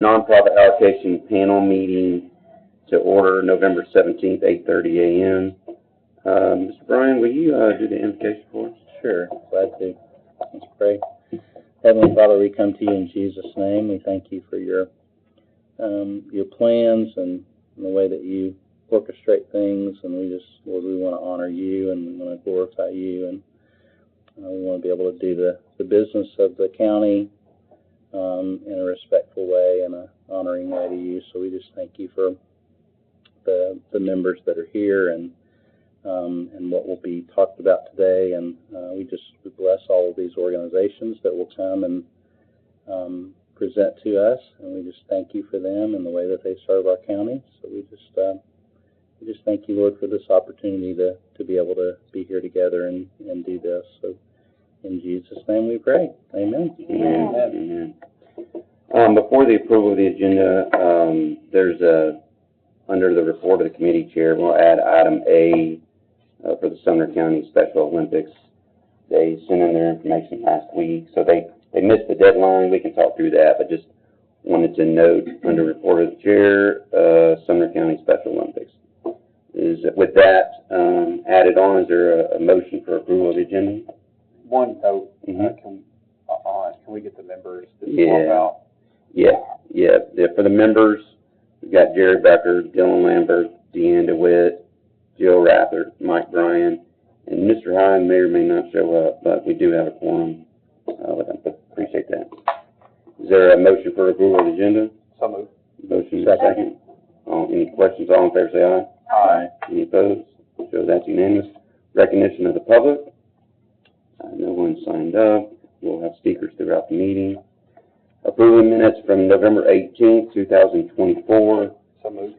nonprofit allocation panel meeting to order November 17th, 8:30 a.m. Mr. Brian, will you do the invocation for us? Sure, glad to. Let's pray. Heavenly Father, we come to you in Jesus' name. We thank you for your plans and the way that you orchestrate things, and we just, Lord, we want to honor you and we want to glorify you, and we want to be able to do the business of the county in a respectful way and an honoring way to you. So we just thank you for the members that are here and what will be talked about today, and we bless all of these organizations that will come and present to us, and we just thank you for them and the way that they serve our county. So we just thank you, Lord, for this opportunity to be able to be here together and do this. So in Jesus' name we pray. Amen. Amen. Amen. Before the approval of the agenda, there's under the report of the committee chair, we'll add item A for the Sumner County Special Olympics. They sent in their information last week, so they missed the deadline. We can talk through that, but just wanted to note under report of the chair, Sumner County Special Olympics. With that added on, is there a motion for approval of the agenda? One note, can we get the members to swap out? Yeah. For the members, we've got Jerry Becker, Dylan Lambert, Deanne DeWitt, Jill Rather, Mike Bryan, and Mr. Hine may or may not show up, but we do have a quorum with them. Appreciate that. Is there a motion for approval of the agenda? So moved. Motion second. Any questions? All in favor say aye. Aye. Any opposed? So that's unanimous. Recognition of the public. No one signed up. We'll have speakers throughout the meeting. Approval of minutes from November 18th, 2024. So moved.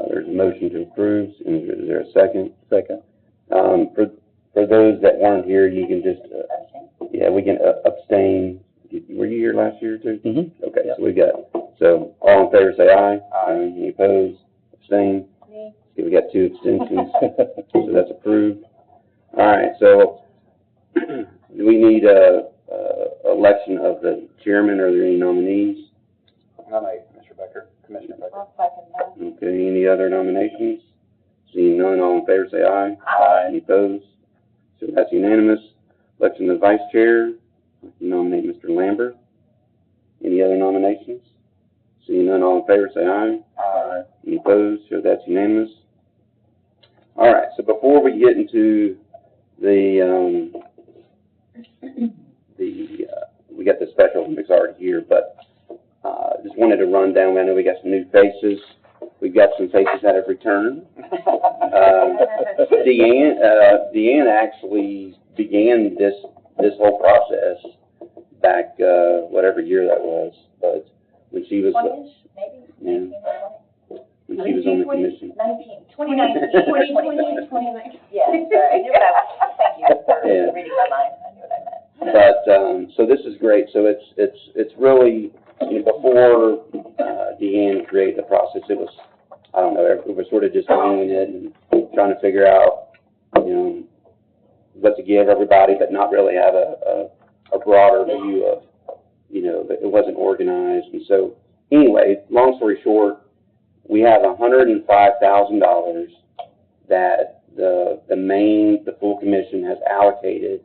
There's a motion to approve. Is there a second? Second. For those that weren't here, you can just, we can abstain. Were you here last year too? Mm-hmm. Okay, yep. So all in favor say aye. Aye. Any opposed? Abstain? Me. Okay, we got 2 abstentions. So that's approved. All right, so we need election of the chairman. Are there any nominees? Nominate Mr. Becker, Commissioner Becker. I'll second that. Okay, any other nominations? Seeing none, all in favor say aye. Aye. Any opposed? So that's unanimous. Election of vice chair. I can nominate Mr. Lambert. Any other nominations? Seeing none, all in favor say aye. Aye. Any opposed? So that's unanimous. All right, so before we get into we got the Special Olympics already here, but just wanted to run down. I know we got some new faces. We've got some faces that have returned. Deanne actually began this whole process back whatever year that was, but when she was 20-ish, maybe? yeah, when she was on the commission. 2019. Yes, I knew what I was, thank you for reading my mind. I knew what I meant. But so this is great. So it's really, before Deanne created the process, it was, I don't know, it was sort of just winging it and trying to figure out, what to give everybody, but not really have a broader view of, that it wasn't organized. And so anyway, long story short, we have $105,000 that the full commission has allocated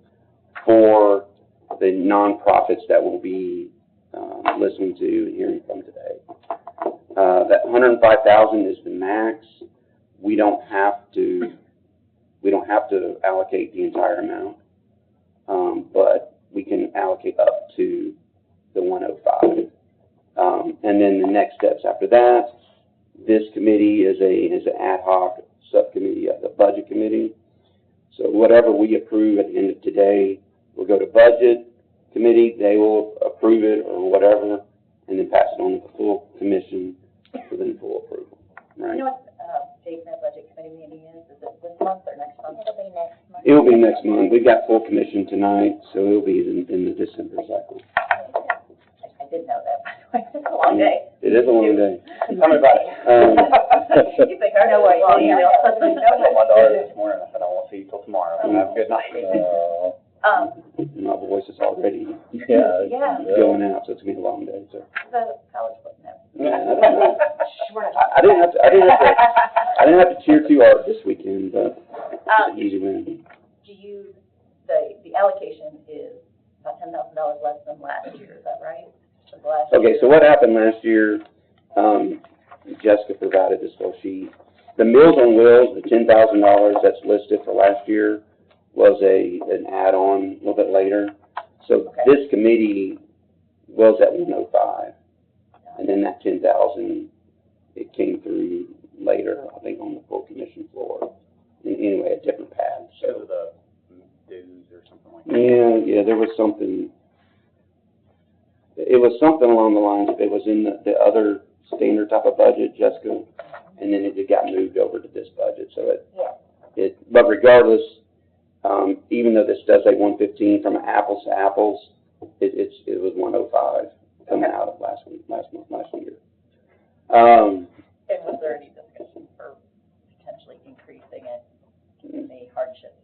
for the nonprofits that we'll be listening to and hearing from today. That $105,000 is the max. We don't have to allocate the entire amount, but we can allocate up to the 105. And then the next steps after that, this committee is an ad hoc subcommittee of the budget committee. So whatever we approve at the end of today will go to budget committee. They will approve it or whatever, and then pass it on to the full commission for then full approval. Right? You know what date that budget committee meeting is? Is it this month or next month? It'll be next month. It'll be next month. We've got full commission tonight, so it'll be in the December cycle. I did know that, by the way. It's a long day. It is a long day. Tell me about it. You think I know what you mean. I told my daughter this morning, I said, I won't see you till tomorrow. Have a good night. My voice is already Yeah. Yeah. going out, so it's going to be a long day. So. The college book now. I didn't have to cheer too hard this weekend, but it's an easy win. The allocation is about $10,000 less than last year, is that right? Okay, so what happened last year, Jessica provided this little sheet. The Meals on Wheels, the $10,000 that's listed for last year was an add-on a little bit later. So this committee was at 105, and then that 10,000, it came through later, I think, on the full commission floor. Anyway, a different path. So the dues or something like that. Yeah, there was something. It was something along the lines of it was in the other standard type of budget, Jessica, and then it got moved over to this budget. So but regardless, even though this does say 115 from apples to apples, it was 105 coming out of last year. And was there any discussion for potentially increasing it in the hardship?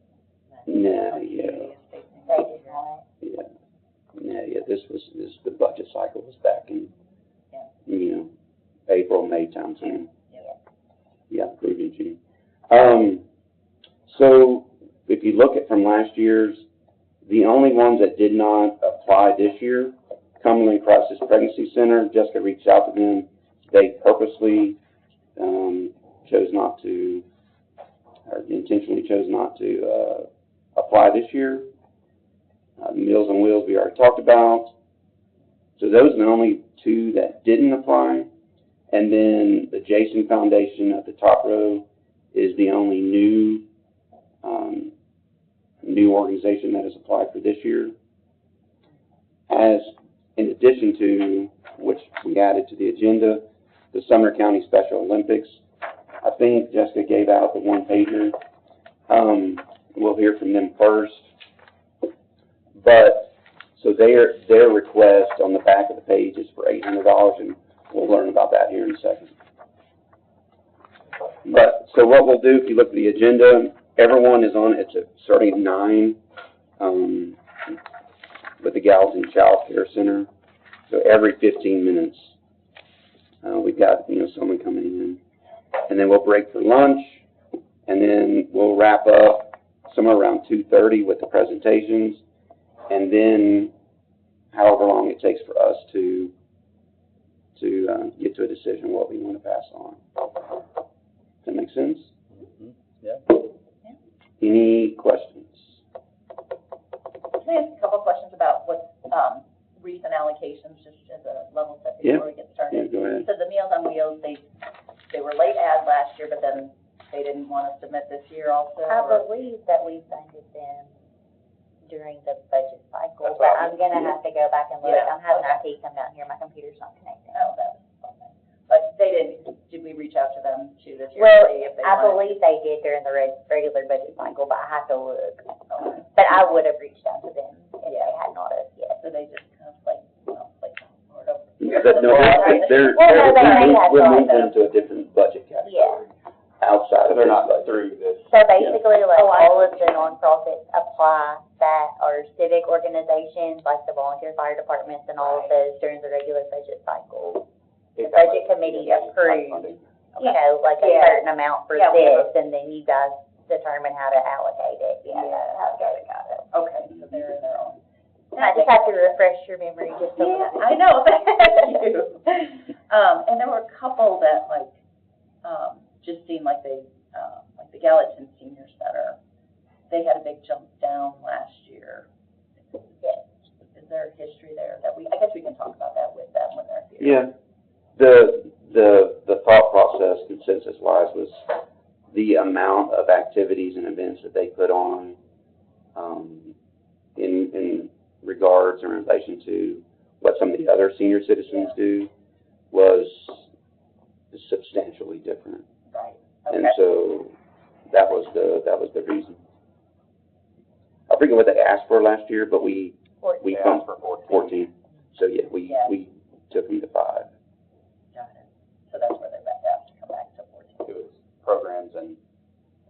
The budget cycle was back in, April, May timeframe. Yeah, approved in June. So if you look at from last year's, the only ones that did not apply this year, Cumberland Crisis Pregnancy Center, Jessica reached out to them. They purposely chose not to, or intentionally chose not to apply this year. Meals on Wheels we already talked about. So those are the only two that didn't apply. And then the Jason Foundation at the top row is the only new organization that has applied for this year. As in addition to, which we added to the agenda, the Sumner County Special Olympics. I think Jessica gave out the one-pager. We'll hear from them first. But, so their request on the back of the page is for $800, and we'll learn about that here in a second. But, so what we'll do, if you look at the agenda, everyone is on, it's starting at 9, with the Gallatin Child Care Center. So every 15 minutes, we've got, someone coming in. And then we'll break for lunch, and then we'll wrap up somewhere around 2:30 with the presentations, and then however long it takes for us to get to a decision what we want to pass on. Does that make sense? Mm-hmm. Yeah. Any questions? Can I ask a couple questions about what recent allocations, just as a level set before we get started? Yeah, go ahead. So the Meals on Wheels, they were late add last year, but then they didn't want to submit this year also? I believe that we funded them during the budget cycle, That's but right. I'm gonna have to go back and look. Yeah, I'm having okay. IT come down here, my computer's not connecting. Oh, that was okay. But they didn't, did we reach out to them too this year? Well, to see if they I wanted- believe they did during the regular budget cycle, but I have to look. Okay. But I would have reached out to them if Yeah. they had not as yet. So they just kind of like, sort of. But no, they're Well, no, they may have we're thought moving into a different budget category. Yeah. Outside So of they're this not budget. through this. So basically, like, Oh, I all of see. the nonprofits apply that are civic organizations, like the volunteer fire departments and all of those during the regular budget cycle. The budget committee approves, like a Yeah. certain amount for Yeah, we have this, and then you guys determine how to allocate it. Yeah, got it. Okay, so they're in their own. And I just have to refresh your memory just a Yeah, little bit. I know, thank you. And there were a couple that just seemed like they, like the Gallatin Senior Center, they had a big jump down last year. Yes. Is there history there that I guess we can talk about that with them when they're here. Yeah. The thought process, consensus-wise, was the amount of activities and events that they put on, in regards or in relation to what some of the other senior citizens do, was substantially different. Right, And okay. so that was the reason. I forget what they asked for last year, but we They come asked for 14. So yeah, we took them to 5. Got it. So that's where they have to come back to 14. It was programs and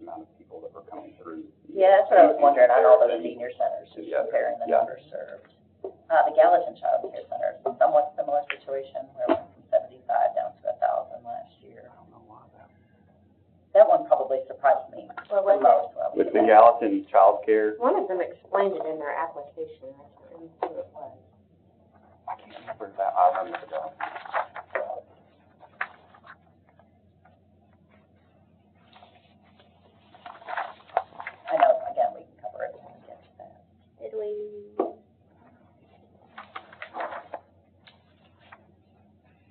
amount of people that were coming through. Yeah, that's what I was wondering on all those senior centers, just Yeah. comparing the Yeah. numbers served. The Gallatin Child Care Center, somewhat similar situation, where it went from 75 down to 1,000 last year. probably surprised me What the was most. when I was With the there. Gallatin childcare, One of them explained it in their application, I can't remember who it was. I can't remember that, I remember that. I know, again, we can cover it when we get to that. Did we?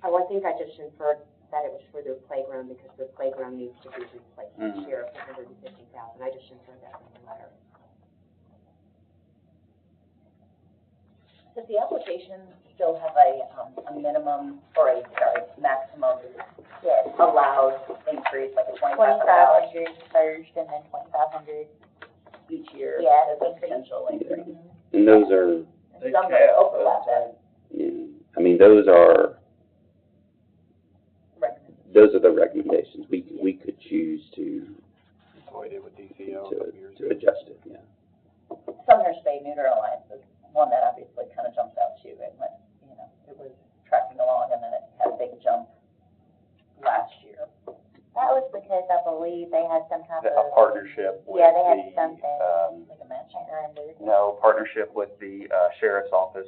Oh, I think I just inferred that it was for their playground, because their playground needs to be replaced this year for $150,000. I just inferred that from the letter. Does the application still have a minimum, or a, sorry, maximum Yes. allowed increase, like a $2,500 $2,500 first and then $2,500. each year? Yeah, As a increase. potential increase? And those are, And some that overlap that. I mean, those are recommendation. the recommendations. We could choose to, That's what we did with DCO a couple years to ago. adjust it, yeah. Sumner Spay Neuter Alliance is one that obviously kind of jumps out to you. It went, it was tracking along and then it had a big jump last year. That was because I believe they had some type A of. partnership with Yeah, they had the, something. Like a match. Can't remember. no, partnership with the, sheriff's office,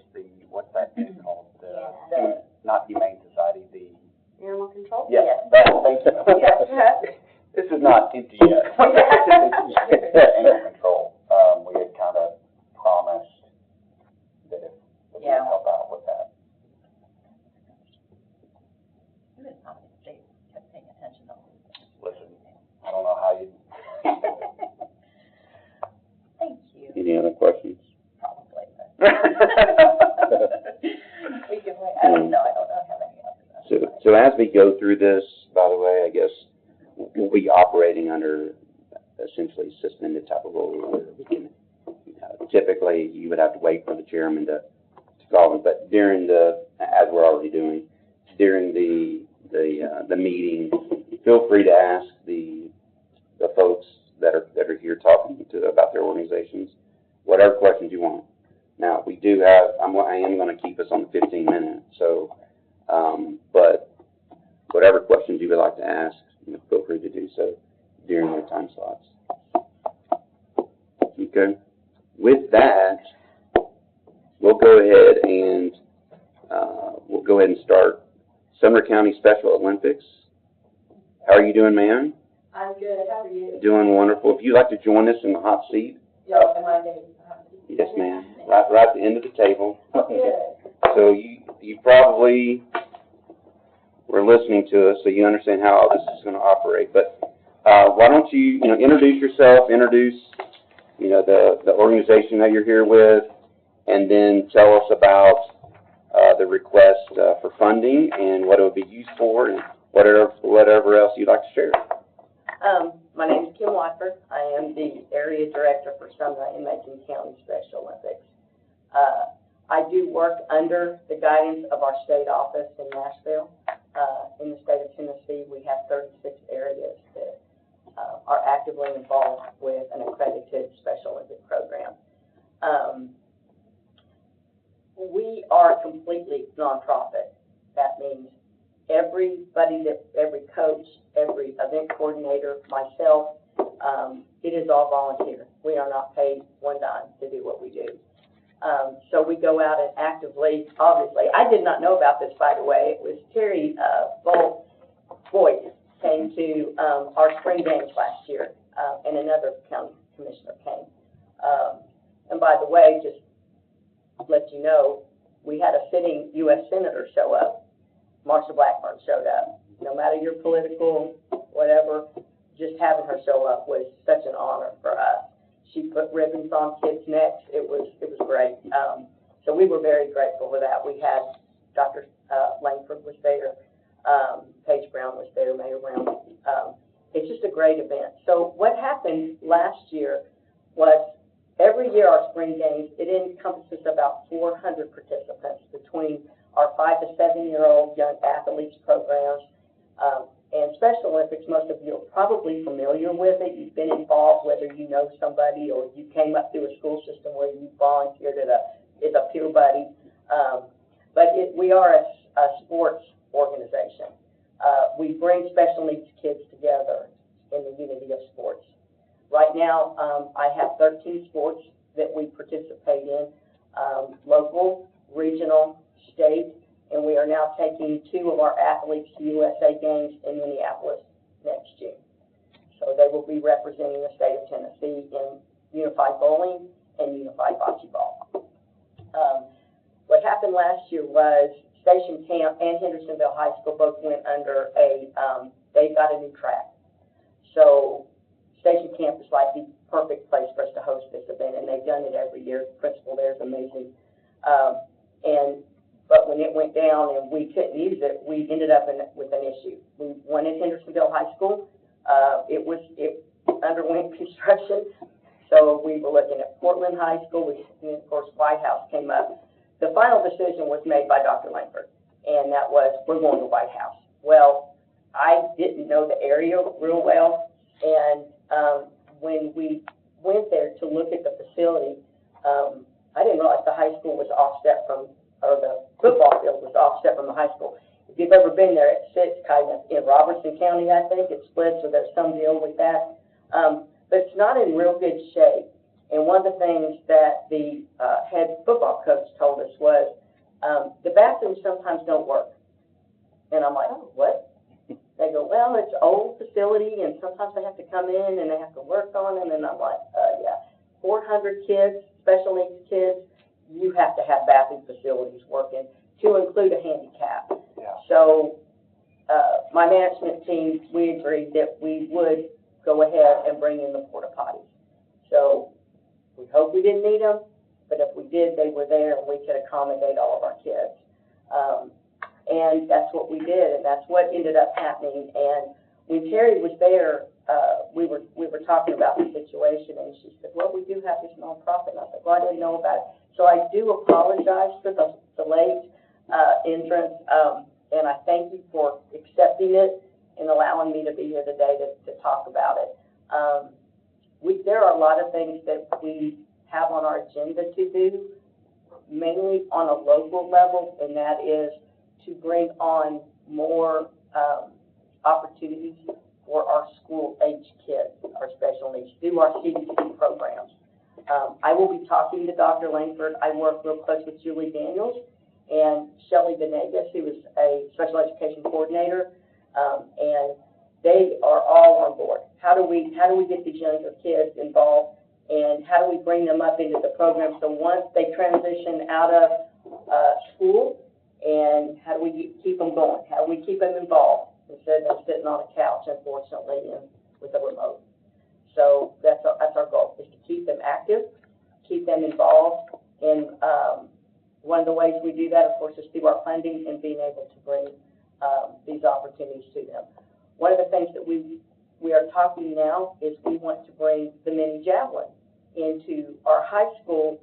what's that thing called? Yeah. Not Humane Society, the. Animal control? Yes, that, thank you. This is not empty yet. Animal control, we had kind of promised that if we could help out with that. Even Sumner State kept paying attention to all these things. Listen, I don't know how you. Thank you. Any other questions? Probably, but. We can wait, I don't know have any others. So as we go through this, by the way, I guess we'll be operating under essentially suspended type of rule where we can, typically you would have to wait for the chairman to call it, but during as we're already doing, during the meeting, feel free to ask the folks that are here talking about their organizations, whatever questions you want. Now, we do have, I am going to keep us on the 15 minutes, so, but whatever questions you would like to ask, feel free to do so during your time slots. Okay. With that, we'll go ahead and start Sumner County Special Olympics. How are you doing, ma'am? I'm good, how are you? Doing wonderful. If you'd like to join us in the hot seat. Yo, am I getting? Yes, ma'am. Right at the end of the table. Good. So you probably were listening to us, so you understand how all this is going to operate. But why don't you introduce yourself, introduce the organization that you're here with, and then tell us about the request for funding and what it would be used for, and whatever else you'd like to share. My name is Kim Watford. I am the area director for Sumner and Macon County Special Olympics. I do work under the guidance of our state office in Nashville. In the state of Tennessee, we have 36 areas that are actively involved with an accredited Special Olympic program. We are completely nonprofit. That means every coach, every event coordinator, myself, it is all volunteer. We are not paid one dime to do what we do. So we go out and actively, obviously, I did not know about this, by the way. It was Terry Boyd came to our spring games last year, and another county commissioner came. And by the way, just to let you know, we had a sitting U.S. Senator show up. Marsha Blackburn showed up. No matter your political whatever, just having her show up was such an honor for us. She put ribbons on kids' necks. It was great. So we were very grateful for that. We had Dr. Langford was there. Paige Brown was there, Mayor Brown. It's just a great event. So what happened last year was every year our spring games, it encompasses about 400 participants between our 5 to 7-year-old young athletes programs, and Special Olympics. Most of you are probably familiar with it. You've been involved, whether you know somebody or you came up through a school system where you volunteered as a peer buddy. But we are a sports organization. We bring special needs kids together, in the unity of sports. Right now, I have 13 sports that we participate in, local, regional, state, and we are now taking 2 of our athletes to USA Games in Minneapolis next June. So they will be representing the state of Tennessee in unified bowling and unified bocce ball. What happened last year was Station Camp and Hendersonville High School both went under they got a new track. So Station Camp is like the perfect place for us to host this event, and they've done it every year. The principal there is amazing. But when it went down and we couldn't use it, we ended up with an issue. We wanted Hendersonville High School. It underwent construction, so we were looking at Portland High School, and of course White House came up. The final decision was made by Dr. Langford, and that was, we're going to White House. Well, I didn't know the area real well, and when we went there to look at the facility, I didn't realize the high school was offset from, or the football field was offset from the high school. If you've ever been there, it sits kind of in Robertson County, I think. It splits, so there's some deal with that. But it's not in real good shape. And one of the things that the head football coach told us was, the bathrooms sometimes don't work. And I'm like, oh, what? They go, well, it's an old facility, and sometimes they have to come in and they have to work on it. And I'm like, yeah, 400 kids, special needs kids, you have to have bathroom facilities working to include a handicap. Yeah. So my management team, we agreed that we would go ahead and bring in the porta potties. So we hope we didn't need them, but if we did, they were there and we could accommodate all of our kids. And that's what we did, and that's what ended up happening. And when Terry was there, we were talking about the situation, and she said, well, we do have this nonprofit. And I said, well, I didn't know about it. So I do apologize for the late entrance, and I thank you for accepting it and allowing me to be here today to talk about it. There are a lot of things that we have on our agenda to do, mainly on a local level, and that is to bring on more opportunities for our school-age kids, our special needs, through our CDC programs. I will be talking to Dr. Langford. I work real close with Julie Daniels and Shelley Venegas, who is a special education coordinator, and they are all on board. How do we get these younger kids involved, and how do we bring them up into the program so once they transition out of school, and how do we keep them going? How do we keep them involved instead of them sitting on a couch, unfortunately, and with a remote? So that's our goal, is to keep them active, keep them involved, and one of the ways we do that, of course, is through our funding and being able to bring these opportunities to them. One of the things that we are talking now is we want to bring the mini javelin into our high school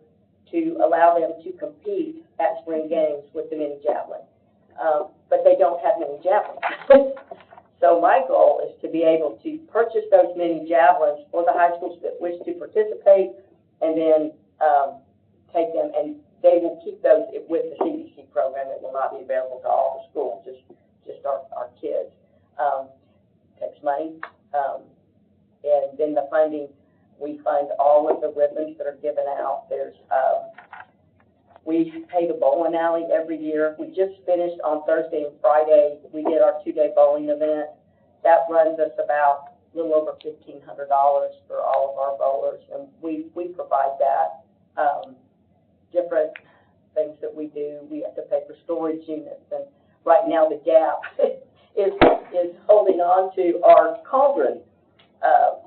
to allow them to compete at spring games with the mini javelin. But they don't have mini javelins. So my goal is to be able to purchase those mini javelins for the high schools that wish to participate, and then take them, and they will keep those with the CDC program. It will not be available to all the schools, just our kids. Takes money, and then the funding, we fund all of the ribbons that are given out. We pay the bowling alley every year. We just finished on Thursday and Friday. We did our 2-day bowling event. That runs us about a little over $1,500 for all of our bowlers, and we provide that. Different things that we do. We have to pay for storage units, and right now the Gap is holding on to our cauldron.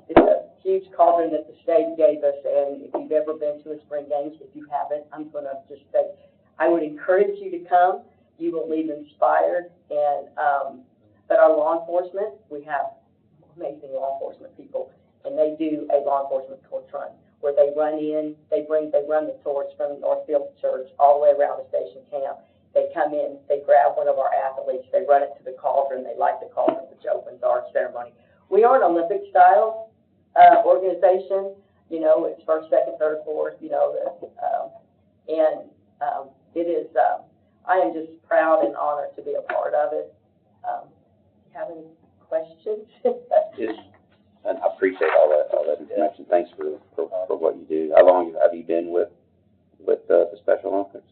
It's a huge cauldron that the state gave us, and if you've ever been to a spring games, if you haven't, I'm going to just say, I would encourage you to come. You will leave inspired. And but our law enforcement, we have amazing law enforcement people, and they do a law enforcement torch run where they run in, they run the torch from Northfield Church all the way around the station camp. They come in, they grab one of our athletes, they run it to the cauldron, they light the cauldron, which opens our ceremony. We are an Olympic-style organization. You know, it's first, second, third, fourth, you know, it is, I am just proud and honored to be a part of it. Have any questions? and I appreciate all that information. Thanks for what you do. How long have you been with the Special Olympics?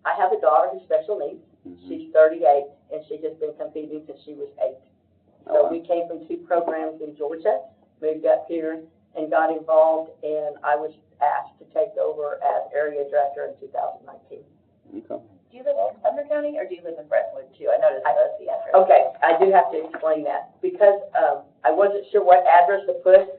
I have a daughter who's special needs. Mm-hmm. She's 38, and she's just been competing since she was 8. So Oh, wow. we came from 2 programs in Georgia, moved up here, and got involved, and I was asked to take over as area director in 2019. Okay. Do you live in Sumner County, or do you live in Brentwood too? I noticed that's the address. Okay, I do have to explain that, because I wasn't sure what address to put.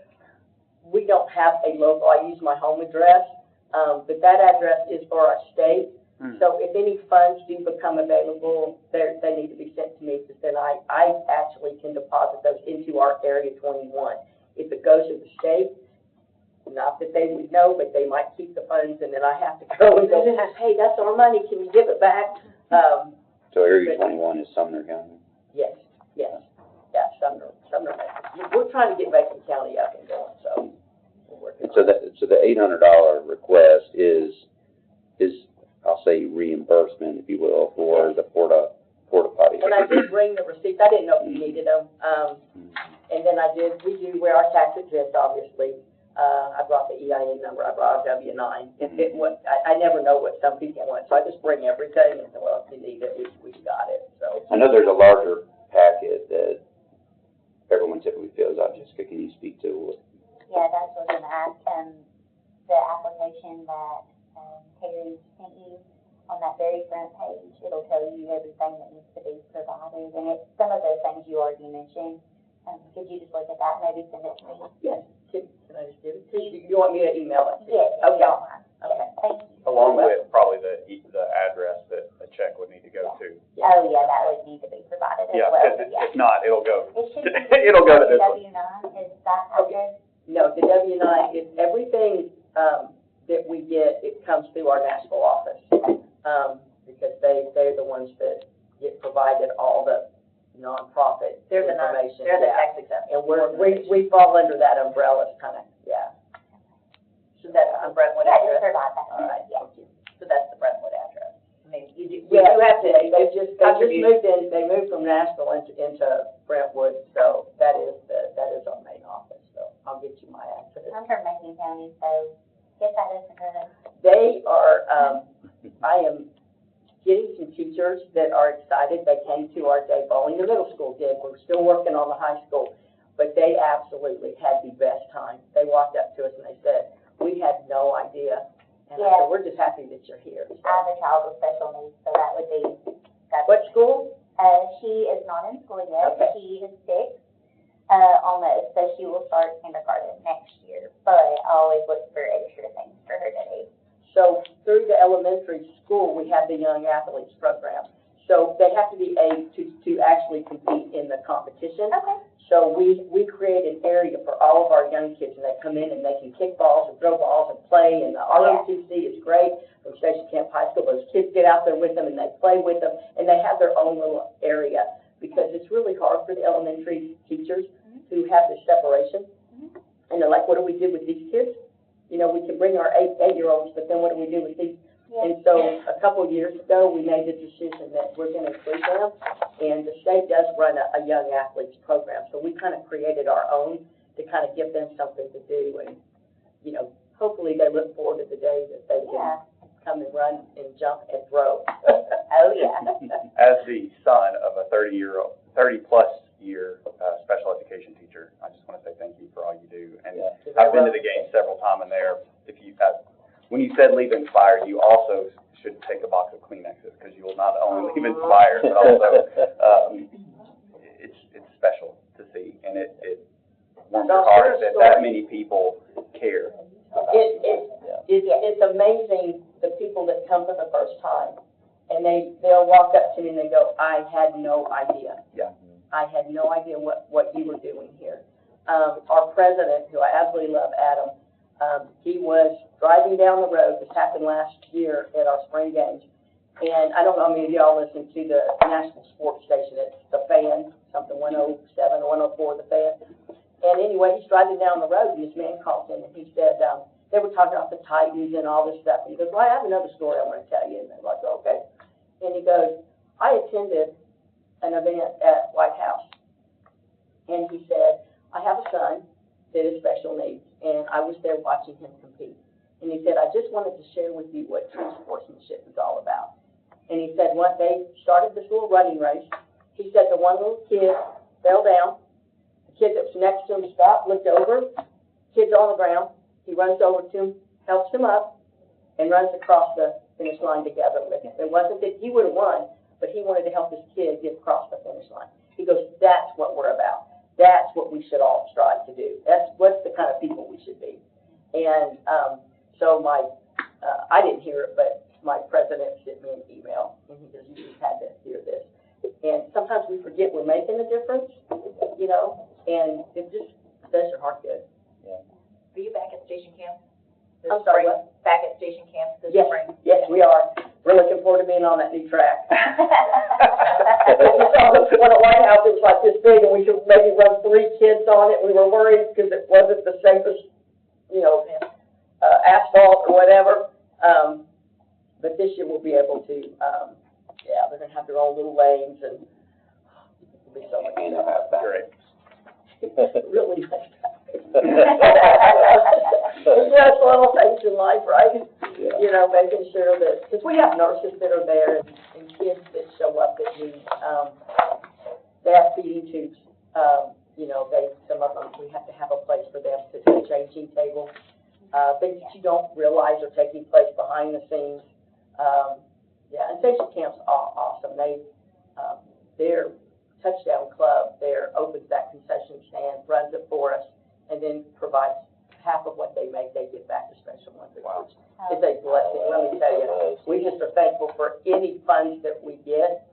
We don't have a local, I use my home address, but that address is for our state. So if any funds do become available, they need to be sent to me, because then I actually can deposit those into our Area 21. If it goes to the state, not that they would know, but they might keep the funds, and then I have to go and go, hey, that's our money, can you give it back? So Area 21 is Sumner County? Yes, yeah, Sumner. We're trying to get Macon County up and going, so we're working on it. So the $800 request is I'll say reimbursement, if you will, for the porta potty. And I did bring the receipts, I didn't know if you needed them, and then we do wear our tax exempt, obviously. I brought the EIN number, I brought a W-9. I never know what some people want, so I just bring everything, and well, if you need it, we got it, so. I know there's a larger packet that everyone typically fills out. Jessica, can you speak to? Yeah, that's what I'm gonna ask, the application that, Terry sent you, on that very front page, it'll tell you everything that needs to be provided, and it's some of those things you already mentioned. Could you just look at that, maybe send it to me? Yes, can I just give it to you? You want me to email it? Yes, if you don't mind. Okay. Thank you. Along with probably the address that a check would need to go to. Oh, yeah, that would need to be provided as Yeah, well. because if not, it'll go, It should be. it'll go to this one. W-9, is that address? No, the W-9 is everything, that we get, it comes through our Nashville office. Because they're the ones that get provided all the nonprofit They're the information. tax exempt. And we fall under that umbrella, kind of, yeah. So that's the Brentwood Yeah, just address. provide that. All right, Yeah. thank you. So that's the Brentwood address. I mean, you Yeah, do have to. they just contribute. moved in, they moved from Nashville into Brentwood, so that is our main office, so I'll get you my address. I'm from Macon County, so get that as a They are, I am getting some teachers that are excited. They came to our day bowling. The middle school did. We're still working on the high school, but they absolutely had the best time. They walked up to us and they said, we had no idea. And I Yeah. said, we're just happy that you're here. So. I have a child with special needs, so that would be, What school? she is not in school yet. Okay. She is 6, almost, so she will start kindergarten next year, but I always look for extra things for her to do. So through the elementary school, we have the Young Athletes Program. So they have to be able to actually compete in the competition. Okay. So we create an area for all of our young kids, and they come in and they can kick balls and throw balls and play, and the ROTC is great from Station Camp High School. Those kids get out there with them and they play with them, and they have their own little area, because it's really hard for the elementary teachers who have this separation. And they're like, what do we do with these kids? You know, we can bring our eight-year-olds, but then what do we do with these? Yeah. And so a couple of years ago, we made the decision that we're going to include them, and the state does run a young athletes program. So we kind of created our own to kind of give them something to do, and, you know, hopefully they look forward to the day that they can come and run and jump and throw. Oh, yeah. As the son of a 30-plus year special education teacher, I just want to say thank you for all you do. And I've been to the game several times, and when you said leave inspired, you also should take a box of Kleenexes, because you will not only leave inspired, but also it's special to see, and it warms your heart that many people care. It's amazing the people that come for the first time, and they'll walk up to me and they go, I had no idea. Yeah. I had no idea what you were doing here. Our president, who I absolutely love, Adam, he was driving down the road. This happened last year at our spring games. And I don't know how many of y'all listen to the national sports station. It's The Fan, something 107 or 104, The Fan. And anyway, he's driving down the road, and this man calls in, and he said, they were talking about the Titans and all this stuff. And he goes, well, I have another story I want to tell you. And they're like, okay. And he goes, I attended an event at White House. And he said, I have a son, kid has special needs, and I was there watching him compete. And he said, I just wanted to share with you what true sportsmanship is all about. And he said, once they started this little running race, he said the one little kid fell down. The kid that was next to him stopped, looked over, kid's on the ground. He runs over to him, helps him up, and runs across the finish line together with him. It wasn't that he would have won, but he wanted to help his kid get across the finish line. He goes, that's what we're about. That's what we should all strive to do. What's the kind of people we should be. And so I didn't hear it, but my president sent me an email, and he goes, you just had to hear this. And sometimes we forget we're making a difference, you know, and it just does your heart good. Yeah. Are you back at station camp? I'm sorry, what? Back at station camp this Yes, spring? yes, we are. We're looking forward to being on that new track. We saw this one at White House, it was like this big, and we could maybe run 3 kids on it. We were worried because it wasn't the safest, you know, asphalt or whatever. But this year we'll be able to, yeah, they're gonna have their own little lanes, and it'll be so much fun. Great. Really nice. Just little things in life, right? Yeah. You know, making sure that, because we have nurses that are there and kids that show up that need, they have feeding tubes. You know, some of them, we have to have a place for them to do a changing table. Things that you don't realize are taking place behind the scenes. Yeah, and station camp's awesome. Their touchdown club there opens that concession stand, runs it for us, and then provides half of what they make, they give back to Special Olympics. Wow. It's a blessing, let me tell you. We just are thankful for any funds that we get.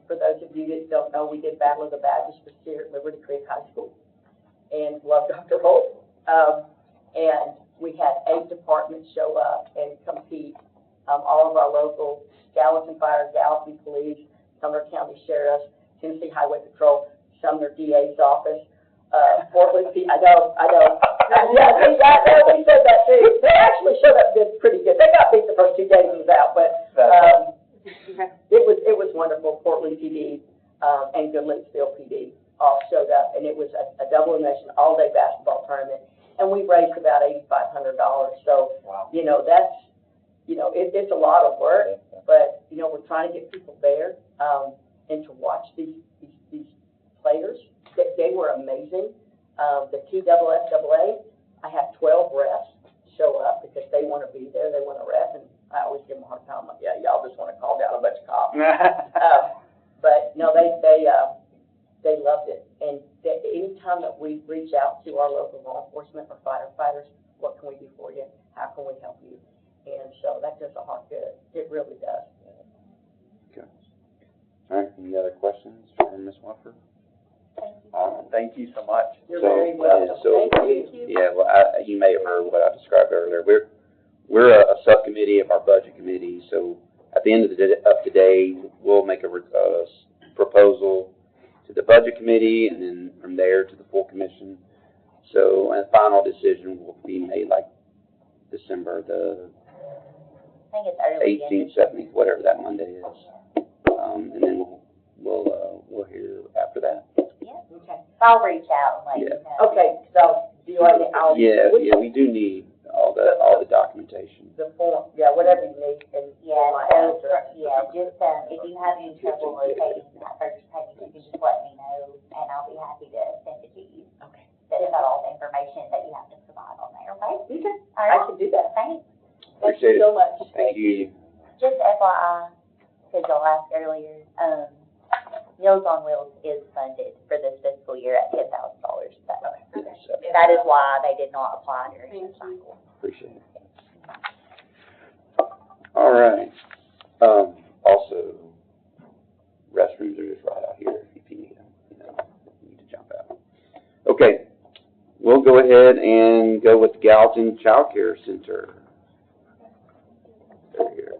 For those of you that don't know, we did Battle of the Badges this year at Liberty Creek High School, and love Dr. Holt. And we had 8 departments show up and compete. All of our local Gallatin Fire, Gallatin Police, Sumner County Sheriffs, Tennessee Highway Patrol, Sumner DA's office, Portland, I know. Yeah, we said that too. They actually showed up did pretty good. They got beat the first 2 games out, but it was wonderful. Portland PD and Goodlettsville PD all showed up, and it was a double elimination all-day basketball tournament, and we raised about $8,500. So, Wow. you know, that's, you know, it's a lot of work, but, you know, we're trying to get people there and to watch these players. They were amazing. The TSSAA, I have 12 refs show up because they want to be there, they want to ref, and I always give them a hard time, like, yeah, y'all just want to call down a bunch of cops. But no, they loved it. And anytime that we reach out to our local law enforcement or firefighters, what can we do for you? How can we help you? And so that does a heart good. It really does. Okay. All right, any other questions for Ms. Wofford? Thank you so much. You're very welcome. Thank you. Yeah, well, you may have heard what I described earlier. We're a subcommittee of our budget committee, so at the end of the day, we'll make a proposal to the budget committee, and then from there to the full commission. So, a final decision will be made like December the I think it's early. 18th, 17th, whatever that Monday is. And then we'll hear after that. Yeah. Okay. I'll reach out and let you know. Okay, so do you want to, Yeah, we do need all the documentation. the form, yeah, whatever you need, and Yeah, my so, address. just, if you have any trouble locating that first page, you can just let me know, and I'll be happy to send it to you. Okay. That's got all the information that you have to provide on there, okay? Okay, All I right, can do that. thanks. Thank Appreciate you so much. Thank you. Just FYI, because y'all asked earlier, Meals on Wheels is funded for this fiscal year at $10,000, so that is why they did not apply during this cycle. Appreciate it. All right. Also, restrooms are just right out here if you need them. You know, you need to jump out. Okay, we'll go ahead and go with the Gallatin Child Care Center. They're here.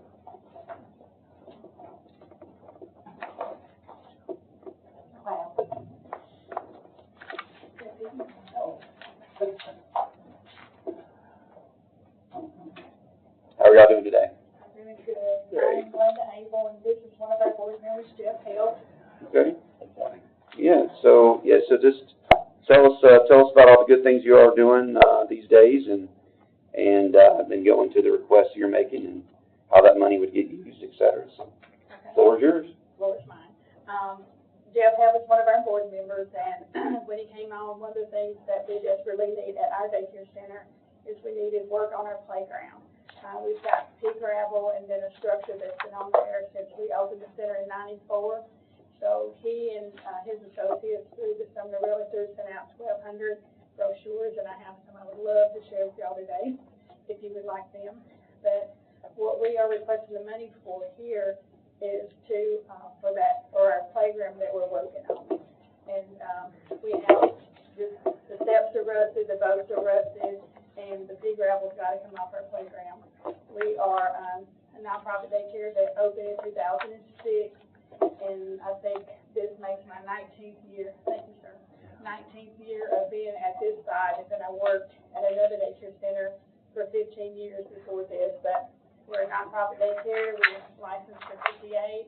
How are y'all doing today? Doing good. Great. I'm Glenda Abel, and this is one of our board members, Jeff Hill. Okay. Yeah, so just tell us about all the good things you are doing, these days and then go into the requests you're making and how that money would get used, et cetera. So, floor is yours. Floor is mine. Jeff Hebb is one of our board members, and when he came on, one of the things that we just really need at our daycare center is we needed work on our playground. We've got pea gravel and then a structure that's been on there since we opened the center in '94. So he and his associates through the Sumner Realtors sent out 1,200 brochures, and I have some I would love to share with y'all today, if you would like them. But what we are requesting the money for here is to, for our playground that we're working on. And, we have, the steps are rusted, the boats are rusted, and the pea gravel's gotta come off our playground. We are, a nonprofit daycare that opened in 2006, and I think this makes my 19th year, thank you, sir, 19th year of being at this site, and then I worked at another daycare center for 15 years before this, but we're a nonprofit daycare. We're licensed for 58.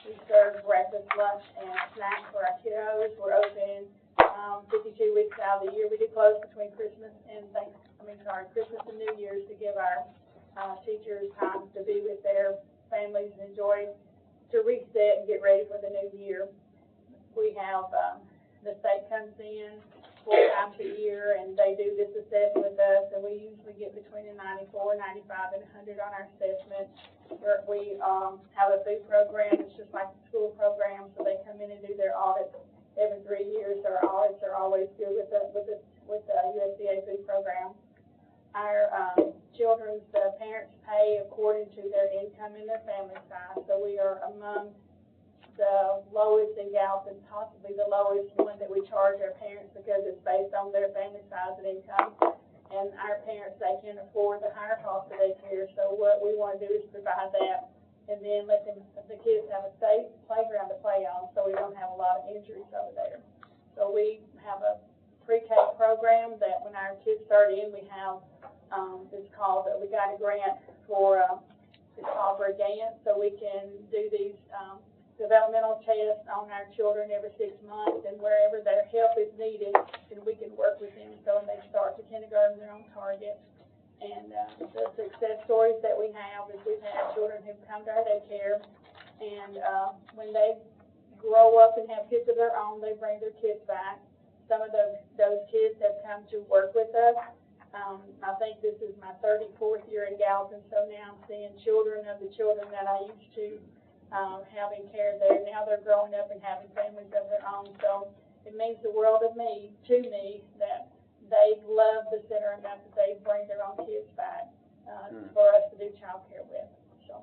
We serve breakfast, lunch, and snacks for our kiddos. We're open 52 weeks out of the year. We do close between Christmas and Christmas and New Year's to give our teachers time to be with their families and enjoy, to reset and get ready for the new year. We have the state comes in 4 times a year, and they do this assessment with us, and we usually get between a 94, 95, and 100 on our assessment. We have a food program. It's just like the school program, so they come in and do their audits every 3 years. Our audits are always good with the USDA food program. Our children's parents pay according to their income and their family size, so we are among the lowest in Gallatin, possibly the lowest one that we charge our parents, because it's based on their family size and income. And our parents, they can afford the higher cost of daycare, so what we want to do is provide that, and then let the kids have a safe playground to play on, so we don't have a lot of injuries over there. So we have a pre-K program that when our kids start in, we have, it's called, we got a grant for, it's called for a grant, so we can do these, developmental tests on our children every 6 months, and wherever their help is needed, then we can work with them so when they start to kindergarten, they're on target. And the success stories that we have is we've had children who've come to our daycare, and when they grow up and have kids of their own, they bring their kids back. Some of those kids have come to work with us. I think this is my 34th year in Gallatin, so now I'm seeing children of the children that I used to having care there. Now they're growing up and having families of their own, so it means the world to me that they love the center enough that they bring their own kids back for us to do child care with. So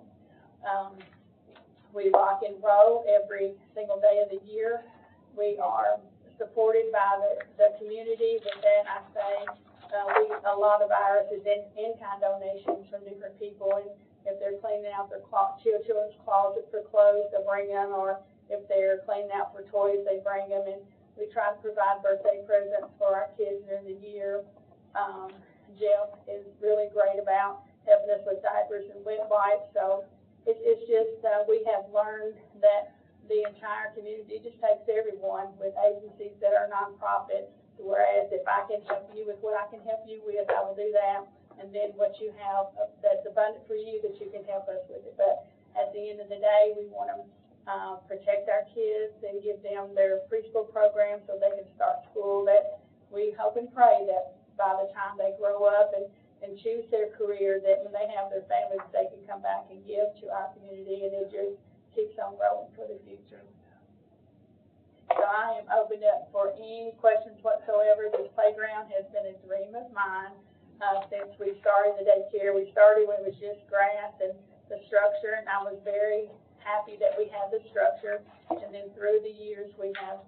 we rock and roll every single day of the year. We are supported by the community. With that, I say a lot of ours is in-kind donations from different people, and if they're cleaning out their children's closet for clothes, they bring them, or if they're cleaning out for toys, they bring them. And we try to provide birthday presents for our kids during the year. Jeff is really great about helping us with diapers and wet wipes. So it's just, we have learned that the entire community just takes everyone with agencies that are nonprofit, whereas if I can help you with what I can help you with, I will do that. And then what you have that's abundant for you, that you can help us with it. But at the end of the day, we want to protect our kids and give them their preschool program so they can start school. That we hope and pray that by the time they grow up and choose their career, that when they have their families, they can come back and give to our community, and it just keeps on growing for the future. So I am open up for any questions whatsoever. This playground has been a dream of mine. Since we started the daycare. We started when it was just grass and the structure, and I was very happy that we had the structure. And then through the years, we have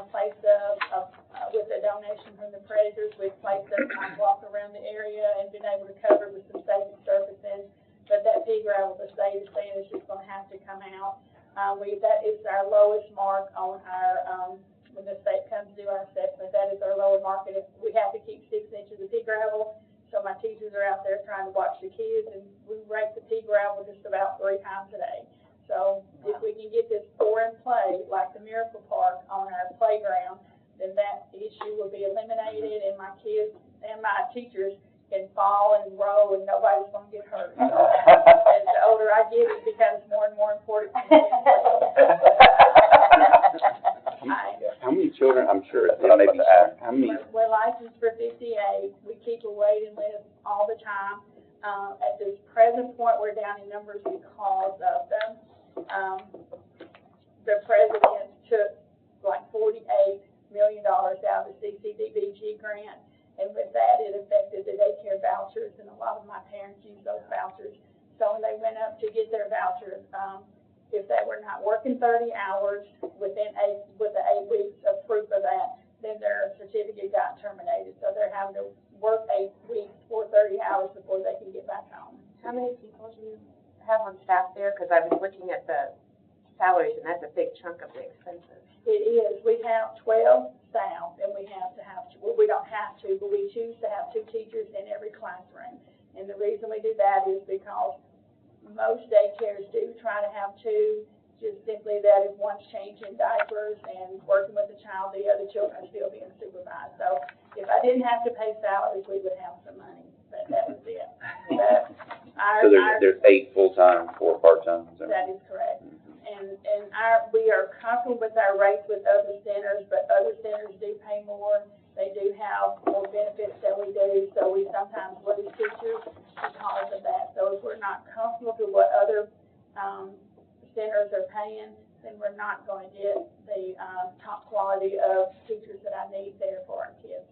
placed up, with a donation from the Predators, we've placed a sidewalk around the area and been able to cover with some safety surfacing. But that pea gravel, the state is saying, is just going to have to come out. That is our lowest mark on our, when the state comes to do our assessment, that is our lower mark. We have to keep 6 inches of pea gravel. So my teachers are out there trying to watch the kids, and we rake the pea gravel just about 3 times a day. So if we can get this pour and play, like the Miracle Park on our playground, then that issue will be my kids and my teachers can fall and roll and nobody's gonna get hurt. As the older I get, it becomes more and more important. How many children, I'm sure, That's what I was maybe, about to ask. how many, We're licensed for 58. We keep a waiting list all the time. At this present point, we're down in numbers because of the president took like $48 million out of the CCDBG grant. And with that, it affected the daycare vouchers, and a lot of my parents use those vouchers. So when they went up to get their vouchers, if they were not working 30 hours with the 8 weeks of proof of that, then their certificate got terminated. So they're having to work 8 weeks for 30 hours before they can get back home. How many people do you have on staff there? Because I was looking at the salaries, and that's a big chunk of the expenses. It is. We have 12 staff, and we don't have to, but we choose to have 2 teachers in every classroom. And the reason we do that is because most daycares do try to have 2, just simply that if one's changing diapers and working with the child, the other children are still being supervised. So if I didn't have to pay salaries, we would have some money, but that was it. But so there's 8 full-time, 4 part-time? That is correct. And we are comfortable with our rates with other centers, but other centers do pay more. They do have more benefits than we do, so we sometimes lose teachers because of that. So if we're not comfortable with what other centers are paying, then we're not going to get the top quality of teachers that I need there for our kids.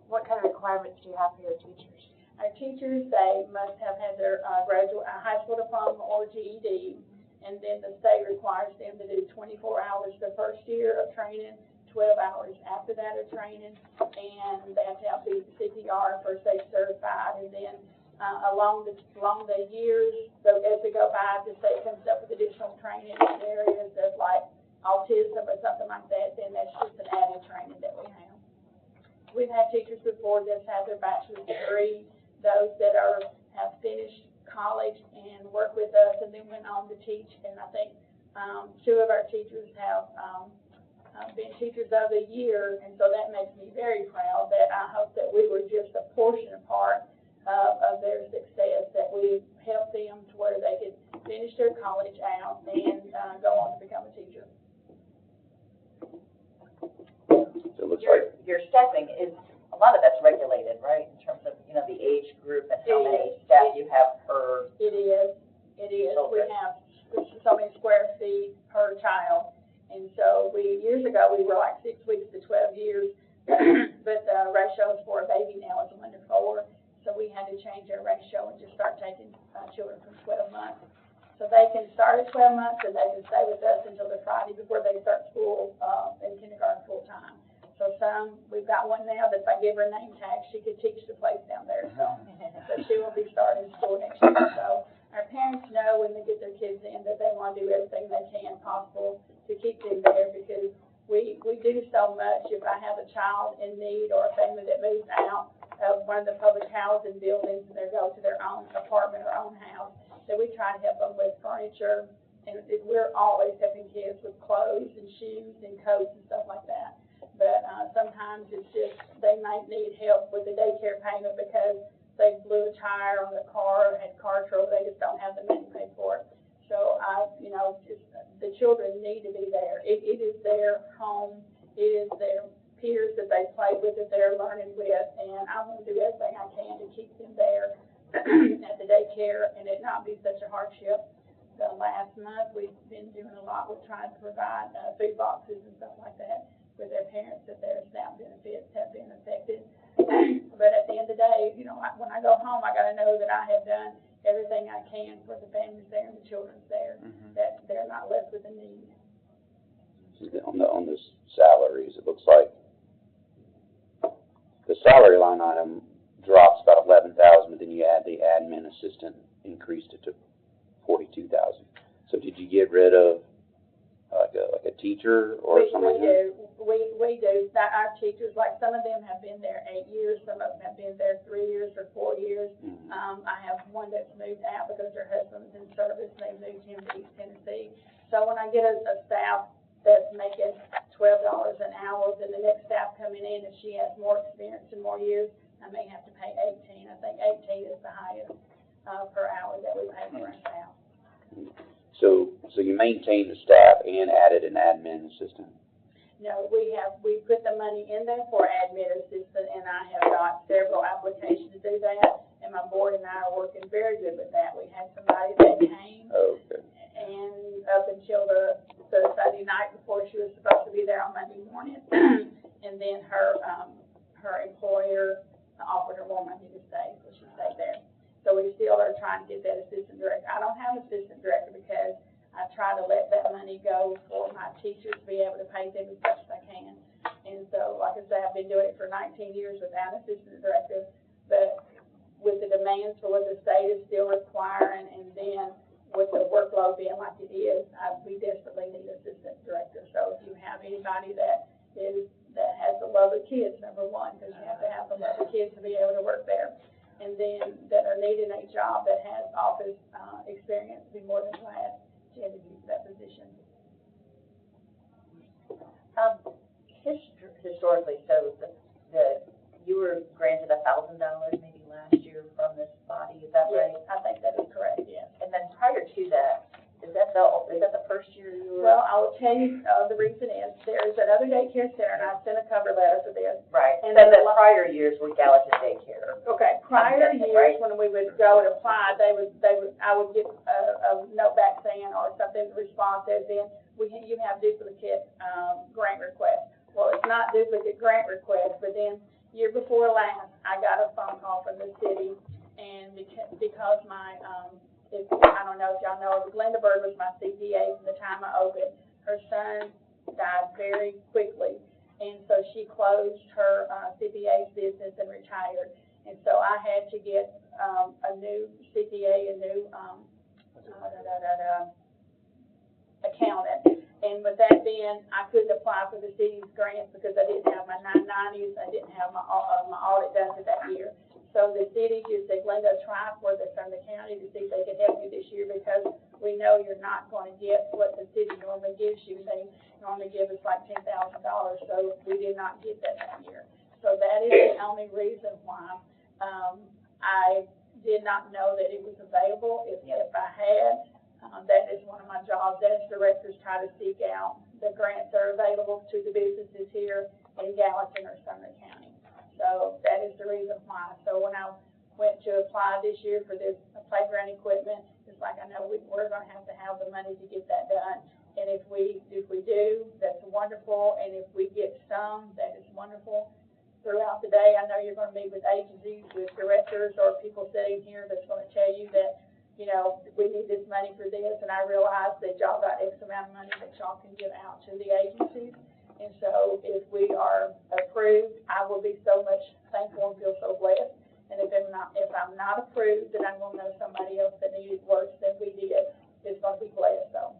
What kind of requirements do you have for your teachers? Our teachers, they must have had their high school diploma or GED. And then the state requires them to do 24 hours the first year of training, 12 hours after that of training, and they have to have the CPR first aid certified. And then along the years, so as we go by, the state comes up with additional training in areas of like autism or something like that, then that's just an added training that we have. We've had teachers before that have their bachelor's degree, those that have finished college and work with us and then went on to teach. And I think 2 of our teachers have been teachers of the year, and so that makes me very proud that I hope that we were just a portion, a part of their success, that we helped them to where they could finish their college out and go on to become a teacher. So it looks like Your staffing is, a lot of that's regulated, right, in terms of, the age group and how many staff you have per. It is. We have so many square feet per child. And so years ago, we were like 6 weeks to 12 years, but the ratios for a baby now is 1 to 4. So we had to change our ratio and just start taking children from 12 months. So they can start at 12 months and they can stay with us until the Friday before they start school in kindergarten full time. So we've got one now that if I give her a name tag, she could teach the place down there. So she will be starting school next year. So our parents know when they get their kids in that they want to do everything they can possible to keep them there, because we do so much. If I have a child in need or a family that moves out of one of the public housing buildings and they go to their own apartment or own house, that we try to help them with furniture. And we're always helping kids with clothes and shoes and coats and stuff like that. But sometimes it's just they might need help with the daycare payment because they blew a tire on their car or had car trouble. They just don't have the money to pay for it. So the children need to be there. It is their home. It is their peers that they play with, that they're learning with, and I want to do everything I can to keep them there at the daycare and it not be such a hardship. The last month we've been doing a lot with trying to provide food boxes and stuff like that with their parents, that their SNAP benefits have been affected. But at the end of the day, when I go home, I got to know that I have done everything I can for the families there and the children there, that they're not left with a need. on the salaries, it looks like the salary line item drops about 11,000, but then you add the admin assistant, increased it to 42,000. So did you get rid of like a teacher or something? We do. Our teachers, like some of them have been there 8 years, some of them have been there 3 years or 4 years. I have one that's moved out because her husband's in service. They moved him to East Tennessee. So when I get a staff that's making $12 an hour, then the next staff coming in then if she has more experience and more years, I may have to pay 18. I think 18 is the highest, per hour that we pay for our staff. So you maintained the staff and added an admin assistant? No, we put the money in there for admin assistant, and I have got several applications to do that, and my board and I are working very good with that. We had somebody that came, Okay. and up until the Sunday night before she was supposed to be there on Monday morning, and then her employer offered her more money to stay, so she stayed there. So we still are trying to get that assistant director. I don't have an assistant director because I try to let that money go for my teachers to be able to pay them as much as I can. And so, like I said, I've been doing it for 19 years without an assistant director, but with the demands for what the state is still requiring, and then with the workload being like it is, we desperately need an assistant director. So if you have anybody that has the love of kids, number one, because you have to have the love of kids to be able to work there, and then that are needing a job that has office experience, be more than glad to interview for that position. Historically, so you were granted $1,000 maybe last year from this body, is that right? Yes, I think that is correct, yes. And then prior to that, is that the first year you were? Well, I will tell you, the reason is, there's another daycare center, and I sent a cover letter for this. Right, And so then the prior years were Gallatin Daycare. Okay, prior guessing, years, right? when we would go and apply, I would get a note back saying, or something, response says, then, you have duplicate, grant request. Well, it's not duplicate grant request, but then, year before last, I got a phone call from the city, and because my, I don't know if y'all know, Glenda Bird was my CPA from the time I opened. Her son died very quickly, and so she closed her CPA business and retired. And so I had to get a new CPA, a new accountant. And with that being, I couldn't apply for the city's grants because I didn't have my 990s, I didn't have my audit done for that year. So the city just said, Glenda, try for the Sumner County to see if they can help you this year, because we know you're not going to get what the city normally gives you. They normally give us like $10,000, so we did not get that year. So that is the only reason why I did not know that it was available. If I had, that is one of my jobs as directors, try to seek out the grants that are available to the businesses here in Gallatin or Sumner County. So that is the reason why. So when I went to apply this year for this playground equipment, it's like, I know we're going to have the money to get that done. And if we do, that's wonderful. And if we get some, that is wonderful. Throughout the day, I know you're going to meet with agencies, with directors, or people sitting here that's going to tell you that, you know, we need this money for this. And I realize that y'all got X amount of money that y'all can give out to the agencies. And so if we are approved, I will be so much thankful and feel so blessed. And if I'm not approved, then I'm going to know somebody else that needed worse than we did is going to be blessed. So,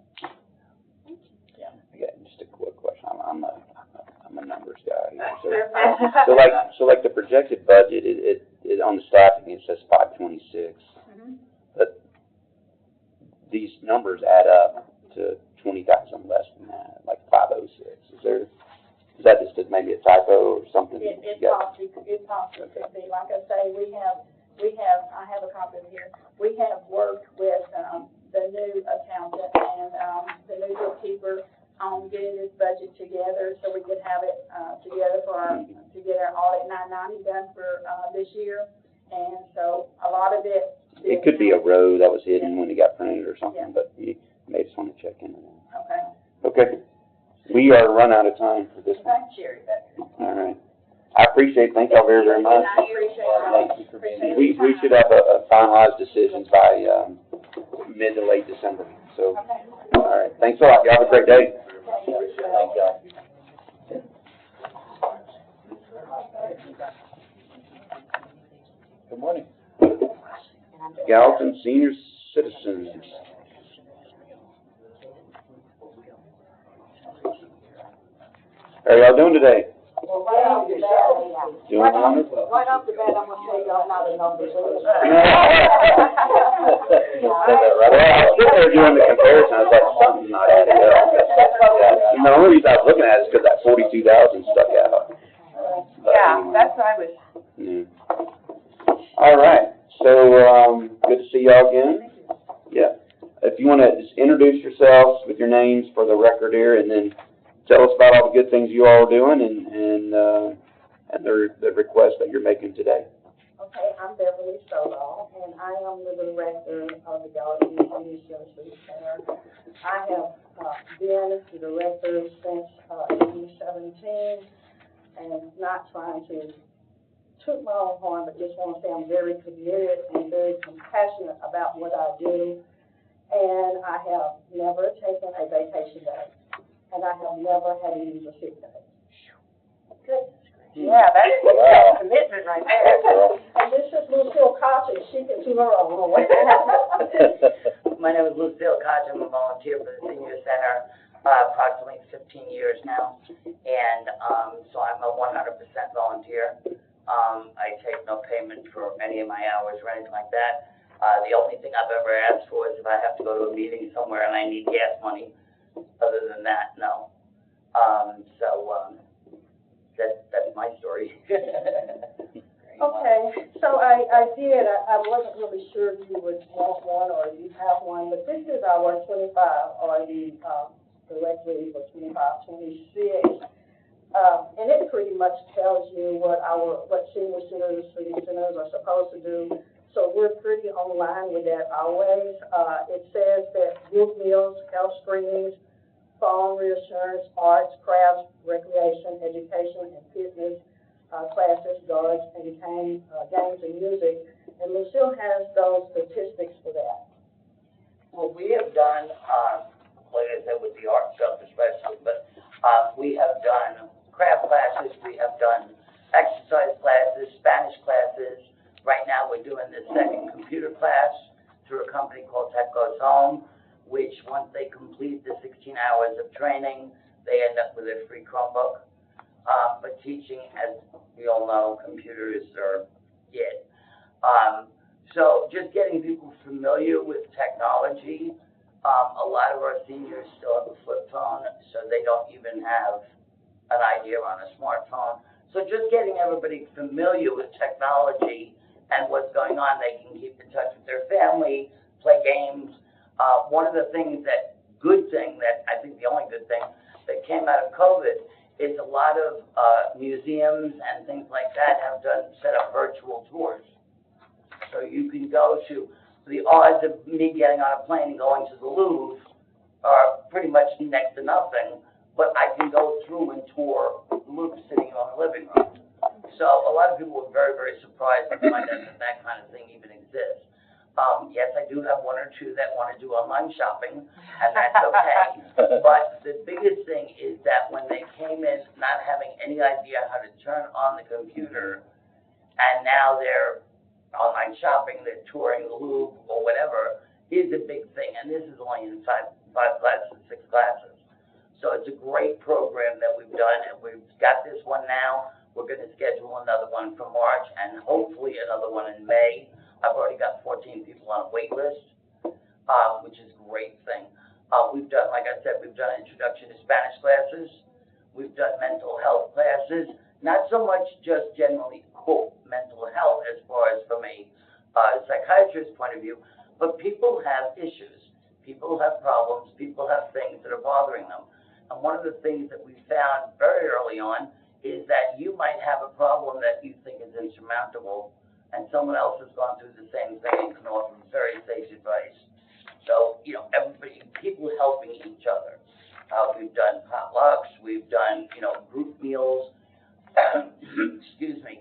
yeah. I got just a quick question. I'm a numbers guy here. So like the projected budget, it on the staffing it says 526, but these numbers add up to 20,000 less than that, like 506. Is that just maybe a typo or something? It's possible could be. Like I say, I have a copy here. We have worked with the new accountant and the new bookkeeper on getting this budget together so we could have it together to get our audit 990 done for this year. And so a lot of it. It could be a row that was hidden when it got printed or something, but you may just want to check into that. Okay. We are run out of time for this one. Sherry. All right. I appreciate it. Thank y'all very, very much. I appreciate it. Thank you for being here. We should have a finalized decisions by mid to late December. So, all right. Thanks a lot. Y'all have a great day. Thank y'all. Good morning. Gallatin Senior Citizens. How are y'all doing today? Well, right off the bat, Doing wonderful. right off the bat, I'm gonna tell you I'm not a numbers Say that right away. I was sitting there doing the comparison, I was like, something's not adding up. Yeah. The only reason I was looking at it is because that 42,000 stuck out. what I was. Yeah. All right, so, good to see y'all again. Yeah. If you want to just introduce yourselves with your names for the record here, and then tell us about all the good things you all are doing and the request that you're making today. Okay, I'm Beverly Stovall, and I am the director of the Galaxy Senior Citizen Center. I have been the director since 2017, and not trying to toot my own horn, but just want to say I'm very committed and very compassionate about what I do. And I have never taken a vacation day, and I have never had to use a sick day. Goodness gracious. Yeah, that's commitment right there. And this is Lucille Cox, and she can toot her own horn. My name is Lucille Koch. I'm a volunteer for the Senior Center, approximately 15 years now, and so I'm a 100% volunteer. I take no payment for any of my hours or anything like that. The only thing I've ever asked for is if I have to go to a meeting somewhere and I need gas money. Other than that, no. That's my story. Okay, so I wasn't really sure if you would want one or if you have one, but this is our 25, or the directory for 25, 26. And it pretty much tells you what senior centers, city centers are supposed to do. So we're pretty online with that always. It says that group meals, health screenings, phone reassurance, arts, crafts, recreation, education, and fitness classes, guards, and games and music. And Lucille has those statistics for that. Well, we have done, like I said, with the art stuff especially, but we have done craft classes, we have done exercise classes, Spanish classes. Right now, we're doing the second computer class through a company called Tech Goes Home, which once they complete the 16 hours of training, they end up with a free Chromebook. But teaching, as we all know, computers are it. So just getting people familiar with technology. A lot of our seniors still have a flip phone, so they don't even have an idea on a smartphone. So just getting everybody familiar with technology and what's going on, they can keep in touch with their family, play games. One of the things good thing that I think the only good thing that came out of COVID is a lot of museums and things like that have set up virtual tours. So you can go to, the odds of me getting on a plane and going to the Louvre are pretty much next to nothing, but I can go through and tour the Louvre sitting on the living room. So a lot of people were very, very surprised to find out that kind of thing even exists. Yes, I do have one or two that want to do online shopping, and that's okay. But the biggest thing is that when they came in not having any idea how to turn on the computer, and now they're online shopping, they're touring the Louvre or whatever, is a big thing. And this is only in five classes, 6 classes. So it's a great program that we've done, and we've got this one now. We're going to schedule another one for March, and hopefully another one in May. I've already got 14 people on a wait list, which is a great thing. We've done, like I said, we've done introduction to Spanish classes. We've done mental health classes, not so much just generally, quote, mental health as far as from a psychiatrist's point of view, but people have issues. People have problems. People have things that are bothering them. And one of the things that we found very early on is that you might have a problem that you think is insurmountable, and someone else has gone through the same thing and can offer very sage advice. So, everybody, people helping each other. We've done potlucks, we've done, group meals, excuse me.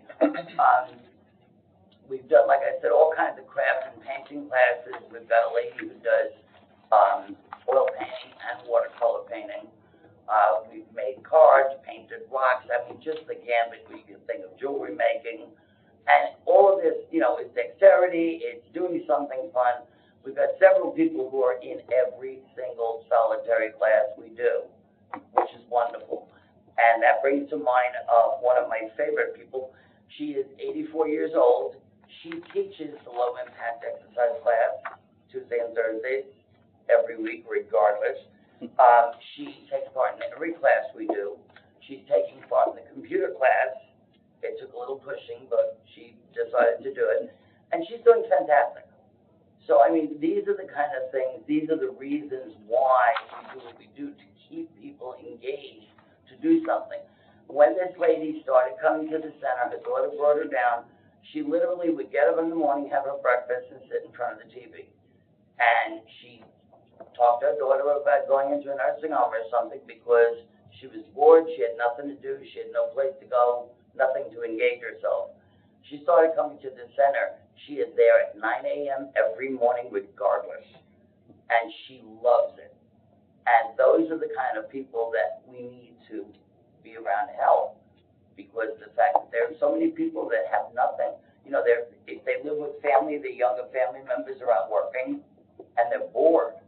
We've done, like I said, all kinds of craft and painting classes. We've got a lady who does oil painting and watercolor painting. We've made cards, painted rocks. I mean, just the gambit we can think of, jewelry making. And all of this, is dexterity, it's doing something fun. We've got several people who are in every single solitary class we do, which is wonderful. And that brings to mind one of my favorite people. She is 84 years old. She teaches the low-impact exercise class, Tuesday and Thursdays, every week regardless. She takes part in every class we do. She's taking part in the computer class. It took a little pushing, but she decided to do it, and she's doing fantastic. So, I mean, these are the kind of things, these are the reasons why we do what we do, to keep people engaged, to do something. When this lady started coming to the center, her daughter brought her down, she literally would get up in the morning, have her breakfast, and sit in front of the TV. And she talked to her daughter about going into a nursing home or something because she was bored, she had nothing to do, she had no place to go, nothing to engage herself. She started coming to the center. She is there at 9 a.m. every morning regardless, and she loves it. And those are the kind of people that we need to be around to help, because the fact that there are so many people that have nothing, you know, if they live with family, their younger family members are out working, and they're bored,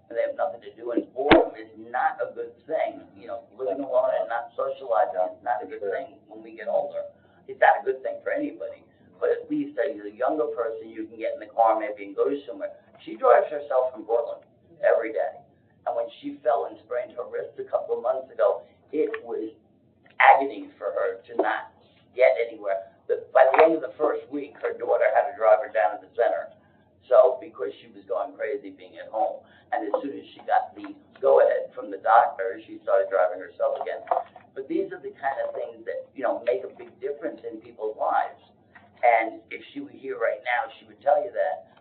and they have nothing to do, and boredom is not a good thing. You know, living alone and not socializing is not a good thing when we get older. It's not a good thing for anybody, but at least as a younger person, you can get in the car maybe and go somewhere. She drives herself from Portland every day, and when she fell and sprained her wrist a couple of months ago, it was agony for her to not get anywhere. But by the end of the first week, her daughter had to drive her down to the center, so because she was going crazy being at home, and as soon as she got the go-ahead from the doctor, she started driving herself again. But these are the kind of things that, you know, make a big difference in people's lives. And if she were here right now, she would tell you that.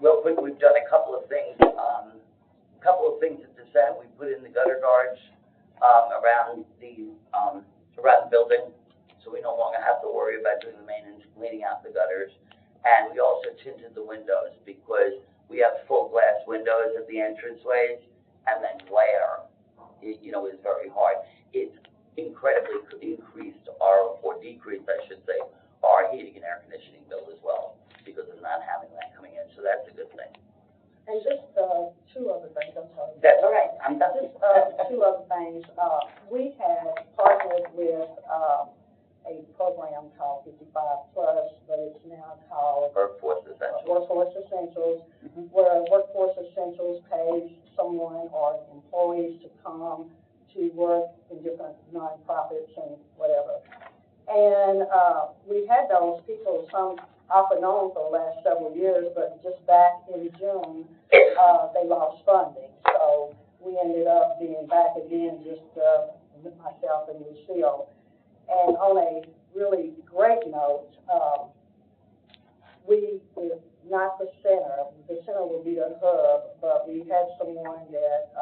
Real quick, we've done a couple of things. At the center. We put in the gutter guards around the building, so we no longer have to worry about doing the maintenance, cleaning out the gutters. And we also tinted the windows because we have full glass windows at the entranceways, and then glare, you know, is very hard. It's incredibly decreased our heating and air conditioning bill as well, because of not having that coming in, so that's a good thing. And just, two other things, I'm sorry. That's all right, I'm done. Two other things. We had partnered with, a program called 55 Plus, but it's now called Workforce Essentials. Workforce Essentials, where Workforce Essentials pays someone or employees to come to work in different nonprofits and whatever. And we had those people, some off and on for the last several years, but just back in June, they lost funding. So we ended up being back again, just with myself and Lucille. And on a really great note, we not the center will be the hub, but we had someone that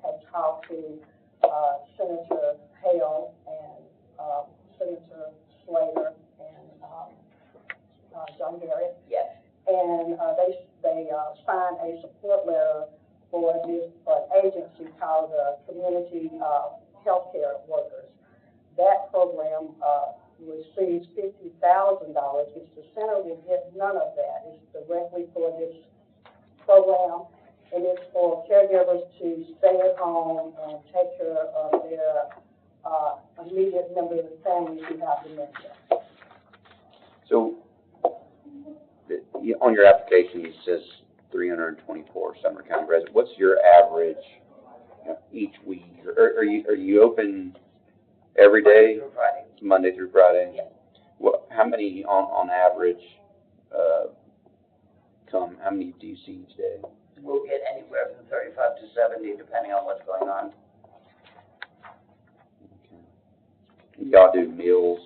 had talked to Senator Hale and Senator Slater and John Garrett. Yes. And they signed a support letter for an agency called Community Healthcare Workers. That program receives $50,000, which the center will get none of that. It's directly for this program, and it's for caregivers to stay at home and take care of their immediate members of the family who have dementia. So, on your application, it says 324 Sumner County residents. What's your average, you know, each week? Are you open every day? Monday through Friday. Monday through Friday? Yes. How many on average come? How many do you see each day? We'll get anywhere from 35 to 70, depending on what's going on. Okay. Y'all do meals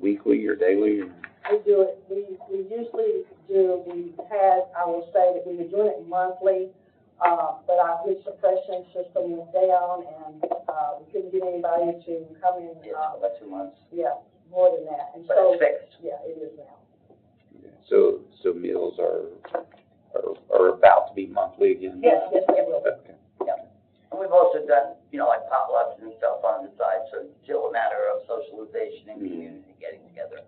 weekly or daily? Or? We do it, we usually do, I will say that we were doing it monthly, but our food suppression system was down, and we couldn't get anybody to come in. Yes, about 2 months. Yeah, more than that. And But so, it's fixed. yeah, it is now. Yeah. So meals are about to be monthly again? Yes, they will. Okay. Yeah. And we've also done, you know, like potlucks and stuff on the side, so it's still a matter of socialization and community getting together.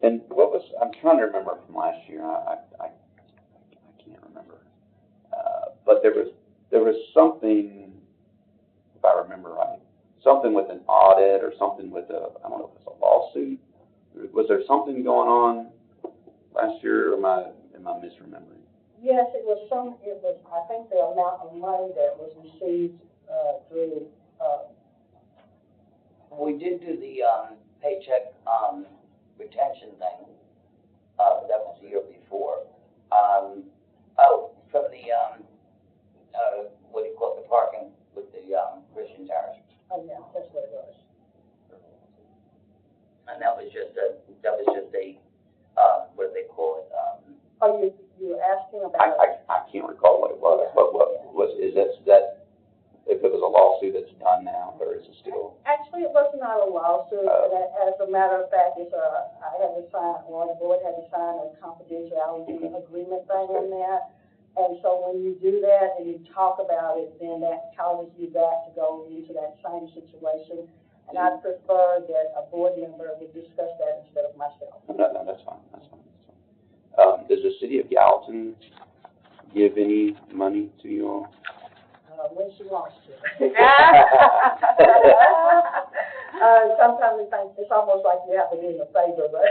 And I'm trying to remember from last year, I can't remember. But there was something, if I remember right, something with an audit or something with I don't know if it's a lawsuit. Was there something going on last year, or am I misremembering? Yes, it was, I think the amount of money that was received, through, We did do the paycheck retention thing. That was the year before. From the, what do you call it, the parking with the, Christian Terrace. Oh, yeah, that's what it was. And that was just a, what do they call it, Oh, you were asking about? I can't recall what it was, but what was, is that, if it was a lawsuit that's done now, or is it still? Actually, it was not a lawsuit, and as a matter of fact, I had to sign, or the board had to sign a confidentiality agreement thing in there. And so when you do that and you talk about it, then that causes you back to go into that same situation. And I prefer that a board member would discuss that instead of myself. No, that's fine, that's fine. Does the city of Gallatin give any money to you all? When she wants to. Sometimes it's almost like you have to do me a favor, but,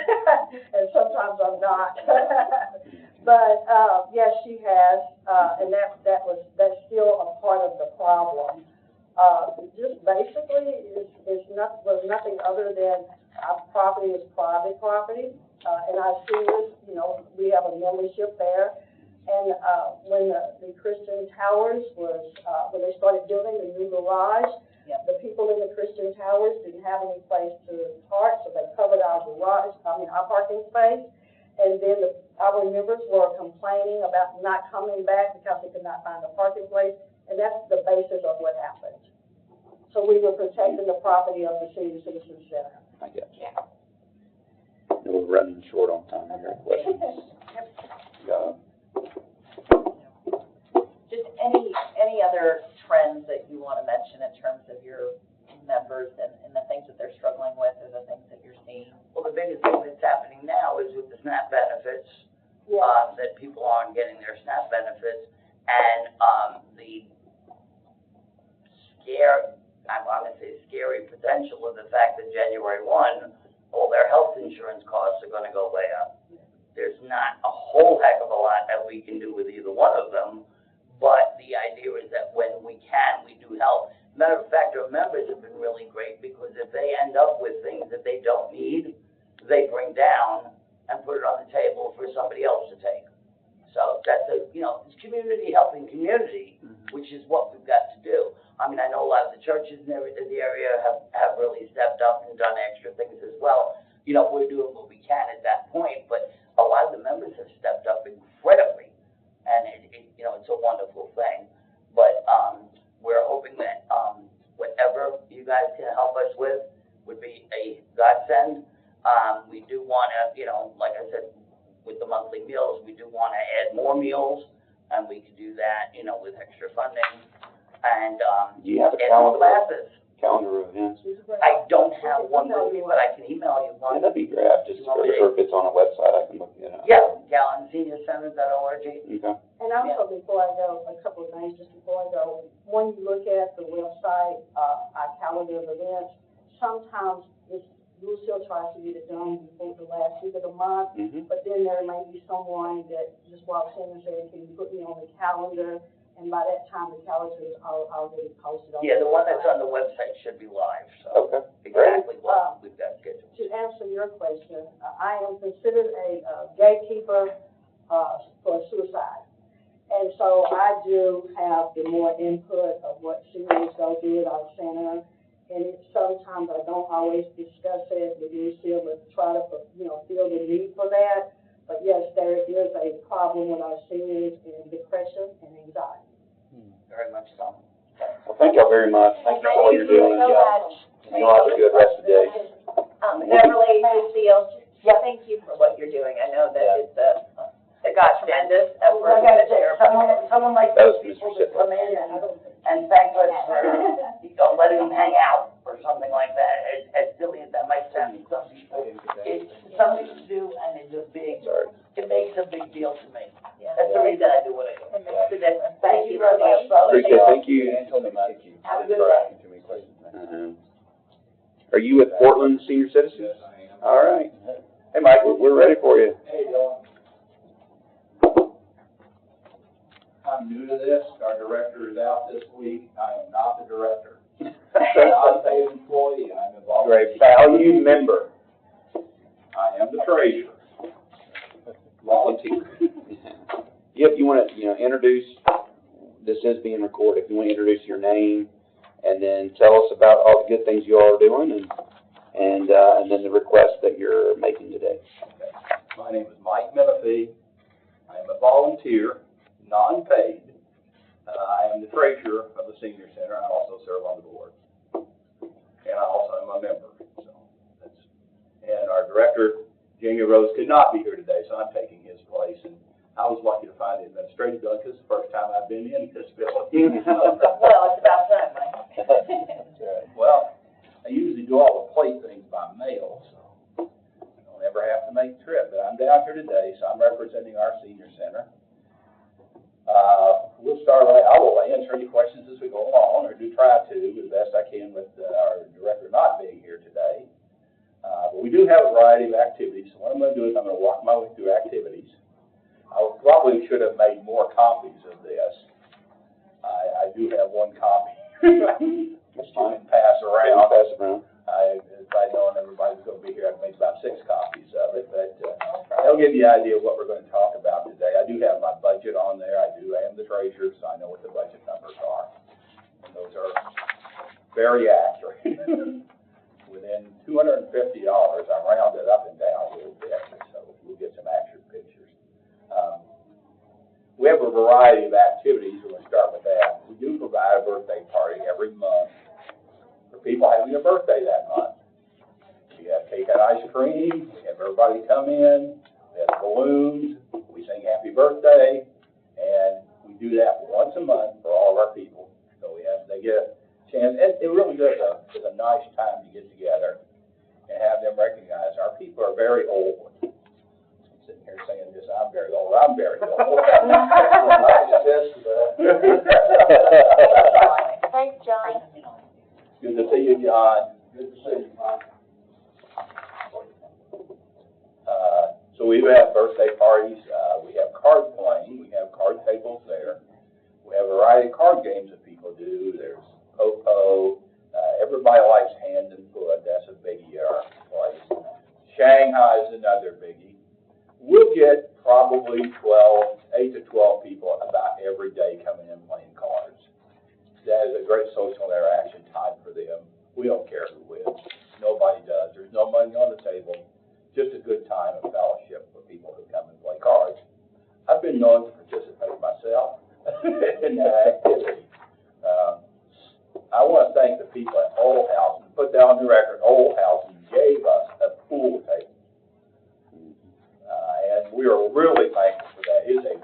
and sometimes I'm not. But, yes, she has, and that's still a part of the problem. Just basically, was nothing other than our property is private property, and our seniors, we have a membership there. And, when the Christian Towers was, when they started building the new garage, the people in the Christian Towers didn't have any place to park, so they covered our parking space. And then our members were complaining about not coming back because they could not find a parking place, and that's the basis of what happened. So we were protecting the property of the Senior Citizen Center. I guess. Yeah. We're running short on time here. Questions? Just any other trends that you want to mention in terms of your members and the things that they're struggling with or the things that you're seeing? Well, the biggest thing that's happening now is with the SNAP benefits, that people aren't getting their SNAP benefits, and the scary potential of the fact that January 1, all their health insurance costs are going to go way up. There's not a whole heck of a lot that we can do with either one of them, but the idea is that when we can, we do help. Matter of fact, our members have been really great because if they end up with things that they don't need, they bring down and put it on the table for somebody else to take. So that's it's community helping community, which is what we've got to do. I mean, I know a lot of the churches in the area have really stepped up and done extra things as well. We're doing what we can at that point, but a lot of the members have stepped up incredibly, and it's a wonderful thing. But we're hoping that whatever you guys can help us with would be a godsend. We do want to, like I said, with the monthly meals, we do want to add more meals, and we can do that, with extra funding. And do you have a add more classes. calendar of events? I don't have one with me, but I can email you one. Yeah, that'd be great. Or if it's on a website, I can look it up. Yeah, GallatinSeniorCenter.org. Okay. And also, before I go, a couple of things, just before I go, when you look at the website, our calendar of events, sometimes Lucille tries to get it done before the last week of the month, but then there may be someone that just walks in and says, can you put me on the calendar? And by that time, the calendar is already posted on. Yeah, the one that's on the website should be live, so. Okay. Exactly what we've got scheduled. To answer your question, I am considered a gatekeeper for suicide. And so I do have the more input of what seniors go do at our center. And sometimes I don't always discuss it with Lucille, but try to, feel the need for that. But yes, there is a problem with our seniors in depression and anxiety. Very much so. Well, thank y'all very much. Thank you for all you're doing. so much. You all have a good rest of the day. Beverly, Lucille, thank you for what you're doing. I know that it's a tremendous effort. I gotta say, someone like That was those people Mr. to come in and thank us for, letting them hang out or something like that. As silly as that might sound, it's something to do, and it's it makes a big deal to me. That's the reason I do what I do. It makes a difference. Thank you very much, brother. Appreciate it. Thank you. Have a good day. Are you with Portland Senior Citizens? Yes, I am. All right. Hey, Mike, we're ready for you. Hey, Dylan. I'm new to this. Our director is out this week. I am not the director. I'm not a paid employee. I'm involved. You're a valued member. I am treasurer. Volunteer. If you want to, introduce, this is being recorded, if you want to introduce your name, and then tell us about all the good things you all are doing, and then the request that you're making today. Okay. My name is Mike Menifee. I am a volunteer, non-paid. I am the treasurer of the senior center. I also serve on the board. And I also am a member. And our director, Jamie Rose, could not be here today, so I'm taking his place. And I was lucky to find the administrative building because it's the first time I've been in this building. Well, it's about time, Mike. Well, I usually do all the plate things by mail, so I don't ever have to make the trip. But I'm down here today, so I'm representing our senior center. We'll start right. I will answer any questions as we go along, or do try to as best I can with our director not being here today. But we do have a variety of activities. So what I'm going to do is I'm going to walk my way through activities. I probably should have made more copies of this. I do have one copy. Which you can pass around. Pass it around. If I'd known everybody's going to be here, I'd made about 6 copies of it. But that'll give you an idea of what we're going to talk about today. I do have my budget on there. I am the treasurer, so I know what the budget numbers are. And those are very accurate. Within $250, I rounded up and down a little bit, so we'll get some accurate pictures. We have a variety of activities. We're going to start with that. We do provide a birthday party every month for people having a birthday that month. We have cake and ice cream. We have everybody come in. We have balloons. We sing happy birthday. And we do that once a month for all of our people. So they get a chance. And it really is a nice time to get together and have them recognize our people are very old. I'm sitting here saying this, I'm very old. I'm very old. Thanks, John. Good to see you, John. Good to see you, John. So we have birthday parties. We have card playing. We have card tables there. We have a variety of card games that people do. There's Popo. Everybody likes hand and foot. That's a biggie at our place. Shanghai is another biggie. We'll get probably 8 to 12 people about every day coming in playing cards. That is a great social interaction time for them. We don't care who wins. Nobody does. There's no money on the table. Just a good time of fellowship for people who come and play cards. I've been known to participate myself in that activity. I want to thank the people at Old House, and put that on the record, Old House gave us a pool table. And we are really thankful for that. It's a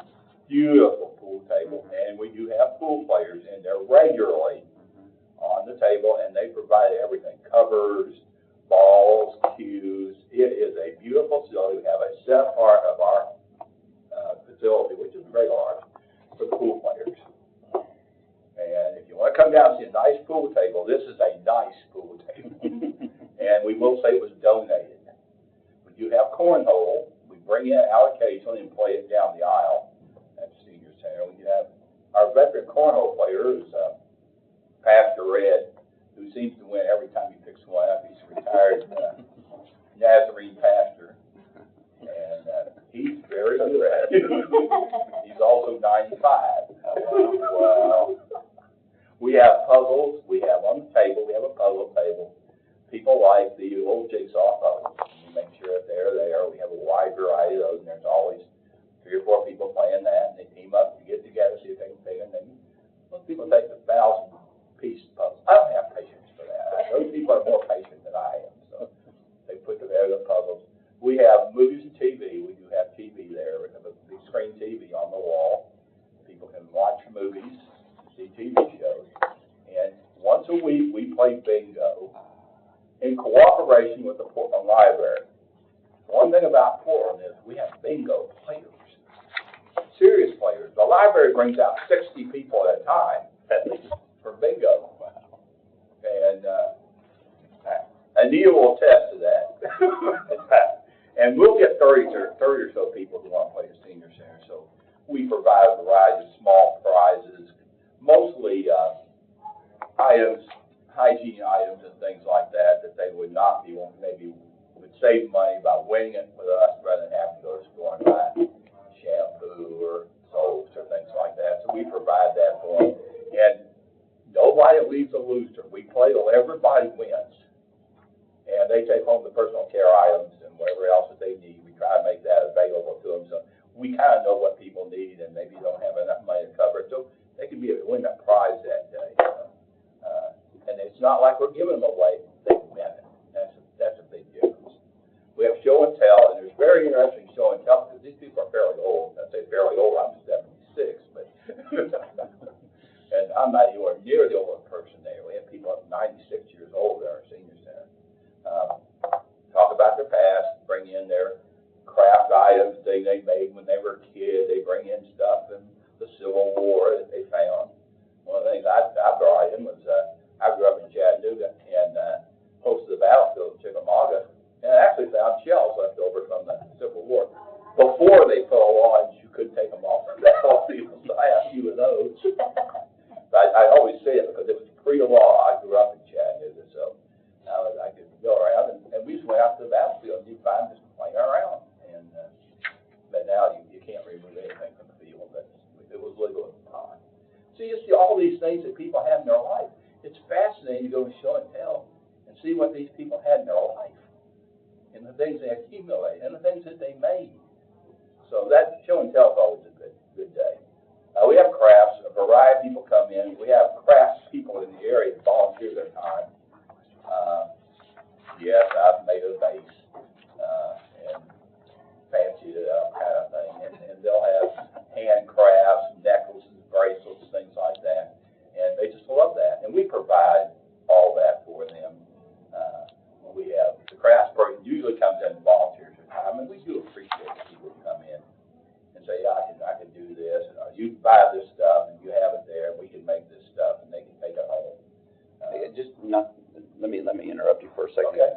beautiful pool table, and we do have pool players in there regularly on the table, and they provide everything, covers, balls, cues. It is a beautiful facility. We have a set part of our facility, which is very large, for the pool players. And if you want to come down and see a nice pool table, this is a nice pool table. And we will say it was donated. We do have cornhole. We bring it out occasionally and play it down the aisle at the senior center. We have our veteran cornhole player, who's Pastor Red, who seems to win every time he picks one up. He's a retired Nazarene pastor. And he's very good. He's also 95. Wow. We have puzzles. We have on the table. We have a puzzle table. People like the old jigsaw puzzles. We make sure that they're there. We have a wide variety of those, and there's always 3 or 4 people playing that, and they team up to get together, see if they can figure it. Most people take the 1,000-piece puzzle. I don't have patience for that. Those people are more patient than I am, so they put together the puzzles. We have movies and TV. We do have TV there. We have a big screen TV on the wall. People can watch movies, see TV shows. And once a week, we play bingo in cooperation with the Portland Library. One thing about Portland is we have bingo players, serious players. The library brings out 60 people at a time, at least, for bingo. And Anita will attest to that. And we'll get 30 or so people who want to play the senior center. So we provide a variety of small prizes, mostly items, hygiene items and things like that they would not be, maybe would save money by winning it with us rather than having to go to the store and buy shampoo or soaps or things like that. So we provide that for them. And nobody leaves a loser. We play till everybody wins. And they take home the personal care items and whatever else that they need. We try to make that available to them. So we kind of know what people need and maybe don't have enough money to cover it. So they could be able to win that prize that day. And it's not like we're giving them away. They win it. That's a big difference. We have show and tell, and there's very interesting show and tell because these people are fairly old. I say fairly old, I'm 76, but and I'm not anywhere near the oldest person there. We have people up 96 years old at our senior center. Talk about their past, bring in their craft items they made when they were a kid. They bring in stuff in the Civil War that they found. One of the things I brought in was I grew up in Chattanooga and close to the battlefield in Chickamauga, and I actually found shells left over from the Civil War. Before they put lines, you couldn't take them off the battlefield, so I have a few of those. I always say it because it was pre-law. I grew up in Chattanooga, so I could go around, and we just went out to the battlefield, and you'd find just playing around. And but now you can't remove anything from the field. It was legal at the time. So you see all these things that people have in their life. It's fascinating to go and show and tell and see what these people had in their life and the things they accumulated and the things that they made. So that show and tell is always a good day. We have crafts. A variety of people come in. We have crafts people in the area that volunteer their time. Yes, I've made a vase and fancied it up kind of thing. And they'll have hand crafts, necklaces, bracelets, things like that. And they just love that. And we provide all that for them. We have the crafts person usually comes in and volunteers their time. And we do appreciate people who come in and say, yeah, I can do this. And, you can buy this stuff and you have it there. We can make this stuff and they can take it home. Let me interrupt you for a second. Okay.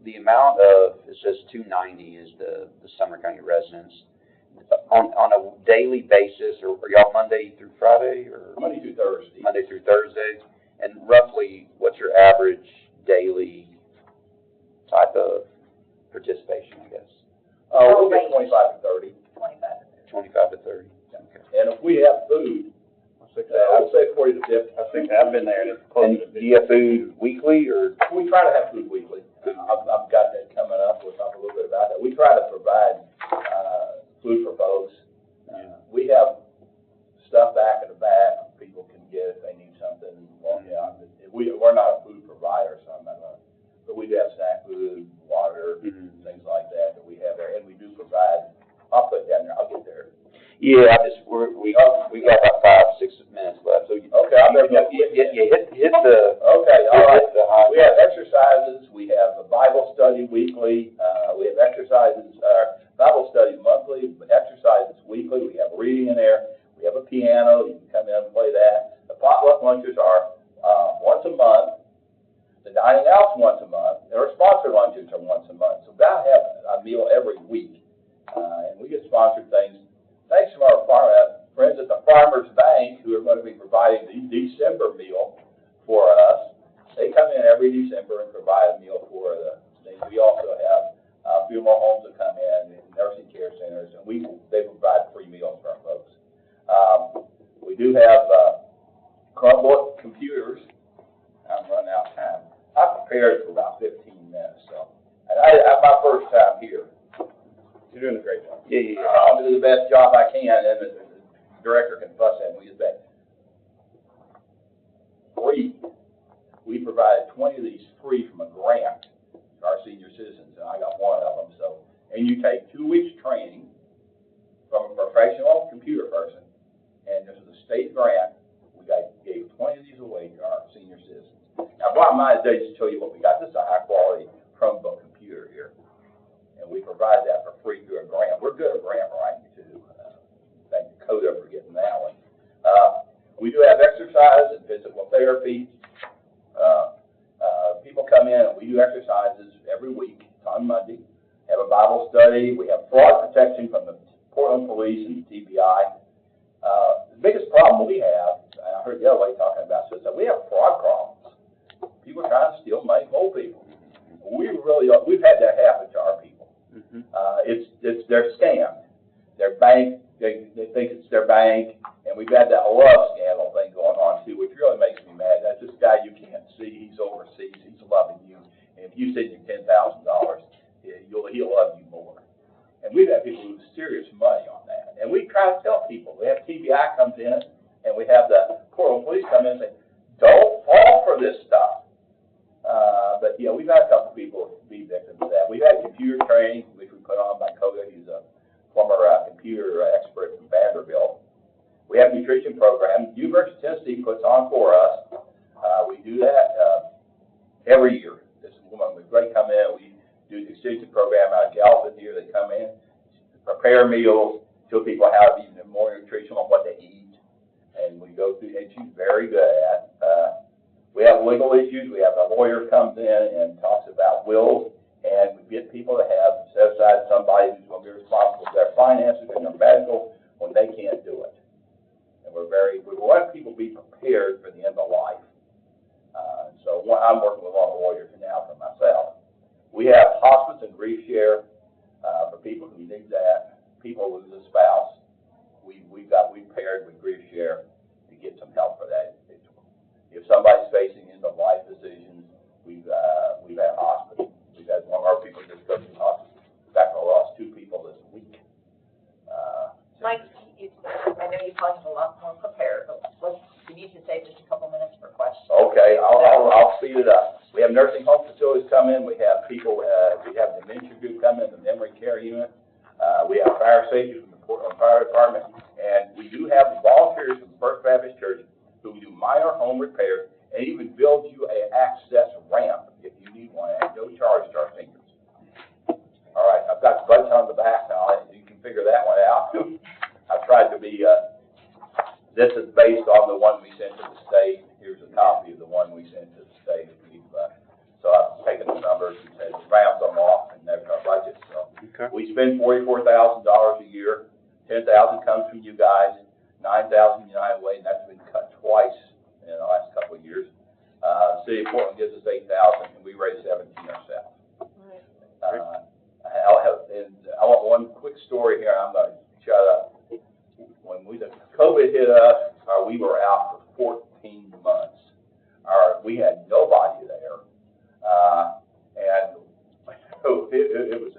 The amount of, it says 290 is the Sumner County residents. On a daily basis, or are y'all Monday through Friday? Or Monday through Thursday. Monday through Thursday. And roughly, what's your average daily type of participation, I guess? We get 25 to 30. 25 to 30. Okay. And if we have food, I would say 40 to 50. I think I've been there, and it's close And to do you have food weekly, or? We try to have food weekly. I've got that coming up. We'll talk a little bit about that. We try to provide food for folks. We have stuff back in the back. People can get if they need something. Well, yeah, we're not a food provider, so I'm not going to. But we do have snack food, water, things like that we have there. And we do provide, I'll put it down there. I'll get there. Yeah, we got about 5-6 minutes left. So okay, I'll better go. You hit the. Okay, all right. The We have exercises. We have a Bible study weekly. We have exercises, Bible study monthly, exercises weekly. We have reading in there. We have a piano. You can come in and play that. The potluck lunches are once a month. The dining out's once a month. Our sponsored lunches are once a month. So about have a meal every week. And we get sponsored things. Thanks to our friends at the Farmers Bank who are going to be providing the December meal for us. They come in every December and provide a meal for the thing. We also have a few more homes that come in, nursing care centers, and they provide free meals for our folks. We do have Chromebook computers. I'm running out of time. I prepared for about 15 minutes, so. And I'm my first time here. You're doing a great job. Yeah. I'll do the best job I can, and the director can fuss at me. Free. We provided 20 of these free from a grant to our senior citizens, and I got one of them. So, and you take 2 weeks training from a professional computer person, and this is a state grant. We gave 20 of these away to our senior citizens. Now, bottom line is to show you what we got. This is a high-quality Chromebook computer here. And we provide that for free through a grant. We're good at grant writing, too. Thank you, CODA, for getting that one. We do have exercise and physical therapy. People come in and we do exercises every week. It's on Monday. Have a Bible study. We have fraud protection from the Portland Police and the TBI. The biggest problem we have, I heard the other way talking about this, that we have fraud problems. People trying to steal money from old people. people. We've had that happen to our people. Mm-hmm. They're scammed. Their bank, they think it's their bank, and we've had that love scandal thing going on too, which really makes me mad. That's this guy you can't see, he's overseas, he's loving you, and if you send him $10,000, he'll love you more. And we've had people lose serious money on that. And we try to tell people, we have TBI comes in, and we have the Portland Police come in and say, don't fall for this stuff. But yeah, we've had a couple people be victims of that. We've had computer training, which we put on by Koga. He's a former computer expert from Vanderbilt. We have nutrition programs. University of Tennessee puts on for us. We do that every year. This woman, they come in, we do the extension program out of Galveston here. They come in, prepare meals, show people how to be more nutritional on what they eat, and we go through, and she's very good at. We have legal issues. We have a lawyer comes in and talks about wills, and we get people to have set aside somebody who's going to be responsible for their finances and their medical when they can't do it. And we want people to be prepared for the end of life. So I'm working with a lot of lawyers now for myself. We have hospice and grief share for people who need that. People lose a spouse. We've paired with grief share to get some help for that individual. If somebody's facing end-of-life decisions, we've had hospice. We've had one of our people just go to the hospice. In fact, I lost 2 people this week. Mike, I know you probably have a lot more prepared, but we need to save just a couple minutes for questions. Okay, I'll speed it up. We have nursing home facilities come in. We have people. We have dementia group come in, the memory care unit. We have fire safety from the Portland Fire Department, and we do have volunteers from First Baptist Church who do minor home repairs and even build you an access ramp if you need one at no charge to our seniors. All right, I've got the bunch on the back now. You can figure that one out. I tried to be. This is based on the one we sent to the state. Here's a copy of the one we sent to the state. So I've taken the numbers and said round them off, and there's our budget. So okay. We spend $44,000 a year. $10,000 comes from you guys. $9,000 United Way, and that's been cut twice in the last couple of years. The city of Portland gives us $8,000, and we raise $17,000 ourselves. Right. I want one quick story here. I'm going to shut up. When the COVID hit us, we were out for 14 months. We had nobody there, and it was,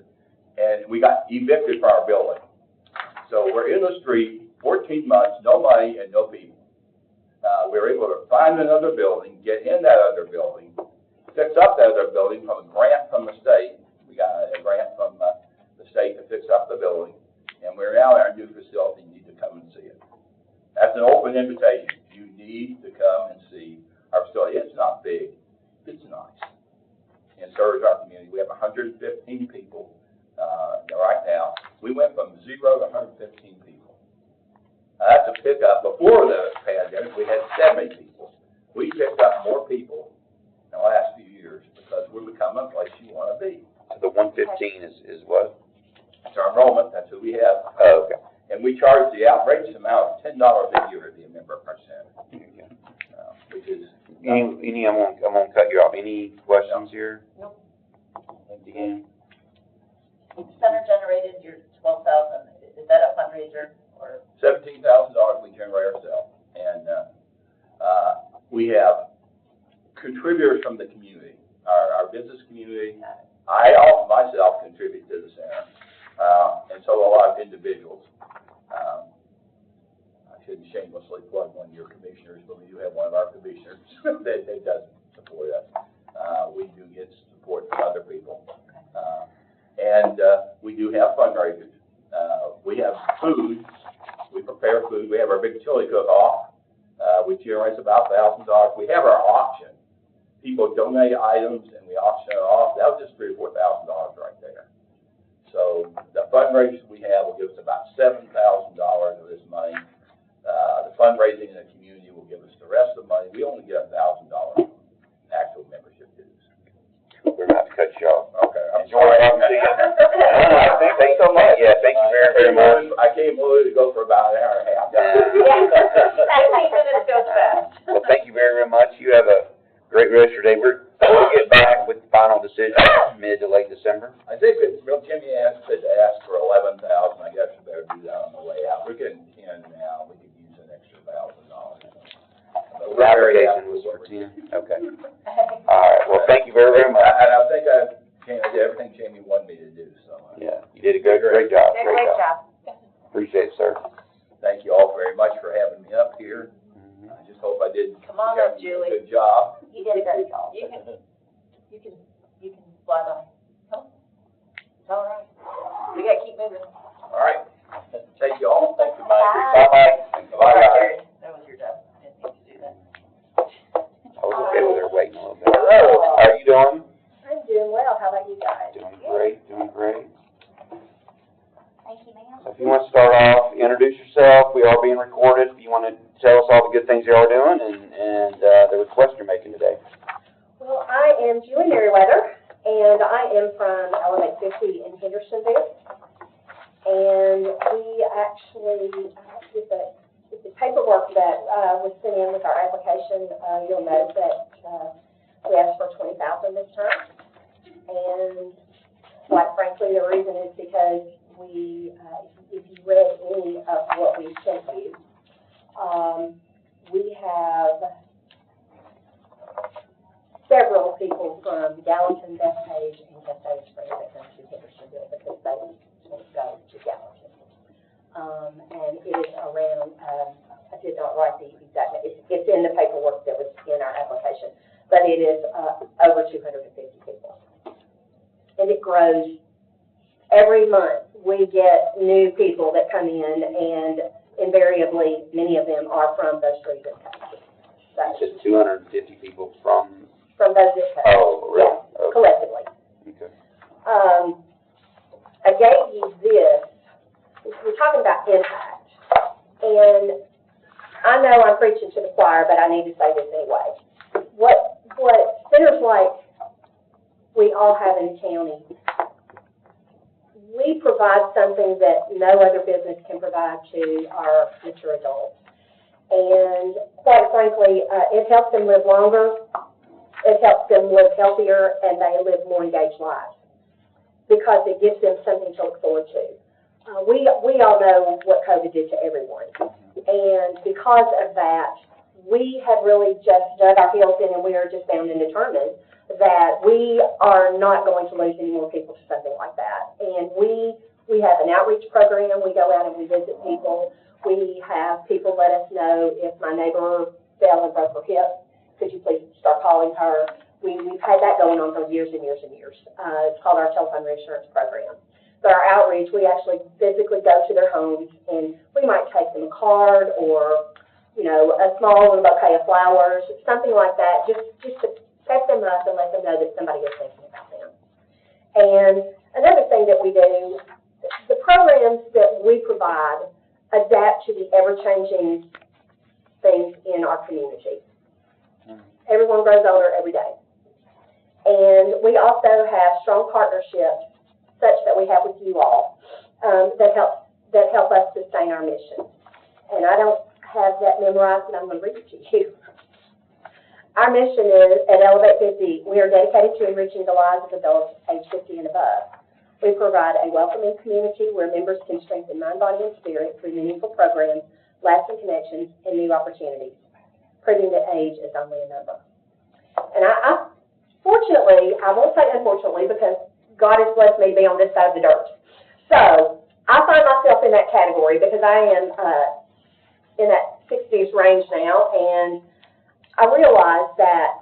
and we got evicted from our building. So we're in the street, 14 months, no money and no people. We were able to find another building, get in that other building, fix up that other building from a grant from the state. We got a grant from the state to fix up the building, and we're now in our new facility. You need to come and see it. That's an open invitation. You need to come and see our facility. It's not big. It's nice. And serves our community. We have 115 people right now. We went from 0 to 115 people. That's a pickup. Before the pandemic, we had 70 people. We picked up more people in the last few years because we're becoming a place you want to be. So the 115 is what? It's our enrollment. That's who we have. Oh, okay. And we charge the outrageous amount of $10 a year to be a member of our center. Okay. Which is I'm gonna cut you off. Any questions here? Nope. Again? Center generated your 12,000. Is that a fundraiser or? $17,000 we generate ourselves, and we have contributors from the community, our business community. I myself contribute to the center, and so a lot of individuals. I shouldn't shamelessly plug one of your commissioners, but we do have one of our commissioners that does support us. We do get support from other people, and we do have fundraisers. We have food. We prepare food. We have our big chili cook-off, which generates about $1,000. We have our auction. People donate items, and we auction it off. That was just $3,000 or $4,000 right there. So the fundraisers we have will give us about $7,000 of this money. The fundraising in the community will give us the rest of the money. We only get $1,000 in actual membership dues. We're about to cut you off. Okay. I'm sorry. Thanks so much. Yeah, thank you very, very much. I came to go for about an hour and a half. 15 minutes goes fast. Well, thank you very, very much. You have a great rest of your day. We'll get back with the final decision number? I think that, well, Jimmy said to ask for 11,000, I guess we better do that on the way out. We're getting 10 now, we could use an extra $1,000. But The we're very application happy was with for what we're 10, okay. All right, well, thank you very, very much. And I think I did everything Jamie wanted me to do, so. Yeah, you did a great job, Did a great job. Appreciate it, sir. Thank you all very much for having me up here. I just hope I did Come on up, Julie. a good job. You did a great job. You can slide on. Come on. It's all right. We gotta keep moving. All right. Thank you all. Thank you, Mike. Bye, Mike. Bye, guys. That was your job. Didn't need to do that. I was okay with her waiting a little bit. Hello, how are you doing? I'm doing well, how about you guys? Doing great, doing great. Thank you, ma'am. So if you want to start off, introduce yourself. We are being recorded. If you want to tell us all the good things you are doing and the request you're making today. Well, I am Julie Merriweather, and I am from Elevate 50 in Hendersonville. And we actually, with the paperwork that was sent in with our application, you'll note that we asked for $20,000 this time. And quite frankly, the reason is because we, if you read any of what we sent you, we have several people from Gallatin, Bethpage, and Cassade Springs that come to Hendersonville because they won't go to Gallatin. And it is around, I did not write the exact, it's in the paperwork that was in our application, but it is over 250 people. And it grows every month. We get new people that come in, and invariably, many of them are from those three zip codes. You said 250 people from those zip codes. Oh, really? Yeah, Okay. collectively. Okay. I gave you this. We're talking about impact. And I know I'm preaching to the choir, but I need to say this anyway. What centers like we all have in the county, we provide something that no other business can provide to our mature adults. And quite frankly, it helps them live longer, it helps them live healthier, and they live more engaged lives because it gives them something to look forward to. We all know what COVID did to everyone. And because of that, we have really just dug our heels in, and we are just bound and determined that we are not going to lose any more people to something like that. And we have an outreach program. We go out and we visit people. We have people let us know if my neighbor fell and broke her hip, could you please start calling her? We've had that going on for years and years and years. It's called our telephone reassurance program. But our outreach, we actually physically go to their homes, and we might take them a card or, you know, a small little bouquet of flowers, something like that, just to set them up and let them know that somebody is thinking about them. And another thing that we do, the programs that we provide adapt to the ever-changing things in our community. Everyone grows older every day. And we also have strong partnerships such that we have with you all that help us sustain our mission. And I don't have that memorized, and I'm going to read it to you. Our mission is, at Elevate 50, we are dedicated to enriching the lives of adults age 50 and above. We provide a welcoming community where members can strengthen mind, body, and spirit through meaningful programs, lasting connections, and new opportunities, proving that age is only a number. And I fortunately, I won't say unfortunately, because God has blessed me to be on this side of the dirt. So I find myself in that category because I am in that 60s range now, and I realize that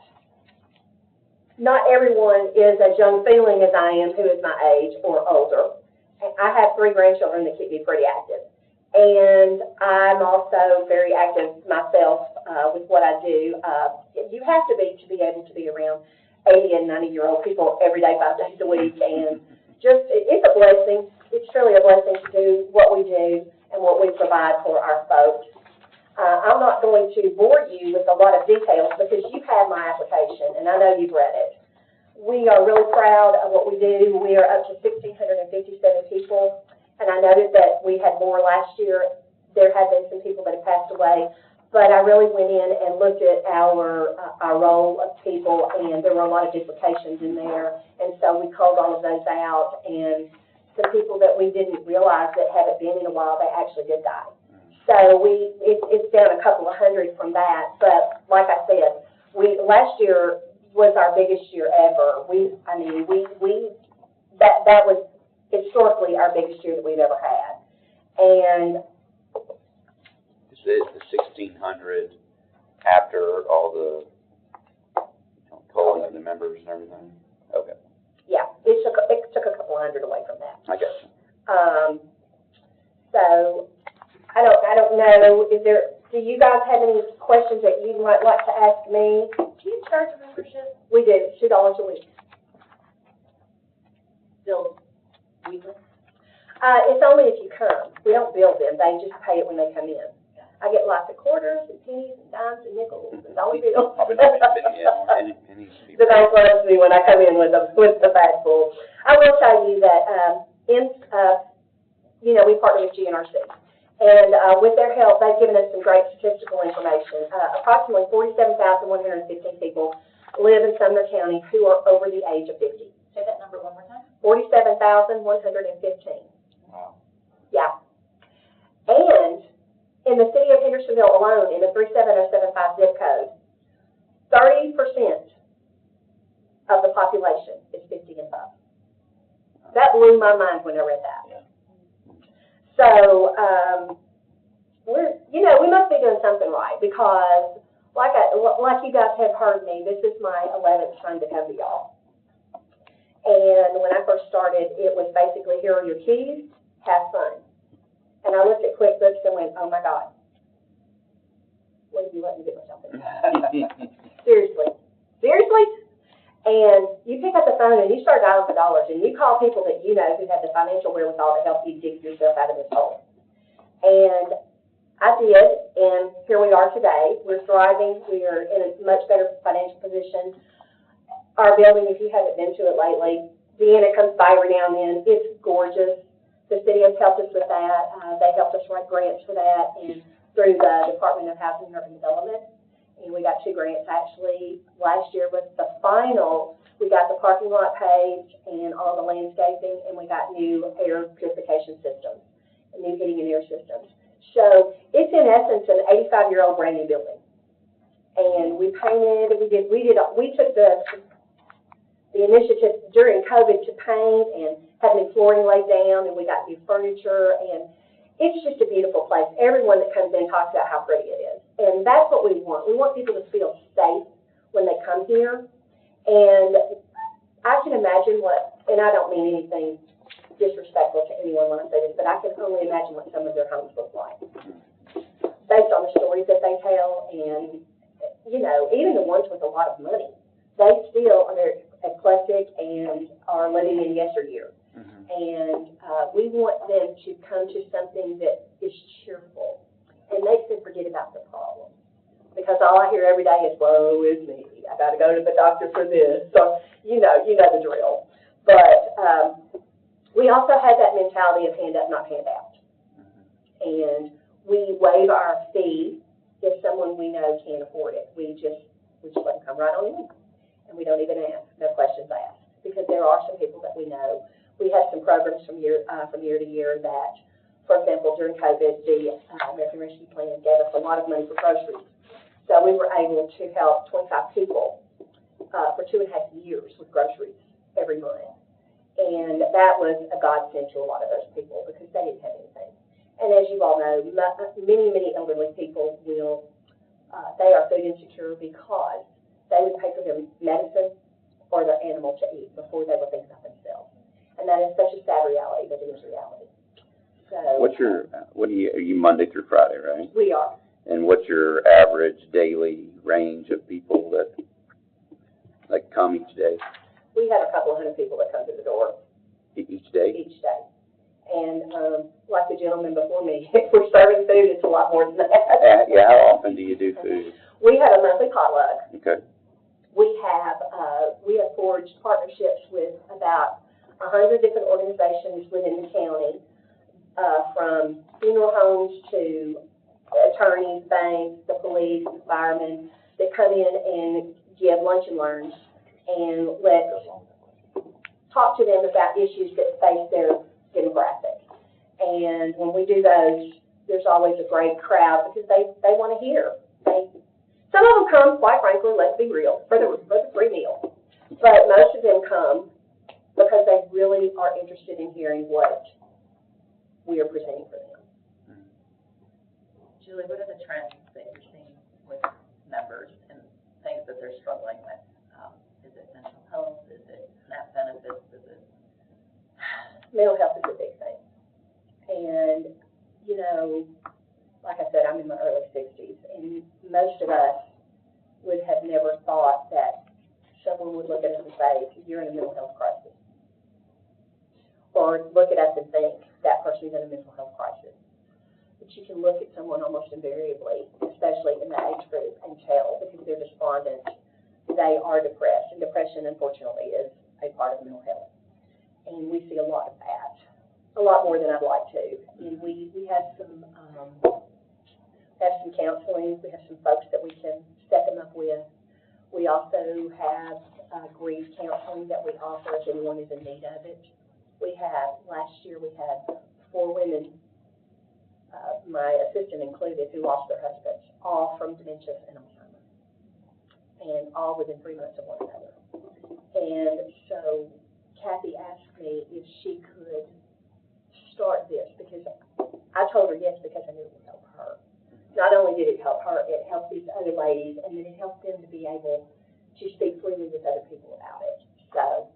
not everyone is as young feeling as I am who is my age or older. I have 3 grandchildren that keep me pretty active. And I'm also very active myself with what I do. You have to be able to be around 80 and 90-year-old people every day, 5 days a week. And it's a blessing. It's truly a blessing to do what we do and what we provide for our folks. I'm not going to bore you with a lot of details because you've had my application, and I know you've read it. We are really proud of what we do. We are up to 1,657 people, and I noted that we had more last year. There have been some people that have passed away, but I really went in and looked at our roll of people, and there were a lot of duplications in there, and so we culled all of those out, and some people that we didn't realize that haven't been in a while, they actually did die. So it's down a couple of hundred from that, but like I said, last year was our biggest year ever. That was historically our biggest year that we've ever had. And Is the 1,600 after all the culling of the members and everything? Okay, yeah, it took a couple of hundred away from that. I guess. So I don't know, do you guys have any questions that you might like to ask me? Do you charge a membership? We do, $2 a week. Bill weekly? It's only if you come. We don't bill them, they just pay it when they come in. I get lots of quarters and pennies and dimes and nickels and dollar bills. Probably not any The bank loves me when I come in with the bag full. I will tell you that, we partner with GNRC. And with their help, they've given us some great statistical information. Approximately 47,115 people live in Sumner County who are over the age of 50. Say that number one more time. 47,115. Wow. Yeah. And in the city of Hendersonville alone, in the 37075 zip code, 30% of the population is 50 and above. That blew my mind when I read that. Yeah. So, we must be doing something right, because like you guys have heard me, this is my 11th time to come to y'all. And when I first started, it was basically, here are your keys, have fun. And I looked at QuickBooks and went, oh my God, what did you let me get myself into? Seriously. And you pick up the phone and you start dialing for dollars, and you call people that you know who have the financial wherewithal to help you dig yourself out of this hole. And I did, and here we are today. We're thriving. We are in a much better financial position. Our building, if you haven't been to it lately, Deanna comes by every now and then. It's gorgeous. The city has helped us with that. They helped us write grants for that, and through the Department of Housing and Urban Development. And we got 2 grants, actually. Last year was the final. We got the parking lot paved and all the landscaping, and we got new air purification systems, and new heating and air systems. So it's in essence an 85-year-old brand new building. And we painted, we took the initiative during COVID to paint and have new flooring laid down, and we got new furniture, and it's just a beautiful place. Everyone that comes in talks about how pretty it is. And that's what we want. We want people to feel safe when they come here. And I can imagine and I don't mean anything disrespectful to anyone when I say this, but I can only imagine what some of their homes look like, based on the stories that they tell. And, even the ones with a lot of money, they still are eclectic and are living in yesteryear. And we want them to come to something that is cheerful and makes them forget about the problem. Because all I hear every day is, woe is me, I got to go to the doctor for this. So, you know the drill. But we also have that mentality of hand up, not hand out. And we waive our fee if someone we know can't afford it. We just let them come right on in. And we don't even ask, no questions asked. Because there are some people that we know. We have some programs from year to year that, for example, during COVID, the American Rescue Plan gave us a lot of money for groceries. So we were able to help 25 people for 2.5 years with groceries every month. And that was a godsend to a lot of those people because they didn't have anything. And as you all know, many elderly people they are food insecure because they would pay for their medicine or their animal to eat before they would think about themselves. And that is such a sad reality, but it is reality. So. Are you Monday through Friday, right? We are. And what's your average daily range of people that come each day? We have a couple of hundred people that come to the door. Each day? Each day. And like the gentleman before me, if we're serving food, it's a lot more than that. Yeah, how often do you do food? We have a monthly potluck. Okay. We have forged partnerships with about 100 different organizations within the county, from funeral homes to attorneys, banks, the police, the firemen, that come in and give lunch and learns and talk to them about issues that face their demographic. And when we do those, there's always a great crowd because they want to hear. Some of them come, quite frankly, let's be real, for the free meal. But most of them come because they really are interested in hearing what we are presenting for them. Julie, what are the trends that you're seeing with members and things that they're struggling with? Is it mental health? Is it SNAP benefits? Is it? Mental health is a big thing. And, you know, like I said, I'm in my early 60s, and most of us would have never thought that someone would look at us and say, you're in a mental health crisis. Or look at us and think, that person's in a mental health crisis. But you can look at someone almost invariably, especially in the age group, and tell, because they're despondent, they are depressed. And depression, unfortunately, is a part of mental health. And we see a lot of that, a lot more than I'd like to. And we have some counseling. We have some folks that we can set them up with. We also have grief counseling that we offer if anyone is in need of it. Last year we had 4 women, my assistant included, who lost their husbands, all from dementia and Alzheimer's, and all within 3 months of one another. And so Kathy asked me if she could start this, because I told her yes because I knew it would help her. Not only did it help her, it helped these other ladies, and then it helped them to be able to speak freely with other people about it. So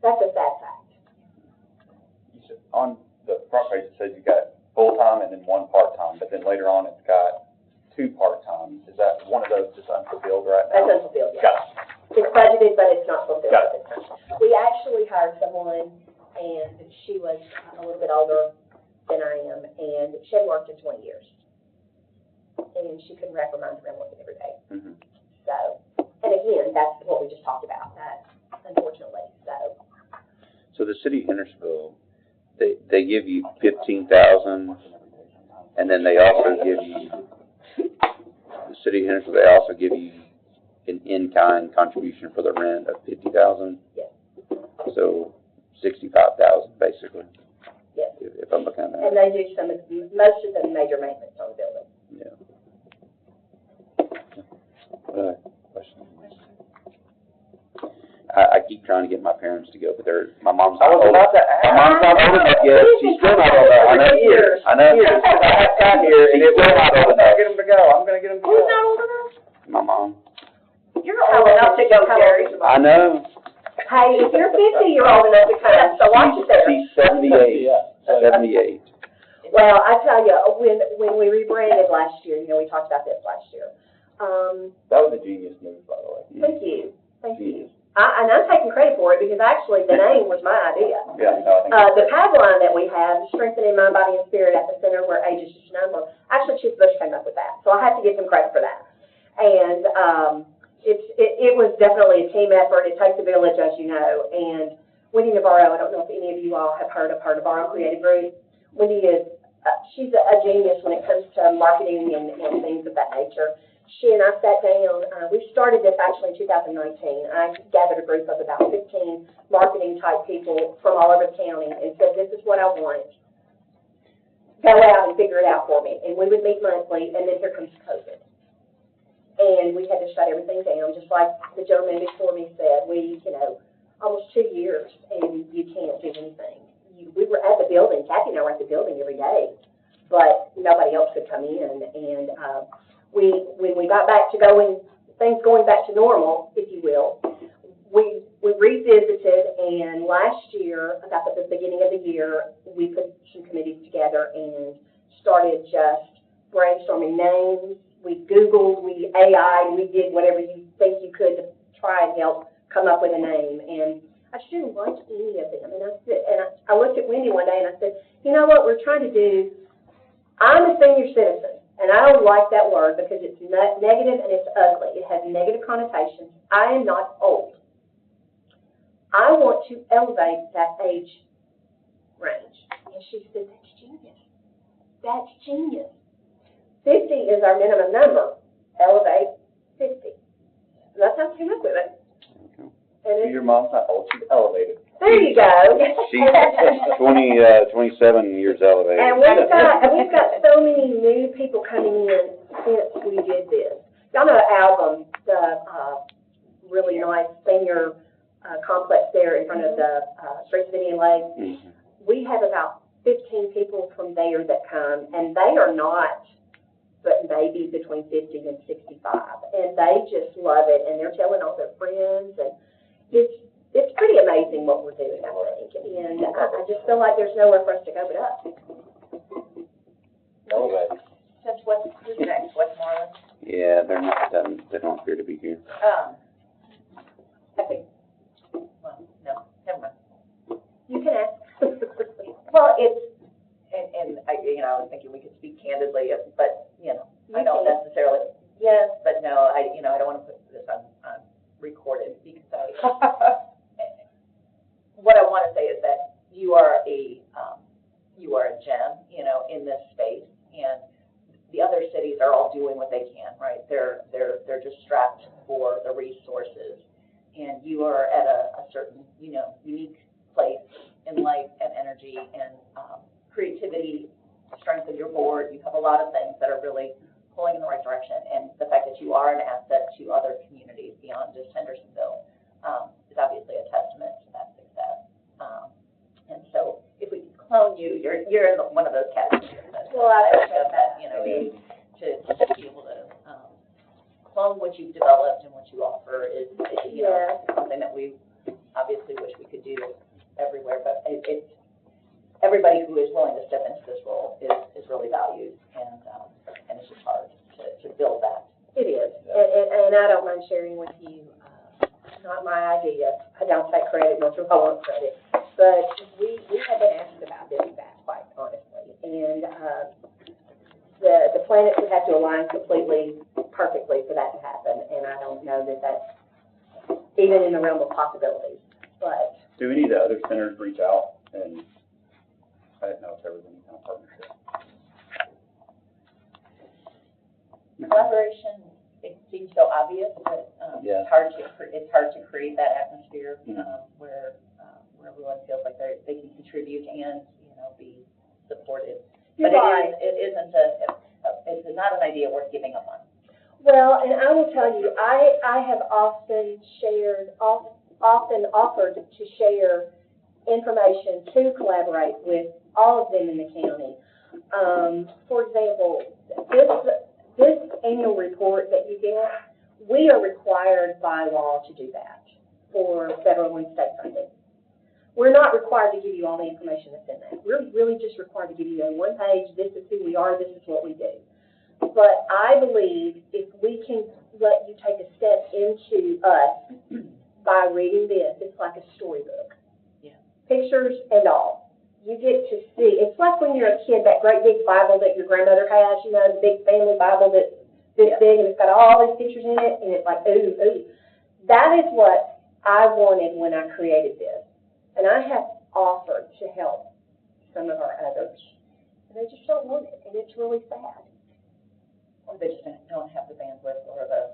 that's a sad fact. You said on the front page it says you got full-time and then 1 part-time, but then later on it's got 2 part-time. Is that one of those just unfulfilled right now? That's unfulfilled, yeah. Got it. It's budgeted, but it's not fulfilled. Got it. We actually hired someone, and she was a little bit older than I am, and she hadn't worked in 20 years. And she couldn't wrap her mind around working every day. Mm-hmm. So, and again, that's what we just talked about, that, unfortunately, so. So the city of Hendersonville, they give you $15,000, and then they also give you, the city of Hendersonville, they also give you an in-kind contribution for the rent of $50,000. Yes. So $65,000 basically. Yes. If I'm looking at that. And they do most of the major maintenance on the building. Yeah. Question. I keep trying to get my parents to go, but my mom's not old. about to ask. My mom's not old enough yet. She's still not old enough. I know. Years. I know. I got here and it was not old enough. Get them to go. I'm going to get them to go. Who's not old enough? My mom. You're old enough to go, Gary. I know. Hey, if you're 50, you're old enough to come, so watch it there. She's 78. 78. Well, I tell you, when we rebranded last year, we talked about this last year. That was a genius move, by the way. Thank you. And I'm taking credit for it because actually the name was my idea. Yeah, no, I think The tagline that we have, strengthening mind, body, and spirit at the center where age is just a number. Actually, Chief Bush came up with that, so I have to give him credit for that. And it was definitely a team effort. It takes a village, as you know. And Wendy Navarro, I don't know if any of you all have heard of her Navarro Creative Group. Wendy is she's a genius when it comes to marketing and things of that nature. She and I sat down, we started this actually in 2019. I gathered a group of about 15 marketing type people from all over the county and said, this is what I want. Go out and figure it out for me. And we would meet monthly, and then here comes COVID. And we had to shut everything down, just like the gentleman before me said. Almost 2 years, and you can't do anything. We were at the building, Kathy and I were at the building every day, but nobody else could come in. And when we got back to things going back to normal, if you will, we revisited, and last year, about the beginning of the year, we put some committees together and started just brainstorming names. We Googled, we AI'd, we did whatever you think you could to try and help come up with a name. And I just didn't like any of them. And I looked at Wendy one day and I said, you know what we're trying to do? I'm a senior citizen. And I don't like that word because it's negative and it's ugly. It has negative connotations. I am not old. I want to elevate that age range. And she said, that's genius. That's genius. 50 is our minimum number. Elevate 50. And that's how I came up with it. And Your mom's not old, she's elevated. there you go. She's 27 years elevated. And we've got so many new people coming in since we did this. Y'all know Album, the really nice senior complex there in front of the Street City and Lake. Mm-hmm. We have about 15 people from there that come, and they are not but maybe between 50 and 65, and they just love it, and they're telling all their friends, and it's pretty amazing what we're doing, I think, and I just feel like there's nowhere for us to go but up. Elevate. Since who's next, Westmoreland? Yeah, they're not, they don't appear to be here. I think, well, no, never mind. You can ask. Well, it's, and I, I was thinking we could speak candidly, but, I don't necessarily, yes, but no, I don't want to put this on recorded because what I want to say is that you are a gem, in this space, and the other cities are all doing what they can, right? They're just strapped for the resources, and you are at a certain, unique place in life and energy and creativity, strength of your board. You have a lot of things that are really pulling in the right direction, and the fact that you are an asset to other communities beyond just Hendersonville is obviously a testament to that success. And so, if we can clone you, you're in one of those categories. Well, I appreciate that. To be able to clone what you've developed and what you offer is something that we obviously wish we could do everywhere, but it's everybody who is willing to step into this role is really valued, and it's just hard to build that. It is, and I don't mind sharing with you, not my idea. I don't take credit, nor do I want credit, but we have been asked about this back, quite honestly, and the planets would have to align completely, perfectly for that to happen, and I don't know that that's even in the realm of possibilities, but. Do any of the other centers reach out? And I didn't know if there was any kind of partnership. Collaboration, it seems so obvious, but it's hard to create that atmosphere where everyone feels like they can contribute and be supported. But it's not an idea worth giving up on. Well, and I will tell you, I have often offered to share information to collaborate with all of them in the county. For example, this annual report that you get, we are required by law to do that for federal and state funding. We're not required to give you all the information that's in that. We're really just required to give you a one-page, this is who we are, this is what we do. But I believe if we can let you take a step into us by reading this, it's like a storybook. Yeah. Pictures and all. You get to see, it's like when you're a kid, that great big Bible that your grandmother has, the big family Bible that's this big and it's got all these pictures in it, and it's like, ooh, ooh. That is what I wanted when I created this. And I have offered to help some of our others. And they just don't want it, and it's really sad. Or they just don't have the bandwidth or the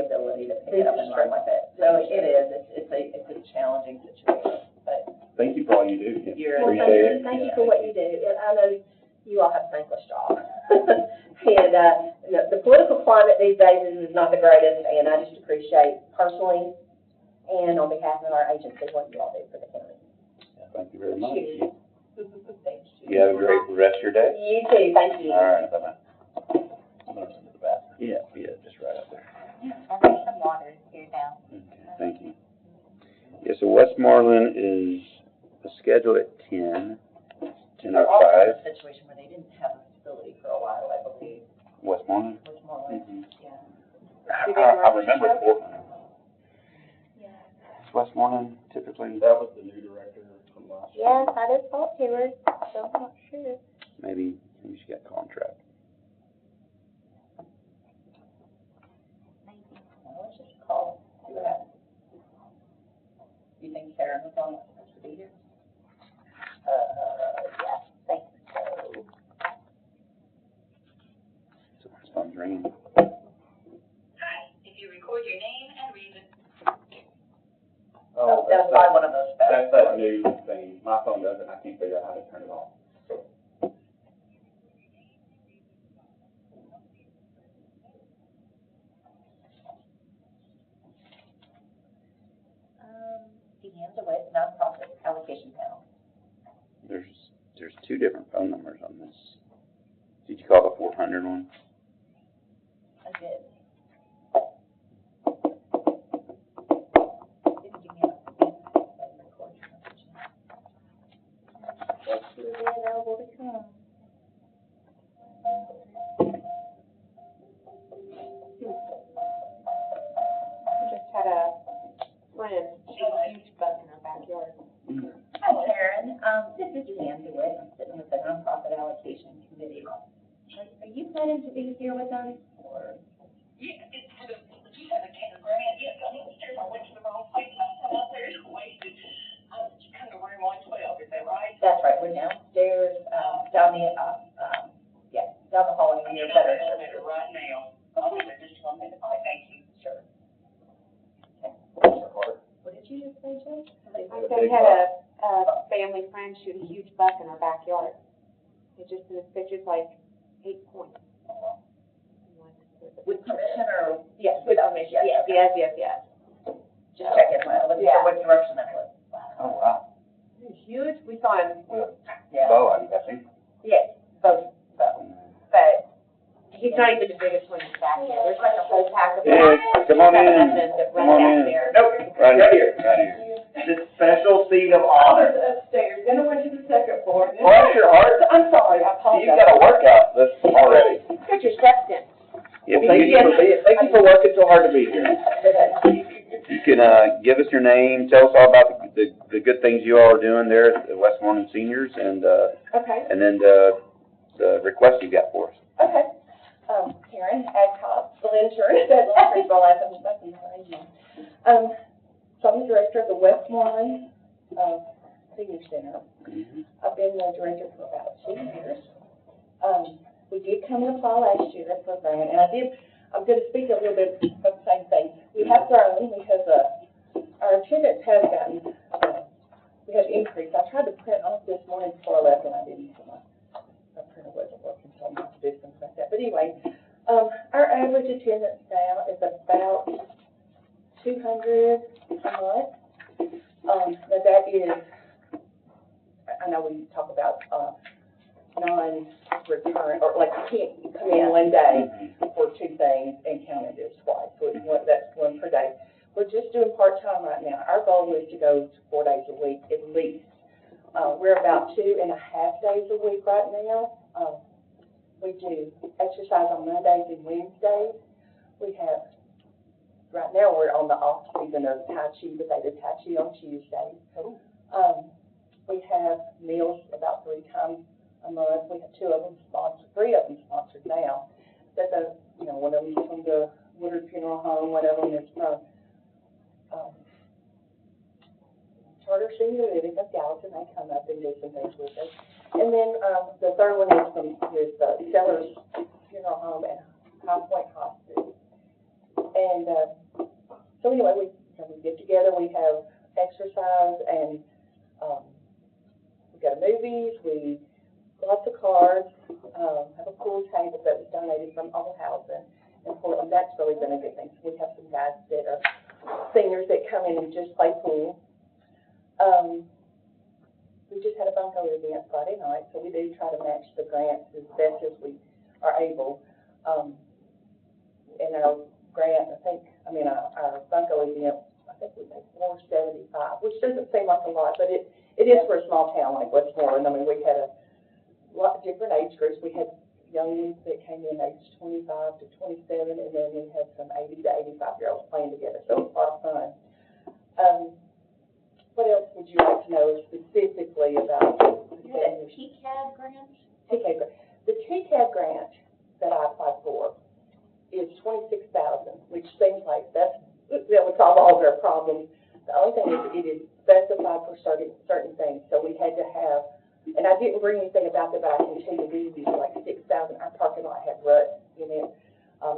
ability to pick it up and run with it. So it is. It's a challenging situation. But thank you for all you do. Thank you for what you do. And I know you all have a thankless job. And the political climate these days is not the greatest, and I just appreciate personally and on behalf of our agency what you all do for the county. Thank you very much. thank you. You have a great rest of your day. You too. Thank you. All right, bye-bye. I'm going to send it back. Yeah, just right up there. And there's some water here now. Okay, thank you. Yeah, so Westmoreland is scheduled at 10. They're also in a situation where they didn't have a facility for a while, I believe. Westmoreland? Westmoreland, yeah. I remember Portland. Is Westmoreland typically? That was the new director from last year. Yes, I just talked to her, so I'm not sure. Maybe she got contract. Well, let's just call, see what happens. Do you think Karen was supposed to be here? Yeah, I think so. new thing. My phone does it, and I can't figure out how to turn it off. Deanne's away, nonprofit allocation panel. There's two different phone numbers on this. Did you call the 400 one? I did. Didn't give me a recording. Just to be available to come. I just had a friend, she had a huge bug in her backyard. Hi, Karen. This is Cam2. I'm sitting with the nonprofit allocation committee. Are you planning to be here with us, or? Yeah, it's for the, you have a grant, yes, I'm upstairs, I went to the wrong place, I sat out there and waited. You come to room 112, is that right? That's right, we're downstairs, down the, down the hall in your better. Right now. Okay, just 1 minute, thank you. Sure. What did you just say, Joe? I had a family friend shoot a huge buck in her backyard. It just, in the picture's like 8 points. With permission or? Yes, with permission, yes. Just checking, I wasn't sure what direction that was. Oh, wow. It was huge, we saw him, Yeah. Bo, I'm guessing. yes, both, but he's not even the biggest one in the backyard. There's like a whole pack of. Yeah, come on in. Come on in. Nope, Right here. the special seat of honor. Upstairs, then I went to the second floor. Bless your heart. I'm sorry, I apologize. You've got a workout this already. Get your steps in. Yeah, Thank you for working so hard to be here. You can, give us your name, tell us all about the good things you all are doing there at the Westmoreland Seniors, and, Okay, and then the request you got for us. okay. Karen Adcock, Blanchard, that's my last name, that's behind you. So I'm the director of the Westmoreland, Senior Center. I've been the director for about 2 years. We did come in the fall last year for a grant, and I'm gonna speak a little bit of the same thing. We have grown because, our attendance has gotten, we have increased. I tried to print off this morning before I left, and I didn't, so my printer wasn't working, so I'm not doing things like that. But anyway, our average attendance now is about 200 a month. Now that is, I know we talk about, non-recurrent, or like you can't come in one day for 2 things and count it as twice, so it's that's 1 per day. We're just doing part-time right now. Our goal is to go to 4 days a week at least. We're about 2.5 days a week right now. We do exercise on Mondays and Wednesdays. We have, right now we're on the off season of Tai Chi, but they do Tai Chi on Tuesdays. We have meals about 3 times a month. We have 2 of them sponsored, 3 of them sponsored now. That one of them is from the Woodard Funeral Home, one of them is from Charter Senior Living of Gallatin. They come up and do some things with us. And then the third one is from Sellers Funeral Home and High Point Hospice. And so anyway, we get together. We have exercise, and we go to movies. We lots of cards. Have a pool table that was donated from Old Housing in Portland. That's really been a good thing. So we have some guys that are seniors that come in and just play pool. We just had a bunco event Friday night, so we do try to match the grants as best as we are able. And our grant, our bunco event, I think we made $475, which doesn't seem like a lot, but it is for a small town like Westmoreland. We had a lot of different age groups. We had young ones that came in aged 25 to 27, and then we had some 80 to 85-year-olds playing together, so it was a lot of fun. What else would you like to know specifically about the TCAD grant? TCAD grant. The TCAD grant that I applied for is $26,000, which seems like that would solve all of our problems. The only thing is it is specified for certain things, so we had to have, and I didn't bring anything about that, but I can tell you we used like 6,000. Our parking lot had ruts in it.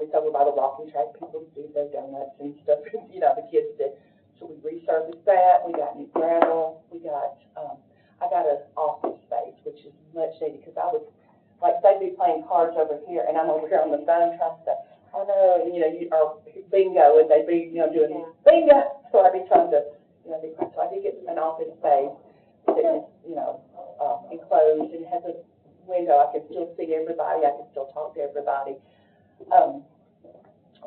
It's over by the walking track. People do their donuts and stuff. The kids did. So we resurfaced that. We got new gravel. We got shady, because I would, like, they'd be playing cards over here, and I'm over here on the phone trying to say, oh no, you know, you are bingo, and they'd be, you know, doing bingo, so I'd be trying to, you know, so I did get an office space that is, you know, enclosed and has a window. I can still see everybody, I can still talk to everybody.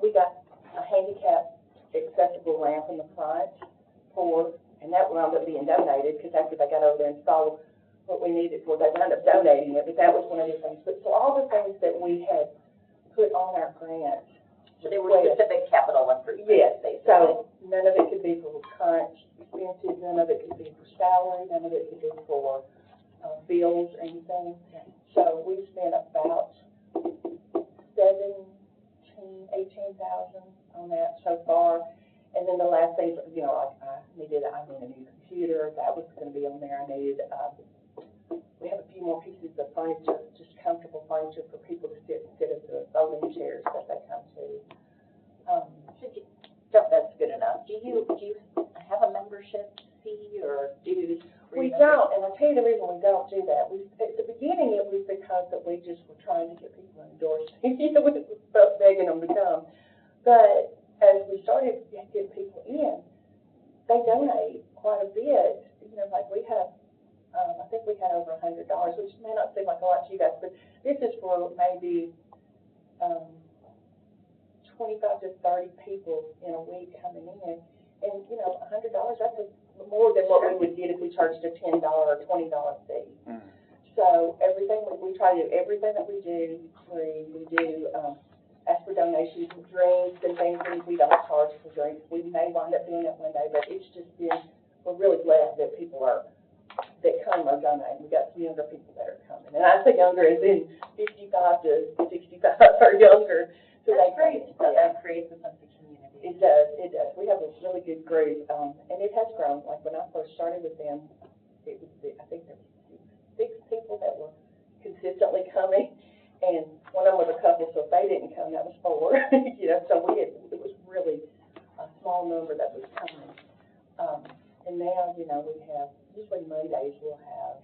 We got a handicap accessible ramp in the front and that wound up being donated, because after they got over there and saw what we needed for, they wound up donating it, but that was one of the things. But so all the things that we had put on our grant. So they were specific capital improvements. Yes, so none of it could be for current expenses, none of it could be for salary, none of it could be for bills or anything. So we spent about 18,000 on that so far. And then the last thing, you know, I needed a new computer. That was going to be on there. I needed, we have a few more pieces of furniture, just comfortable furniture for people to sit in the folding chairs that they come to. That's good enough. Do you have a membership fee or dues? We don't, and I'll tell you the reason we don't do that. At the beginning, it was because that we just were trying to get people endorsed. You know, we were begging them to come. But as we started to get people in, they donate quite a bit. You know, like we have, I think we had over $100, which may not seem like a lot to you guys, but this is for maybe 25 to 30 people in a week coming in. And, you know, $100, that's more than what we would get if we charged a $10 or $20 fee. Mm. So everything, we try to do everything that we do free. We do ask for donations of drinks and things, and we don't charge for drinks. We may wind up doing that one day, but it's just been, we're really glad that people that come are donating. We got some younger people that are coming. And I say younger as in 55 to 65 or younger. So that's great. So that creates a sense of community. It does. We have a really good group, and it has grown. Like when I first started with them, it was, I think there were 6 people that were consistently coming, and one of them was a couple, so if they didn't come, that was 4. You know, so it was really a small number that was coming. And now, you know, we have, usually Mondays we'll have,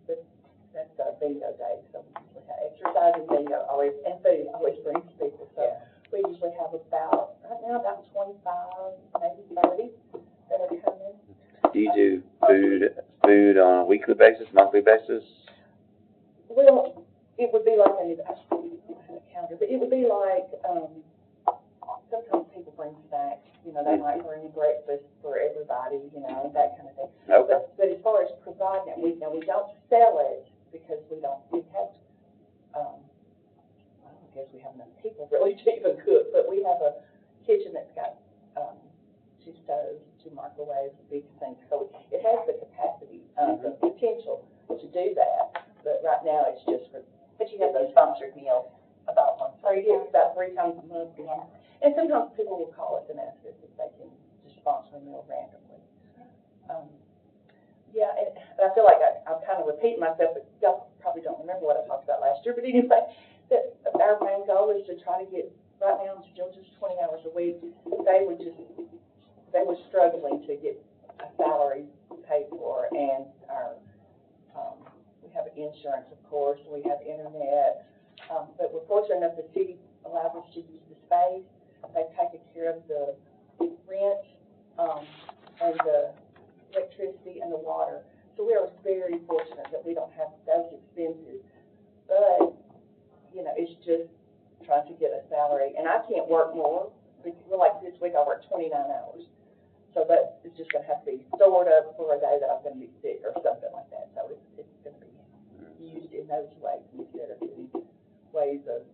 that's bingo day, so we usually have exercise and bingo always, and food always brings people, so we usually have about, right now, about 25, maybe 30 that are coming. Do you do food on a weekly basis, monthly basis? Well, it would be like, I don't have a calendar, but it would be like, sometimes people bring snacks, you know, they might bring breakfast for everybody, you know, that kind of thing. Okay. But as far as providing it, we don't sell it because we have, I don't guess we have enough people really to even cook, but we have a kitchen that's got 2 stoves, 2 microwaves, a big sink, so it has the capacity, the potential to do that, but right now it's just for. But you have those sponsored meals about once a week. About 3 times a month. Yeah. And sometimes people will call us and ask us if they can just sponsor a meal randomly. Yeah, and I feel like I'm kind of repeating myself, but y'all probably don't remember what I talked about last year. But anyway, our main goal is to try to get, right now I'm still just 20 hours a week. They were struggling to get a salary paid for, and we have insurance, of course, we have internet. But we're fortunate enough the city allows us to use the space. They've taken care of the rent and the electricity and the water. So we are very fortunate that we don't have those expenses. But, you know, it's just trying to get a salary. And I can't work more. Well, like this week I worked 29 hours. So that is just going to have to be stored up for a day that I'm going to be sick or something like that. So it's going to be used in those ways instead of any ways of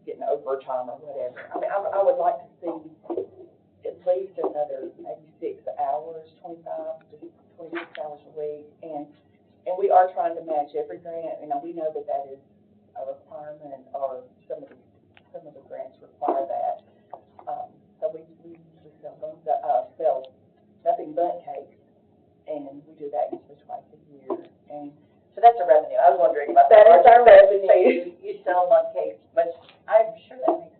getting overtime or whatever. I mean, I would like to see at least another maybe 6 hours, 25 to 26 hours a week, and we are trying to match every grant. You know, we know that is a requirement, or some of the grants require that. So we usually sell nothing but cakes, and we do that usually twice a year. And so that's a revenue. I was wondering about that. That is our revenue. You sell mug cakes, but I'm sure that makes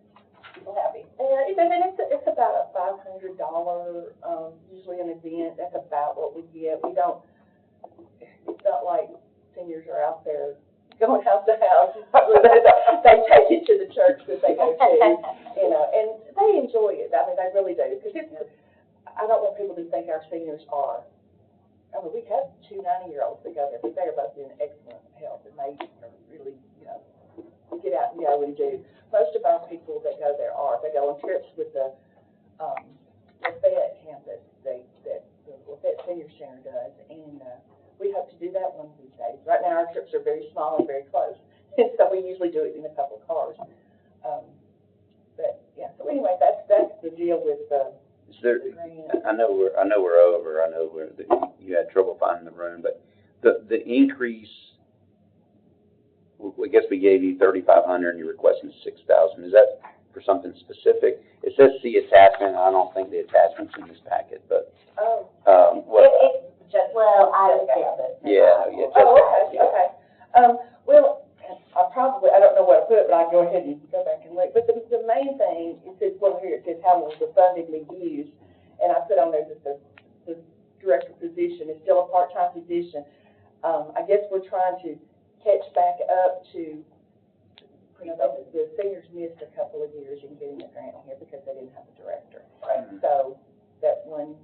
people happy. It's about a $500, usually an event. That's about what we get. We don't, it's not like seniors are out there going house to house. They take it to the church that they go to, you know, and they enjoy it. I mean, they really do. Because I don't want people to think our seniors are. I mean, we have 2 90-year-olds that go there, but they are both in excellent health, and they are really, you know, get out and go and do. Most of our people that go there they go on trips with the Lafayette campus that the Lafayette Senior Center does, and we hope to do that one of these days. Right now, our trips are very small and very close, and so we usually do it in a couple of cars. But yeah, so anyway, that's the deal with the. Is there, I know we're over. I know you had trouble finding the room, but the increase. I guess we gave you 3,500 and you're requesting 6,000. Is that for something specific? It says see attachment. I don't think the attachment's in this packet, but. Oh. What? It's just, well, I was there. Yeah. Okay. Well, I don't know where to put it, but I can go ahead and go back and look. But the main thing, it says, well, here it says, how will the funding be used? And I put on there that the director position is still a part-time position. I guess we're trying to catch back up to, you know, the seniors missed a couple of years in getting the grant here because they didn't have a director. Right. So that one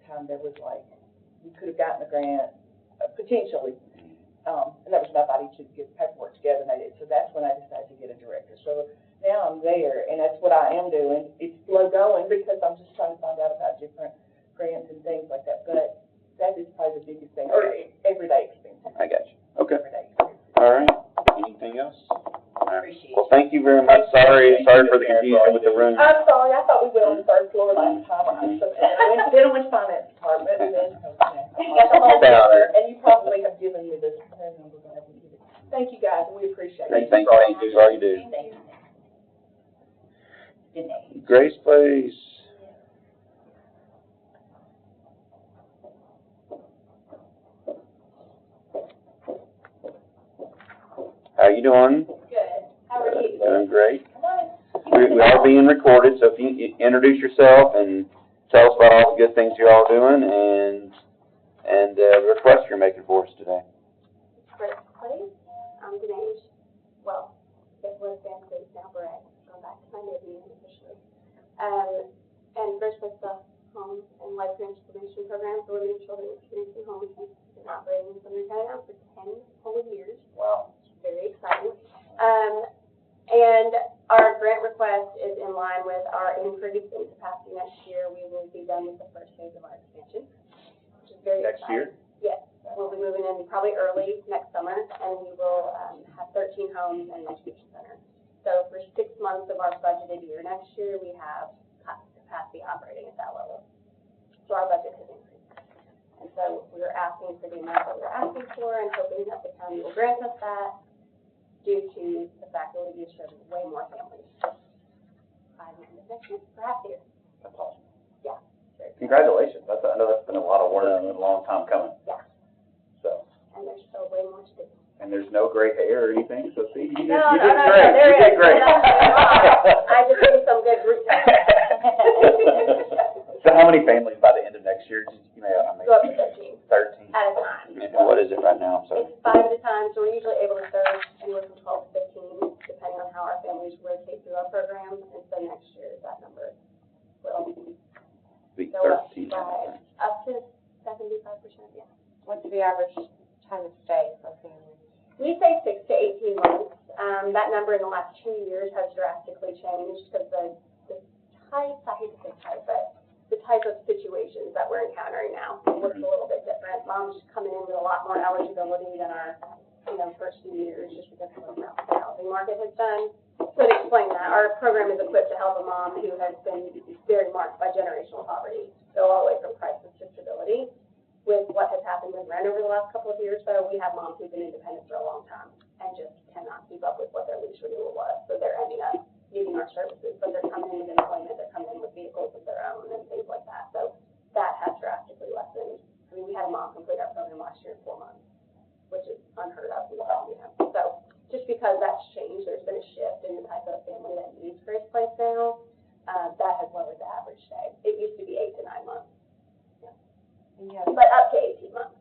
time there was like, we could have gotten the grant, potentially, and there was nobody to get paperwork together, and they did. So that's when I decided to get a director. So now I'm there, and that's what I am doing. It's slow going because I'm just trying to find out about different grants and things like that. But that is probably the biggest thing, or everyday expenses. I got you. Okay. Everyday expenses. All right. Anything else? All right. Well, thank you very much. Sorry for the confusion with the room. I'm sorry. I thought we went on the third floor last time. Then I went to finance department, and then and you probably have given me this number, but I haven't given it. Thank you, guys, and we appreciate it. Thank you. All you do. Grace, please. How you doing? Good. How are you? Doing great. Come on. We are being recorded, so if you introduce yourself and tell us about all the good things you're all doing and the request you're making for us today. Grace, please. I'm Dinesh. Well, it was Dan Grace now, Brett. Going back to my maiden name officially. And Grace was the Home and Life Transformation Program for women and children experiencing homelessness. It's been operating in Sumner County now for 10 whole years. Wow. Very exciting. And our grant request is in line with our increase in capacity next year. We will be done with the first phase of our expansion, which is very Next exciting. Yes, we'll be moving in probably early next summer, and we will have 13 homes and an education center. So for 6 months of our budgeted year next year, we have capacity operating at that level. So our budget has increased. And so we're asking for the amount that we're asking for and hoping that the county will grant us that due to the fact that we do serve way more families. By the end of next year, perhaps here. That's awesome. Yeah. Congratulations. I know that's been a lot of work and a long time coming. Yeah. So. And there's still way more to do. And there's no gray hair or anything, so see, you did No, great. there You did is. great. I just need some good root So how many families by the end of next year? Go up to 13. 13. At a time. And what is it right now? I'm sorry. It's 5 at a time, so we're usually able to serve anywhere from 12 to 15, depending on how our families rotate through our program. And so next year, that number will Be go up 13. by up to 75%, yeah. What's the average time of stay for families? We say 6 to 18 months. That number in the last 2 years has drastically changed because the type, I hate to say type, but the type of situations that we're encountering now looks a little bit different. Moms coming in with a lot more eligibility than our, first few years just because of what the housing market has done. So to explain that, our program is equipped to help a mom who has been very marked by generational poverty, go all the way from crisis to stability. With what has happened with rent over the last couple of years, though, we have moms who've been independent for a long time and just cannot keep up with what their lease renewal was. So they're ending up needing our services, but they're coming in with employment, they're coming in with vehicles of their own and things like that. So that has drastically lessened. I mean, we had a mom complete our program last year in 4 months, which is unheard of. So just because that's changed, there's been a shift in the type of family that needs Grace Place now. That has lowered the average stay. It used to be 8 to 9 months. Yeah. But up to 18 months.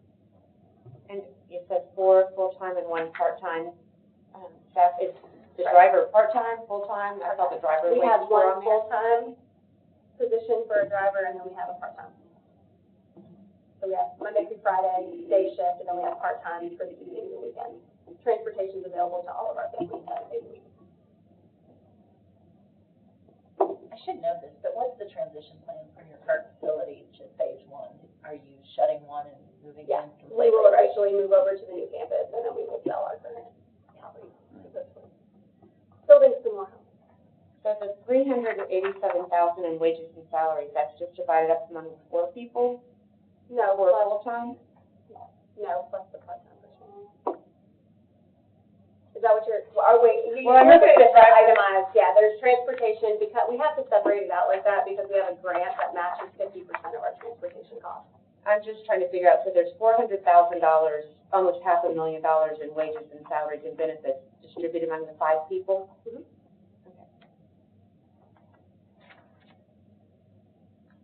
And you said 4 full-time part-time, staff, is the driver part-time, full-time? I thought the driver We wages have were one on there. full-time position for a driver, and then we have a part-time. So we have Monday through Friday, day shift, and then we have part-time for the evenings and weekends. Transportation is available to all of our families 7 days a week. I should know this, but what's the transition plan from your current facility to phase one? Are you shutting one and moving in Yeah, completely? we will officially move over to the new campus, and then we will sell our current property. Building some more homes. So the $387,000 in wages and salaries, that's just divided up among 4 people No, for plus, full-time? no, plus the part-time person. Is that what you're, you Well, I'm look looking at at it the driver. itemized, yeah, there's transportation, because we have to separate it out like that, because we have a grant that matches 50% of our transportation costs. I'm just trying to figure out, so there's $400,000, almost $500,000 in wages and salaries and benefits distributed among the 5 people? Mhm.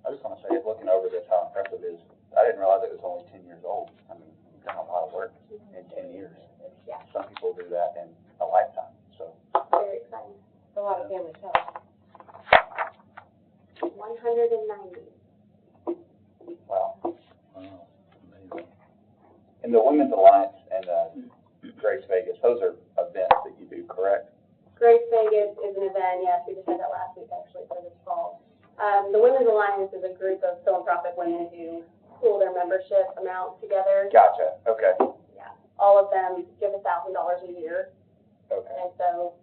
I just want to say, looking over this, how impressive it is. I didn't realize it was only 10 years old. I mean, you've done a lot of work in 10 years. Yeah. Some people do that in a lifetime, so. Very exciting. It's a lot of families' help. 190. Wow. Wow, amazing. And the Women's Alliance and Grace Vegas, those are events that you do, correct? Grace Vegas is an event, yes, we just had that last week actually for this fall. The Women's Alliance is a group of philanthropic women who pool their membership amount together. Gotcha, okay, Yeah, all of them give $1,000 a year, okay. and so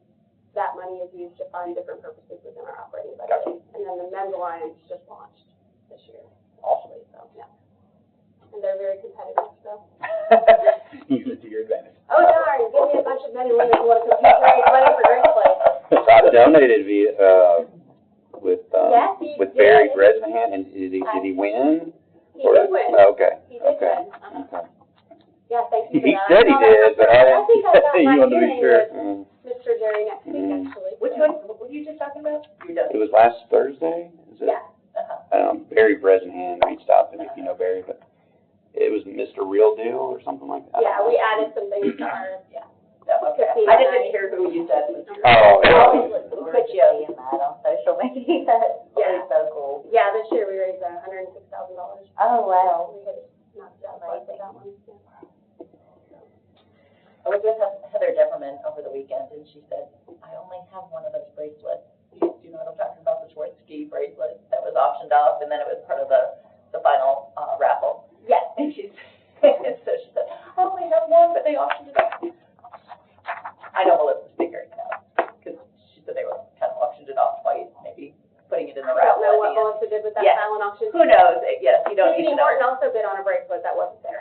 that money is used to fund different purposes within our operating budget. Gotcha. And then the Men's Alliance just launched this year. Awesome. So, yeah. And they're very competitive, so. Use it to your advantage. Oh, darn, give me a bunch of men and women who want to compete for money for Grace Place. I donated with Yes, he Barry did. Bresnahan, and did he win? He did win. Okay, He did okay, win. okay. Yeah, thank you for He that. said he did, but I I think I got you my wanted to be hearing sure. with Mr. Jerry next week, actually. Which one, what were you just talking about? You It was last Thursday, is it? Yeah. Barry Bresnahan reached out to me, if you know Barry, but it was Mr. Real Deal or something like that. Yeah, we added some things to our, yeah. Okay, Casino I didn't night. hear who you said was. Oh, But you, Seeing that on social media, Yeah. it's so cool. Yeah, this year we raised $106,000. Oh, wow. We hit knocked it out by that one. Yeah. I was with Heather Deverman over the weekend, and she said, I only have one of those bracelets. Do you know what I'm talking about, the Swarovski bracelet that was auctioned off, and then it was part of the final raffle? Yes. And she's, and so she said, I only have one, but they auctioned it off. I know Melissa's figuring it out, because she said they were kind of auctioned it off twice, maybe putting it in the I don't raffle know at what the end. Melissa did with that Yes. silent auction. Who knows? Yes, you don't need Cindy to know. Martin also bid on a bracelet that wasn't there.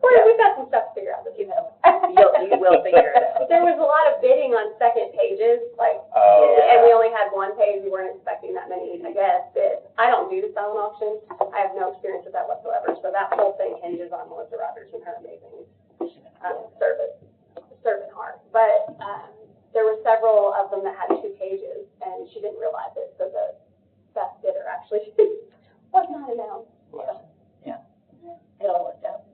We've got some stuff to figure out this You year. know, you will figure it out. There was a lot of bidding on second pages, like, Yeah. and we only had one page, we weren't expecting that many, I guess, bids. I don't do the silent auction, I have no experience with that whatsoever, so that whole thing hinges on Melissa Rogers and her amazing, servant heart. But, there were several of them that had 2 pages, and she didn't realize it, so the best bidder actually was not announced. So, Yeah, it all worked out.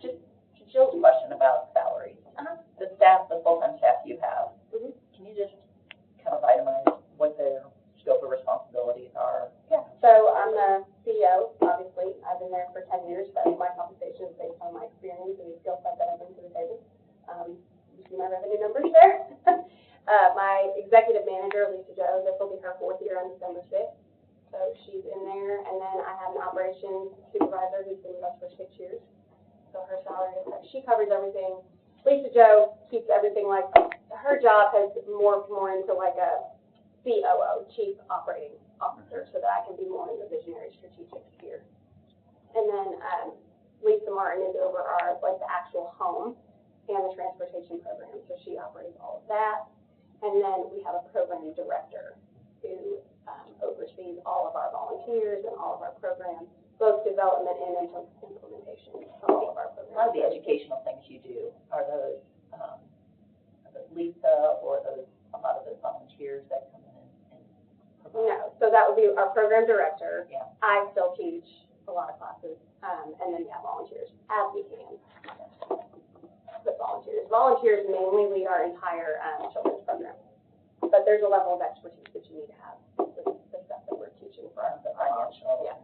Just to Jill's question about salaries. The staff, the full-time staff you have, Mhm. can you just kind of itemize what their scope of responsibilities are? Yeah, so I'm the CEO, obviously, I've been there for 10 years, but my compensation is based on my experience and the skill set that I bring to the table. You see my revenue numbers there. My executive manager, Lisa Joe, this will be her 4th year on December 6th, so she's in there, and then I have an operations supervisor who's been with us for 6 years, so her salary is, she covers everything. Lisa Joe keeps everything, like, her job has morphed more into like a COO, Chief Operating Officer, so that I can be more in the visionary strategic sphere. And then, Lisa Martin is over our, like, the actual home and the transportation program, so she operates all of that. And then we have a program director who oversees all of our volunteers and all of our programs, both development and implementation of all of our programs. A lot of the educational things you do, are those Lisa, or a lot of those volunteers that come in and provide? No, so that would be our program director. Yeah. I still teach a lot of classes, and then we have volunteers as we can. volunteers mainly lead our entire, children's program. But there's a level of expertise that you need to have with the stuff that we're teaching for our financial, yeah.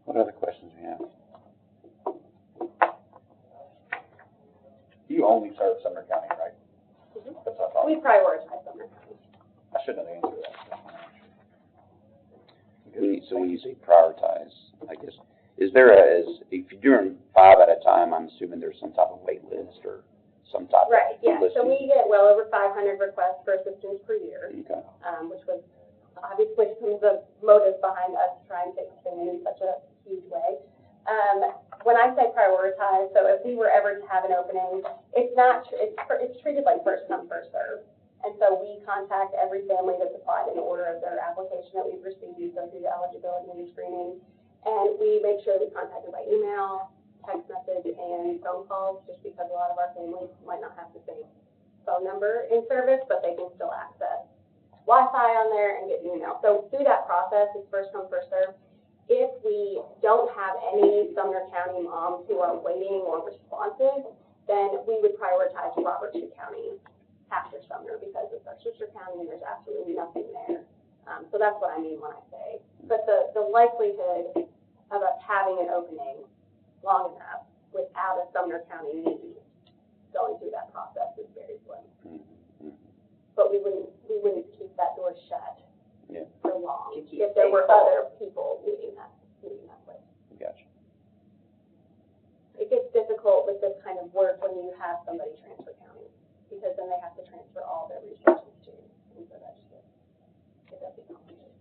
What other questions we have? You only serve Sumner County, right? Mm-hmm. That's what I thought. We prioritize Sumner County. I shouldn't have answered that. So when you say prioritize, I guess, is there if you're doing 5 at a time, I'm assuming there's some type of wait list or some type of Right, yeah, so listing? we get well over 500 requests for assistance per year, Okay. Which was obviously some of the motives behind us trying to expand in such a huge way. When I say prioritize, so if we were ever to have an opening, it's treated like first come, first serve. And so we contact every family that's applied in order of their application that we've received, go through the eligibility and screening, and we make sure we contact them by email, text message, and phone calls, just because a lot of our families might not have the same phone number in service, but they can still access Wi-Fi on there and get email. So through that process, it's first come, first serve. If we don't have any Sumner County moms who are waiting or responsive, then we would prioritize Robertson County after Sumner, because it's our sister county and there's absolutely nothing there. So that's what I mean when I say. But the likelihood of us having an opening long enough without a Sumner County need going through that process is very slim. Mm-hmm. But we wouldn't keep that door shut for long To keep if there were other people needing that place. Gotcha. It gets difficult with this kind of work when you have somebody transfer counties, because then they have to transfer all their resources too, and so that just it does get complicated.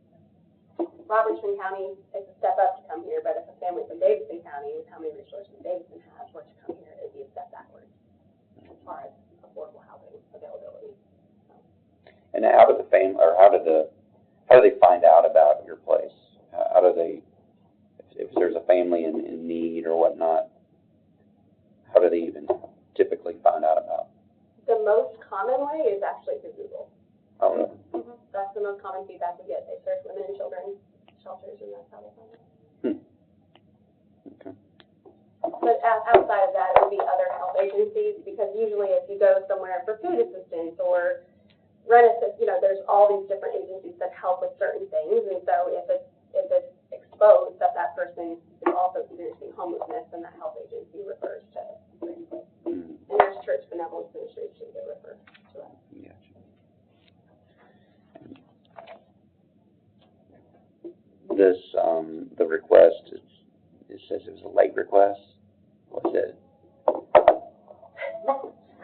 Robertson County is a step up to come here, but if a family from Davidson County, with how many resources Davidson has, were to come here, it'd be a step backwards as far as affordable housing availability. And how do they find out about your place? How do they, if there's a family in need or whatnot, how do they even typically find out about it? The most common way is actually through Google. Oh, really? Mm-hmm. That's the most common feedback we get. They search women and children shelters, and that's how they find it. Okay. But outside of that, it would be other health agencies, because usually if you go somewhere for food assistance or rent assistance, there's all these different agencies that help with certain things, and so if it's exposed that person is also experiencing homelessness, then that health agency refers to certain places. Mm-hmm. And there's church benevolence ministries that refer to us. Gotcha. This, the request, it says it was a late request. What's it?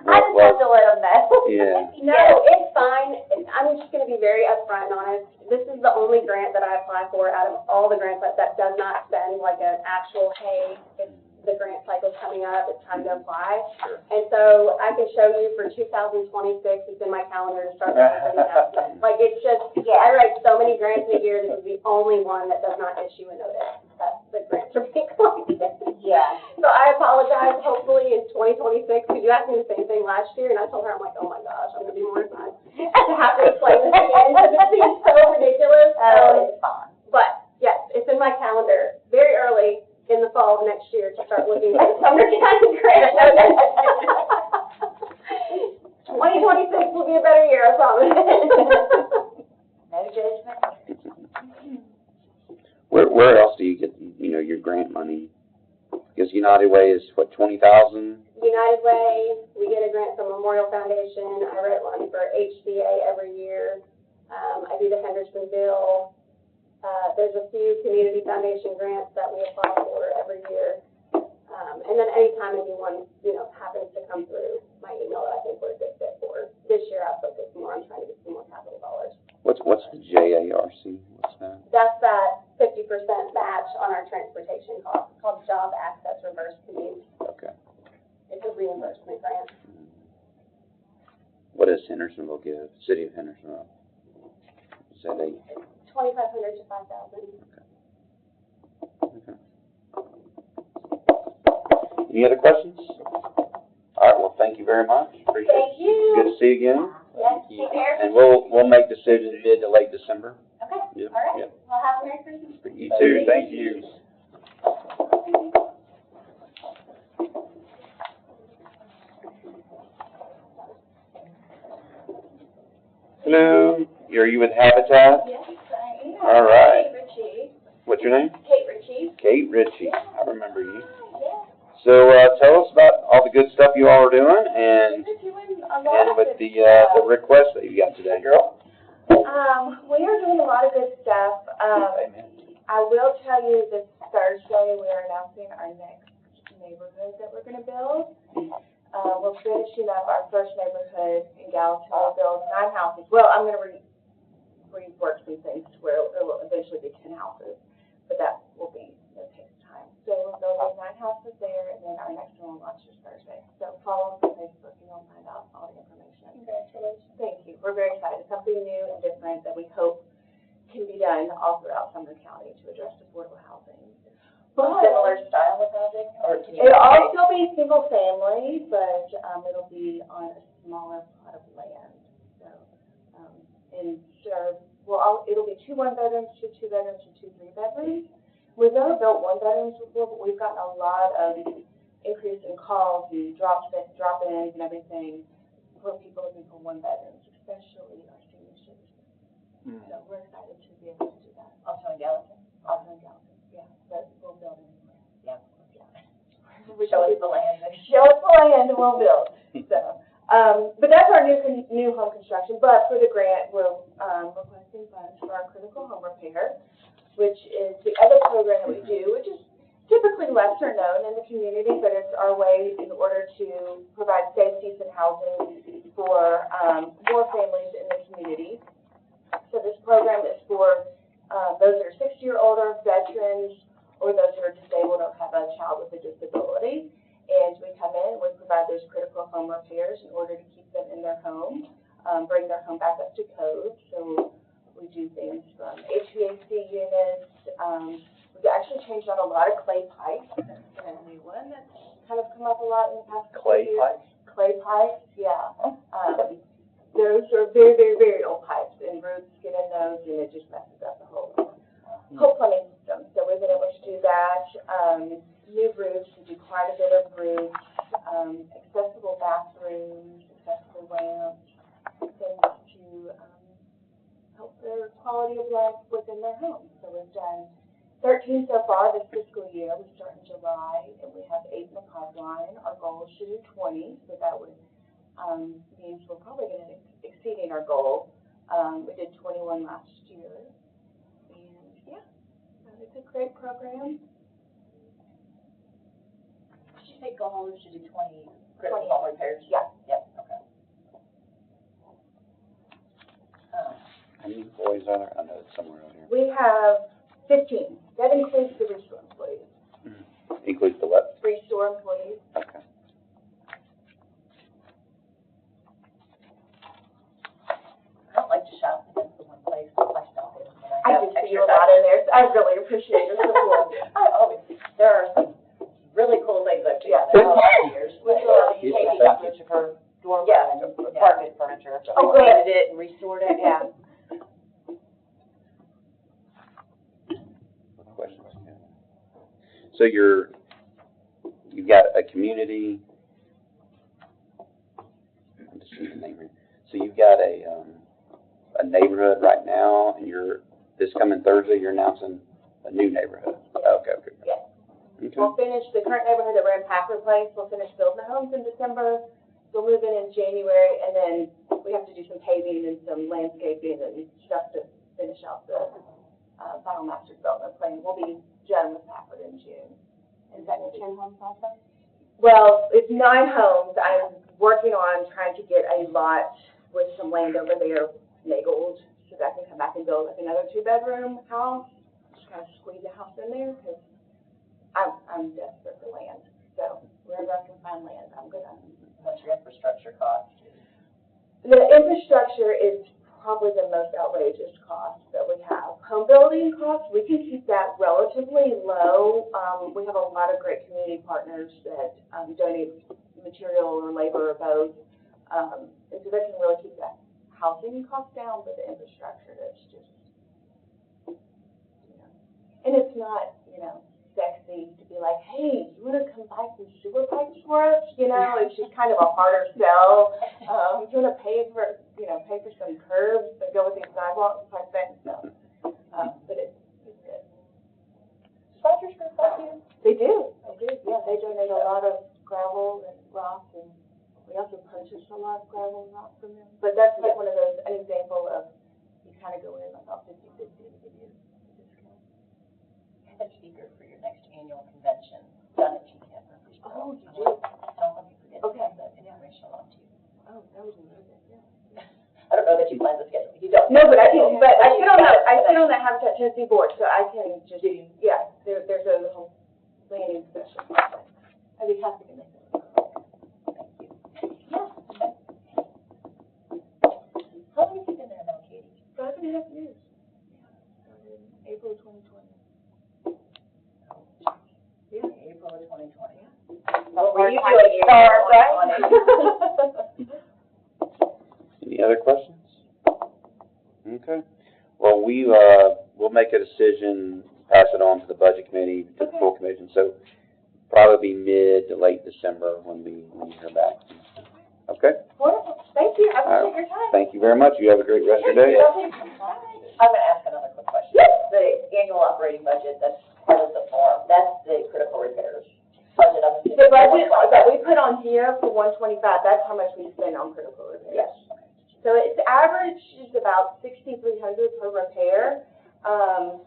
I just have to let them know. Yeah. No, it's fine. I'm just going to be very upfront and honest. This is the only grant that I apply for out of all the grants that does not send like an actual, hey, it's the grant cycle's coming up, it's time to apply. Sure. And so I can show you for 2026, it's in my calendar to start looking for the announcement. Like, it's just, I write so many grants a year, this is the only one that does not issue a notice that the grants are being collected. Yeah. So I apologize, hopefully in 2026, because you asked me the same thing last year, and I told her, I'm like, oh my gosh, I'm gonna be mortified to have to explain this again, because it seems so ridiculous. It's fine. But, yes, it's in my calendar, very early in the fall of next year to start looking at the Sumner County grant notice. 2026 will be a better year, I promise. No judgment. Where else do you get, your grant money? Because United Way is, what, 20,000? United Way, we get a grant from Memorial Foundation. I write one for HCA every year. I do the Hendersonville. There's a few community foundation grants that we apply for every year. And then anytime a new one, happens to come through my email that I think we're a good fit for. This year I've focused more on trying to get some more capital dollars. What's the JARC? What's that? That's that 50% match on our transportation costs. It's called Job Access Reverse Commute. Okay. It's a reimbursement grant. What does Hendersonville give? City of Hendersonville? Is that a... 2,500 to 5,000. Okay. Any other questions? All right, well, thank you very much. Appreciate it. Thank you. Good to see you again. Yes, take care. And we'll make decisions mid to late December. Okay, Yep, all right. yep. Well, have a Merry Christmas. You too, thank you. Hello, are you with Habitat? Yes, I am. All right. Kate Ritchie. What's your name? Kate Ritchie. Kate Ritchie. I remember you. Yeah. So, tell us about all the good stuff you all are doing and with the request that you got today, girl. We are doing a lot of good stuff. I will tell you this Thursday, we are announcing our next neighborhood that we're gonna build. We're finishing up our first neighborhood in Gallatin. We'll build 9 houses. Well, I'm gonna rework some things to where it will eventually be 10 houses, but that will take time. So we'll build 9 houses there, and then our next one will launch this Thursday. So follow us on Facebook, and you'll find out all the information. Congratulations. Thank you. We're very excited. Something new and different that we hope can be done all throughout Sumner County to address affordable housing. Similar style of housing, or can you? It'll all still be single family, but, it'll be on a smaller plot of land. So, it'll be 2 1-bedrooms, 2 2-bedrooms, and 2 3-bedrooms. We've never built 1-bedrooms before, but we've gotten a lot of increase in calls and drop-ins and everything for people looking for 1-bedrooms, especially our senior citizens. So we're excited to be able to do that. Also in Gallatin? Also in Gallatin, yeah, but we'll build anywhere. Yeah. Show us the land. Show us the land and we'll build. So, but that's our new home construction. But for the grant, we're requesting funds for our critical home repair, which is the other program that we do, which is typically lesser known in the community, but it's our way in order to provide safe, decent housing for more families in the community. So this program is for those that are 60 or older, veterans, or those that are disabled or have a child with a disability. And we come in, we provide those critical home repairs in order to keep them in their home, bring their home back up to code. So we do things from HVAC units. We've actually changed out a lot of clay pipes. That's a new one that's kind of come up a lot in the past couple of years. pipes? Clay pipes, yeah. Those are very, very, very old pipes, and roots get in those, and it just messes up the whole plumbing system. So we've been able to do that. New roofs, we do quite a bit of roofs, accessible bathrooms, accessible ramps, things to help their quality of life within their homes. So we've done 13 so far this fiscal year. We start in July, and we have 8 in the pipeline. Our goal is to do 20, so that would means we're probably going to exceeding our goal. We did 21 last year, and yeah, it's a great program. Did you say goal is to do 20 critical home repairs? Yeah. Yep, okay. How many employees are there? I know it's somewhere out here. We have 15. That includes the restore employees. Includes the what? Restore employees. Okay. I don't like to shop, that's the one place I stop in. I do see you a lot in there, so I really appreciate your support. There are some really cool things I've seen in there over the years. We still have the UKP furniture for dorm Yeah. and apartment furniture. Oh, We good. painted it and restored it, yeah. Questions? So you've got a community, I'm just using the name here. So you've got a neighborhood right now, and this coming Thursday, you're announcing a new neighborhood. Okay. Yes. Okay. We'll finish the current neighborhood that we're in Packer Place. We'll finish building the homes in December. We'll move in January, and then we have to do some paving and some landscaping and stuff to finish out the final master development plan. We'll be done with Packer in June. Is that 10 homes also? Well, it's 9 homes. I'm working on trying to get a lot with some land over there nagled so that I can come back and build like another 2-bedroom house. Just kind of squeeze a house in there because I'm desperate for land. So wherever I can find land, I'm gonna. What's your infrastructure cost? The infrastructure is probably the most outrageous cost that we have. Home building costs, we can keep that relatively low. We have a lot of great community partners that donate material or labor or both. And so they can really keep that housing cost down, but the infrastructure, that's just, and it's not, sexy to be like, hey, you wanna come buy some sewer pipes for us? You know, it's just kind of a harder sell. You wanna pay for some curbs that go with these sidewalks type thing, so. But it's good. Sponsors group help you? They do, yeah, they donate a lot of gravel and rock, and we also purchase a lot of gravel and rock from them. But that's like one of those, an example of, you kind of go in like off 50/50 and give you a discount. And speaker for your next annual convention, done at GCAP Murfreesboro. Oh, did you? Don't let me forget to Okay. send that information along to you. Oh, that was amazing, yeah. I don't know that you plan to schedule, you don't. No, but I can, I sit on the Habitat Tennessee board, so I can just, yeah, there's a whole planning session. I'd be happy to make it. How long have you been there now, Katie? 5.5 years. Started in April of 2020. Yeah. April of 2020. Well, were you doing, start, right? Any other questions? Okay. Well, we'll make a decision, pass it on to the budget committee, to the full commission. So probably be mid to late December when we hear back. Okay? Wonderful. Thank you. I appreciate your time. Thank you very much. You have a great rest of your day. I'm gonna ask another quick question. Yes. The annual operating budget, that's part of the form, that's the critical repairs budget. The budget that we put on here for 125, that's how much we spend on critical repairs. Yes. So its average is about 6,300 per repair,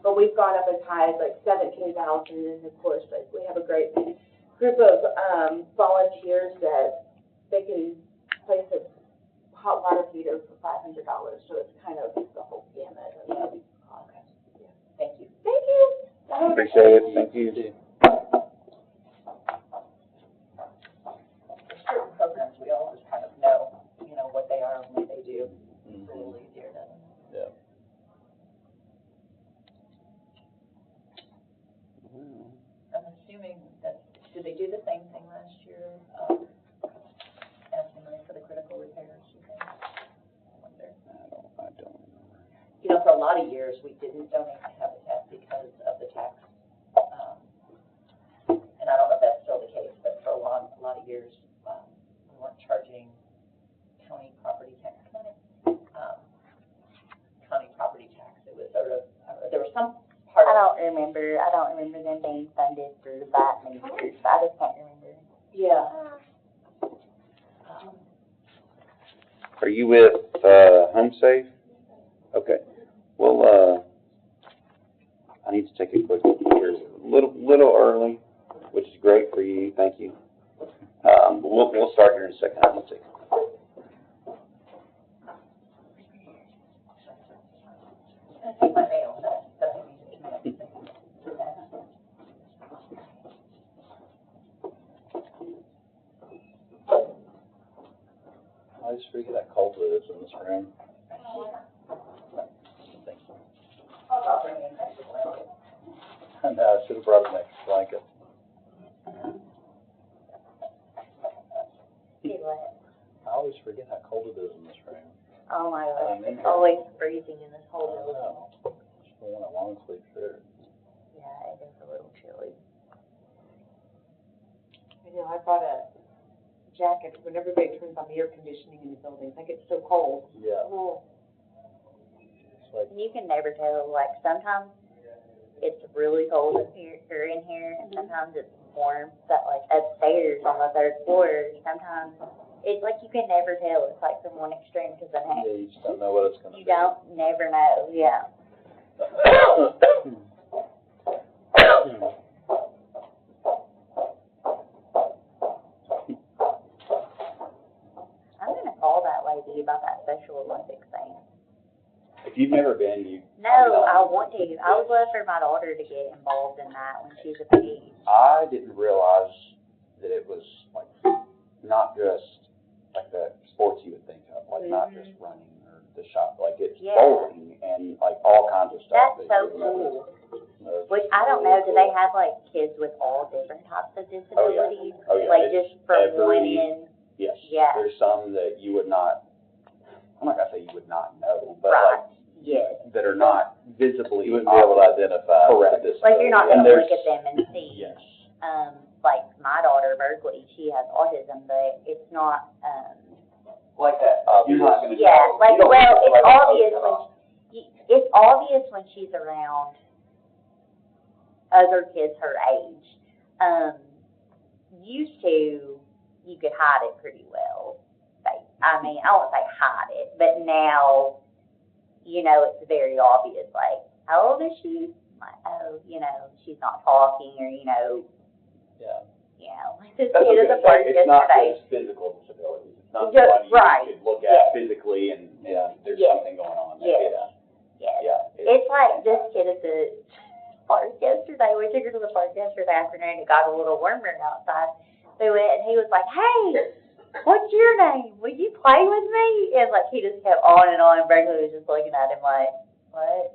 but we've gone up as high as like 17,000, and of course, like, we have a great group of volunteers that they can place a hot water heater for $500, so it's kind of the whole gamut of costs. Okay. Thank you. Thank you. Appreciate it. Thank you. There's certain programs we all just kind of know, what they are and what they do. It's a little easier, doesn't it? Yeah. I'm assuming that, did they do the same thing last year? Asking money for the critical repairs, you think? I wonder. I don't remember. For a lot of years, we didn't donate to Habitat because of the tax. And I don't know if that's still the case, but for a lot of years, we weren't charging county property tax money. County property tax, it was sort of, there was some part of. I don't remember them being funded for that many years, I just can't remember. Yeah. Are you with Home Safe? Okay. Well, I need to take a quick look here. Little early, which is great for you. Thank you. We'll start here in a second. I'm gonna take a quick. Take my nail. I just forget how cold it is in this room. Thank you. I'll bring in an extra blanket. I know, I should have brought an extra blanket. I always forget how cold it is in this room. Oh my gosh, I'm in it's here. always freezing in this whole I building. know. Just want a long sleeve shirt. Yeah, it is a little chilly. I know, I bought a jacket when everybody turns on the air conditioning in the buildings. I get so cold. Yeah. Oh. It's like, You can never tell, like, sometimes it's really cold in here, and sometimes it's warm, but like upstairs on the 3rd floor, sometimes it's like you can never tell. It's like from one extreme to the next. yeah, you just don't know what it's gonna be. You don't never know, yeah. I'm gonna call that lady about that Special Olympics thing. If you've never been, you. No, I want to. I would love for my daughter to get involved in that when she's a baby. I didn't realize that it was like not just like the sports you would think of, like not just running or the shot, like it's bowling and like all kinds of stuff. That's so cool. Which I don't know, do they have like kids with all different types of disabilities? Oh, yeah. Like just from one end? Yes. Yeah. There's some that you would not, I'm not gonna say you would not know, but Right. like, Yes. that are not visibly. You wouldn't be able to identify. Correct. This Like you're not gonna And there's- look at them and see. Yes. like my daughter, Berkeley, she has autism, but it's not, Like that, you're not gonna know. yeah, like, You don't well, know it's right obvious off. it's obvious when she's around other kids her age. Used to, you could hide it pretty well. Like, I mean, I won't say hide it, but now, you know, it's very obvious, like, how old is she? Like, oh, you know, she's not talking, or, you know, Yeah. like this That's what kid I'm is a gonna part say, it's not yesterday. just physical disabilities, it's not Just- somebody right. you could look Yeah. at physically and there's Yeah. something going on. Yeah. Yeah. Yes. It's like this kid at the park yesterday. We took her to the park yesterday afternoon. It got a little warmer outside. We went, and he was like, "Hey, what's your name? Will you play with me?" And like he just kept on and on. And Berkeley was just looking at him like, "What?"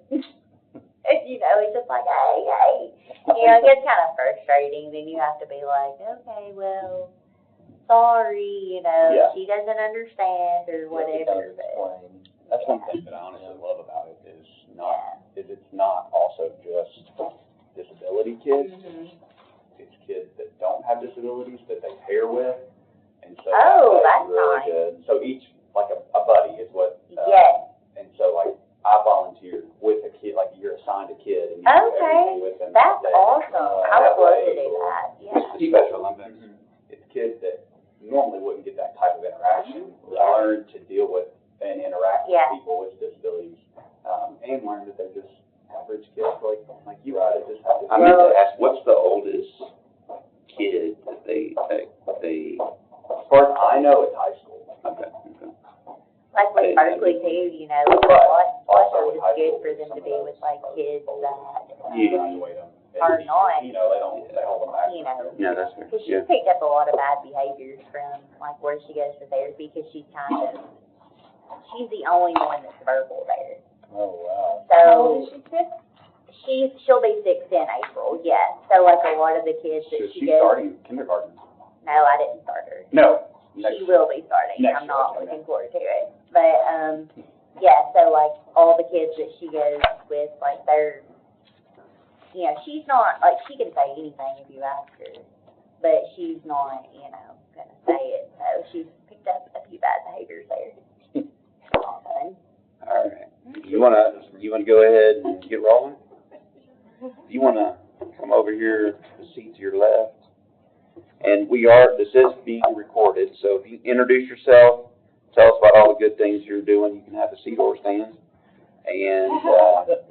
And, you know, he's just like, "Hey." You know, it gets kind of frustrating. Then you have to be like, "Okay, well, sorry. You know, Yeah. she doesn't understand or whatever." But, That's one thing that I honestly love about it is it's not also just disability kids. It's kids that don't have disabilities that they pair with, and so that's really nice. good. So each, like a buddy is what. Yes. And so like I volunteered with a kid, like you're assigned a kid and you do Okay. everything with them. That's that day. awesome. I would love to do that. Yeah. It's Special Olympics. It's kids that normally wouldn't get that type of interaction, learn to deal with and interact with people with disabilities, and learn that they're just average kids like you are. They just have to. I meant to ask, what's the oldest kid that they, as far as I know, it's high school. okay. Like with Berkeley too, you know, a lot of times it's good for them to be with like kids that You evaluate them. are not, You know, they hold them back. you know. Yeah, that's fair. Because she's picked up a lot of bad behaviors from like where she goes to therapy because she's the only one that's verbal there. Oh, wow. So How old is she, she'll be 6 in April, yeah. So like a lot of the kids that She's she goes. starting kindergarten. No, I didn't start her. No. She will be starting. Next I'm not year, looking forward to it. But yeah, so like all the kids that she goes with, like they're, you know, she's not like she can say anything if you ask her, but she's not, you know, gonna say it. So she's picked up a few bad behaviors there. All fun. All right. You wanna go ahead and get rolling? You wanna come over here, the seat to your left? And this is being recorded, so if you introduce yourself, tell us about all the good things you're doing, you can have a seat or stand. And,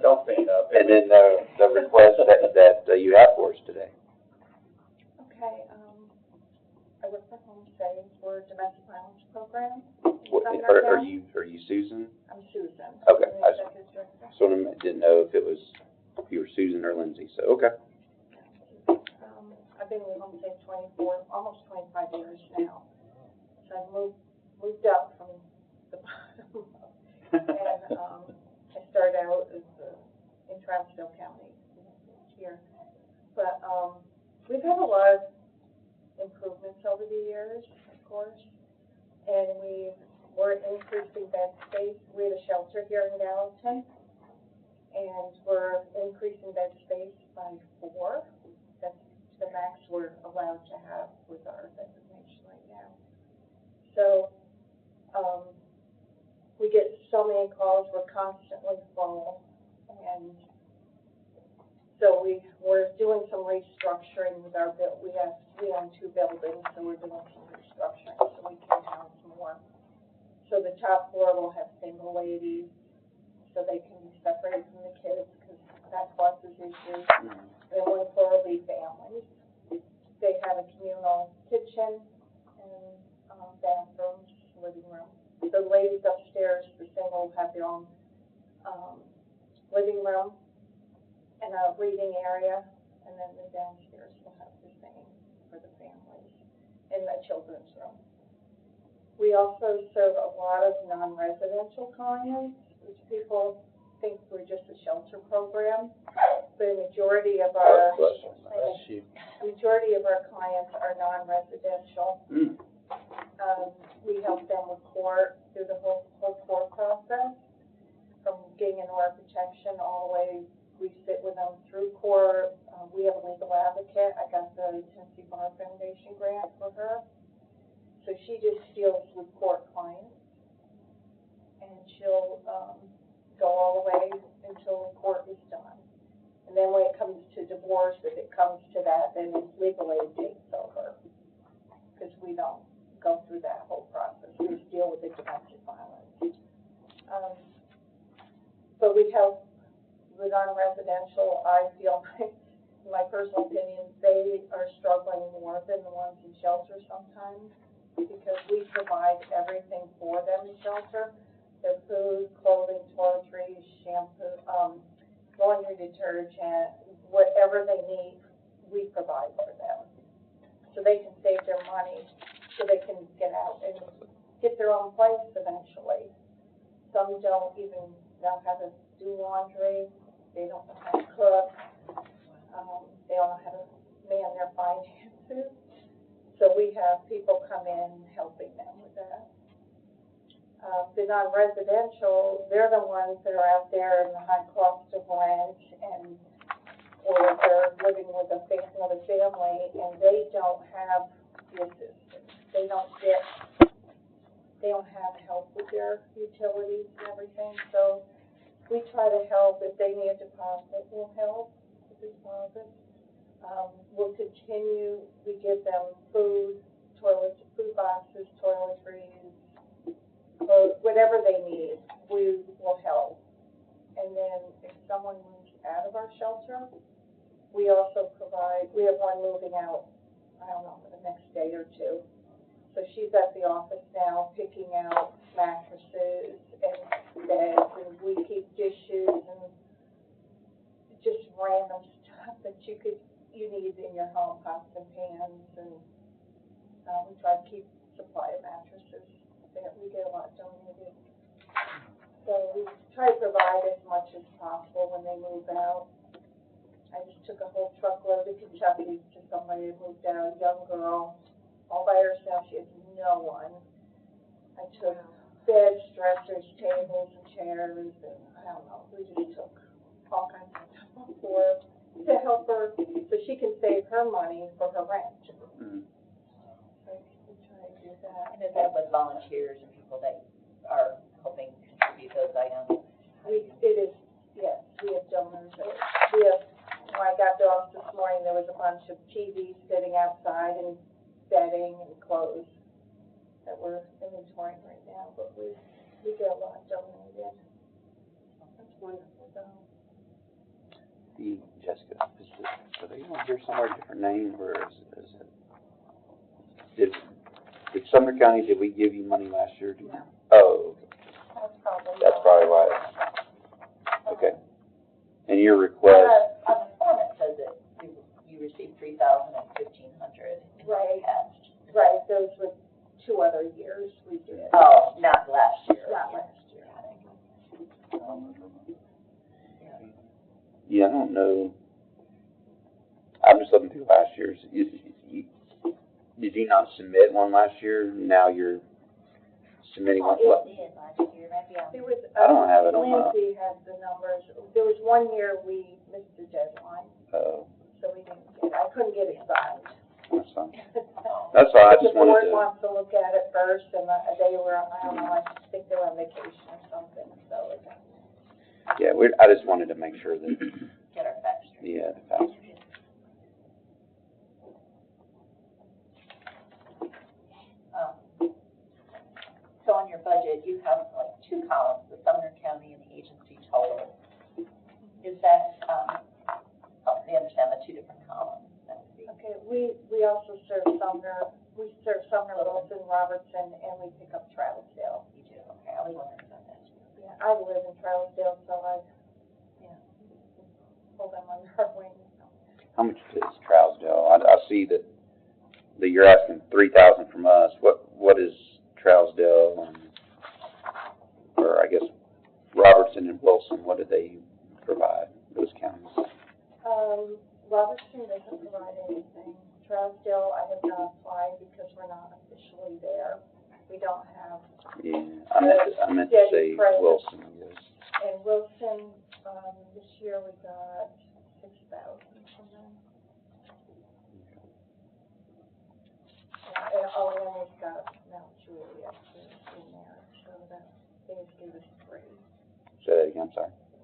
Don't stand up. and then the request that you have for us today. Okay, I work for Home Safe for domestic violence program. Are you Susan? I'm Susan. Okay, I'm the I executive director. sort of didn't know if you were Susan or Lindsay, so, okay. I've been with Home Safe almost 25 years now. So I moved up from the bottom and I started out in Sumner County here. But we've had a lot of improvements over the years, of course, and we're increasing bed space. We have a shelter here in Gallatin, and we're increasing bed space by 4. That's the max we're allowed to have with our designation right now. So we get so many calls, we're constantly full, and so we're doing some restructuring with our we own 2 buildings, so we're doing some restructuring so we can house more. So the top floor will have single ladies, so they can be separated from the kids, because that causes issues. And 1 floor will be families. They have a communal kitchen and bathrooms, living room. The ladies upstairs, the single, have their own living room and a reading area, and then the downstairs will have the same for the families in the children's room. We also serve a lot of non-residential clients, which people think we're just a shelter program. The majority of our clients are non-residential. We help them with court, through the whole court process, from getting an order of protection all the way. We sit with them through court. we have a legal advocate. I got the Tennessee Bar Foundation grant for her. So she just deals with court clients. And she'll, go all the way until the court is done. And then when it comes to divorce, if it comes to that, then legal aid takes over. Because we don't go through that whole process. We just deal with the domestic violence. But we have, with non-residential, I feel, in my personal opinion, they are struggling more than the ones in shelter sometimes, because we provide everything for them in shelter. Their food, clothing, toiletries, shampoo, laundry detergent, whatever they need, we provide for them. So they can save their money, so they can get out and get their own place eventually. Some don't even know how to do laundry, they don't know how to cook, they don't know how to man their finances. So we have people come in helping them with that. The non-residential, they're the ones that are out there in the high cost of rent, and or they're living with another family, and they don't have the assistance. They don't have help with their utilities and everything. So we try to help. If they need a deposit, we'll help with the deposit. We'll continue. We give them food, food boxes, toiletries, clothes, whatever they need, we will help. And then if someone moves out of our shelter, we also provide, we have one moving out, I don't know, the next day or two. So she's at the office now picking out mattresses and beds, and we keep dishes and just random stuff that you need in your home, pots and pans, and we try to keep supply of mattresses. We get a lot donated. So we try to provide as much as possible when they move out. I just took a whole truckload of Kentucky to somebody who moved out, a young girl, all by herself. She has no one. I took beds, dressers, tables, and chairs, and I don't know, we just took all kinds of stuff for her to help her so she can save her money for her rent. And is that with volunteers and people that are helping contribute those items? It is, yes, we have donors. We have, when I got to office this morning, there was a bunch of TVs sitting outside and bedding and clothes that we're inventorying right now, but we get a lot donated. That's wonderful, though. Jessica, are they on here somewhere, a different name, or is it? Did Sumner County, did we give you money last year? No. Oh, okay. That's Probably why. Okay. And your request? On the form it says that you received $3,000 and $1,500. Right. Right. Those were 2 other years we did. Oh, not last year. Not last year. Yeah, I don't know. I'm just looking through last year's. Did you not submit one last year? Now you're submitting one? It did last year, maybe There was, I don't have it on my. Lindsay has the numbers. There was one year we missed the deadline, Oh, so we didn't get, I couldn't get it signed. that's fine. That's fine, I just The board wanted to. wants to look at it first, and they were, I don't know, I think they were on vacation or something, so. Yeah, I just wanted to make sure that, Get our facts straight. yeah, the facts. So on your budget, you have like 2 columns, the Sumner County and the agency total. Is that, help me understand the 2 different columns? Okay, we also serve Sumner, Wilson, Robertson, and we pick up Trousdale. You do, okay, I was wondering about that too. Yeah, I live in Trousdale, so I hold them under our wing. How much is Trousdale? I see that you're asking $3,000 from us. What is Trousdale and, or I guess Robertson and Wilson, what do they provide, those counties? Robertson doesn't provide anything. Trousdale, I have not applied because we're not officially there. We don't have. Yeah, I meant to say Wilson, yes. And Wilson, this year we got $6,000 from them.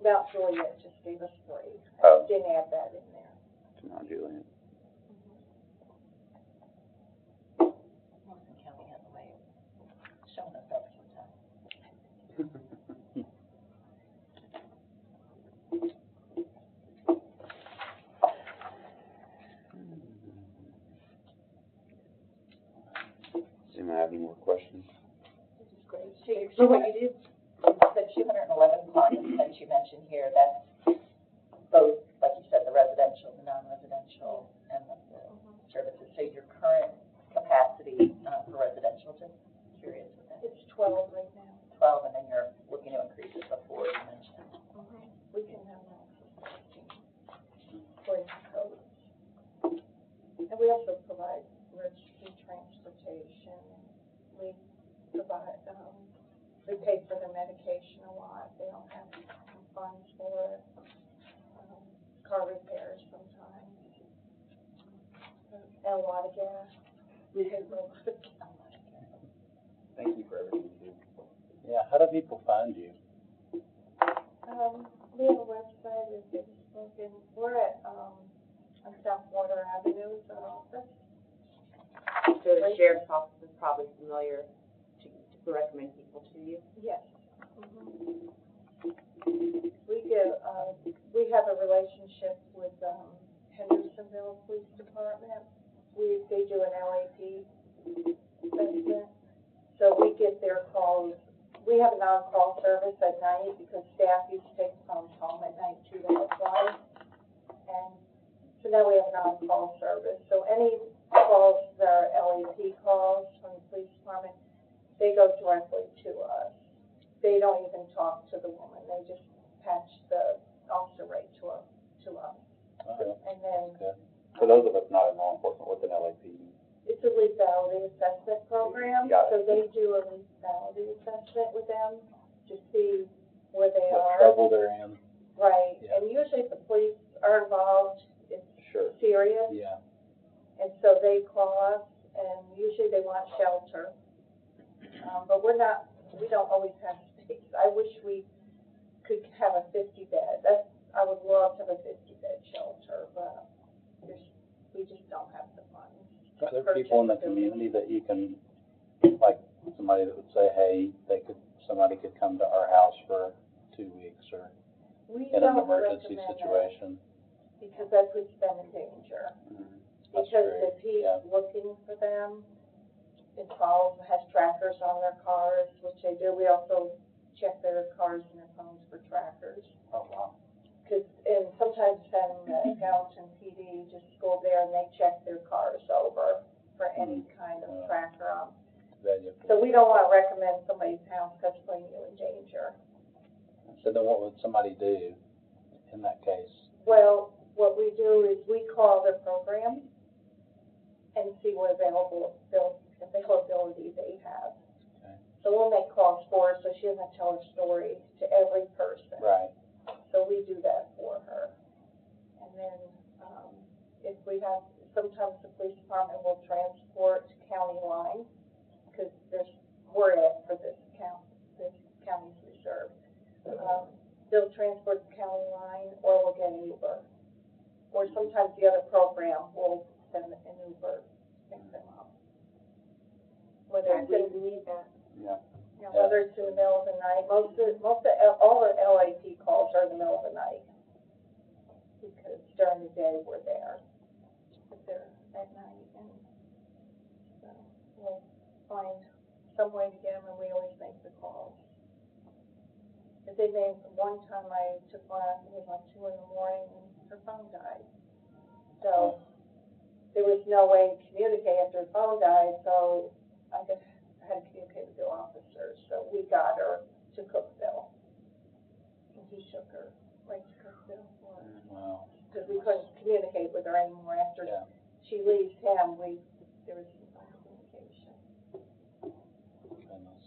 Mount Juliet just gave us 3. Oh. Didn't add that in there. To Mount Juliet. Wilson County has a way of showing us up sometimes. Does anyone have any more questions? This is great. So what you do, the 211 clients that you mentioned here, that's both, like you said, the residential, the non-residential, and the services. So your current capacity for residential, just curious with that. It's 12 right now. 12, and then you're looking to increase it before you mentioned. We can have access to 16 according to codes. And we also provide emergency transportation. We provide, we pay for their medication a lot. They don't have some funds for it. Car repairs sometimes. And a lot of gas. We pay for a lot of gas. Thank you for everything you do. Yeah, how do people find you? We have a website, we have Facebook, and we're at, on South Water Avenue is our office. So the sheriff's office is probably familiar to recommend people to you? Yes. We have a relationship with, Hendersonville Police Department. They do an LAP assessment, so we get their calls. We have an on-call service at night because staff used to take phones home at night too, that's why. And so now we have an on-call service. So any calls that are LAP calls from the police department, they go directly to us. They don't even talk to the woman. They just patch the officer right to us. And then For those of us not in law enforcement, what's an LAP? it's a lethality assessment program. Got it. So they do a lethality assessment with them to see where they What are. trouble they're in? Right. Yeah. And usually if the police are involved, it's Sure. serious. Yeah. And so they call us, and usually they want shelter. But we don't always have space. I wish we could have a 50-bed. I would love to have a 50-bed shelter, but we just don't have the funds. Are there people in the community that you can, like, somebody that would say, hey, somebody could come to our house for 2 weeks or We in an don't emergency recommend that situation? because that puts them in danger. That's Because great. if he's Yeah. looking for them, has trackers on their cars, which they do. We also check their cars and their phones for trackers. Oh, wow. And sometimes then Gallatin PD just go there and they check their cars over for any kind of tracker on. So we don't want to recommend somebody's house because it's putting you in danger. So then what would somebody do in that case? Well, what we do is we call their program and see what availability they have. Okay. So we'll make calls for her so she doesn't tell her story to every person. Right. So we do that for her. And then, if we have, sometimes the police department will transport county line, because we're at for this county's reserve. They'll transport the county line, or we'll get an Uber. Or sometimes the other program will send an Uber, pick them up. Whether it's in, whether it's in the middle of the night, all the LAP calls are in the middle of the night. Because during the day we're there, but they're at night, and so we'll find some way to get them, and we always make the calls. If they named, one time I took one, it was like 2 a.m, and her phone died. So there was no way to communicate after her phone died, so I just had to communicate with the officers. So we got her to Cookville, and he shook her right to Cookville for her. Wow. Because we couldn't communicate with her anymore after she leaves him. There was no communication. Goodness.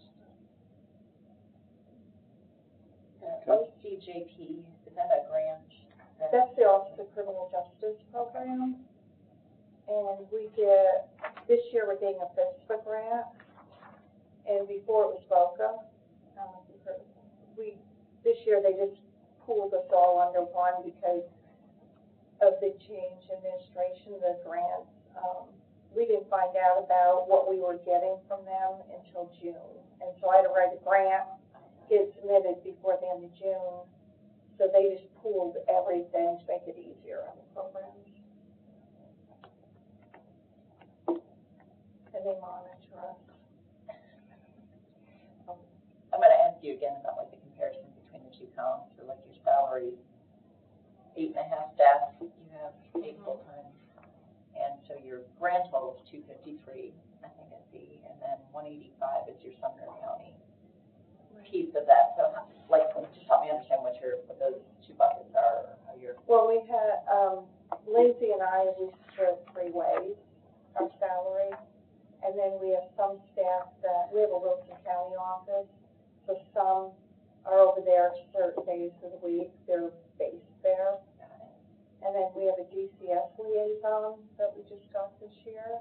OCJP, is that a grant? That's the Office of Criminal Justice Program. And this year we're getting a FISPA grant. And before it was VOCA. This year they just pooled us all under one because of the change in administration, the grants. We didn't find out about what we were getting from them until June. And so I had to write a grant, get it submitted before the end of June. So they just pooled everything to make it easier on the programs. And they monitor us. I'm gonna ask you again about like the comparison between the two columns for like your salaries. 8.5 staff, you have 8 full-time. And so your grand total is 253, I think I see, and then 185 is your Sumner County piece of that. So like, just help me understand what those two buckets are, how you're. Well, we had, Lindsay and I, we split 3 ways, our salary. And then we have some staff we have a Wilson County office, so some are over there certain days of the week, they're based there. And then we have a DCS liaison that we just got this year.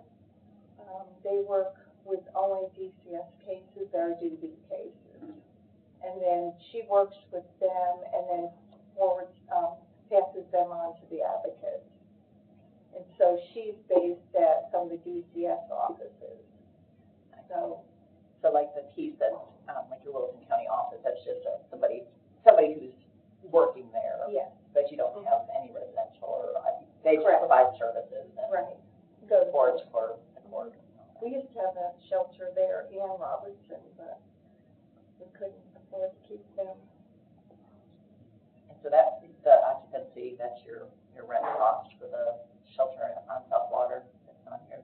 They work with only DCS cases that are duty cases. And then she works with them and then passes them on to the advocates. And so she's based at some of the DCS offices. So like the piece that's like your Wilson County office, that's just somebody who's working there. Yes. But you don't have any residential or, they just Correct. provide services and Right. Go to supports for the court. We used to have a shelter there in Robertson, but we couldn't afford to keep them. And so that's the occupancy, that's your rent cost for the shelter on South Water. That's on here,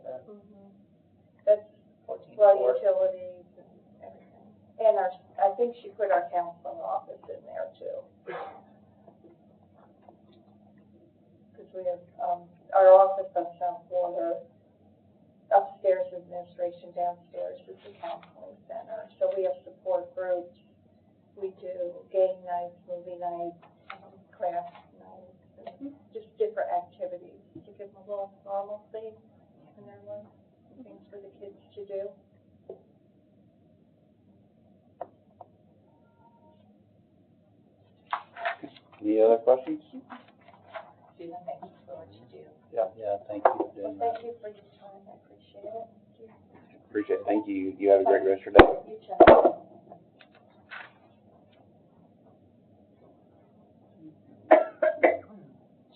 That's 14.4. utilities and everything. And I think she put our counseling office in there too. Because we have, our office on South Water, upstairs is administration, downstairs is the counseling center. So we have support groups. We do game nights, movie nights, craft nights, and just different activities to give them a little normalcy in their life, things for the kids to do. Any other questions? Susan, thank you for what you do. Yeah, thank you for doing that. Thank you for your time, I appreciate it. Appreciate it. Thank you. You have a great rest of your day. You too.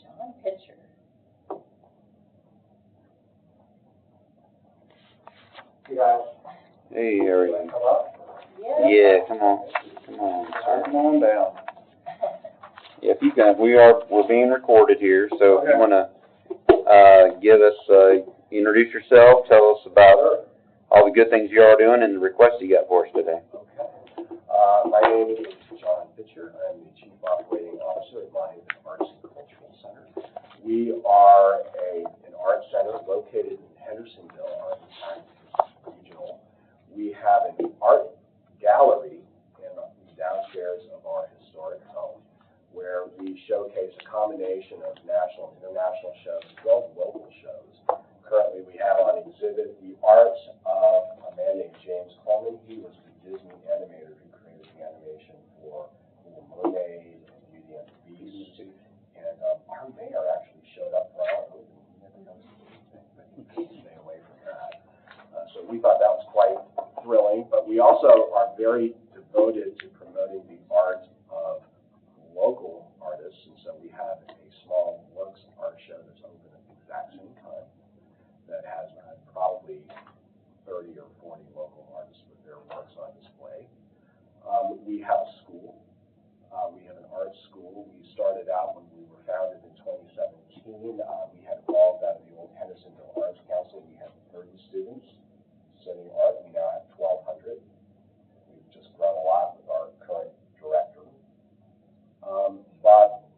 John Pitcher. You guys, Hey, Harry. come up? Yeah, come on, sir. Come on down. Yeah, if you can, we're being recorded here, so if you Okay. wanna, introduce yourself, tell us about all the good things you are doing and the requests you got for us today. Okay. My name is John Pitcher. I'm the Chief Operating Officer at Monthaven Arts and Cultural Center. We are an art center located in Hendersonville, our entire regional. We have an art gallery in the downstairs of our historic home, where we showcase a combination of national and international shows, as well as local shows. Currently, we have on exhibit the art of a man named James Coleman. He was the Disney animator who created the animation for Little Mermaid and Beauty and the Beast. And our mayor actually showed up for our opening. He never knows anything, but he couldn't stay away from that. So we thought that was quite thrilling. But we also are very devoted to promoting the art of local artists. And so we have a small works art show that's open at the exact same time, that has probably 30 or 40 local artists with their works on display. We have a school. We have an art school. We started out when we were founded in 2017. We had evolved out of the old Hendersonville Arts Council. We had 30 students studying art. We now have 1,200. We've just grown a lot with our current director. But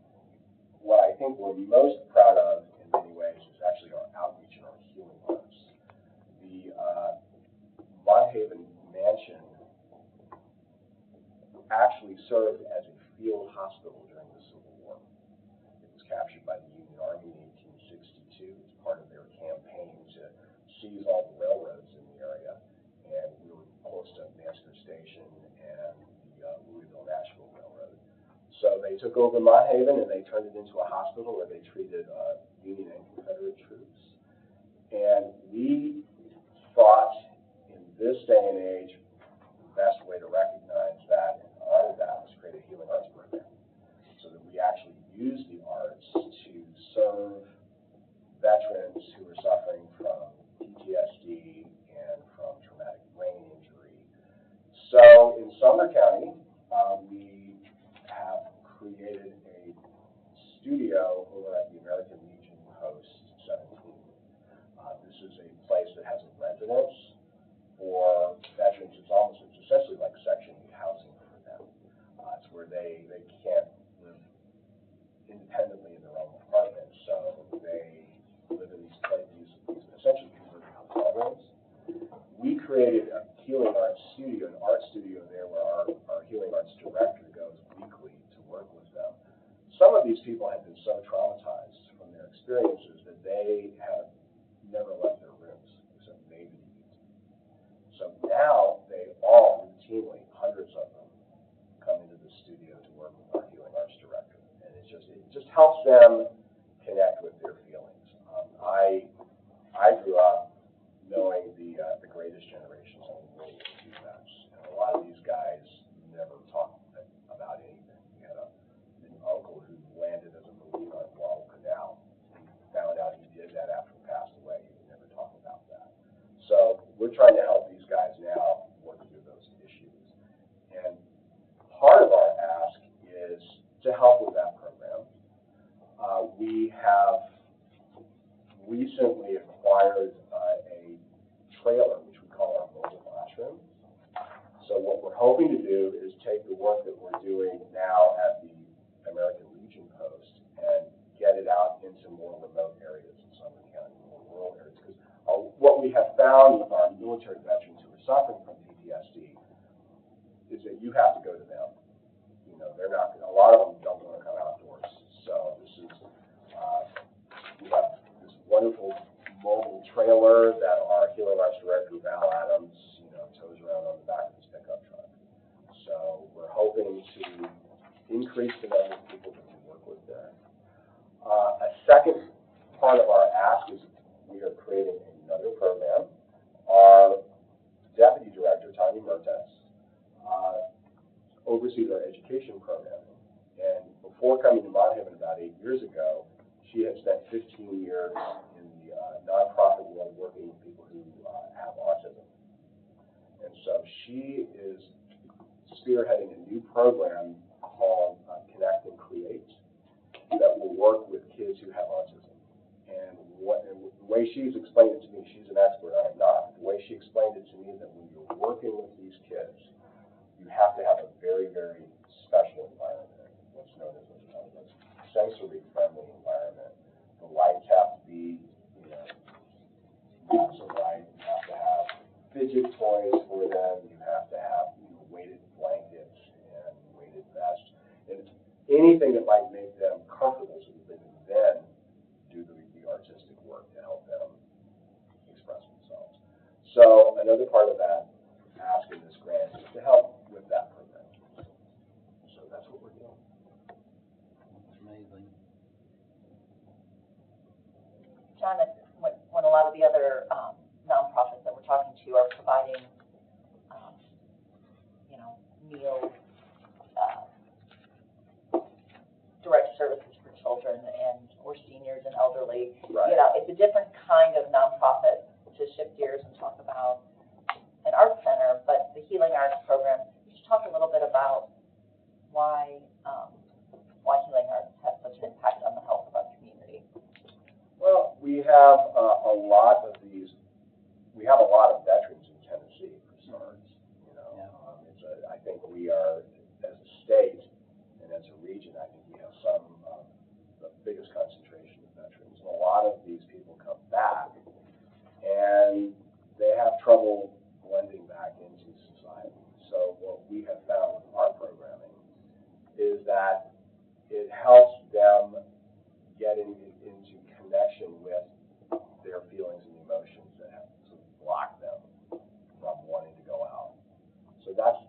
what I think we're most proud of in many ways is actually our outreach and our healing arts. The Monthaven Mansion actually served as a field hospital during the Civil War. It was captured by the Union Army in 1862. It's part of their campaign to seize all the railroads in the area. And we were close to Master Station and the Louisville-Nashville Railroad. So they took took over Mott Haven and they turned it into a hospital where they treated Union and Confederate troops. And we thought in this day and age, the best way to recognize that and honor that was create a healing arts program, so that we actually use the arts to serve veterans who are suffering from PTSD and from traumatic brain injury. So in Sumner County, we have created a studio over at the American Legion Post 17. This is a place that has a residence for veterans. It's essentially like Section 8 housing for them. It's where they can't live independently in their own apartments, so they live in these essentially converted hotel rooms. We created a healing arts studio, an art studio there where our healing arts director goes weekly to work with them. Some of these people have been so traumatized from their experiences that they have never left their rooms except maybe to eat. So now they all routinely, hundreds of them, come into the studio to work with our healing arts director, and it just helps them connect with their feelings. I grew up knowing the greatest generations on the world were vets, and a lot of these guys never talked about anything. We had an uncle who landed as a Marine on Guadalcanal. He found out he did that after he passed away. He would never talk about that. So we're trying to help these guys now work through those issues. And part of our ask is to help with that program. We have recently acquired a trailer, which we call our mobile classroom. So what we're hoping to do is take the work that we're doing now at the American Legion Post and get it out into more remote areas in Sumner County, more rural areas. Because what we have found with our military veterans who are suffering from PTSD is that you have to go to them. You know, they're not. A lot of them don't want to come outdoors. So this is we have this wonderful mobile trailer that our healing arts director Val Adams, tows around on the back of his pickup truck. So we're hoping to increase the number of people that we work with there. A second part of our ask is we are creating another program. Our deputy director, Tanya Mertes, oversees our education programming. And before coming to Mott Haven about 8 years ago, she had spent 15 years in the nonprofit world working with people who have autism. And so she is spearheading a new program called Connect and Create that will work with kids who have autism. And the way she's explained it to me, she's an expert, I am not. The way she explained it to me is that when you're working with these kids, you have to have a very, very special environment, what's known as a sensory-friendly environment. The lights have to be, not so bright. You have to have fidget toys for them. You have to have weighted blankets and weighted vests, and anything that might make them comfortable so that they can then do the artistic work to help them express themselves. So another part of that ask in this grant is to help with that program. So that's what we're doing. That's amazing. John, when a lot of the other nonprofits that we're talking to are providing, meals, direct services for children or seniors and elderly. Right. It's a different kind of nonprofit to shift gears and talk about an art center, but the healing arts program. Could you talk a little bit about why healing arts has such an impact on the health of our community? Well, we have a lot of these. We have a lot of veterans in Tennessee, for starters. I think we are, as a state and as a region, I think we have some of the biggest concentration of veterans. And a lot of these people come back, and they have trouble blending back into society. So what we have found with our programming is that it helps them get into connection with their feelings and emotions that have sort of blocked them from wanting to go out. So that's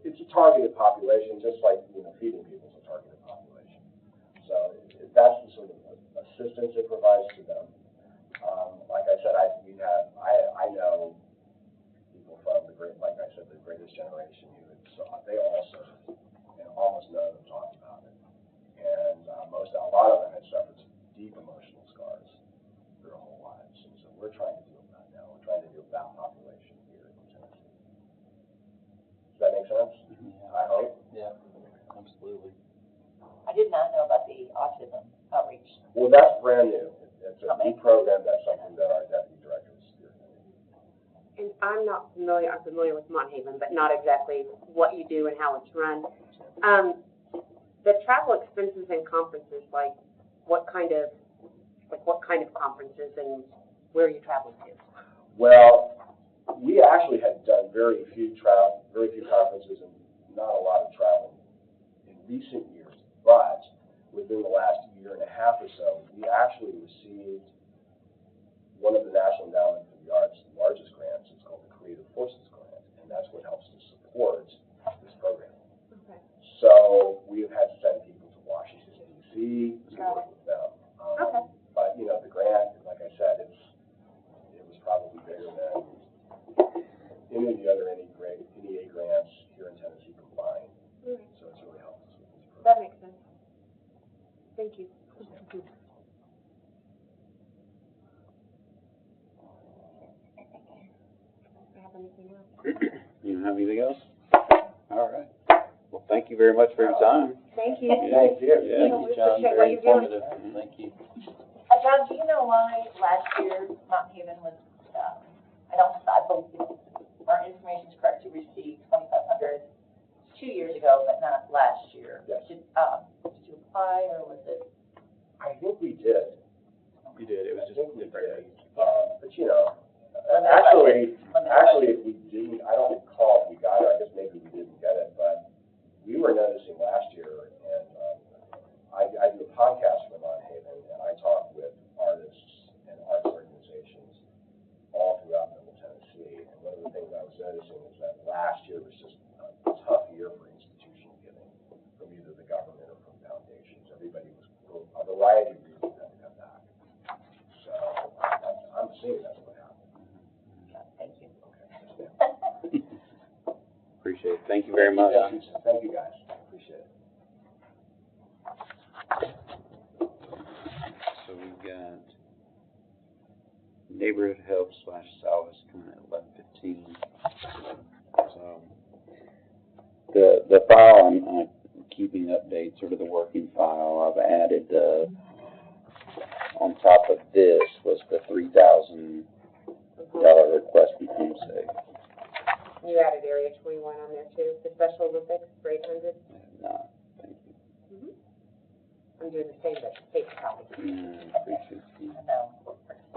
it's a targeted population, just like, feeding people is a targeted population. So that's the sort of assistance it provides to them. Like I said, I know people from the greatest generation, so they all serve, and almost none of them talk about it. And a lot of them had suffered deep emotional scars their whole lives. And so we're trying to deal with that now. We're trying to deal with that population here in Tennessee. Does that make sense? Mm-hmm. I hope. Yeah, absolutely. I did not know about the autism outreach. Well, that's brand new. It's a new program. That's something that our deputy director is spearheading. And I'm familiar with Monthaven, but not exactly what you do and how it's run. The travel expenses and conferences, what kind of conferences and where are you traveling to? Well, we actually had done very few conferences and not a lot of travel in recent years, but within the last year and a half or so, we actually received one of the National Endowment for the Arts' largest grants. It's called the Creative Forces Grant, and that's what helps to support this program. Okay. So we've had to send people to Washington, D.C. to work with them. Okay. But, the grant, like I said, it was probably bigger than any of the other NEA grants here in Tennessee combined. Mm-hmm. So it's really helped us with this program. That makes sense. Thank you. Do I have anything else? You don't have anything else? All right. Well, thank you very much for your time. Thank you. Thank you. Yeah, We John, appreciate what very you're doing. informative. Thank you. John, do you know why last year Monthaven was, I believe, our information is correct, to receive 2,500 2 years ago, but not last year? Yes. Did you apply, or was it? I think we did. We did, it was just different. But actually, if we didn't, I don't recall if we got it, I guess maybe we didn't get it, but we were noticing last year, and I do a podcast for Monthaven, and I talk with artists and arts organizations all throughout Middle Tennessee, and one of the things I was noticing is that last year was just a tough year for institutional giving from either the government or from foundations. Everybody was, for a variety of reasons, had to come back. So I'm seeing that's what happened. Thank you. Okay. Appreciate it. Thank you very much. Thank you, guys. Appreciate it. So we've got neighborhood help / Salvas coming at 11:15. So the file I'm keeping updates, sort of the working file. I've added on top of this was the $3,000 request from HomeSafe. You added Area 21 on there too, the Special Olympics for 800. No, thank you. Mm-hmm. I'm doing the same, but paper copy. Appreciate you. No. I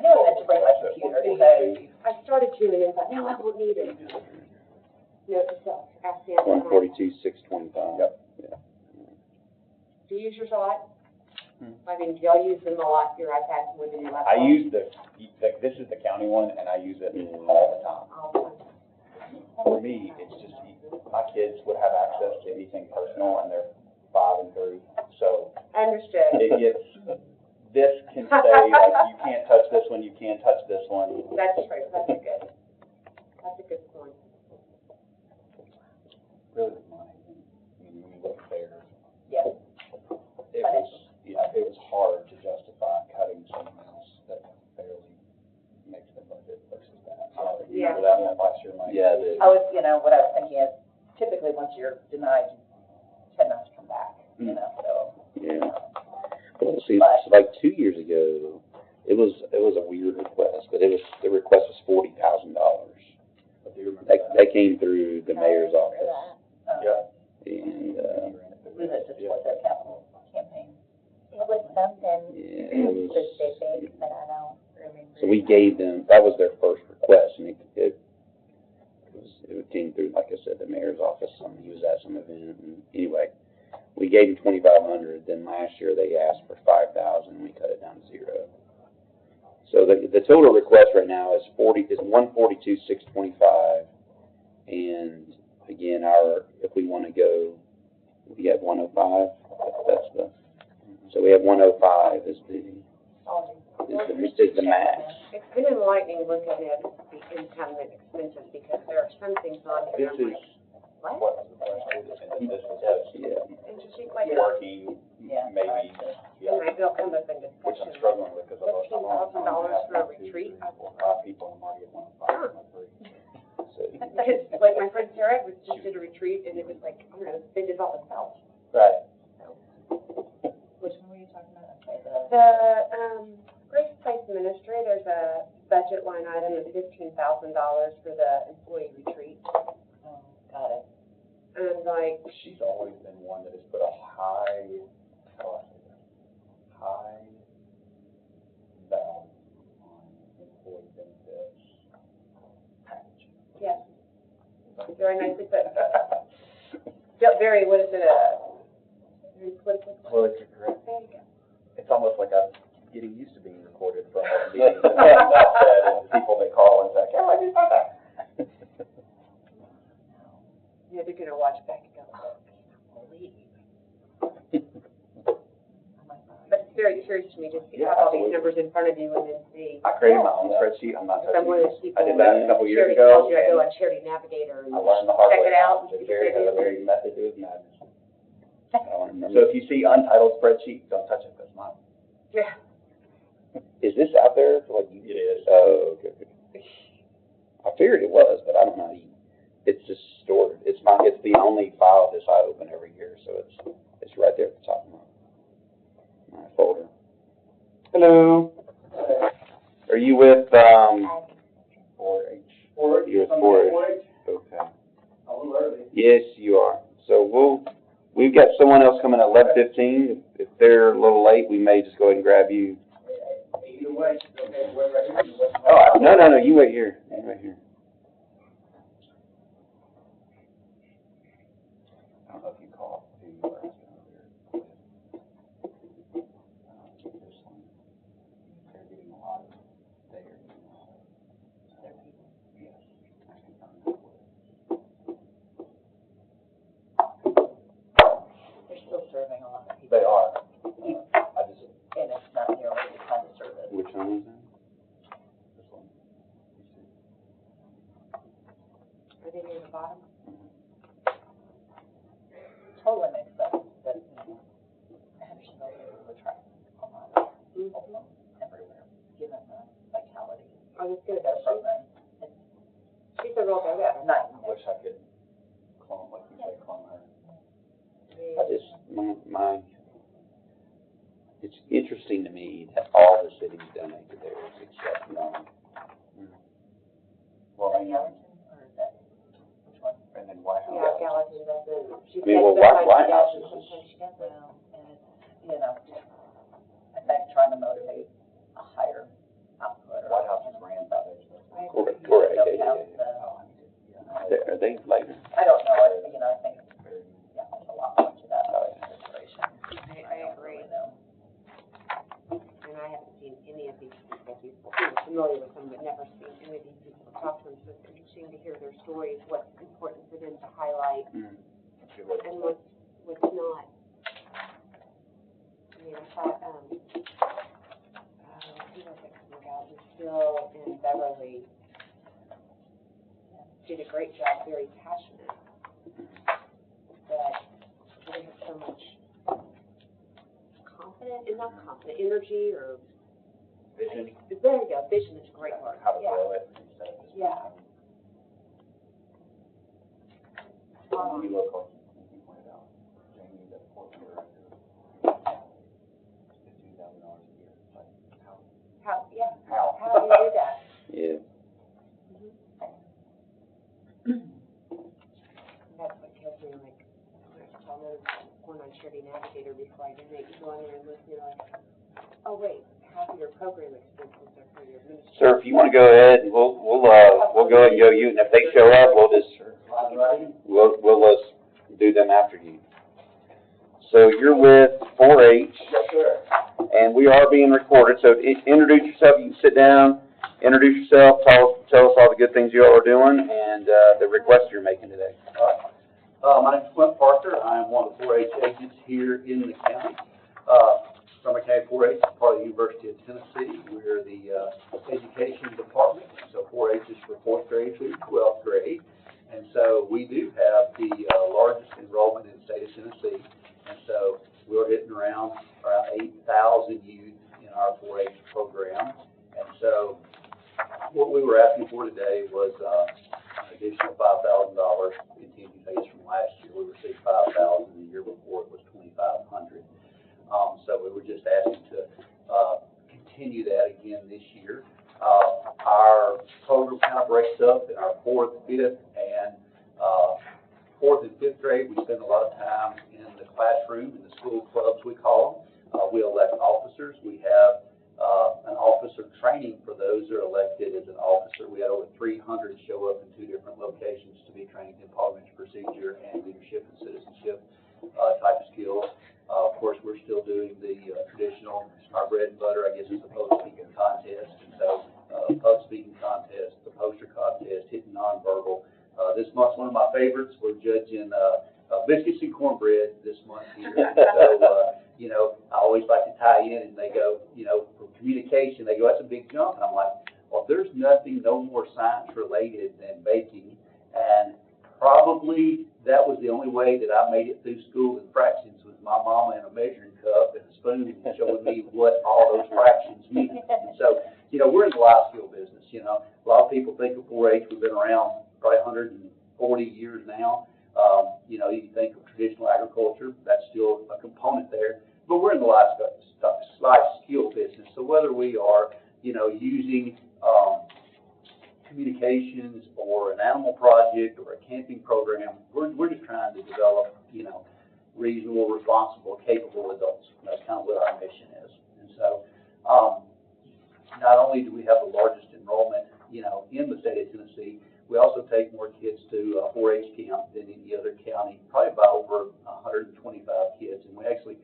knew I meant to bring my computer, I started tuning in, but no, I won't need it. Note to self, ask the 142,625. Yep. Yeah. Do you use yours a lot? I mean, do y'all use them a lot, your iPads more than your laptop? I use this is the county one, and I use it all the time. All the time. For me, it's just, my kids would have access to anything personal, and they're 5 and 3, so. Understood. It gets, this can say, you can't touch this one, you can't touch this one. That's true, that's good. That's a good point. Really with mine, when you look there. Yes. It was hard to justify cutting something else that barely makes the budget versus that. You remember that one last year, Mike? Yeah, what I was thinking is, typically, once you're denied, you tend not to come back, so. Yeah. Well, see, like 2 years ago, it was a weird request, but the request was $40,000. They came through the mayor's office. Yeah. And Was it to support their capital campaign? It was something yeah, specific, but I don't remember. so we gave them, that was their first request, and it came through, like I said, the mayor's office. He was at some event, and anyway, we gave them $2,500. Then last year they asked for $5,000, and we cut it down to 0. So the total request right now is $142,625, and again, if we want to go, we have 105, that's the, so we have 105 is the max. It's been enlightening looking at the income and expenses, because there are some things on here, I'm like, what? Yeah. Interesting, like, Working, Yeah. maybe, and I feel come up in which I'm discussion, struggling with, because $15,000 for a retreat. 5 people, I'm already at 105, not 3. Because, like, my friend Sarah just did a retreat, and it was like, I don't know, they did it all themselves. Right. Which one were you talking about? Okay, The, Grace Place Ministry, there's a budget line item of $15,000 for the employee retreat. oh, got it. And like, She's always been one that has put a high, how do I say that? High value on employee benefits package. yes, very nicely put. Yeah, very, what is it, very politically correct. Politically correct. There you go. It's almost like I'm getting used to being recorded from all the meetings that I've said, and the people that call and say, "Can I do that?" Yeah, they're gonna watch back and go, Believe. but it's very curious to me just to Yeah, have all these absolutely. numbers in front of you and then see. I created my own spreadsheet. I'm not If I'm one of those touching it. people. I did that a couple years Charity ago. tells you, I go and on Charity Navigator and I learned the hard check way it out. that Jerry has a very method to his madness. I don't remember. So if you see untitled spreadsheet, don't touch it, that's mine. Yeah. Is this out there for like? It is. Oh, okay. I figured it was, but I don't know. It's just stored. It's the only file this I open every year, so it's right there at the top of my folder. Hello. Are you with 4H? You're with 4H. Okay. Yes, you are. So we've got someone else coming at 11:15. If they're a little late, we may just go ahead and grab you. Oh, no, you wait here. You wait here. I don't know if you call who you are asking over there. This one, they're getting a lot of, they're getting a lot of, their people. Yes, I can find that word. They're still serving a lot of people. They are. I just, And it's not nearly the kind of service. Which one is that? this one. Are they near the bottom? Totally makes sense, but, actually, we're trying a lot of people everywhere, given the vitality Oh, that's good. of their program. She's a real go-getter. Not, I wish I could clone, like you say, clone her. I just, it's interesting to me that all the cities donate to theirs except one. Well, I know, or is that, which one? and then White House. Yeah, Gallatin doesn't. She I mean, well, said White sometimes House she is does, and sometimes she doesn't. Well, and it's, you know, I think trying to motivate a higher output or. White House is ran by those. Correct. Don't count the- Are they later? I don't know, you know, I think, yeah, there's a lot more to that consideration. I agree. And I haven't seen any of these people. I'm familiar with them, but never seen any of these people talk to them. So it's interesting to hear their stories, what's important for them to highlight, and what's not. I mean, I thought, who was it coming out? It was Bill and Beverly. Did a great job, very passionate. But they have so much energy or. Vision. There you go, vision is a great word. How to Yeah. grow it instead of just. Yeah. You look like, you pointed out, Jamie, that Portland director, $15,000 a year, like, how? How do you do that? Yeah. That's what kills me, like, I tell them going on Charity Navigator before I donate, you go on there and look, you're like, oh wait, half of your program expenses are for your administration. Sir, if you want to go ahead, we'll go ahead and go you, and if they show up, we'll do them after you. So you're with 4H. Yes, sir. And we are being recorded, so introduce yourself, you can sit down, introduce yourself, tell us all the good things you all are doing, and the request you're making today. All right. My name's Clint Parker. I'm one of the 4-H agents here in the county. Sumner County 4-H is part of the University of Tennessee. We're the education department, so 4-H is for 4th grade through 12th grade. And so we do have the largest enrollment in the state of Tennessee. And so we're hitting around 8,000 youth in our 4-H program. And so what we were asking for today was an additional $5,000 continued base from last year. We received $5,000 the year before, it was $2,500. So we were just asking to continue that again this year. Our program kind of breaks up in our 4th, 5th, and 4th and 5th grade. We spend a lot of time in the classroom, in the school clubs we call them. We elect officers. We have an officer training for those who are elected as an officer. We had over 300 show up in 2 different locations to be trained in parliamentary procedure and leadership and citizenship type of skills. Of course, we're still doing the traditional, our bread and butter, I guess, is the public speaking contest. And so, public speaking contest, the poster contest, hitting nonverbal. This month's one of my favorites. We're judging biscuits and cornbread this month here. So, you know, I always like to tie in, and they go, you know, for communication, they go, that's a big jump. And I'm like, well, there's nothing no more science related than baking. And probably that was the only way that I made it through school in fractions, was my mama and a measuring cup and a spoon showing me what all those fractions mean. And so, you know, we're in the life skill business. You know, a lot of people think of 4-H, we've been around probably 140 years now. You know, you think of traditional agriculture, that's still a component there. But we're in the life skill business. So whether we are, you know, using communications or an animal project or a camping program, we're just trying to develop, you know, reasonable, responsible, capable adults. That's kind of what our mission is. And so not only do we have the largest enrollment, you know, in the state of Tennessee, we also take more kids to 4-H camp than any other county, probably by over 125 kids. And we actually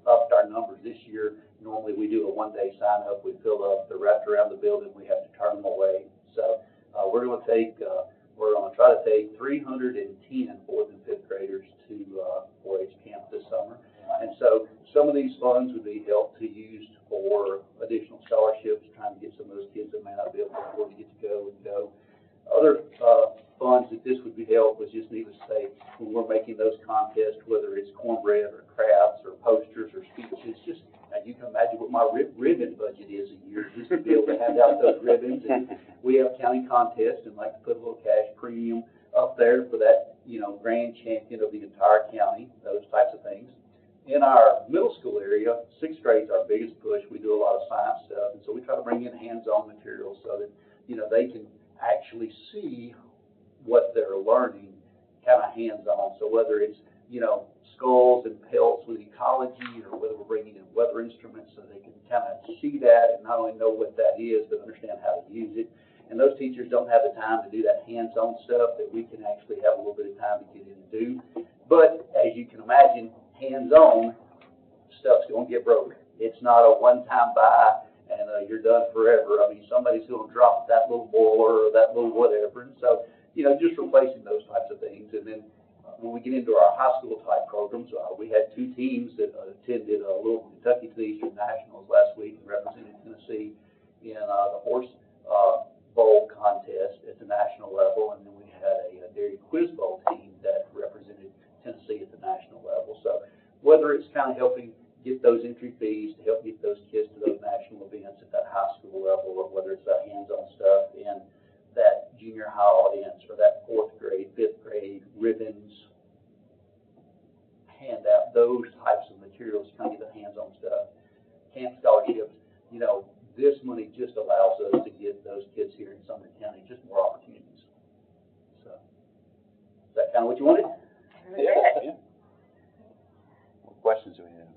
upped our numbers this year. Normally we do a one-day sign-up. We fill up, they're wrapped around the building. We have to turn them away. So we're going to try to take 310 4th and 5th graders to 4-H camp this summer. And so some of these funds would be helped to use for additional scholarships, trying to get some of those kids that may not be able to afford to get to go and go. Other funds that this would be helped was just needless to say, when we're making those contests, whether it's cornbread or crafts or posters or speeches, just you can imagine what my ribbon budget is a year just to be able to hand out those ribbons. And we have county contests and like to put a little cash premium up there for that, you know, grand champion of the entire county, those types of things. In our middle school area, 6th grade is our biggest push. We do a lot of science stuff, and so we try to bring in hands-on materials so that, you know, they can actually see what they're learning kind of hands-on. So whether it's, you know, skulls and pelts with ecology, or whether we're bringing in weather instruments so they can kind of see that and not only know what that is, but understand how to use it. And those teachers don't have the time to do that hands-on stuff that we can actually have a little bit of time to get in and do. But as you can imagine, hands-on stuff's going to get broken. It's not a one-time buy and you're done forever. I mean, somebody's going to drop that little boiler or that little whatever. And so, you know, just replacing those types of things. And then when we get into our high school type programs, we had 2 teams that attended Louisville, Kentucky to the Eastern Nationals last week and represented Tennessee in the horse bowl contest at the national level. And then we had a dairy quiz bowl team that represented Tennessee at the national level. So whether it's kind of helping get those entry fees to help get those kids to those national events at that high school level, or whether it's that hands-on stuff in that junior high audience or that 4th grade, 5th grade, ribbons, handout, those types of materials, kind of get the hands-on stuff. Camp scholarships, you know, this money just allows us to get those kids here in Sumner County just more opportunities. So, is that kind of what you wanted? Yeah. What questions do we have?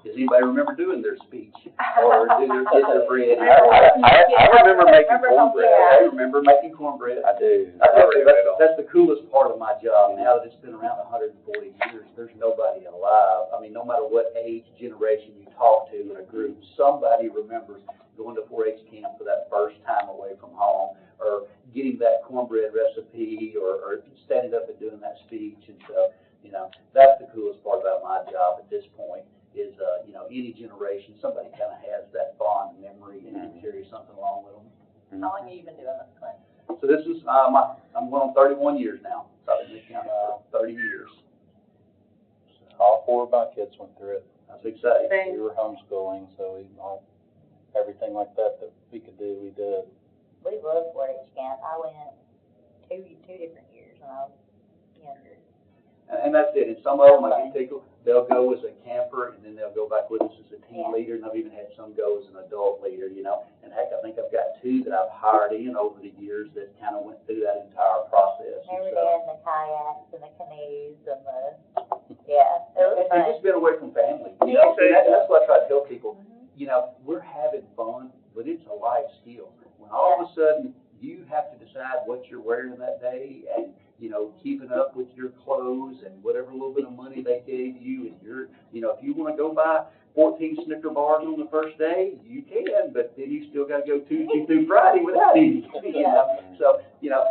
Does anybody remember doing their speech or do their get their bread? I remember making cornbread. I remember making cornbread. I do. That's the coolest part of my job. Now that it's been around 140 years, there's nobody alive. I mean, no matter what age, generation you talk to in a group, somebody remembers going to 4-H camp for that first time away from home, or getting that cornbread recipe or standing up and doing that speech. And so, you know, that's the coolest part about my job at this point is, you know, any generation, somebody kind of has that fond memory and can carry something along with them. How long have you been doing this, Clint? So this is, I'm going on 31 years now. So I've been in the county for 30 years. All four of my kids went through it. That's exciting. We were homeschooling, so we all, everything like that we could do, we did. We loved 4-H camp. I went two different years when I was younger. And that's it. And some of them, like they'll go as a camper, and then they'll go back with us as a team leader. And I've even had some go as an adult leader, you know. And heck, I think I've got 2 that I've hired in over the years that kind of went through that entire process. They were in the kayaks and the canoes and the, yeah, it was fun. And just been away from family. You know, that's what I try to tell people. You know, we're having fun, but it's a life skill. When all of a sudden you have to decide what you're wearing that day and, you know, keeping up with your clothes and whatever little bit of money they gave you, and you're, you know, if you want to go buy 14 Snicker bars on the first day, you can, but then you still got to go Tuesday through Friday without eating. You know? So, you know,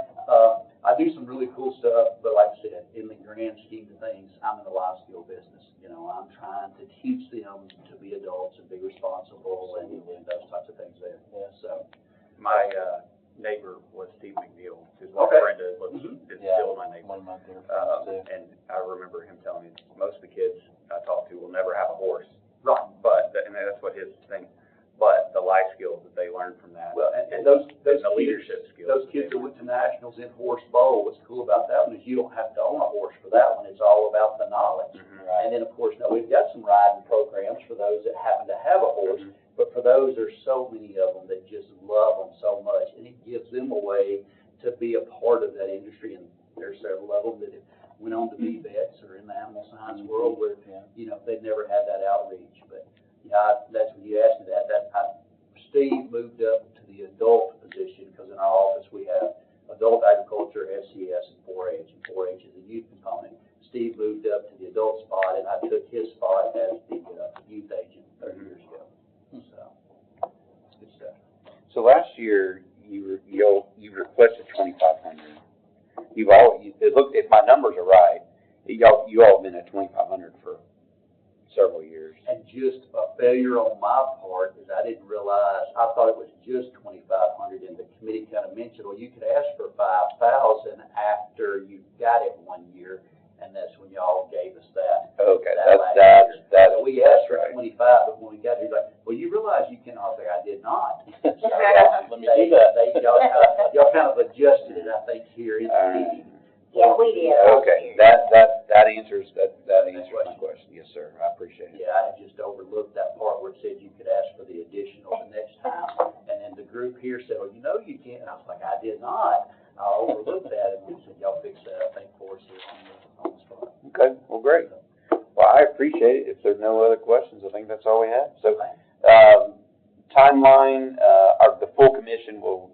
I do some really cool stuff, but like I said, in the grand scheme of things, I'm in the life skill business. You know, I'm trying to teach them to be adults and be responsible and those types of things there. Yeah, so. My neighbor was Steve McNeil, who's my friend is still my neighbor. One of my dear friends, and I remember him telling me most of the kids I talk to will never have a horse. Right. But, and that's what his thing, but the life skills that they learn from that. Well, and those the leadership skills. Those kids that went to nationals in horse bowl, what's cool about that one is you don't have to own a horse for that one. It's all about the knowledge. And then, of course, now we've got some riding programs for those that happen to have a horse. But for those, there's so many of them that just love them so much, and it gives them a way to be a part of that industry. And there's several of them that went on to be vets or in the animal science world where, you know, they've never had that outreach. But, yeah, that's when you asked me that. Steve moved up to the adult position because in our office we have adult agriculture, SCS, and 4-H. And 4-H is a youth component. Steve moved up to the adult spot, and I took his spot as the youth agent 30 years ago. So, good stuff. So last year, you requested 2,500. You've all, it looked, if my numbers are right, you all have been at 2,500 for several years. And just a failure on my part is I didn't realize, I thought it was just 2,500, and the committee kind of mentioned, well, you could ask for 5,000 after you got it 1 year, and that's when y'all gave us that. Okay, that's so we asked for 25, but when we got here, like, well, you realize you can, I was like, I did not. So, let me do that. Y'all kind of adjusted it, I think, here in the meeting. Yeah, we did. Okay, that answers my question. Yes, sir. I appreciate it. Yeah, I just overlooked that part where it said you could ask for the additional the next time. And then the group here said, well, you know you can't. And I was like, I did not. I overlooked that, and we said, y'all fix that, I think, for us here on the spot. Okay, well, great. Well, I appreciate it. If there's no other questions, I think that's all we have. So, timeline, the full commission will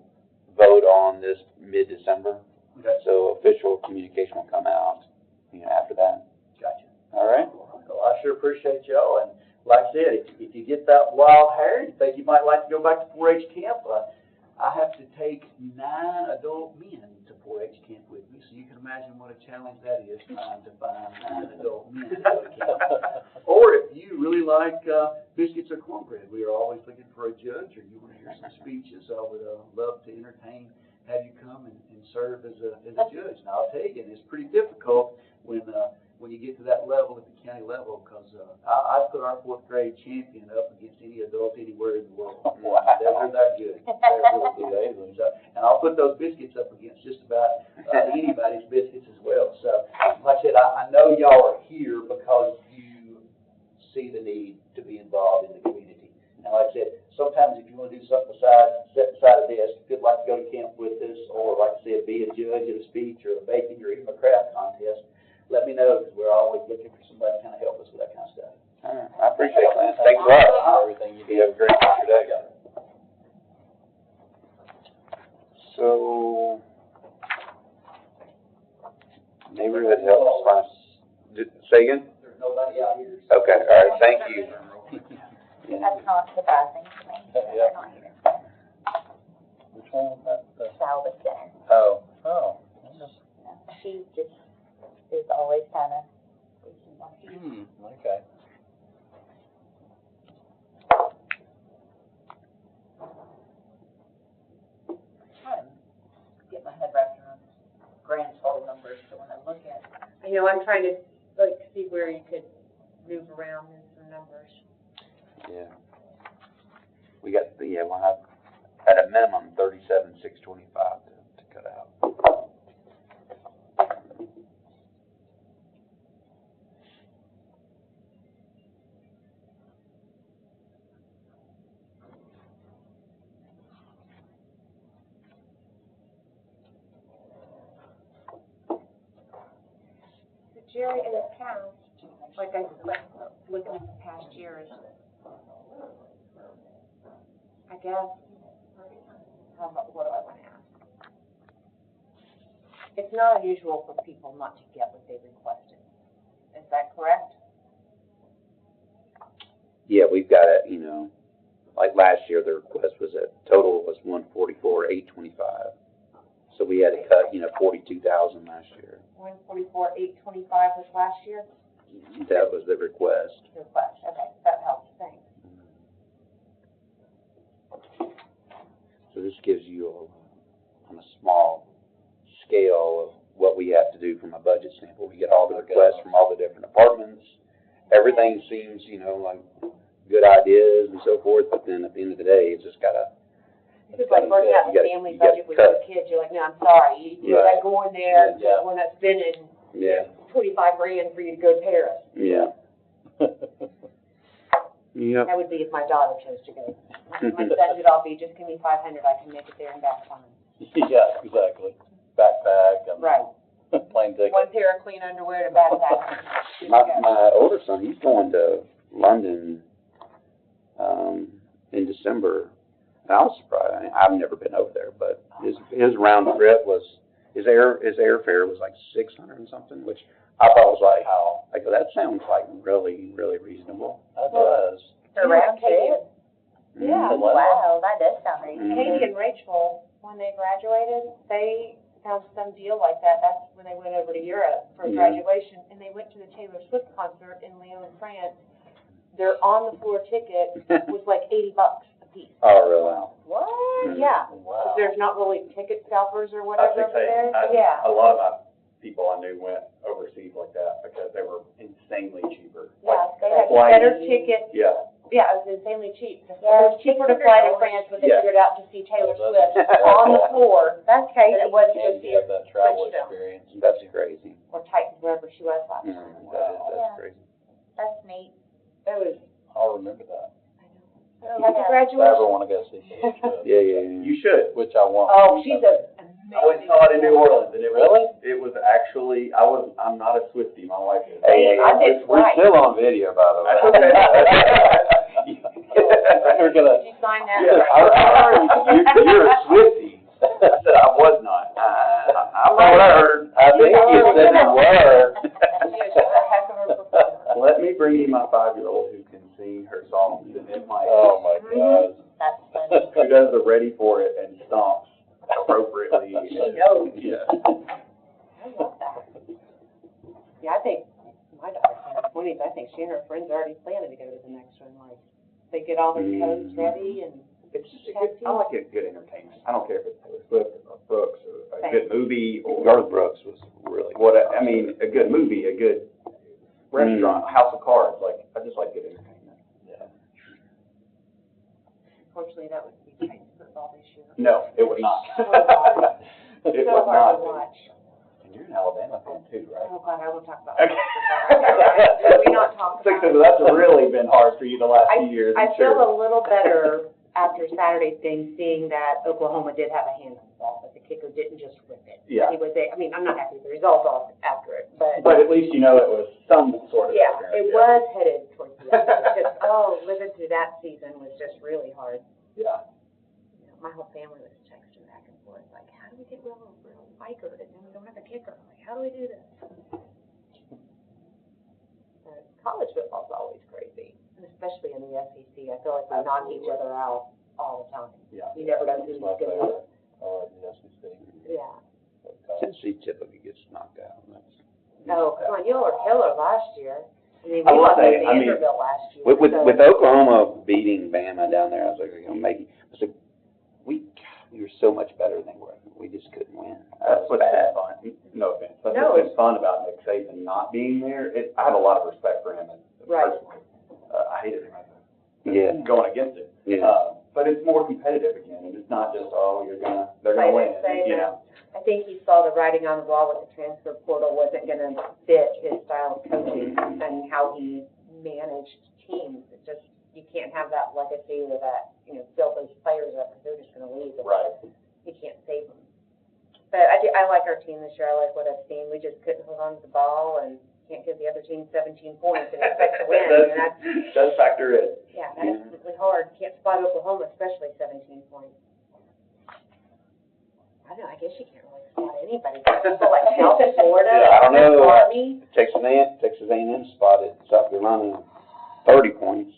vote on this mid-December. Okay. So official communication will come out, you know, after that. Gotcha. All right. Well, I sure appreciate y'all. And like I said, if you get that wild hair, you think you might like to go back to 4-H camp, I have to take 9 adult men to 4-H camp with me. So you can imagine what a challenge that is, trying to find 9 adult men to go to camp. Or if you really like biscuits or cornbread, we are always looking for a judge, or you want to hear some speeches, I would love to entertain, have you come and serve as a judge. And I'll tell you, it's pretty difficult when you get to that level at the county level, because I put our 4th grade champion up against any adult anywhere in the world. Wow. They're that good. They're really good. So, and I'll put those biscuits up against just about anybody's biscuits as well. So, like I said, I know y'all are here because you see the need to be involved in the community. And like I said, sometimes if you want to do something besides set beside a desk, if you'd like to go to camp with us, or like I said, be a judge at a speech or a baking or even a craft contest, let me know, because we're always looking for somebody to kind of help us with that kind of stuff. All right. I appreciate it. Thanks a lot for everything you do. You have a great rest of your day. So, neighborhood help response. Say again? There's nobody out here. Okay, all right, thank you. That's not surprising to me. They're not here. We're Galveston. Oh. She just is always kind of. Okay. Trying to get my head wrapped around grand total numbers, so when I look at, You know, I'm trying to, like, see where you could move around in some numbers. Yeah. We got, we'll have, at a minimum, 37,625 to cut out. Jerry, in the past, like looking at the past years, I guess, what do I want to ask? It's not unusual for people not to get what they requested. Is that correct? Yeah, we've got it, like last year, the request was total was 144,825. So we had to cut, 42,000 last year. 144,825 was last year? That was the request. The request, okay, that helps, thanks. So this gives you on a small scale of what we have to do from a budget standpoint. We get all the requests from all the different departments. Everything seems, like good ideas and so forth, but then at the end of the day, it's just gotta. It's like working out the family budget with your kids. You're like, no, I'm sorry, you got to go in there. Yeah. We're not spending Yeah. 25 grand for you to go to Paris. Yeah. Yep. That would be if my daughter chose to go. My son would all be, just give me 500, I can make it there and back fine. Yeah, exactly. Backpack and Right. plane ticket. One pair of clean underwear to backpack. My older son, he's going to London in December. And I was surprised. I mean, I've never been over there, but his round trip was his airfare was like 600 and something, which I thought was like, that sounds like really, really reasonable. That does. For round trip? Yeah. Wow, that does sound reasonable. Katie and Rachel, when they graduated, they found some deal like that. That's when they went over to Europe for graduation, and they went to the Taylor Swift concert in Lyon, France. Their on-the-floor ticket was like $80 a piece. Oh, really? What? Yeah. Wow. There's not really ticket scalpers or whatever over there. A lot of my people I knew went overseas like that because they were insanely cheaper. Yeah, they had flying- better tickets. Yeah. Yeah, it was insanely cheap. Yeah, It was cheaper to fly to France when they Yeah. figured out to see Taylor That's- Swift on the floor That's crazy. than it was to go And see you have that travel French film. experience. That's crazy. or Titan, wherever she was last time. That's crazy. That's neat. It was I'll remember that. like a If I ever graduation. want to go see Taylor Swift, Yeah. You should. which I want. Oh, she's a I went and saw it in New Orleans, and it was actually, I'm not a Swiftie, my wife is. Hey, I did we're twice. still on video, by the way. We're gonna. Did you sign that? Yeah, I heard you're a Swiftie. I said I was not. I know what I heard. I think you said you were. She's a heck of a performer. Let me bring you my 5-year-old who can sing her songs, and it might. Oh my God. That's funny. Who does the ready for it and stomps appropriately. She knows. Yeah. I love that. Yeah, I think my daughter's in her 20s. I think she and her friends are already planning to go to the next one. Like, they get all their codes ready and. It's I like a good entertainment. I don't care if it's Taylor Swift or Brooks or a good movie or Garth Brooks was really a good movie, a good restaurant, a House of Cards. Like I just like good entertainment. Yeah. Unfortunately, that would be Titan football this year. No, it would not. It So would hard to not. watch. And you're an Alabama fan too, right? Oh, God, I will talk about Okay. that. Can we not talk about Because it? that's really been hard for you the last few years. I I'm feel sure. a little better after Saturday's game, seeing that Oklahoma did have a hand on the ball, but the kicker didn't just whip it. Yeah. He was, I'm not happy with the results all after it, but. But at least you know it was some sort of Yeah, experience. it was headed towards the end. It's just, living through that season was just really hard. Yeah. You know, my whole family was texting back and forth, like, how do we get real biker, and then we don't have a kicker? Like, how do we do this? But college football's always crazy, and especially in the SEC. I feel like we knock each other out all the time. Yeah. You never know who's It's my gonna favorite. yes, we see. Yeah. Tennessee typically gets knocked out. Oh, come on, y'all were killer last year. I mean, I we will lost to say, I mean, Vanderbilt last year. With so- Oklahoma beating Bama down there, I was like, maybe, I said, we were so much better than we just couldn't win. That's what's bad. been fun, no offense, that's No, what's been fun about Nick Saban not being there. I have a lot of respect for him Right. personally. I hated him Yeah. going against it. Yeah. But it's more competitive again, and it's not just, they're Play gonna win, it safe. you know. I think he saw the writing on the wall with the transfer portal wasn't gonna fit his style of coaching and how he managed teams. It just, you can't have that legacy or that, build those players up because they're just gonna leave. Right. You can't save them. But I like our team this year. I like what I've seen. We just couldn't hold on to the ball and can't give the other team 17 points and expect to win. I mean, that's, Does factor in. yeah, that is really hard. Can't spot Oklahoma, especially 17 points. I don't know, I guess you can't really spot anybody. People like South Florida, Yeah, I don't know. Army. Texas A&M spotted South Carolina 30 points.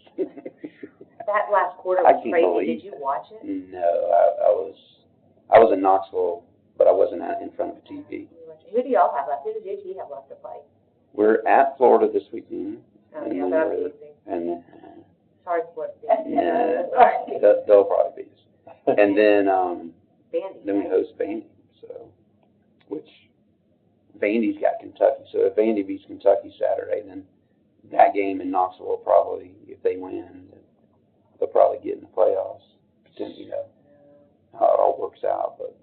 That last quarter I was can't crazy. believe Did you watch it? No, I was in Knoxville, but I wasn't in front of a TV. Who do y'all have left? Who did UT have left to play? We're at Florida this weekend. Oh, and yeah, then that'll we're- be easy. And Sorry, Florida. they'll probably beat us. And then Vandy. then we host Vandy, so which Vandy's got Kentucky. So if Vandy beats Kentucky Saturday, then that game in Knoxville will probably, if they win, they'll probably get in the playoffs. How it all works out, but.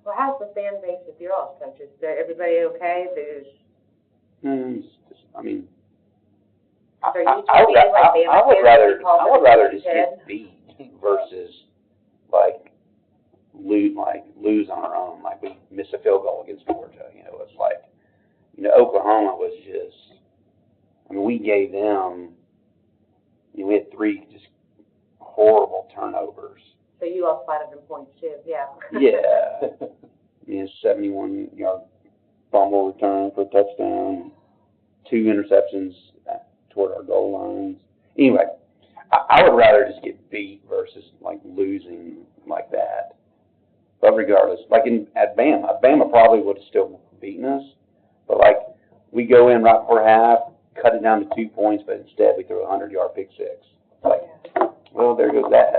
Well, how's the fan base with your all coaches? Is everybody okay? I mean, Are you I would tweeting like Bama fans rather and call I them would rather just Ted? get beat versus like lose on our own, like we miss a field goal against Georgia. It's like Oklahoma was just. I mean, we gave them. We had 3 just horrible turnovers. So you lost 500 points too, yeah. Yeah. 71-yard fumble return for a touchdown, 2 interceptions toward our goal lines. Anyway, I would rather just get beat versus like losing like that. But regardless, like at Bama probably would have still beaten us. But like we go in right before half, cut it down to 2 points, but instead we threw a 100-yard pick six. Like, well, there goes that.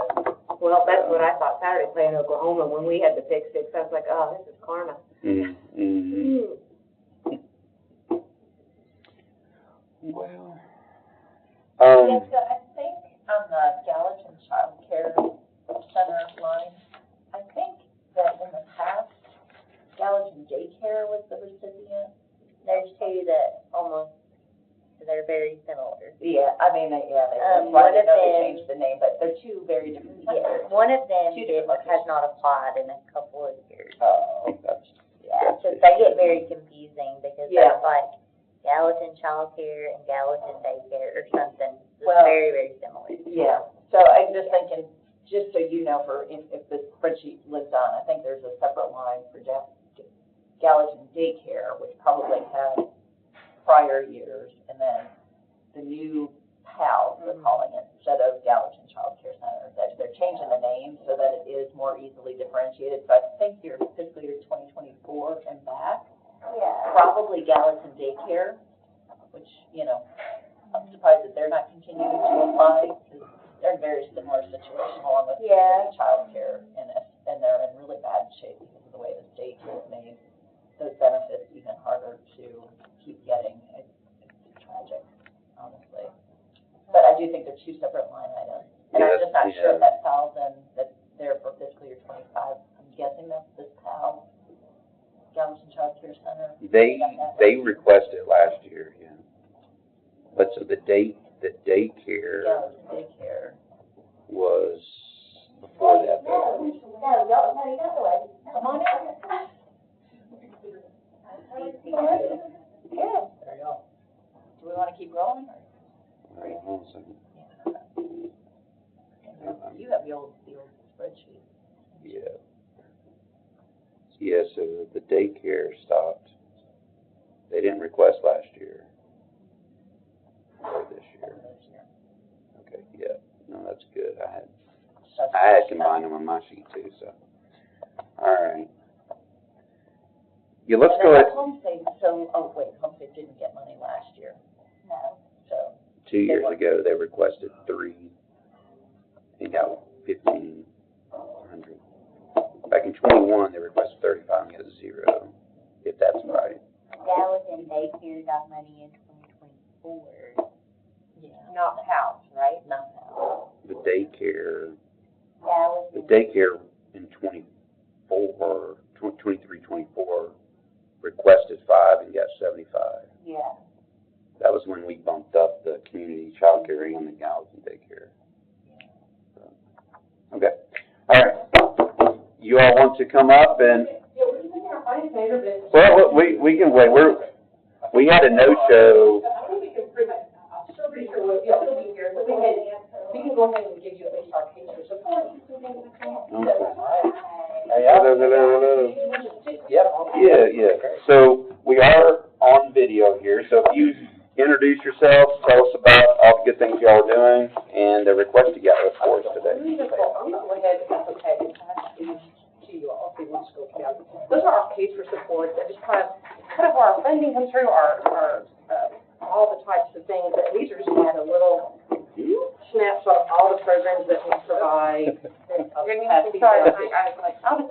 Well, that's what I thought Saturday playing Oklahoma when we had the pick six. I was like, oh, this is karma. Well, Jessica, I think on the Gallatin Child Care Center line, I think that in the past, Gallatin Daycare was the recipient. There's 2 that almost, they're very similar. Yeah, I mean, they One of they them- changed the name, but they're 2 very different centers. Yeah, one of them 2 different has locations. not applied in a couple of years. oh, that's. Yeah, so they get very confusing because Yeah. there's like Gallatin Child Care and Gallatin Daycare or something. It's Well, very, very similar. Yeah, so I'm just thinking, just so you know, if the spreadsheet lives on, I think there's a separate line for Gallatin Daycare, which probably had prior years, and then the new PALS, they're calling it, instead of Gallatin Child Care Center. They're changing the name so that it is more easily differentiated, so I think your fiscal year 2024 and back, Yeah. probably Gallatin Daycare, which, I'm surprised that they're not continuing to apply, because they're in a very similar situation along with community childcare, and they're in really bad shape because of the way the state has made those benefits even harder to keep getting. It's tragic, honestly. But I do think they're 2 separate line items, and I'm just not sure if that falls in, that they're for fiscal year 25. I'm guessing that's this PAL, Gallatin Child Care Center. They requested last year, yeah. But so the daycare Gallatin Daycare. was before that. No, you got the way. Come on in. Good. There you go. Do we want to keep rolling? All right, hold on a second. You have the old spreadsheet. Yeah. Yeah, so the daycare stopped. They didn't request last year. Or this year. Okay, yeah. No, that's good. I had combined them on my sheet too, so. Yeah, let's And go then ahead. Homestead didn't get money last year, No. so. 2 years ago, they requested 3 and got 1,500. Back in 21, they requested 35 and got 0, if that's right. Dallas and daycare got money in 2024. Yeah. Not house, right? Not now. The daycare Dallas The and daycare in 23, 24 requested 5 and got 75. yeah. That was when we bumped up the community childcare and the Gallatin daycare. So, okay. All right. You all want to come up and, Yeah, we're just making our finance manager business. well, we can wait. We had a no-show. I think we can pretty much, I'm still pretty sure we'll be here, so we can go ahead and give you at least our case or support. Hello. Yeah. So we are on video here, so if you introduce yourself, tell us about all the good things y'all are doing, and the request you got for us today. Wonderful. I'm going to go ahead, if that's okay, and pass these to you all, if you want to go down. Those are our case for support, that just kind of where our funding comes through, all the types of things, that these are just like a little snapshot of all the programs that we provide. I'll just pass these down. I'll just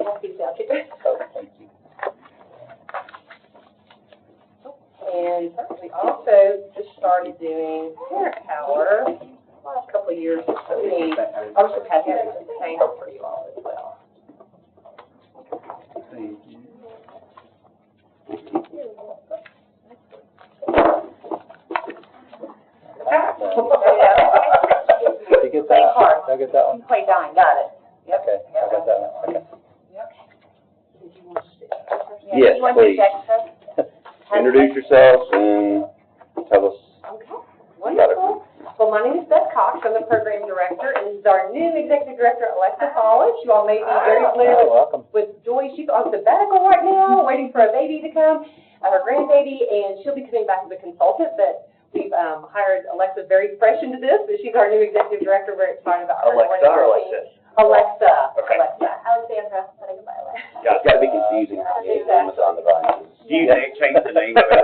pass these down. And we also just started doing Parent Power last couple of years. So I'll just pass it to the same for you all as well. Thank you. Did you get that? Same card. Did I get that one? Play dime, got it. Yep. Okay, I got that one, okay. Yes, You want to please. do extra? Introduce yourselves and tell us Okay, about it. wonderful. Well, my name is Beth Cox. I'm the program director, and this is our new executive director, Alexa College. You all may be very familiar Welcome. with Joy. She's on sabbatical right now, waiting for a baby to come, her grandbaby, and she'll be coming back as a consultant. But we've hired Alexa very fresh into this, but she's our new executive director. Very excited about her. Alexa or Alexis? Alexa. Okay. Alexa. Alexandra, say goodbye, Alexa. It's got to be confusing on the Amazon devices. Do you change the name of it?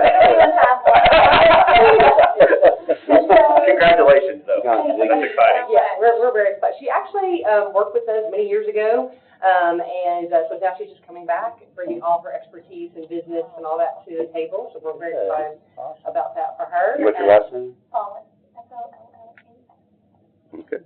Congratulations, though. That's exciting. Yeah, we're very excited. She actually worked with us many years ago, and so now she's just coming back, bringing all her expertise in business and all that to the table. So we're very excited about that for her. What's your last name? Paula. Okay.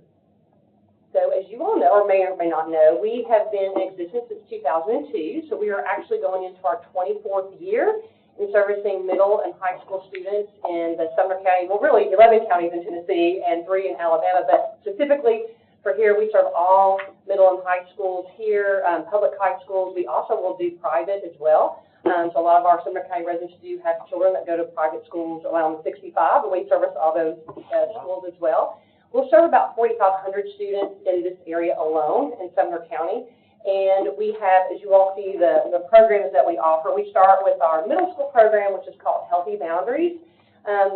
So as you all know, or may not know, we have been in existence since 2002. So we are actually going into our 24th year in servicing middle and high school students in the Sumner County, well, really 11 counties in Tennessee and 3 in Alabama, but specifically for here, we serve all middle and high schools here, public high schools. We also will do private as well. So a lot of our Sumner County residents do have children that go to private schools around 65, but we service all those schools as well. We'll serve about 4,500 students in this area alone in Sumner County. And we have, as you all see, the programs that we offer. We start with our middle school program, which is called Healthy Boundaries.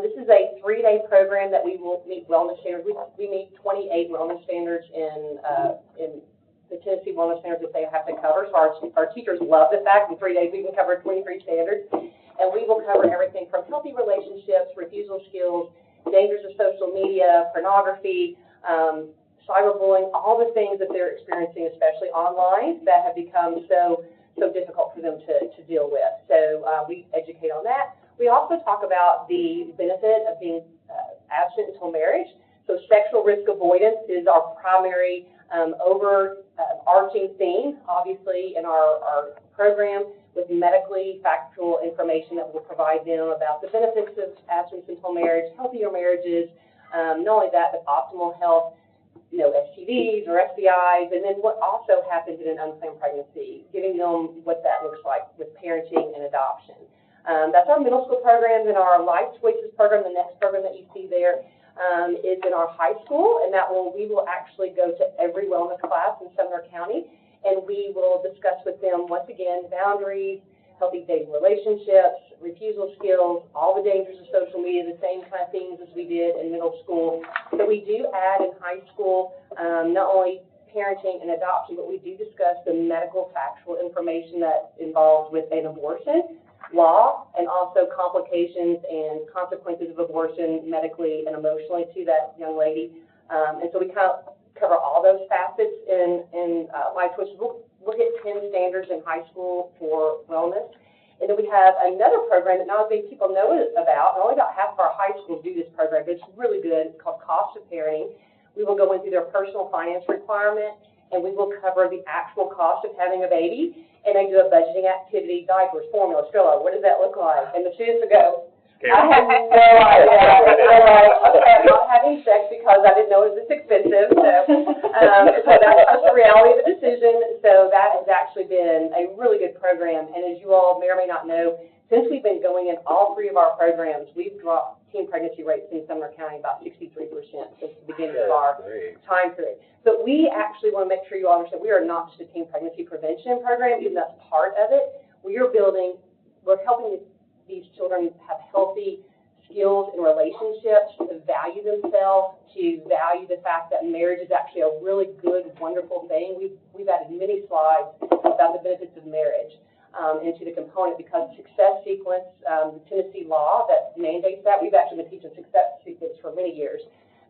This is a 3-day program that we will meet wellness standards. We meet 28 wellness standards in the Tennessee wellness standards that they have to cover. So our teachers love the fact in 3 days we can cover 23 standards. And we will cover everything from healthy relationships, refusal skills, dangers of social media, pornography, cyberbullying, all the things that they're experiencing, especially online, that have become so difficult for them to deal with. So we educate on that. We also talk about the benefit of being abstinent until marriage. So sexual risk avoidance is our primary overarching theme, obviously, in our program, with medically factual information that we'll provide them about the benefits of abstinence until marriage, healthier marriages, not only that, but optimal health, STDs or STIs, and then what also happens in an unplanned pregnancy, giving them what that looks like with parenting and adoption. That's our middle school programs. And our Life Choices program, the next program that you see there, is in our high school, and we will actually go to every wellness class in Sumner County, and we will discuss with them, once again, boundaries, healthy dating relationships, refusal skills, all the dangers of social media, the same kind of things as we did in middle school. So we do add in high school not only parenting and adoption, but we do discuss the medical factual information that involves with an abortion. law and also complications and consequences of abortion medically and emotionally to that young lady. And so we kind of cover all those facets in Life Choices. We'll hit 10 standards in high school for wellness. And then we have another program that not as many people know about, and only about half of our high schools do this program, but it's really good. It's called Cost of Parenting. We will go into their personal finance requirement, and we will cover the actual cost of having a baby. And they do a budgeting activity, diapers, formula, stroller. What does that look like? And the students will go, I have no idea. They're like, okay, I'm not having sex because I didn't know it was this expensive. So that's just the reality of the decision. So that has actually been a really good program. And as you all may or may not know, since we've been going in all three of our programs, we've dropped teen pregnancy rates in Sumner County about 63% since the beginning of our time period. But we actually want to make sure you all understand we are not just a teen pregnancy prevention program, even though that's part of it. We're helping these children have healthy skills and relationships, to value themselves, to value the fact that marriage is actually a really good, wonderful thing. We've added many slides about the benefits of marriage into the component because success sequence, the Tennessee law that mandates that, we've actually been teaching success sequence for many years,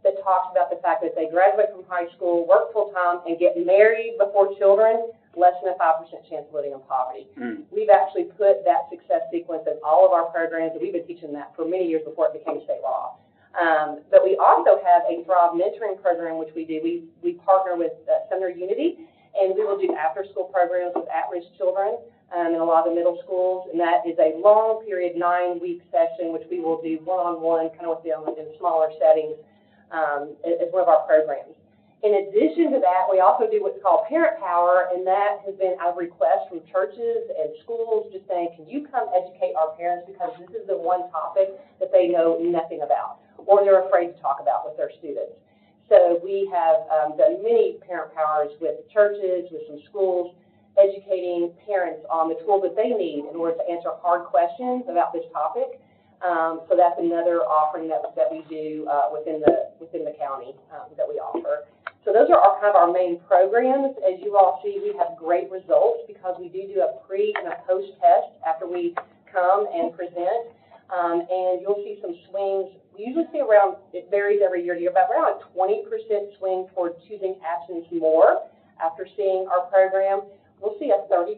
that talks about the fact that if they graduate from high school, work full-time, and get married before children, less than a 5% chance of living in poverty. We've actually put that success sequence in all of our programs, and we've been teaching that for many years before it became state law. But we also have a Thrive mentoring program, which we do. We partner with Sumner Unity, and we will do after-school programs with at-risk children in a lot of the middle schools, and that is a long period, 9-week session, which we will do one-on-one, kind of with them in smaller settings, as one of our programs. In addition to that, we also do what's called Parent Power, and that has been a request from churches and schools just saying, can you come educate our parents because this is the one topic that they know nothing about or they're afraid to talk about with their students. So we have done many Parent Powers with churches, with some schools, educating parents on the tools that they need in order to answer hard questions about this topic. So that's another offering that we do within the county that we offer. So those are kind of our main programs. As you all see, we have great results because we do a pre and a post test after we come and present. And you'll see some swings. We usually see around, it varies every year to year, but around a 20% swing toward choosing abstinence more after seeing our program. We'll see a 30%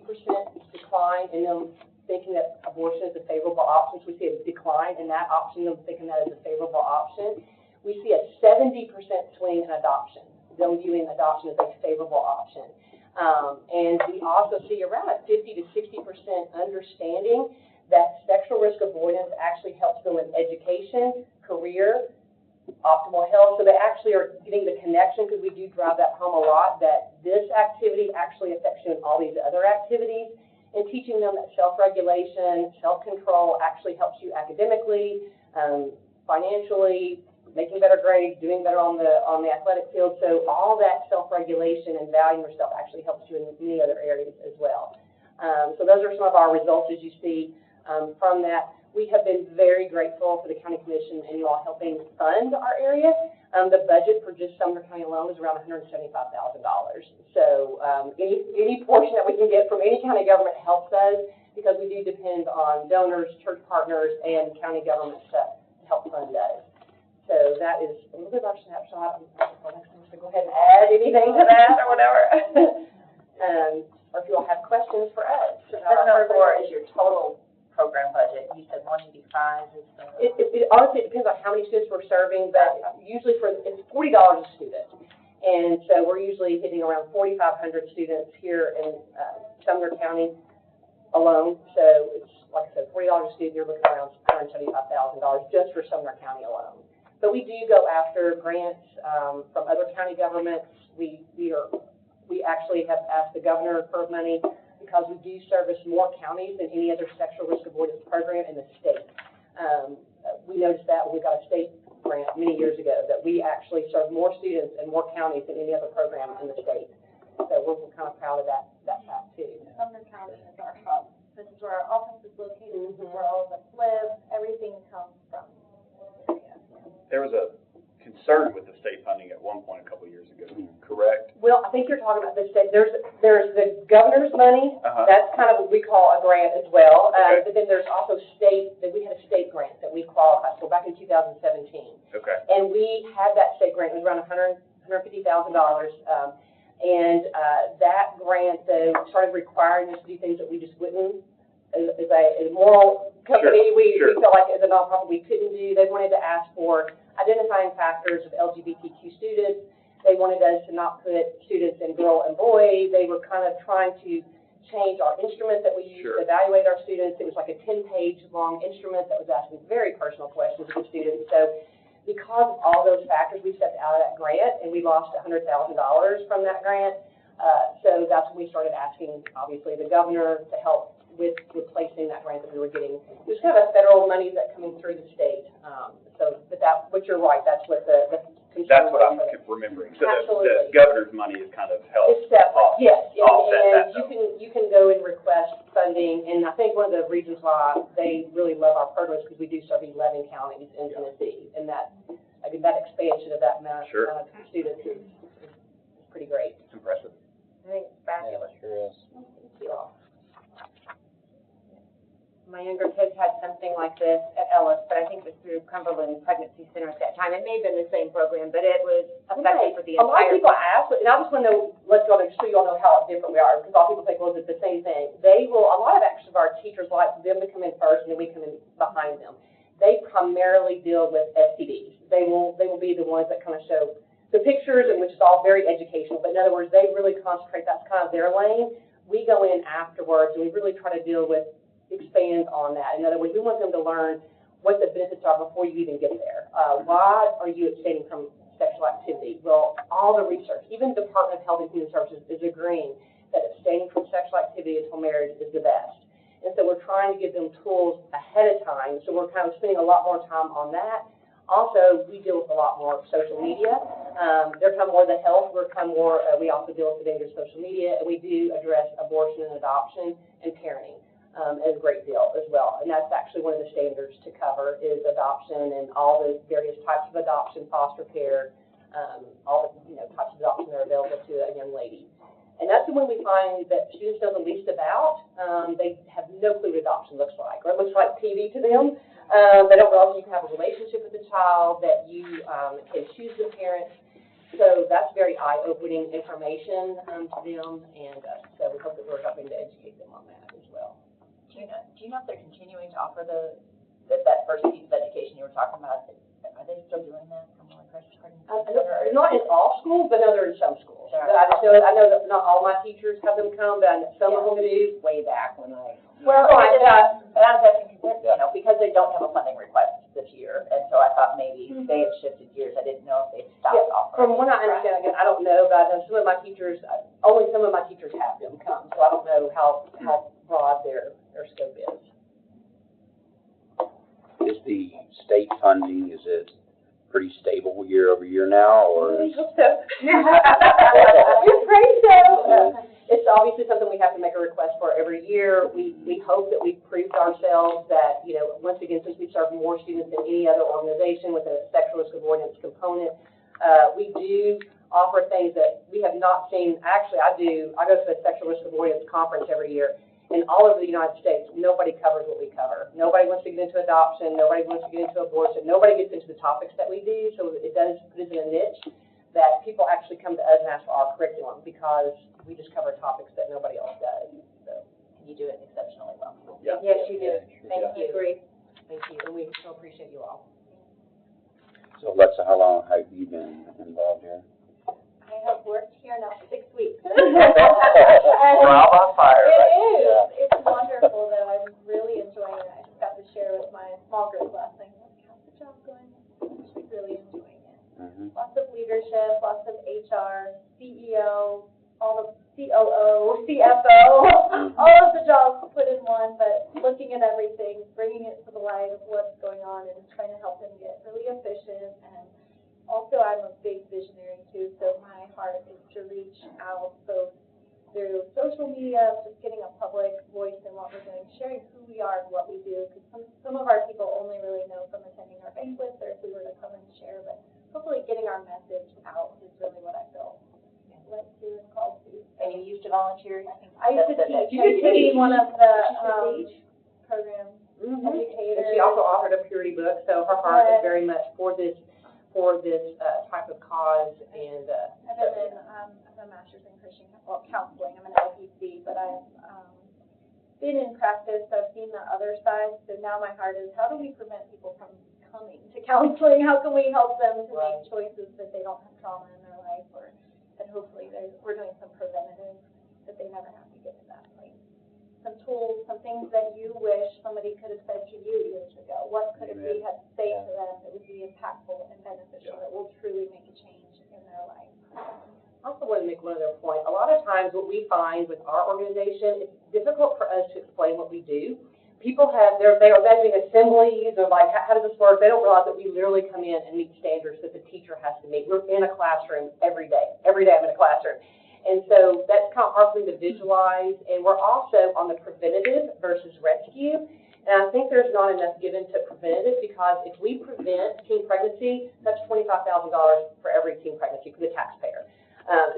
decline in them thinking that abortion is a favorable option. So we see a decline in that option, them thinking that is a favorable option. We see a 70% swing in adoption, them viewing adoption as a favorable option. And we also see around a 50 to 60% understanding that sexual risk avoidance actually helps them with education, career, optimal health. So they actually are getting the connection, because we do drive that home a lot, that this activity actually affects you in all these other activities, and teaching them that self-regulation, self-control actually helps you academically, financially, making better grades, doing better on the athletic field. So all that self-regulation and valuing yourself actually helps you in many other areas as well. So those are some of our results, as you see from that. We have been very grateful for the County Commission and you all helping fund our area. The budget for just Sumner County alone is around $175,000. So any portion that we can get from any county government helps us, because we do depend on donors, church partners, and county governments to help fund those. So that is a little bit of our snapshot. So go ahead and add anything to that or whatever. Or if you all have questions for us. 704 is your total program budget. You said 185 is the... It honestly depends on how many students we're serving, but usually it's $40 a student. And so we're usually hitting around 4,500 students here in Sumner County alone. So it's, like I said, $40 a student, you're looking around $175,000 just for Sumner County alone. But we do go after grants from other county governments. We actually have asked the governor for money because we do service more counties than any other sexual risk avoidance program in the state. We noticed that when we got a state grant many years ago, that we actually serve more students and more counties than any other program in the state. So we're kind of proud of that fact too. Sumner County is our hub. This is where our office is located. This is where all of us live. Everything comes from this area. There was a concern with the state funding at one point a couple of years ago, correct? Well, I think you're talking about the state, there's the governor's money, Uh-huh. that's kind of what we call a grant as well. Okay. But then there's also we had a state grant that we qualified for back in 2017. Okay. And we had that state grant, it was around $150,000. And that grant, though, started requiring us to do things that we just wouldn't, as a moral company, we felt like as a nonprofit we couldn't do. They wanted to ask for identifying factors of LGBTQ students. They wanted us to not put students in girl and boy. They were kind of trying to change our instrument that we use to evaluate our students. It was like a 10-page long instrument that was asking very personal questions of the students. So because of all those factors, we stepped out of that grant, and we lost $100,000 from that grant. So that's when we started asking, obviously, the governor to help with replacing that grant that we were getting. There's kind of a federal money that's coming through the state. But you're right, that's what the That's what I'm remembering. So the governor's money is kind of helped. It's separate, yes. Offset And you can go and request funding, and I think one of the reasons why they really love our program is because we do serve 11 counties in Tennessee, and that expansion of that amount of students is pretty great. It's impressive. I think it's fabulous. Yeah, sure is. Thank you all. My younger kids had something like this at Ellis, but I think it was through Cumberland Pregnancy Center at that time. It may have been the same program, but it was effective for the entire. A lot of people ask, and I just want to let you all know, just so you all know how different we are, because a lot of people think, well, is it the same thing? A lot of actually of our teachers like them to come in first, and then we come in behind them. They primarily deal with STDs. They will be the ones that kind of show the pictures, and which is all very educational, but in other words, they really concentrate, that's kind of their lane. We go in afterwards, and we really try to deal with expand on that. In other words, we want them to learn what the benefits are before you even get there. Why are you abstaining from sexual activity? Well, all the research, even the Department of Health and Human Services is agreeing that abstaining from sexual activity until marriage is the best. And so we're trying to give them tools ahead of time. So we're kind of spending a lot more time on that. Also, we deal with a lot more social media. They're kind of more the health. We also deal with the dangers of social media, and we do address abortion and adoption and parenting. Is a great deal as well. And that's actually one of the standards to cover is adoption and all the various types of adoption, foster care, all the types of adoption that are available to a young lady. And that's the one we find that students know the least about. They have no clue what adoption looks like, or it looks like TV to them. They don't realize you can have a relationship with the child, that you can choose the parent. So that's very eye-opening information to them, and so we hope that we're helping to educate them on that as well. Do you know if they're continuing to offer that first piece of education you were talking about? Are they still doing that? Not in all schools, but no, they're in some schools. But I know that not all my teachers have them come, but some of them do. Way back when I. Well, and I was asking because they don't have a funding request this year, and so I thought maybe they had shifted gears. I didn't know if they stopped offering. From what I understand, again, I don't know, but I know some of my teachers, only some of my teachers have them come, so I don't know how broad their scope is. Is the state funding, is it pretty stable year over year now, or? I hope so. We pray so. It's obviously something we have to make a request for every year. We hope that we've proved ourselves that, once again, since we serve more students than any other organization with a sexual risk avoidance component, we do offer things that we have not seen. Actually, I go to a sexual risk avoidance conference every year. In all over the United States, nobody covers what we cover. Nobody wants to get into adoption. Nobody wants to get into abortion. Nobody gets into the topics that we do. So it does put us in a niche that people actually come to us and ask for our curriculum because we just cover topics that nobody else does. So you do it exceptionally well. Yeah. Yes, you do. Thank you. Agree. Thank you. And we so appreciate you all. So Alexa, how long have you been involved here? I have worked here now 6 weeks. Trial by fire. It is. Yeah. It's wonderful, though. I'm really enjoying it. I just got to share with my small group last night. How's the job going? I'm actually really enjoying it. Lots of leadership, lots of HR, CEO, all the COO, CFO, all of the jobs put in one, but looking at everything, bringing it to the light of what's going on and trying to help them get really efficient. And also, I'm a big visionary too, so my heart is to reach out both through social media, just getting a public voice in what we're doing, sharing who we are and what we do, because some of our people only really know from attending our banquets or if we were to come and share, but hopefully getting our message out is really what I feel led to. volunteer, I think. I used to that's- teach, I used to be one of the, program And educators. she also authored a purity book, so her heart is very much for this type of cause, and, I've been I have a master's in Christian counseling, I'm an LPC, but I've, been in practice, I've seen the other side, so now my heart is, how do we prevent people from coming to counseling? How can we help them to make choices that they don't have trauma in their life, and hopefully we're doing some preventative, that they never have to get to that place. Some tools, some things that you wish somebody could have said to you years ago. What could we have said to them that would be impactful and beneficial, that will truly make a change in their life? I also want to make one other point. A lot of times what we find with our organization, it's difficult for us to explain what we do. People they are measuring assemblies, or like, how does this work? They don't realize that we literally come in and meet standards that the teacher has to meet. We're in a classroom every day. Every day I'm in a classroom. And so that's kind of hard for them to visualize. And we're also on the preventative versus rescue. And I think there's not enough given to preventative, because if we prevent teen pregnancy, that's $25,000 for every teen pregnancy for the taxpayer.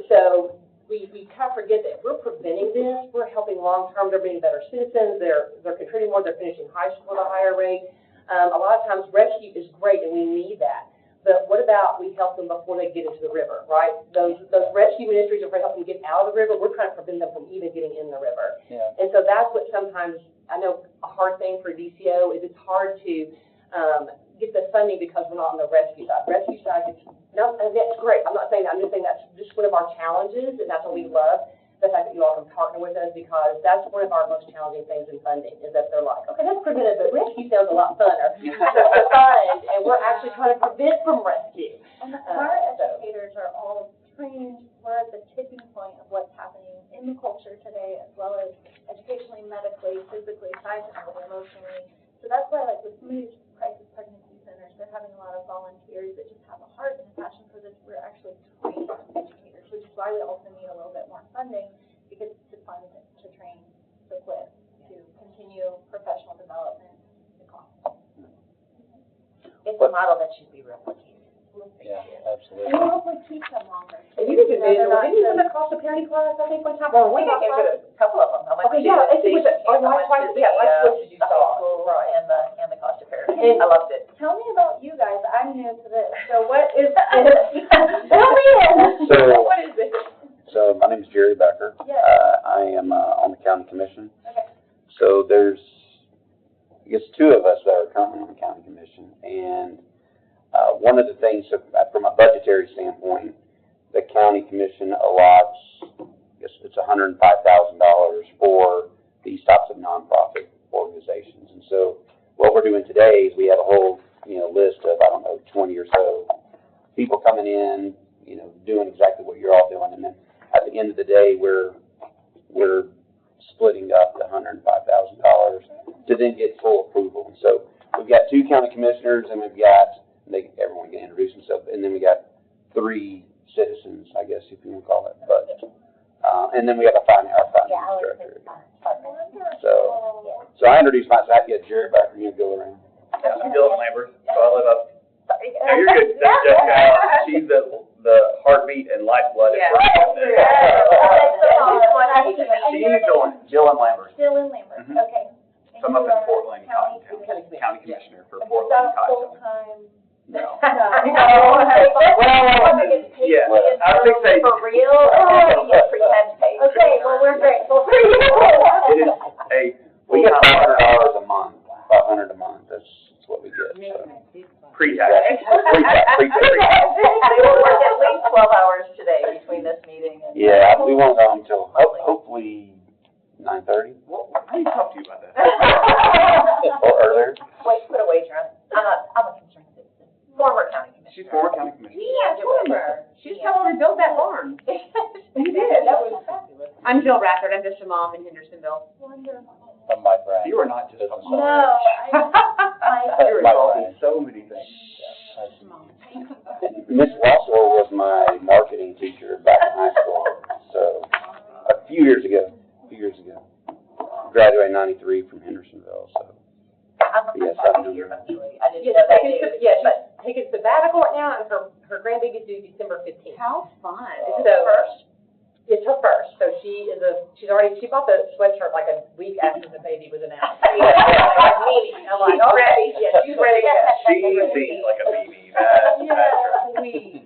So we kind of forget that if we're preventing this, we're helping long-term. They're being better citizens. They're contributing more. They're finishing high school at a higher rate. A lot of times rescue is great, and we need that. But what about we help them before they get into the river, right? Those rescue ministries are helping them get out of the river. We're trying to prevent them from even getting in the river. Yeah. And so that's what sometimes, I know a hard thing for DCO is it's hard to get the funding because we're not on the rescue side. Rescue side is, no, and that's great. I'm not saying that. I'm just saying that's just one of our challenges, and that's what we love, the fact that you all can partner with us, because that's one of our most challenging things in funding, is that they're like, okay, that's preventive, but rescue sounds a lot funner to fund, and we're actually trying to prevent from rescue. And our educators are all trained, we're at the tipping point of what's happening in the culture today, as well as educationally, medically, physically, scientifically, emotionally. So that's why, like, with some of these crisis pregnancy centers, they're having a lot of volunteers that just have a heart and a passion for this. We're actually trained educators, which is why we also need a little bit more funding, because to fund it, to train, to equip, to continue professional development, the cost. It's a model that should be replicated. Yeah, absolutely. And we hopefully keep them longer. And you can envision, didn't you come across the parenting class, I think, one time? Well, we got into a couple of them. I went to Okay, yeah, the life choices you saw. school, Right. and the cost of parenting. And I loved it. Tell me about you guys. I'm new to this. So what is Tell me in. What is it? So my name is Jerry Becker. Yes. I am on the county commission. Okay. So there's, I guess, two of us that are currently on the county commission, and one of the things, from a budgetary standpoint, the county commission allots, I guess it's $105,000 for these types of nonprofit organizations. And so what we're doing today is we have a whole, list of, 20 or so people coming in, doing exactly what you're all doing. And then at the end of the day, we're splitting up the $105,000 to then get full approval. And so we've got two county commissioners, and we've got, everyone can introduce themselves, and then we got 3 citizens, I guess, if you want to call it. But and then we have our finance director. So I introduced myself. I get Jerry Becker. You go around. Yeah, I'm Dylan Lambert. So I live up. No, you're good. That's Jessica. She's the heartbeat and lifeblood. Dylan Lambert. Dylan Lambert, okay. So I'm up in Fort Lane, County Commissioner for Fort Lane, County. No. Well, yeah, I think they. For real, or you pretend pay. Okay, well, we're grateful for you. It is, hey, We get $500 a month. $500 a month. That's what we get. So. Pre-tax. They will work at least 12 hours today between this meeting and. Yeah, we won't go until hopefully 9:30 Well, I need to talk to you about that. or earlier. Wait, put a wager on it. I'm a concerned citizen. Former county commissioner. She's former county commissioner. Yeah, former. She's helping to build that barn. You did, that was fabulous. I'm Jill Rathard. I'm just a mom in Hendersonville. Wonderful. I'm Mike Brown. You are not just a mom. No, You're involved in so many things. Miss Wassler was my marketing teacher back in high school. So a few years ago. Graduated in '93 from Hendersonville. So yes, I know her. I didn't know that. She's taking sabbatical right now, and her grandbaby's due December 15th. How fun. Is it the first? It's her first, so she bought the sweatshirt like a week after the baby was announced. I'm like, okay, yeah, she's ready to go. She seems like a BB, that's Sweet.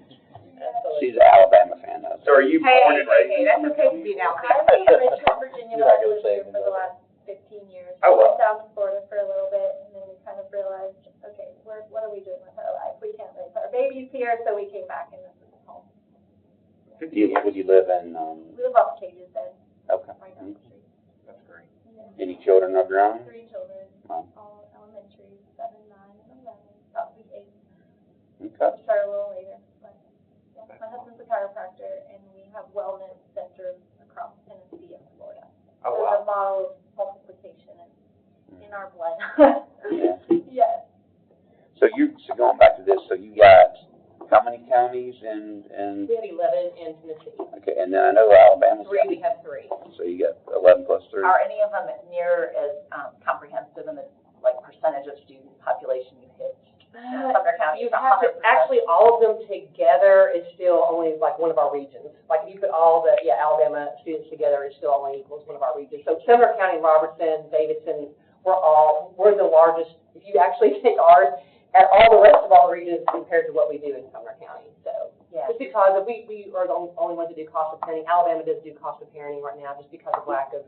She's an Alabama fan, though. So are you born and raised? Hey, that's okay to be an Alabama. I lived in Richmond, Virginia, You're but not I gonna lived say here for the last 15 years. Oh, We wow. went down to Florida for a little bit, and then we kind of realized, okay, what are we doing with our life? We can't raise our babies here, so we came back and this is home. Would you live in, We live off Cages then, okay. right down the street. That's great. Any children of your own? 3 children, Wow. all elementary, 7, 9, and 11, about to be 8. Okay. We start a little later, but yeah, my husband's a chiropractor, and we have wellness centers across Tennessee and Florida. Oh, So wow. the model of multiplication is in our blood. Yeah. Yes. So going back to this, so you got how many counties and, We have 11 in Tennessee. okay, and then I know Alabama's 3, we have 3. so you got 11 plus 3? Are any of them near as comprehensive in the, like, percentage of student population you hit? Sumner County You is have to, 100%. actually, all of them together is still only like one of our regions. Like, if you put all the, Alabama students together, it still only equals one of our regions. So Sumner County, Robertson, Davidson, we're the largest, if you actually take ours, at all the rest of all the regions compared to what we do in Sumner County. So, Yeah. just because we are the only ones that do cost of parenting. Alabama does do cost of parenting right now, just because of lack of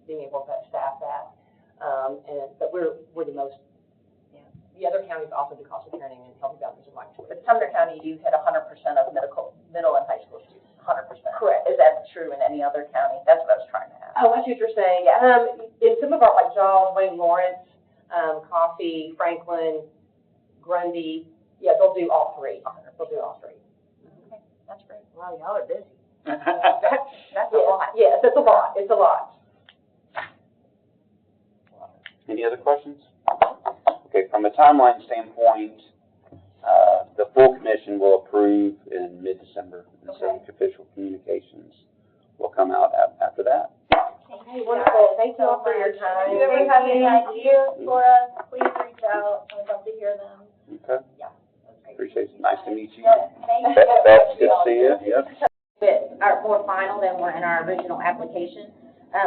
being able to staff that. But we're the most. The other counties also do cost of parenting and healthy boundaries of life choice. But Sumner County, you hit 100% of middle and high school students, 100%. Correct. Is that true in any other county? That's what I was trying to ask. Oh, I see what you're saying. In some of our, like Jaws, Wayne Lawrence, Coffee, Franklin, Grundy, they'll do all 3. They'll do all 3. Okay, that's great. Wow, y'all are busy. That's a lot. Yes, it's a lot. It's a lot. Any other questions? Okay, from a timeline standpoint, the full commission will approve in mid-December, and so official communications will come out after that. Okay, wonderful. Thank you all for your time. If you ever have any ideas for us, please reach out. I'd love to hear them. Okay. Yeah. Appreciate it. Nice to meet you. Yes, thank you. Beth, good to see you. Yep. Bit are more final than were in our original application.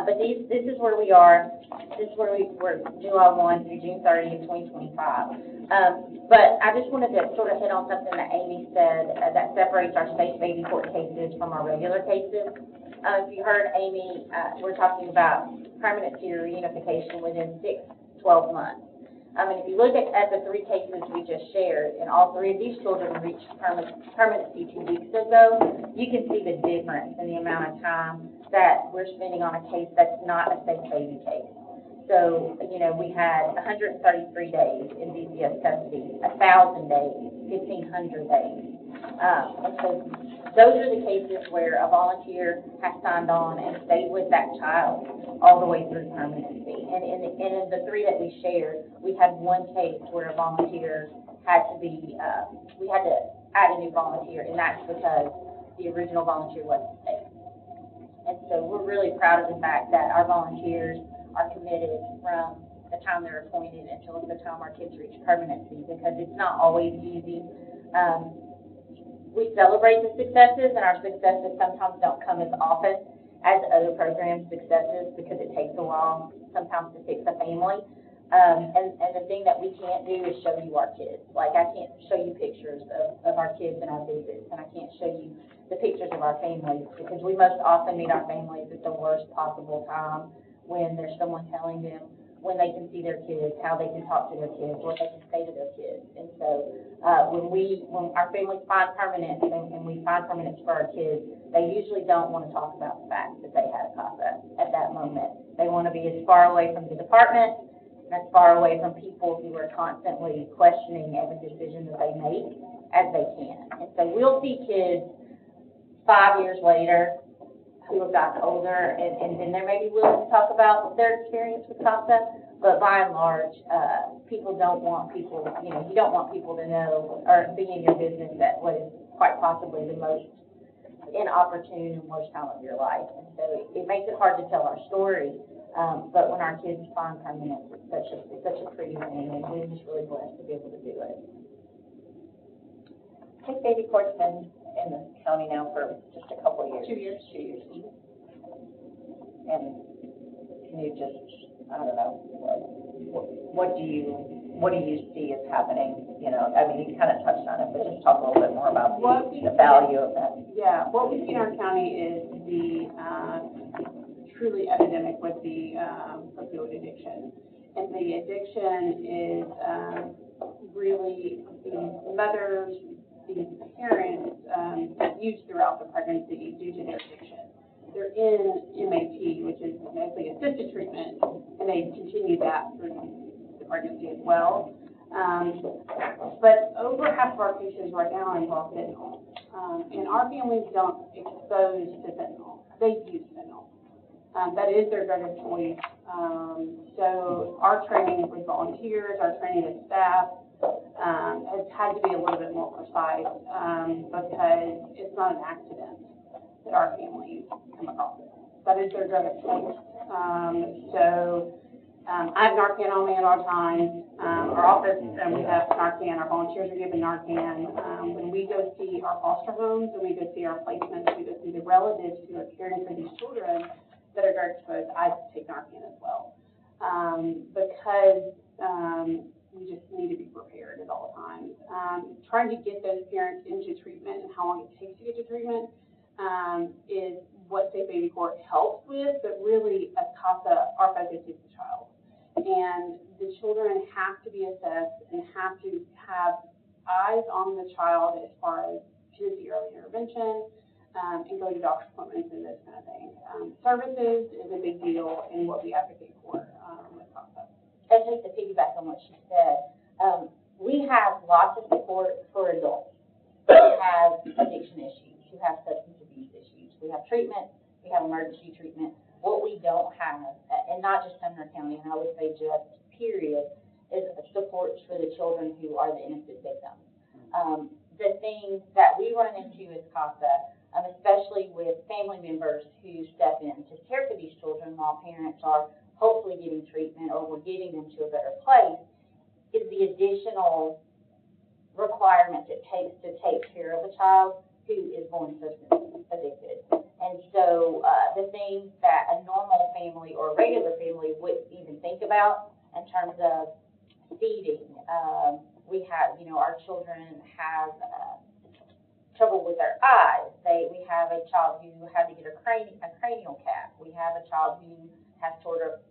But this is where we are. This is where we're July 1 through June 30th, 2025. But I just wanted to sort of hit on something that Amy said that separates our state baby court cases from our regular cases. If you heard Amy, we're talking about permanency or reunification within 6-12 months. And if you look at the 3 cases we just shared, and all 3 of these children reached permanency 2 weeks ago, you can see the difference in the amount of time that we're spending on a case that's not a state baby case. So, we had 133 days in DCS custody, 1,000 days, 1,500 days. And so those are the cases where a volunteer has signed on and stayed with that child all the way through permanency. And in the 3 that we shared, we had 1 case where a volunteer had to be, we had to add a new volunteer, and that's because the original volunteer wasn't safe. And so we're really proud of the fact that our volunteers are committed from the time they're appointed until the time our kids reach permanency, because it's not always easy. We celebrate the successes, and our successes sometimes don't come as often as other program successes because it takes a while sometimes to fix a family. And the thing that we can't do is show you our kids. Like, I can't show you pictures of our kids and our visits, and I can't show you the pictures of our families, because we most often meet our families at the worst possible time, when there's someone telling them when they can see their kids, how they can talk to their kids, what they can say to their kids. And so when our families find permanence and we find permanence for our kids, they usually don't want to talk about the fact that they had a CASA at that moment. They want to be as far away from the department, as far away from people who are constantly questioning every decision that they make as they can. And so we'll see kids 5 years later who have gotten older, and then they may be willing to talk about their experience with CASA, but by and large, people don't want people, you don't want people to know or be in your business at what is quite possibly the most inopportune and worst time of your life. And so it makes it hard to tell our story, but when our kids find permanence, it's such a pretty thing, and we're just really blessed to be able to do it. State baby court's been in the County now for just a couple of years? 2 years. 2 years. And can you just, I don't know, what do you see as happening? You know, I mean, you kind of touched on it, but just talk a little bit more about the value of that. Yeah, what we see in our county is the truly epidemic with the opioid addiction. And the addiction is really these mothers, these parents use throughout the pregnancy due to their addiction. They're in MAT, which is medically assisted treatment, and they continue that through the pregnancy as well. But over half of our patients right now involve fentanyl. And our families don't expose to fentanyl. They use fentanyl. That is their drug of choice. So our training with volunteers, our training with staff has had to be a little bit more precise because it's not an accident that our families come across it. That is their drug of choice. I have Narcan on me at all times. Our office, we have Narcan. Our volunteers are given Narcan. When we go see our foster homes, when we go see our placements, we go see the relatives who are caring for these children that are drug exposed, I take Narcan as well. Because we just need to be prepared at all times. Trying to get those parents into treatment and how long it takes to get to treatment is what Safe Baby Court helps with, but really at CASA, our focus is the child. And the children have to be assessed and have to have eyes on the child as far as to the early intervention and go to doctor's appointments and those kind of things. Services is a big deal in what we advocate for with CASA. And just to piggyback on what she said, we have lots of support for adults who have addiction issues, who have substance abuse issues. We have treatment, we have emergency treatment. What we don't have, and not just Sumner County, and I would say just period, is supports for the children who are the innocent victims. The things that we run into as CASA, especially with family members who step in to care for these children while parents are hopefully getting treatment or we're getting them to a better place, is the additional requirement it takes to take care of a child who is born substance addicted. And so the things that a normal family or a regular family wouldn't even think about in terms of feeding. We have, our children have trouble with their eyes. We have a child who had to get a cranial cap. We have a child who has torticollis.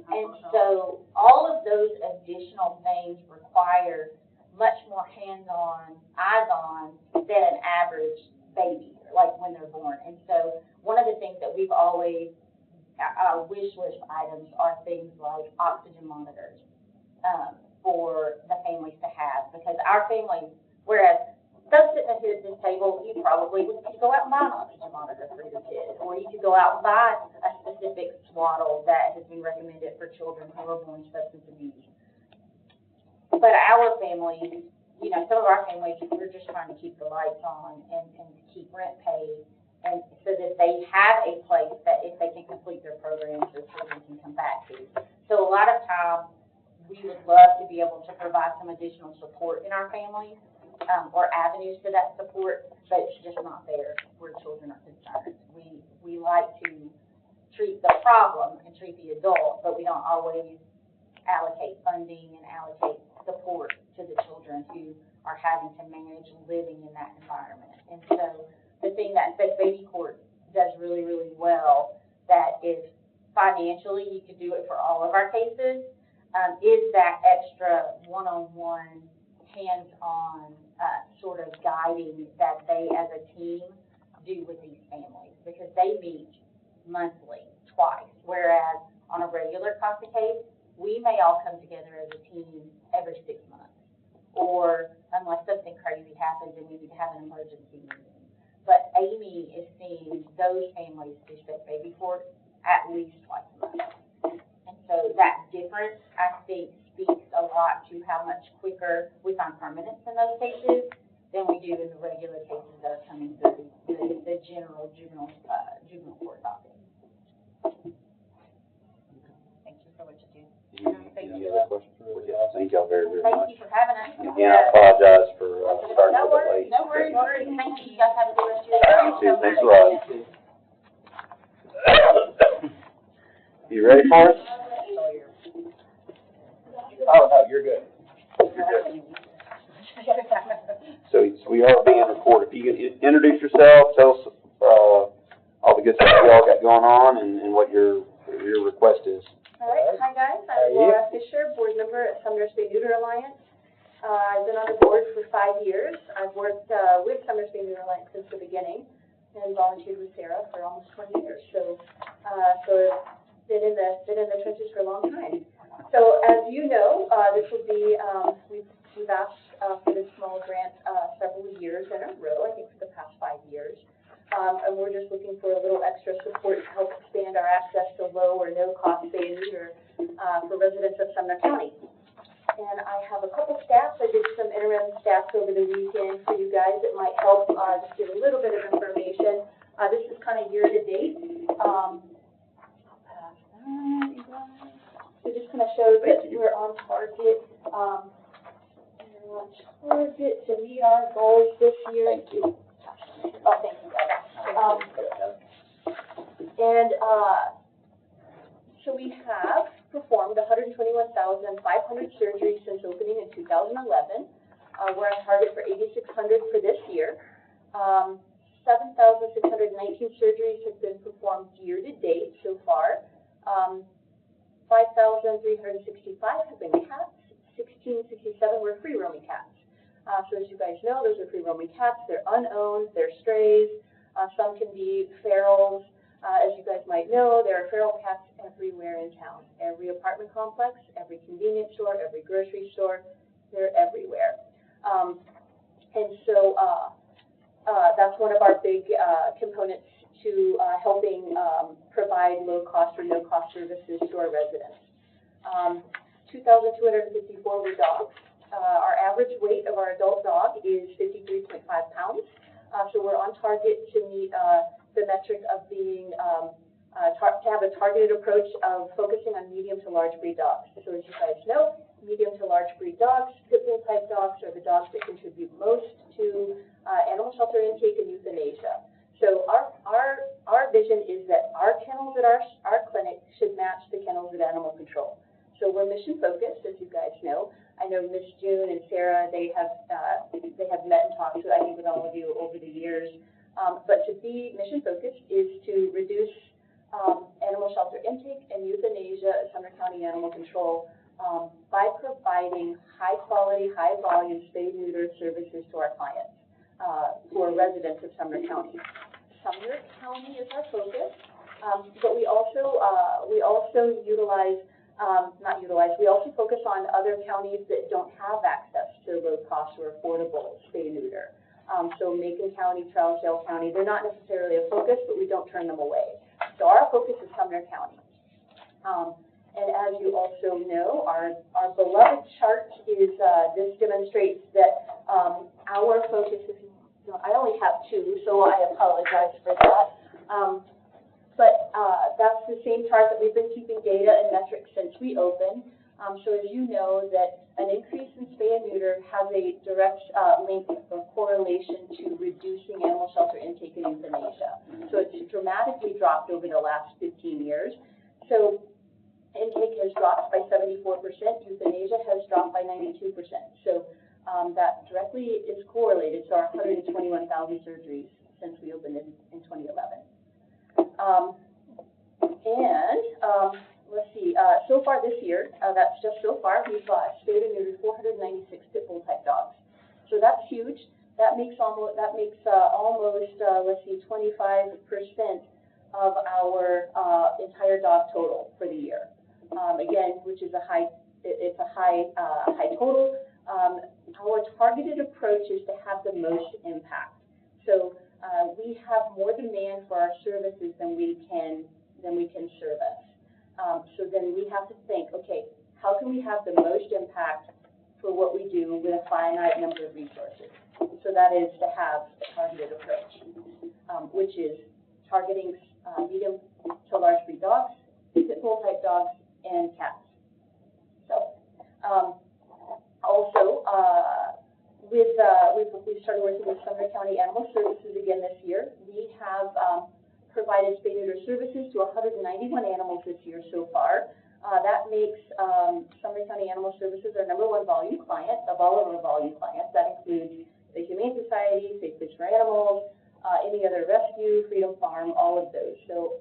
And so all of those additional things require much more hands-on, eyes-on than an average baby, like when they're born. And so one of the things that we've always, our wish list items are things like oxygen monitors for the families to have. Because our families, whereas those sitting here at this table, you probably could go out and buy an oxygen monitor for your kid, or you could go out and buy a specific swaddle that has been recommended for children who are born substance abuse. But our families, some of our families, we're just trying to keep the lights on and keep rent paid, and so that they have a place that if they can complete their programs, their children can come back to. So a lot of times, we would love to be able to provide some additional support in our families, or avenues to that support, but it's just not there where children are concerned. We like to treat the problem and treat the adult, but we don't always allocate funding and allocate support to the children who are having to manage living in that environment. And so the thing that Safe Baby Court does really, really well, that is financially you could do it for all of our cases, is that extra one-on-one, hands-on sort of guiding that they as a team do with these families, because they meet monthly, twice, whereas on a regular CASA case, we may all come together as a team every 6 months, or unless something crazy happens and we need to have an emergency meeting. But Amy is seeing those families through Safe Baby Court at least twice a month. And so that difference, I think, speaks a lot to how much quicker we find permanence in those cases than we do in the regular cases that are coming through the general juvenile court docket. Thank you for what you do. Any other questions? Thank y'all very, very much. Thank you for having us. Again, I apologize for starting a little bit late. Thank you, you guys have a good rest of your day. You too. Thanks a lot. You ready for it? Oh, no, you're good. So we are being recorded. If you can introduce yourself, tell us, all the good stuff you all got going on and what your request is. All right, hi guys, I'm Laura Fisher, board member at Sumner Spay Neuter Alliance. I've been on the board for 5 years. I've worked with Sumner Spay Neuter Alliance since the beginning and volunteered with Sarah for almost 20 years. So been in the trenches for a long time. So as you know, this will be we've asked for this small grant several years in a row. I think for the past 5 years. And we're just looking for a little extra support to help expand our access to low or no cost spay and neuter for residents of Sumner County. And I have a couple stats. I did some interim stats over the weekend for you guys that might help just give a little bit of information. This is kind of year to date. So just kind of shows that we're on target. We're on target to meet our goals this year. Thank you. Oh, thank you, guys. So we have performed 121,500 surgeries since opening in 2011. We're on target for 8,600 for this year. 7,619 surgeries have been performed year to date so far. 5,365 have been cats. 1,667 were free roaming cats. So as you guys know, those are free roaming cats. They're unowned, they're strays. Some can be ferals. As you guys might know, there are feral cats everywhere in town. Every apartment complex, every convenience store, every grocery store, they're everywhere. And so that's one of our big components to helping provide low-cost or no-cost services to our residents. 2,254 were dogs. Our average weight of our adult dog is 53.5 pounds. So we're on target to meet the metric of being, to have a targeted approach of focusing on medium to large breed dogs. So as you guys know, medium to large breed dogs, pit bull type dogs are the dogs that contribute most to animal shelter intake and euthanasia. So our vision is that our kennels at our clinic should match the kennels at animal control. So we're mission focused, as you guys know. I know Miss June and Sarah, they have met and talked to, I think, with all of you over the years. But to be mission focused is to reduce animal shelter intake and euthanasia at Sumner County Animal Control by providing high quality, high volume spay-neuter services to our clients, who are residents of Sumner County. Sumner County is our focus, but we also utilize. We also focus on other counties that don't have access to low cost or affordable spay-neuter. So Macon County, Trousdale County, they're not necessarily a focus, but we don't turn them away. So our focus is Sumner County. And as you also know, our beloved chart is, this demonstrates that our focus is, I only have two, so I apologize for that. But that's the same chart that we've been keeping data and metrics since we opened. So as you know, that an increase in spay and neuter has a direct link or correlation to reducing animal shelter intake and euthanasia. So it's dramatically dropped over the last 15 years. So intake has dropped by 74%, euthanasia has dropped by 92%. So that directly is correlated to our 121,000 surgeries since we opened in 2011. Let's see, so far this year, that's just so far, we've spayed and neutered 496 pit bull type dogs. So that's huge. That makes almost, let's see, 25% of our entire dog total for the year. Again, which is a high total. Our targeted approach is to have the most impact. So we have more demand for our services than we can service. So then we have to think, okay, how can we have the most impact for what we do with a finite number of resources? So that is to have a targeted approach, which is targeting medium to large breed dogs, pit bull type dogs, and cats. So also, we've started working with Sumner County Animal Services again this year. We have, provided spay-neuter services to 191 animals this year so far. That makes, Sumner County Animal Services our #1 volume client of all of our volume clients. That includes the Humane Society, Safe Fish for Animals, any other rescue, Freedom Farm, all of those. So,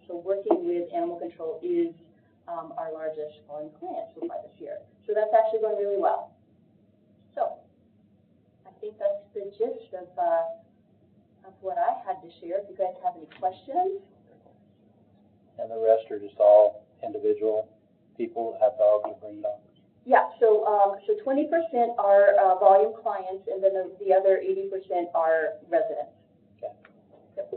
so working with animal control is, our largest volume client so far this year. So that's actually going really well. So, I think that's the gist of what I had to share. If you guys have any questions. And the rest are just all individual people that have dogs or bring dogs? Yeah, so 20% are volume clients, and then the other 80% are residents. Okay. Yep.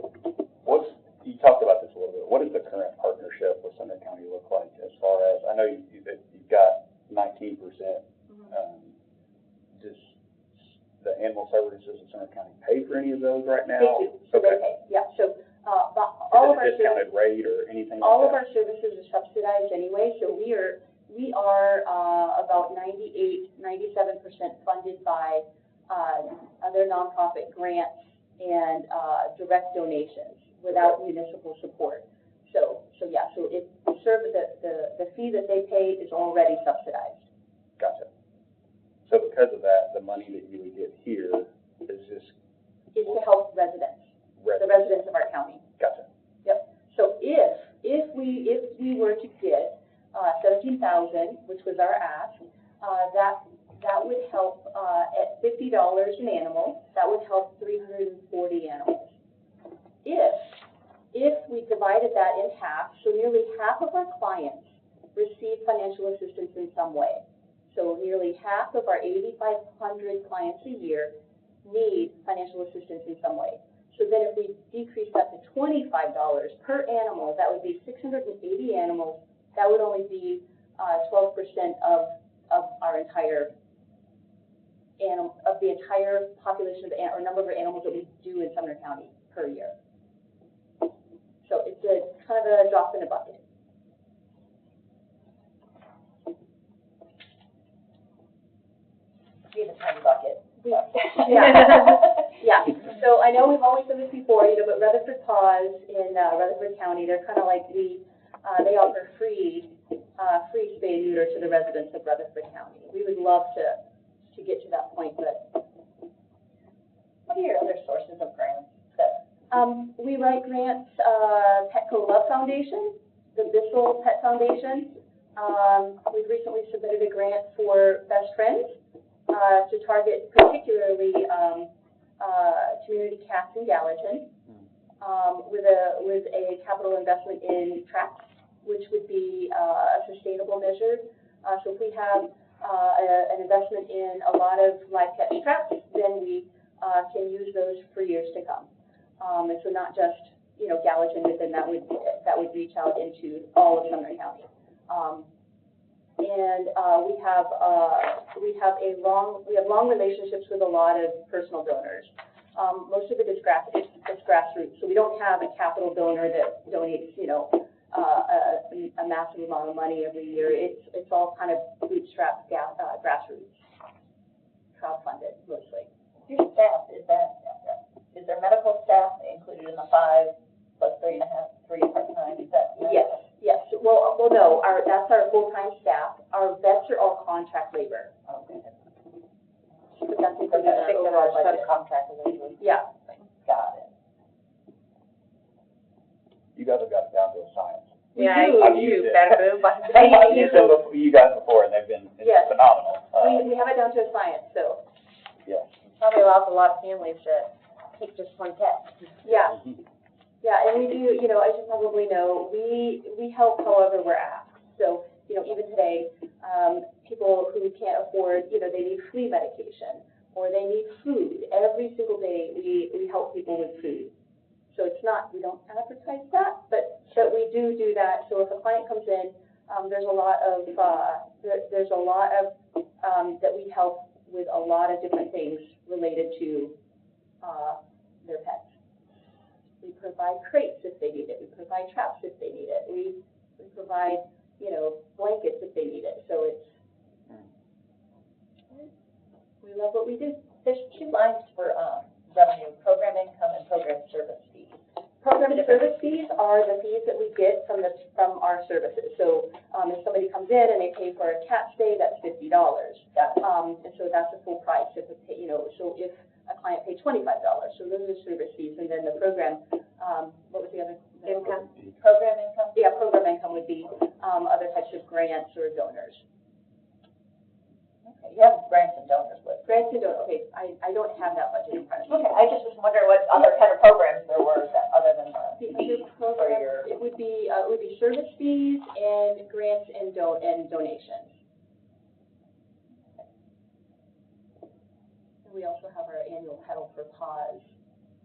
You talked about this a little bit. What does the current partnership with Sumner County look like as far as, I know you've got 19%, does the animal services in Sumner County pay for any of those right now? They do, so okay. they pay, yeah. So all of our discounted rate or anything all like of our services are subsidized anyway, so we are about 97% funded by other nonprofit grants and direct donations without municipal support. So yeah, so it the fee that they pay is already subsidized. Gotcha. So because of that, the money that you would get here is just to help residents, the residents of our county. Gotcha. Yep. So if we were to get $17,000, which was our ask, that would help at $50 an animal. That would help 340 animals. If we divided that in half, so nearly half of our clients receive financial assistance in some way. So nearly half of our 8,500 clients a year need financial assistance in some way. So then if we decrease that to $25 per animal, that would be 680 animals. That would only be 12% of our entire of the entire population or number of animals that we do in Sumner County per year. So it's a kind of a drop in a bucket. We have a tiny bucket. Yeah. So I know we've always said this before, but Rutherford Paws in Rutherford County, they're kind of like they offer free spay neuter to the residents of Rutherford County. We would love to get to that point, but what are your other sources of grants? We write grants, Petco Love Foundation, the Bissell Pet Foundation. We've recently submitted a grant for Best Friends to target particularly community cats in Gallatin with a capital investment in traps, which would be a sustainable measure. So if we have an investment in a lot of live catch traps, then we can use those for years to come. And so not just Gallatin, but then that would reach out into all of Sumner County. And we have long relationships with a lot of personal donors. Most of it is grassroots, so we don't have a capital donor that donates a massive amount of money every year. It's all kind of bootstrapped grassroots, crowdfunded mostly. Your staff, is there medical staff included in the 5 plus 3 part-time? Is that? Yes. Well, no. That's our full-time staff. Our vets are all contract labor. Okay. But that's included in our overall budget. Contract labor. Yeah. Got it. You guys have got it down to a science. I've used it. I've used them you guys before, and they've been phenomenal. We have it down to a science, so. Yeah. Probably allows a lot of families to take just one test. Yeah. Yeah, and we do, as you probably know, we help however we're asked. So, even today, people who can't afford, they need flea medication or they need food. Every single day we help people with food. So it's not, we don't advertise that, but we do that. So if a client comes in, there's a lot of that we help with a lot of different things related to their pets. We provide crates if they need it. We provide traps if they need it. We provide, blankets if they need it. So it's, we love what we do. There's two lines for, revenue, program income and program service fees. Program service fees are the fees that we get from our services. So, if somebody comes in and they pay for a cat stay, that's $50. And so that's the full price. If it, so if a client paid $25, so those are the service fees, and then the program, what was the other? Income. Program income? Yeah, program income would be, other types of grants or donors. Okay, you have grants and donors with. Grants and donors, okay, I don't have that budget in front of me. Okay, I just was wondering what other kind of programs there were that, other than the The other programs, it would be service fees and grants and donations. And we also have our annual Pedal for Pause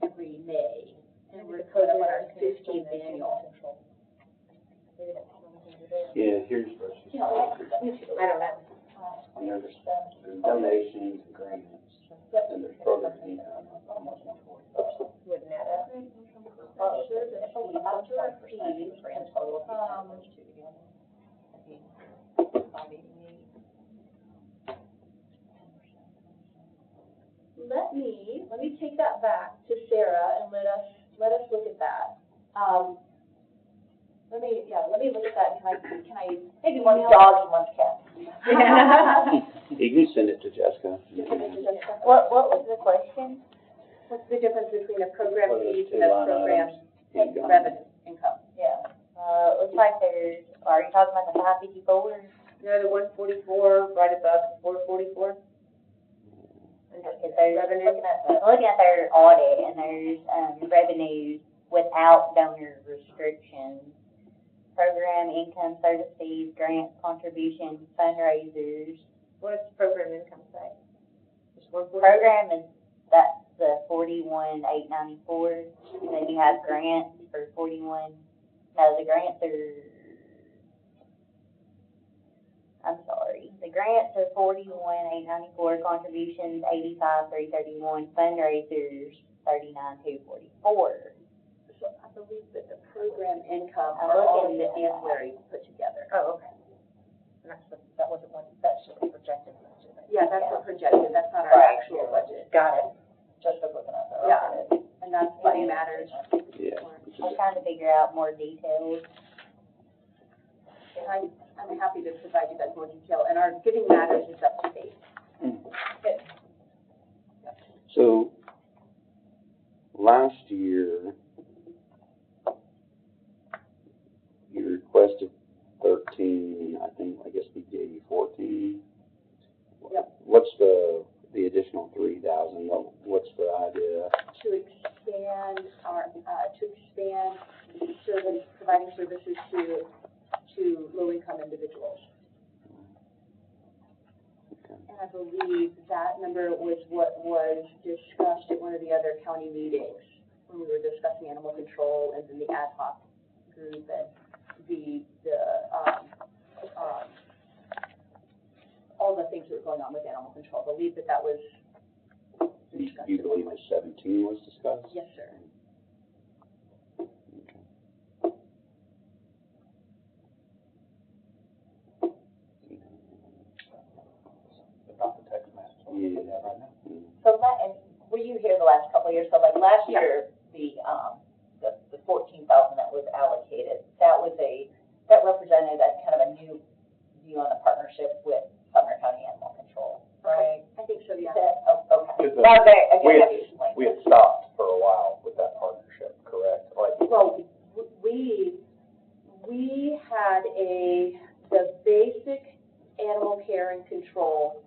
every May. And we're coming up on our 15th annual. Yeah, here's what she's. I don't know. And there's donations and grants, and there's program income, almost 140,000. Wouldn't that up? Let me take that back to Sarah and let us look at that. Let me look at that, can I? Maybe one's dog and one's cat. You can send it to Jessica. What was the question? What's the difference between a program What are fee those two and a line program items? revenue income? Yeah. Looks like there's, are you talking about the 554? No, the 144, right above 444. Because there's, looking at their audit, and there's, revenues without donor restrictions. Program income, service fees, grants, contributions, fundraisers. What does program income say? Just 144? Program is, that's the 41,894, and then you have grants for 41, no, the grants are, I'm sorry, the grants are 41,894, contributions 85,331, fundraisers 39,244. So I believe that the program income are all of the ancillary put together. Oh, okay. That wasn't one, that's just a projected budget. Yeah, that's the projected, that's not our actual budget. Got it. Just for looking at that. Yeah, and that's Money Matters. Yeah. We're trying to figure out more details. And I'm happy to provide you guys more detail, and our Giving Matters is up to date. So, last year, you requested 13, I think, I guess we gave you 14. Yep. What's the additional 3,000? What's the idea? To expand service, providing services to low-income individuals. Okay. And I believe that number was what was discussed at one of the other county meetings, when we were discussing animal control and then the ad hoc group and all the things that were going on with animal control. I believe that was discussed. You believe the 17 was discussed? Yes, sir. About the text message. Yeah. Right now. So and were you here the last couple of years? So like last year, the 14,000 that was allocated, that represented a kind of a new view on the partnership with Sumner County Animal Control, right? I think so, yeah. Okay. We had stopped for a while with that partnership, correct? Like, Well, we had the basic animal care and control,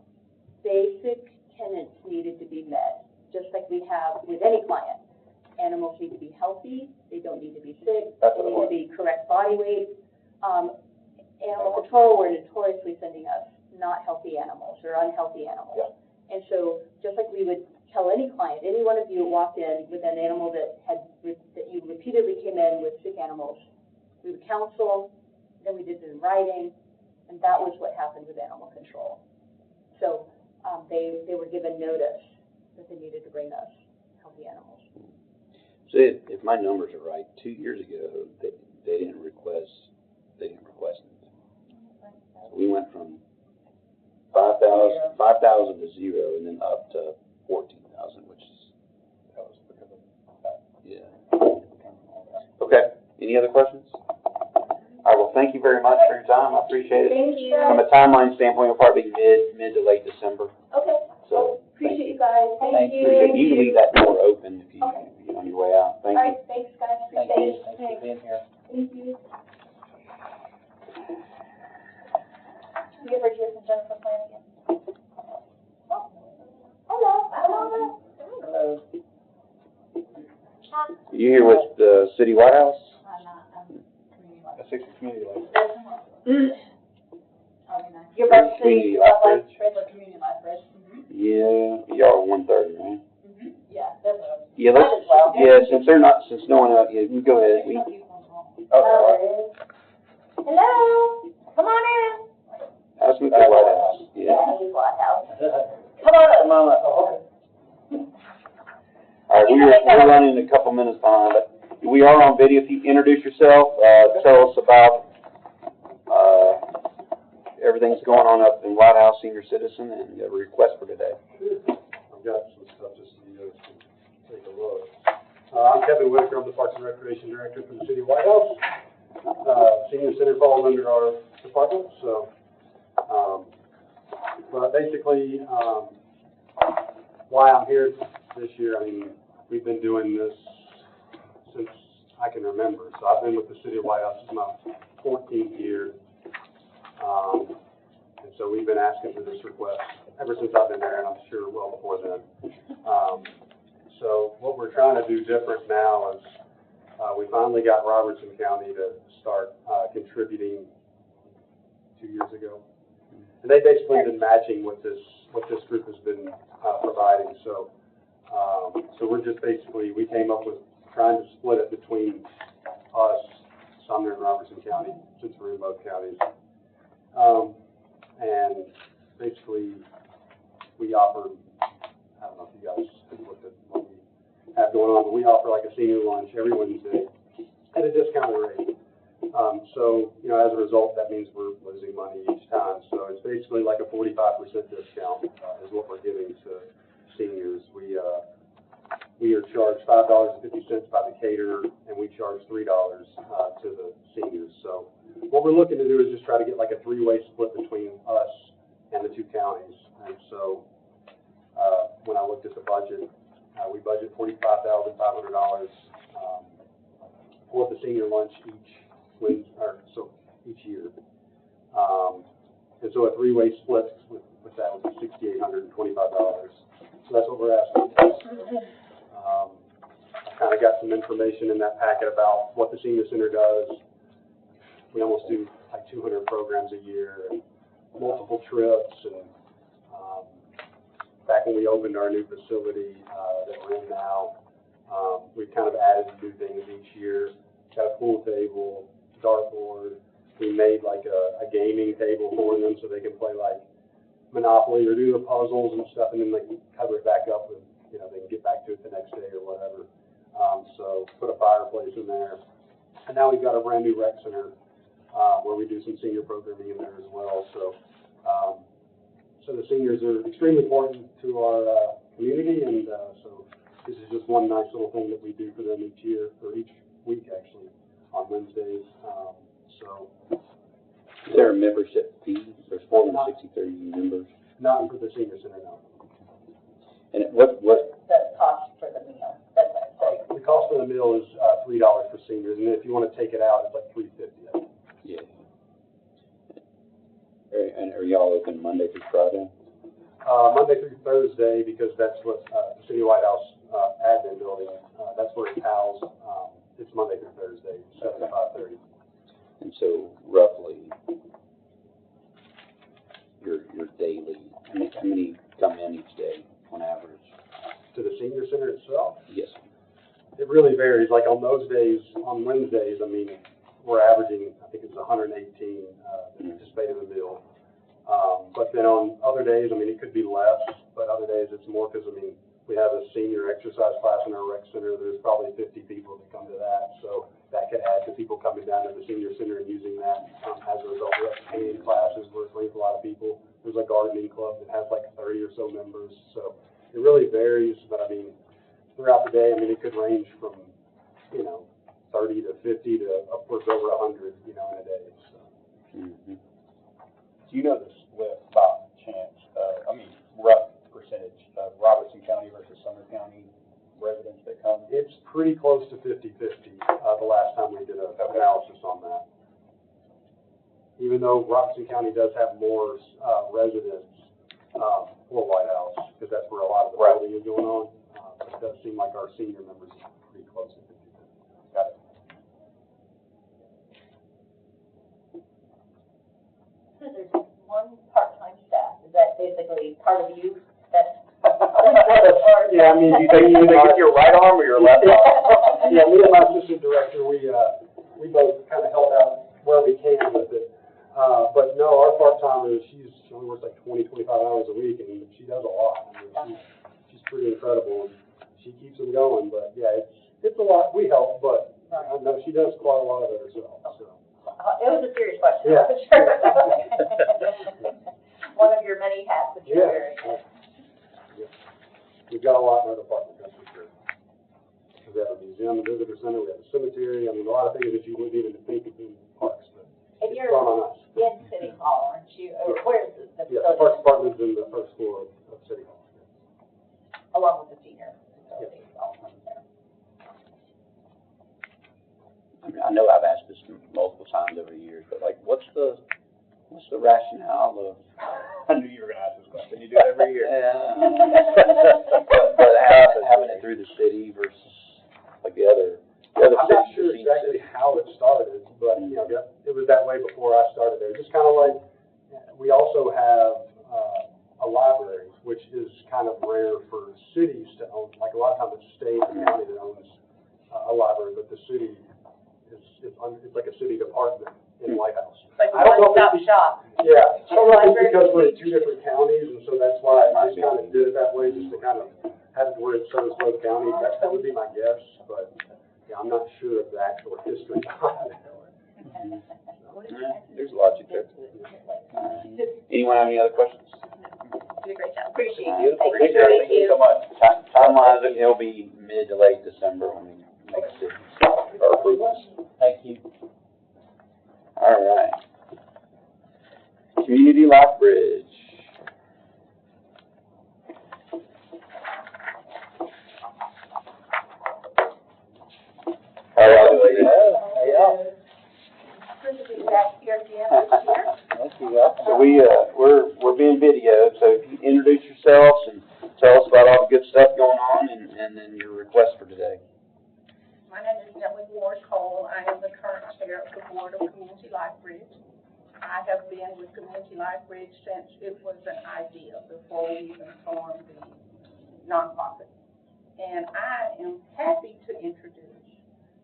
basic tenets needed to be met, just like we have with any client. Animals need to be healthy, they don't need to be sick, That's they what it need to be correct body weight. Animal control were notoriously sending us not healthy animals or unhealthy animals. Yeah. And so, just like we would tell any client, any one of you who walked in with an animal that you repeatedly came in with sick animals, we would counsel, then we did it in writing, and that was what happened with animal control. So, they were given notice that they needed to bring us healthy animals. So if my numbers are right, 2 years ago, they didn't request anything. So we went from 5,000 to 0, and then up to 14,000, which is, That was because of that. yeah. Okay, any other questions? All right, well, thank you very much for your time, I appreciate it. Thank you. From a timeline standpoint, it'll probably be mid to late December, Okay, so. appreciate you guys, thank you. Appreciate it. You can leave that door open if you, on your way out, thank All you. right, thanks guys, Thank appreciate you, it. thanks for being here. Thank you. You ever hear from Jennifer Flanagan? Hello, hello. Hello. You here with the city White House? That's a community life. Your birthday, Community Life Bridge? regular community life bridge. Yeah, y'all are 1:30, right? Yeah, that's what Yeah, let's, yeah, since no one else, yeah, we go ahead, we. Hello, come on in. House with the White House, yeah. He's White House. Come on up. Come on up. All right, we're running a couple minutes behind, but we are on video. If you introduce yourself, tell us about, everything's going on up in White House, senior citizen, and you have a request for today. I've got some stuff just so you guys can take a look. I'm Kevin Whitaker, I'm the Parks and Recreation Director for the City of White House. Senior Center falls under our department, so, but basically, why I'm here this year, I mean, we've been doing this since I can remember. So I've been with the City of White House, this is my 14th year. And so we've been asking for this request ever since I've been there, and I'm sure well before then. So what we're trying to do different now is we finally got Robertson County to start contributing 2 years ago. And they basically been matching what this group has been providing. So so we're just basically, we came up with trying to split it between us, Sumner and Robertson County, since we're in both counties. And basically, we offer, I don't know if you guys have looked at what we have going on, but we offer like a senior lunch every Wednesday at a discounted rate. So, you know, as a result, that means we're losing money each time. So it's basically like a 45% discount is what we're giving to seniors. We are charged $5.50 by the caterer, and we charge $3 to the seniors. So what we're looking to do is just try to get like a three-way split between us and the two counties. And so when I looked at the budget, we budget $45,500 for the senior lunch each year. And so a three-way split with that would be $6,825. So that's what we're asking. I kind of got some information in that packet about what the senior center does. We almost do like 200 programs a year and multiple trips. And back when we opened our new facility that we're in now, we kind of added new things each year. Got a pool table, dartboard. We made like a gaming table for them so they can play like Monopoly or do the puzzles and stuff, and then they can cover it back up and, you know, they can get back to it the next day or whatever. So put a fireplace in there. And now we've got a brand new rec center where we do some senior programming in there as well. So so the seniors are extremely important to our community, and so this is just one nice little thing that we do for them each year, or each week actually, on Wednesdays. So is there a membership fee? There's 463 members. Not for the senior center, no. And what? The cost for the meal, that's what The cost for the meal is $3 for seniors, and if you want to take it out, it's like $3.50. Yeah. And are y'all open Monday through Friday? Monday through Thursday, because that's what the City of White House admin building, that's where it's housed. It's Monday through Thursday, 7 to 5:30. And so roughly your daily, how many come in each day on average? To the senior center itself? Yes. It really varies. Like on those days, on Wednesdays, I mean, we're averaging, I think it's 118 that participate in the meal. But then on other days, I mean, it could be less, but other days it's more because, I mean, we have a senior exercise class in our rec center. There's probably 50 people that come to that. So that could add to people coming down to the senior center and using that. As a result, we have painting classes where it brings a lot of people. There's a gardening club that has like 30 or so members. So it really varies, but I mean, throughout the day, I mean, it could range from, 30 to 50 to upwards over 100, in a day. So. Mm-hmm. Do you know the split by chance, rough percentage of Robertson County versus Sumner County residents that come? It's pretty close to 50-50, the last time we did an analysis on that. Even though Robertson County does have more residents for White House, because that's where a lot of the voting is going on, it does seem like our senior members are pretty close to 50-50. Got it. So there's one part-time staff, is that basically part of you? Yeah, I mean, you think it's your right arm or your left arm? Yeah, me and my assistant director, we both kind of help out where we can with it. But no, our part-timer, she only works like 20, 25 hours a week, and she does a lot. I mean, she's pretty incredible, and she keeps them going. But yeah, it's a lot. We help, but I know she does quite a lot of it herself. So. It was a serious question. Yeah. One of your many hats that you're wearing. Yeah. We've got a lot in our department, that's for sure. We have a museum, a visitor center, we have a cemetery. I mean, a lot of things that you wouldn't even think of in parks, but and it's you're on us. in City Hall, aren't you? Or where's the facility? Yeah, the parks department's in the first floor of City Hall. Along with the senior facility. I know I've asked this multiple times over the years, but like, what's the rationale of? I knew you were going to ask this question. You do it every year. but having it through the city versus like the other I'm not sure exactly how it started, but it was that way before I started there. Just kind of like we also have a library, which is kind of rare for cities to own. Like a lot of times, it's state or county that owns a library, but the city it's like a city department in White House. Like a one-stop shop. Yeah, I don't know if it's because we're in two different counties, and so that's why I just kind of did it that way, just to kind of have it where it serves both counties. That would be my guess, but yeah, I'm not sure of the actual history behind it. There's logic there. Anyone have any other questions? You did a great job. Appreciate you. it. Thank you so much. Time-wise, it'll be mid to late December when we make decisions or approvals. Thank you. All right. Community Life Bridge. How are you, ladies? Good to be back here again this year. Thank you. So we're being videoed, so if you introduce yourselves and tell us about all the good stuff going on and then your request for today. My name is Nellie Ward Cole. I am the current chair of the board of Community Life Bridge. I have been with Community Life Bridge since it was an idea, before we even formed the nonprofit. And I am happy to introduce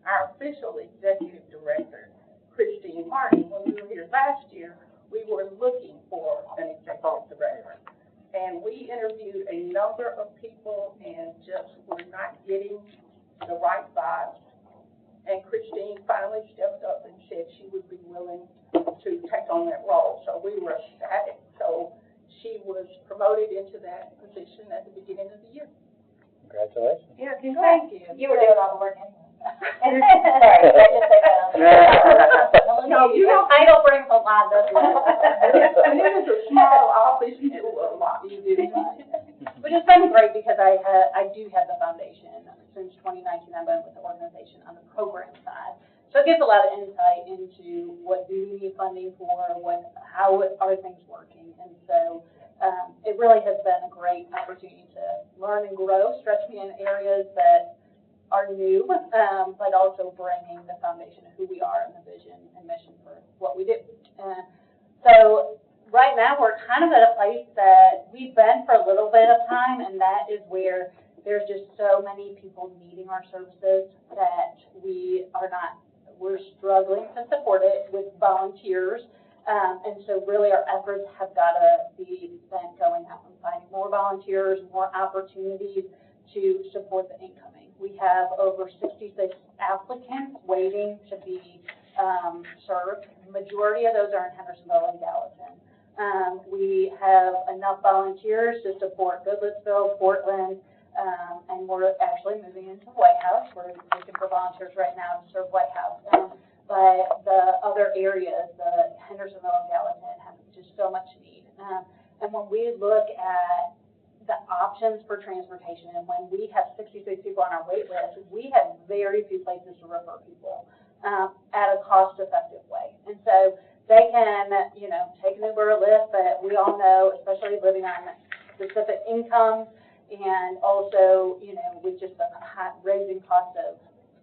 our official executive director, Christine Martin. When we were here last year, we were looking for an executive director. And we interviewed a number of people and just were not getting the right vibes. And Christine finally stepped up and said she would be willing to take on that role. So we were ecstatic. So she was promoted into that position at the beginning of the year. Congratulations. Yeah, thank you. You were doing all the work anyway. Sorry, I just say that. No, you don't. I don't bring a lot, does it? And it is a small office, you do a lot, you do. Which has been great because I do have the foundation. Since 2019, I've been with the organization on the program side. So it gives a lot of insight into what do we need funding for, how are things working. And so it really has been a great opportunity to learn and grow, especially in areas that are new, but also bringing the foundation of who we are and the vision and mission for what we do. So right now we're kind of at a place that we've been for a little bit of time, and that is where there's just so many people needing our services that we're struggling to support it with volunteers. And so really our efforts have got to be spent going out and finding more volunteers, more opportunities to support the incoming. We have over 66 applicants waiting to be served. The majority of those are in Hendersonville and Gallatin. We have enough volunteers to support Goodlettsville, Portland, and we're actually moving into White House. We're looking for volunteers right now to serve White House. But the other areas, the Hendersonville and Gallatin, have just so much need. And when we look at the options for transportation, and when we have 66 people on our wait list, we have very few places to refer people at a cost-effective way. And so they can, take an Uber or Lyft, but we all know, especially living on specific incomes, and also, with just the raising cost of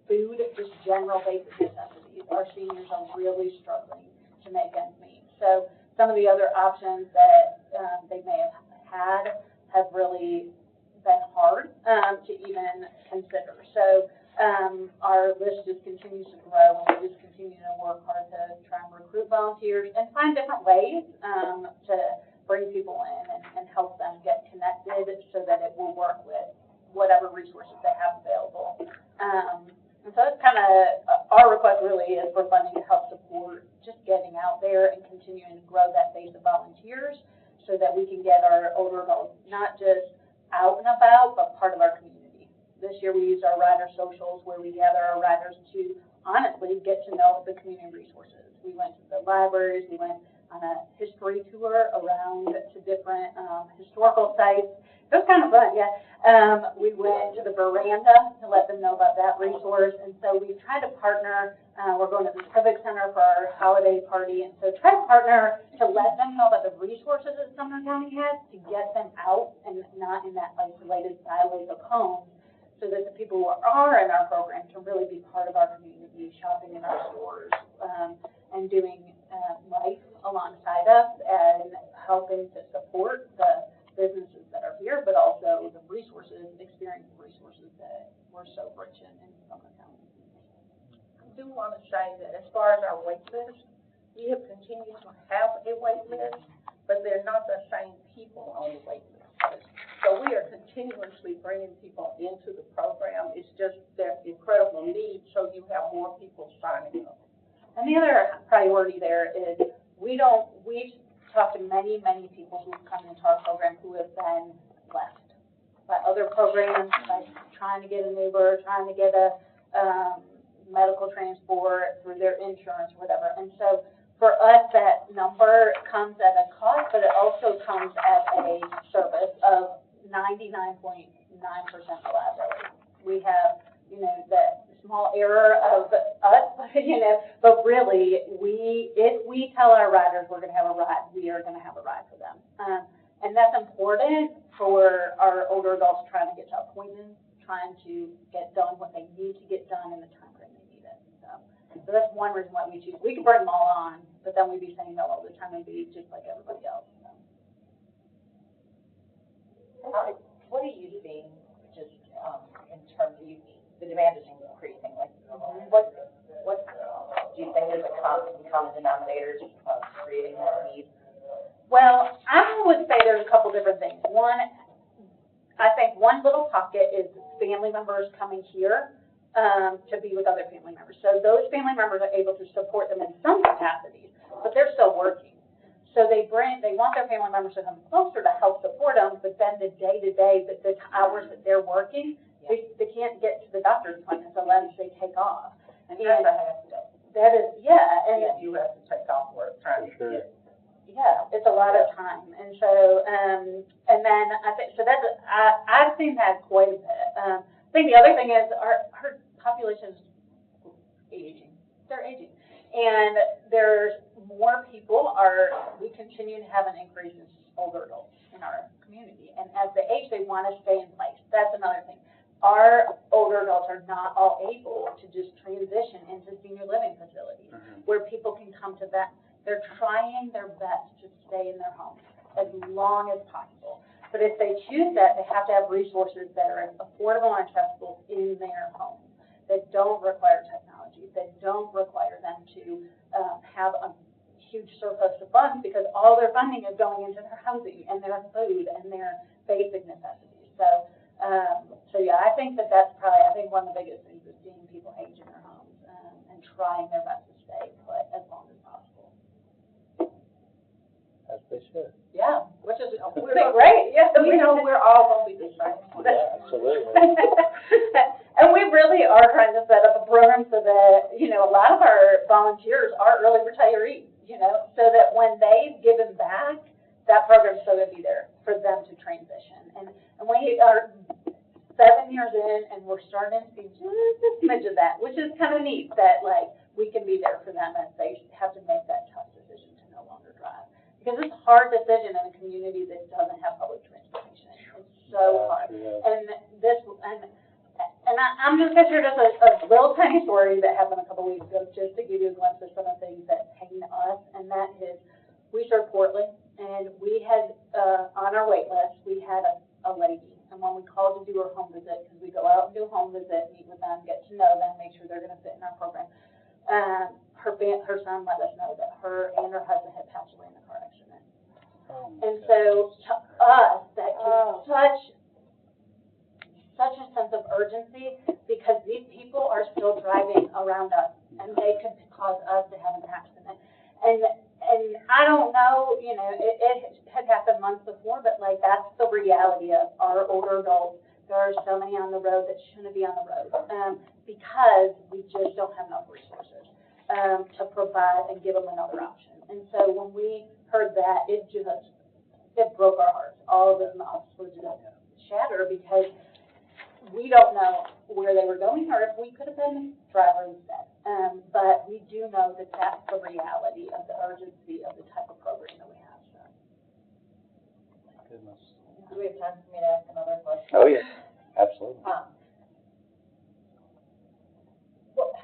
food, just general basic necessities, our seniors are really struggling to make ends meet. So some of the other options that they may have had have really been hard to even consider. So our list just continues to grow, and we just continue to work hard to try and recruit volunteers and find different ways to bring people in and help them get connected so that it will work with whatever resources they have available. And so that's kind of, our request really is for funding to help support just getting out there and continuing to grow that base of volunteers so that we can get our older adults not just out and about, but part of our community. This year we used our rider socials where we gather our riders to honestly get to know the community resources. We went to the libraries, we went on a history tour around to different historical sites. It was kind of fun, yeah. We went to the veranda to let them know about that resource, and so we tried to partner. We're going to the Civic Center for our holiday party, and so try to partner to let them know about the resources that Sumner County has to get them out and not in that isolated silos of homes, so that the people who are in our program can really be part of our community, shopping in our stores, and doing life alongside us and helping to support the businesses that are here, but also the resources, experiential resources that we're so rich in Sumner County. I do want to say that as far as our wait list, we have continued to have a wait list, but they're not the same people on the wait list. So we are continuously bringing people into the program. It's just their incredible need, so you have more people signing up. And the other priority there is we've talked to many, many people who've come into our program who have been left by other programs, like trying to get an Uber, trying to get a medical transport through their insurance, whatever. And so for us, that number comes at a cost, but it also comes at a service of 99.9% reliability. We have, that small error of us, but really, if we tell our riders we're going to have a ride, we are going to have a ride for them. And that's important for our older adults trying to get to appointments, trying to get done what they need to get done in the time frame they need it. So that's one reason why we choose. We could bring them all on, but then we'd be saying no all the time and be just like everybody else. What are you seeing just in terms of the demand is increasing? Like, what do you think is a common denominators of creating that need? Well, I would say there's a couple different things. I think one little pocket is family members coming here to be with other family members. So those family members are able to support them in some capacities, but they're still working. So they want their family members to come closer to help support them, but then the day-to-day, the hours that they're working, they can't get to the doctor's appointments unless they take off. And that's a half day. That is, yeah. And you have to take off work trying to get. Yeah, it's a lot of time. And so, and then I think, so that's, I've seen that quite a bit. I think the other thing is our population is aging. They're aging. And there's more people we continue to have an increase in older adults in our community. And as they age, they want to stay in place. That's another thing. Our older adults are not all able to just transition into senior living facilities where people can come to them. They're trying their best to stay in their homes as long as possible. But if they choose that, they have to have resources that are affordable and accessible in their homes, that don't require technology, that don't require them to have a huge surplus of funds, because all their funding is going into their housing and their food and their basic necessities. So yeah, I think that's probably, one of the biggest things is seeing people age in their homes and trying their best to stay put as long as possible. As They should. Yeah, which is, would be great, yeah. We know we're all gonna be the same. Yeah, absolutely. And we really are trying to set up a program so that, you know, a lot of our volunteers are early retirees, you know, so that when they've given back, that program's still gonna be there for them to transition. And we are 7 years in, and we're starting to see just a smidge of that, which is kind of neat, that like, we can be there for them as they have to make that tough decision to no longer drive. Because it's a hard decision in a community that doesn't have public transportation. It's so hard. And this, and I'm just gonna share just a little tiny story that happened a couple weeks ago, just to give you a glimpse of some of the things that pain us, and that is, we serve Portland, and we had, on our wait list, we had a lady, and when we called to do her home visit, because we go out and do a home visit, meet with them, get to know them, make sure they're gonna fit in our program, her son let us know that her and her husband had passed away in a car accident. And so, to us, that gives such a sense of urgency, because these people are still driving around us, and they could cause us to have an accident. And I don't know, you know, it had happened months before, but like, that's the reality of our older adults. There are so many on the road that shouldn't be on the road, because we just don't have enough resources to provide and give them another option. And so when we heard that, it broke our hearts. All of us mouths were just shattered, because we don't know where they were going, or if we could have been the driver instead. But we do know that that's the reality of the urgency of the type of program that we have. So. Goodness. Do we have time for me to ask another question? Oh, yeah, absolutely. Well,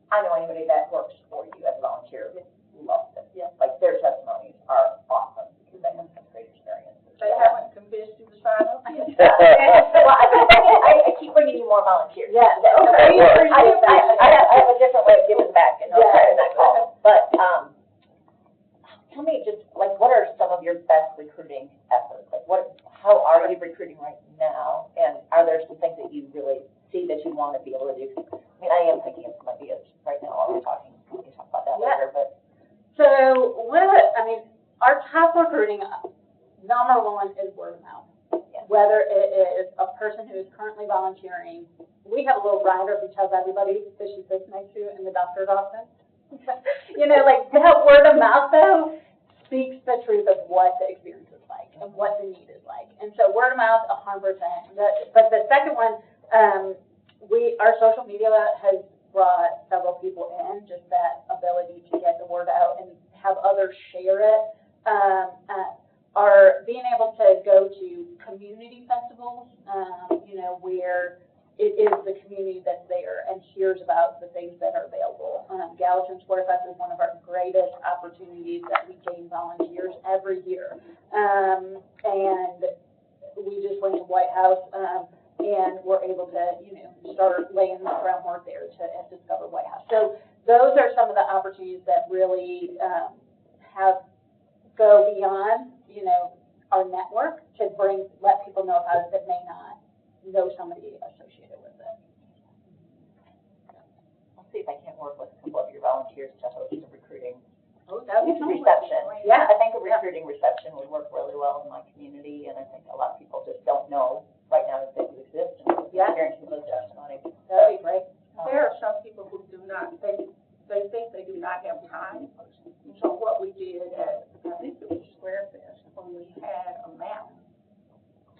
I know anybody that works for you as a volunteer loves it. Yeah. Like, their testimonies are awesome, because they have some great experiences. They haven't convinced you to sign up yet? Well, I keep bringing you more volunteers. Yeah. Okay. I have a different way of giving back, and I'll try that call. But, tell me just, like, what are some of your best recruiting efforts? Like, how are you recruiting right now? And are there some things that you really see that you want to be able to do? I mean, I am thinking of some ideas right now while we're talking. We can talk about that later, but. So, our top recruiting, number one, is word of mouth. Yeah. Whether it is a person who is currently volunteering, we have a little rider who tells everybody that she sits next to in the doctor's office. You know, like, that word of mouth, though, speaks the truth of what the experience is like and what the need is like. And so word of mouth, 100%. But the second one, our social media has brought several people in, just that ability to get the word out and have others share it. Are being able to go to community festivals, you know, where it is the community that's there and hears about the things that are available. Gallatin Square Fest is one of our greatest opportunities that we gain volunteers every year. And we just went to White House, and we're able to, you know, start laying the groundwork there to discover White House. So those are some of the opportunities that really go beyond, you know, our network to let people know about it that may not know somebody associated with it. I'll see if I can't work with a couple of your volunteers to host a recruiting reception. Yeah, I think a recruiting reception would work really well in my community, and I think a lot of people just don't know right now that they do exist and experiencing those testimonies. That would be great. There are some people who do not, they think they do not have time. And so what we did at, I think it was Square Fest, when we had a map,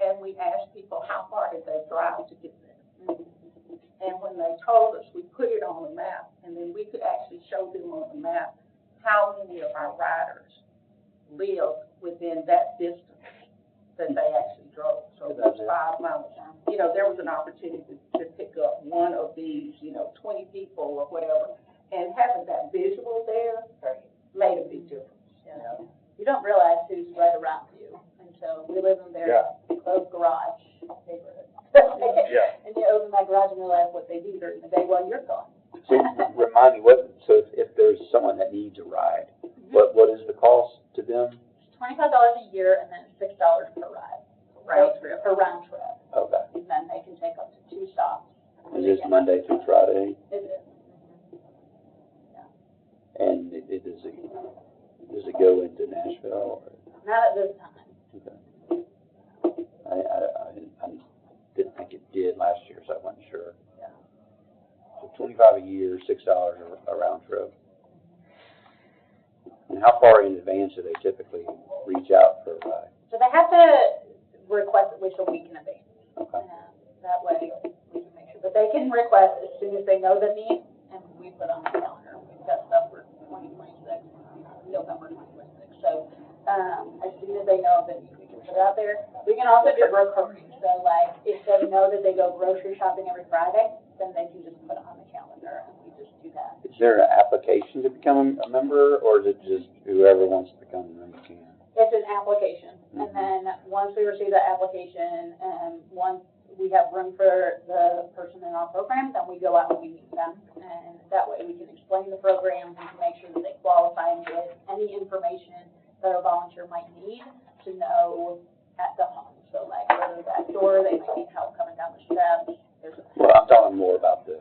and we asked people how far did they drive to get there. And when they told us, we put it on the map, and then we could actually show them on the map how many of our riders live within that distance that they actually drove. So it was 5 miles. You know, there was an opportunity to pick up one of these, you know, 20 people or whatever, and having that visual there made a big difference. You know, you don't realize who's right around you until we live in very closed garage neighborhood. And you open that garage and realize what they do during the day while you're gone. So remind me, so if there's someone that needs a ride, what is the cost to them? It's $25 a year, and then $6 per ride. Round trip. Per round trip. Okay. And then they can take up to 2 stops. Is this Monday through Friday? It is. And does it go into Nashville? Not at this time. Okay. I didn't think it did last year, so I wasn't sure. Yeah. So $25 a year, $6 a round trip. And how far in advance do they typically reach out for a ride? So they have to request at least a week in advance. Okay. That way we can make sure. But they can request as soon as they know the need, and we put on the calendar. We've got stuff for 2026, November 2026. So as soon as they know the need, we can put it out there. We can also do recurring. So like if they know that they go grocery shopping every Friday, then they can just put it on the calendar, and we just do that. Is there an application to become a member, or is it just whoever wants to become a member can? It's an application, and then once we receive that application, and once we have room for the person in our program, then we go out and we meet them, and that way we can explain the program, we can make sure that they qualify and get any information that a volunteer might need to know at the home. So like whether that door, they might need help coming down the steps. Well, I'm talking more about the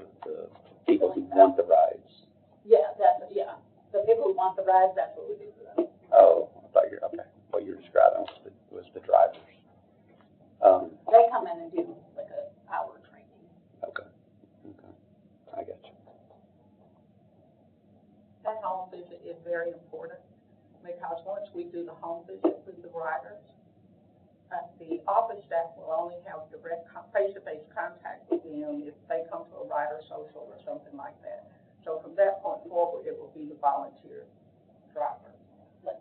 people who want the rides. Yeah, the people who want the rides, that's what we do for them. Oh, I thought okay. What you're describing was the drivers. They come in and do like an hour training. Okay. I got you. That home visit is very important, because once we do the home visit with the riders, the office staff will only have direct face-to-face contact with them if they come to a rider social or something like that. So from that point forward, it will be the volunteer driver.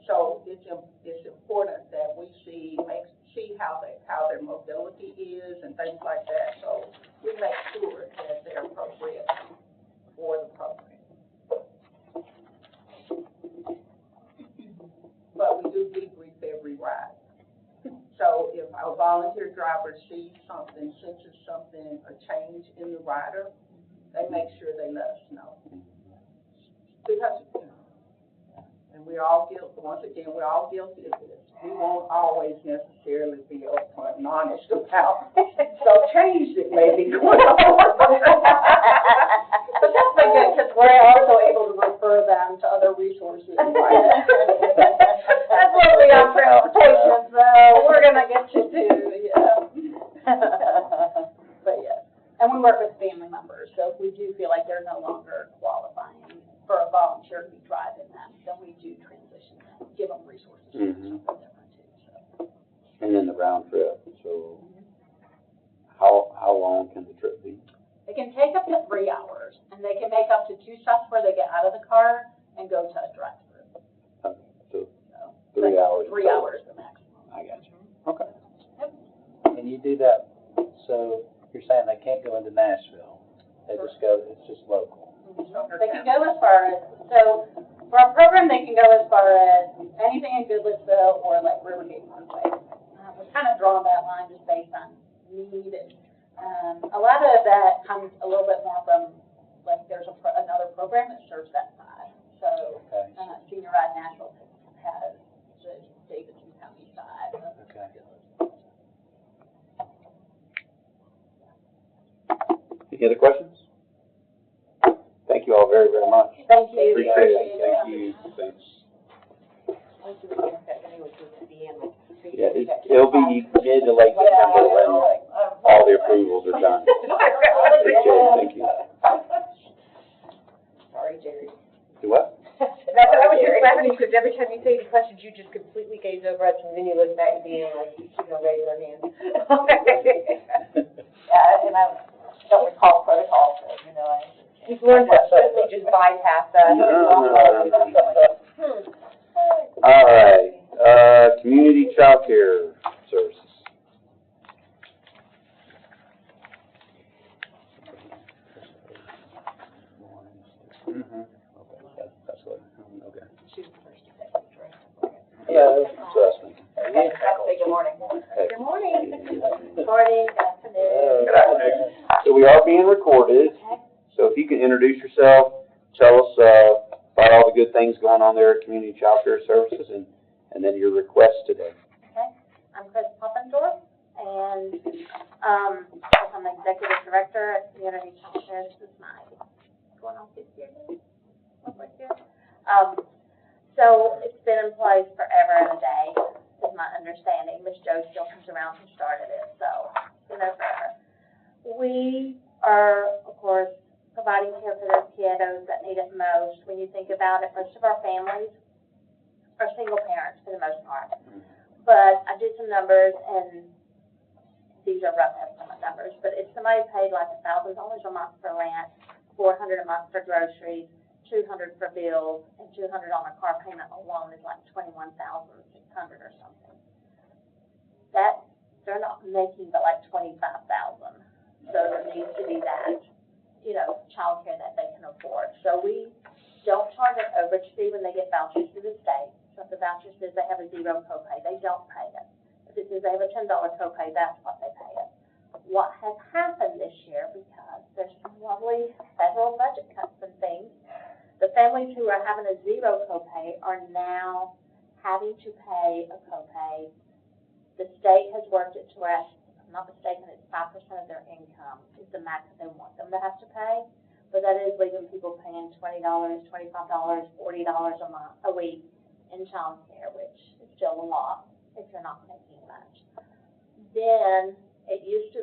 So it's important that we see how their mobility is and things like that. So we make sure that they're appropriate for the program. But we do debrief every ride. So if our volunteer driver sees something, senses something, a change in the rider, they make sure they let us know. Because, and we're all guilty, once again, we're all guilty of this. We won't always necessarily be upfront and honest about some change that may be going on. But that's been good, because we're also able to refer them to other resources. That's what we have transportation, so we're gonna get you to, But yeah, and we work with family members, so if we do feel like they're no longer qualifying for a volunteer to be driving them, then we do transition them, give them resources to do something different too, so. And then the round trip. So how long can the trip be? It can take up to 3 hours, and they can make up to 2 stops where they get out of the car and go to a drive-through. So 3 hours. 3 hours the maximum. I got you. Okay. And you do that, so you're saying they can't go into Nashville? They just go, it's just local? They can go as far as, so for our program, they can go as far as anything in Goodlettsville or like Rivergate Parkway. We're kind of drawing that line just based on need. And a lot of that comes a little bit more from, like, there's another program that serves that side. So Senior Ride Nashville has the Davidson County side. Okay. Any other questions? Thank you all very, very much. Thank you. Appreciate it. Thank you. Thanks. Yeah, it'll be mid to late September when all the approvals are done. Appreciate it. Thank you. Sorry, Jerry. Do what? I was just laughing because every time you say the questions, you just completely gaze over us and then you look back at the end like she's gonna raise her hand. Yeah, and I don't recall protocol, so, You've learned to simply just bypass that. All right, community child care services. Okay, that's what, okay. Yeah, that's what I was thinking. Say good morning. Hey. Good morning. Good morning, good afternoon. Good afternoon. So we are being recorded, so if you can introduce yourself, tell us about all the good things going on there at Community Child Care Services, and then your request today. Okay, I'm Chris Poppendorf, and I'm the Executive Director at Community Child Care. This is my going on 6 years now. So it's been in place forever and a day. is my understanding. Miss Jo still comes around who started it, so, you know, for her. We are, of course, providing care for those kiddos that need it most. When you think about it, most of our families are single parents for the most part. But I did some numbers, and these are rough estimate numbers, but if somebody paid like $1,000 a month for rent, $400 a month for groceries, $200 for bills, and $200 on a car payment alone is like $21,600 or something. That, they're not making but like $25,000. So there needs to be that, you know, childcare that they can afford. So we don't charge an overage fee when they get vouchers through the state. So if the voucher says they have a $0 copay, they don't pay it. If it says they have a $10 copay, that's what they pay it. What has happened this year, because there's some lovely federal budget cuts and things, the families who are having a $0 copay are now having to pay a copay. The state has worked it to where, if I'm not mistaken, it's 5% of their income is the max that they want them to have to pay. But that is leaving people paying $20, $25, $40 a week in child care, which is still a lot if you're not making much. Then it used to,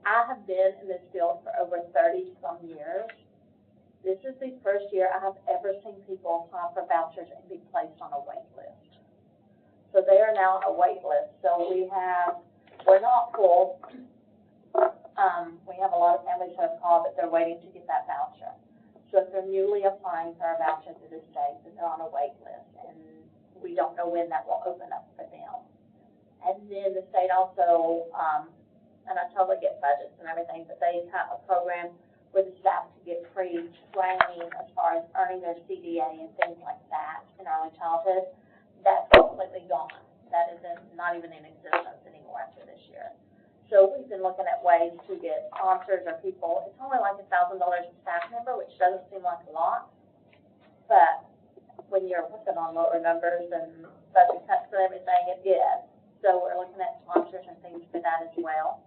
I have been in this field for over 30-some years. This is the first year I have ever seen people apply for vouchers and be placed on a wait list. So they are now on a wait list. So we're not full. We have a lot of families who have called that they're waiting to get that voucher. So if they're newly applying for a voucher through the state, then they're on a wait list, and we don't know when that will open up for them. And then the state also, and I totally get budgets and everything, but they have a program where the staff can get free training as far as earning their CDA and things like that in early childhood. That's completely gone. That is not even in existence anymore after this year. So we've been looking at ways to get sponsors or people. It's only like $1,000 a staff member, which doesn't seem like a lot, but when you're working on lower numbers and budget cuts and everything, it is. So we're looking at sponsors and things for that as well.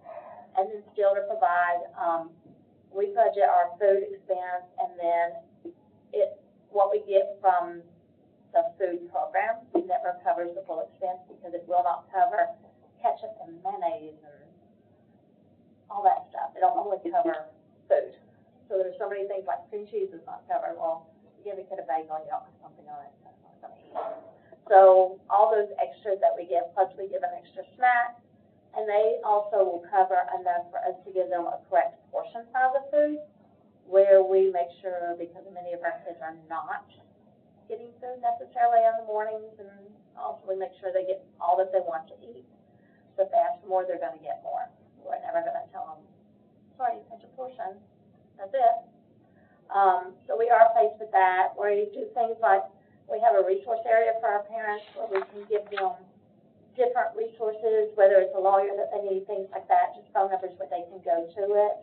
And then still to provide, we budget our food expense, and then what we get from the food program never covers the full expense, because it will not cover ketchup and mayonnaise and all that stuff. They don't only cover food. So there's so many things like cream cheese is not covered. Well, you give a kid a bagel, you don't put something on it, that's not going to eat. So all those extras that we give, plus we give an extra snack, and they also will cover enough for us to give them a correct portion size of food, where we make sure, because many of our kids are not getting food necessarily in the mornings, and also we make sure they get all that they want to eat. So if they ask for more, they're going to get more. We're never going to tell them, sorry, it's a portion, that's it. So we are faced with that, where you do things like, we have a resource area for our parents where we can give them different resources, whether it's a lawyer that they need, things like that, just phone numbers where they can go to it.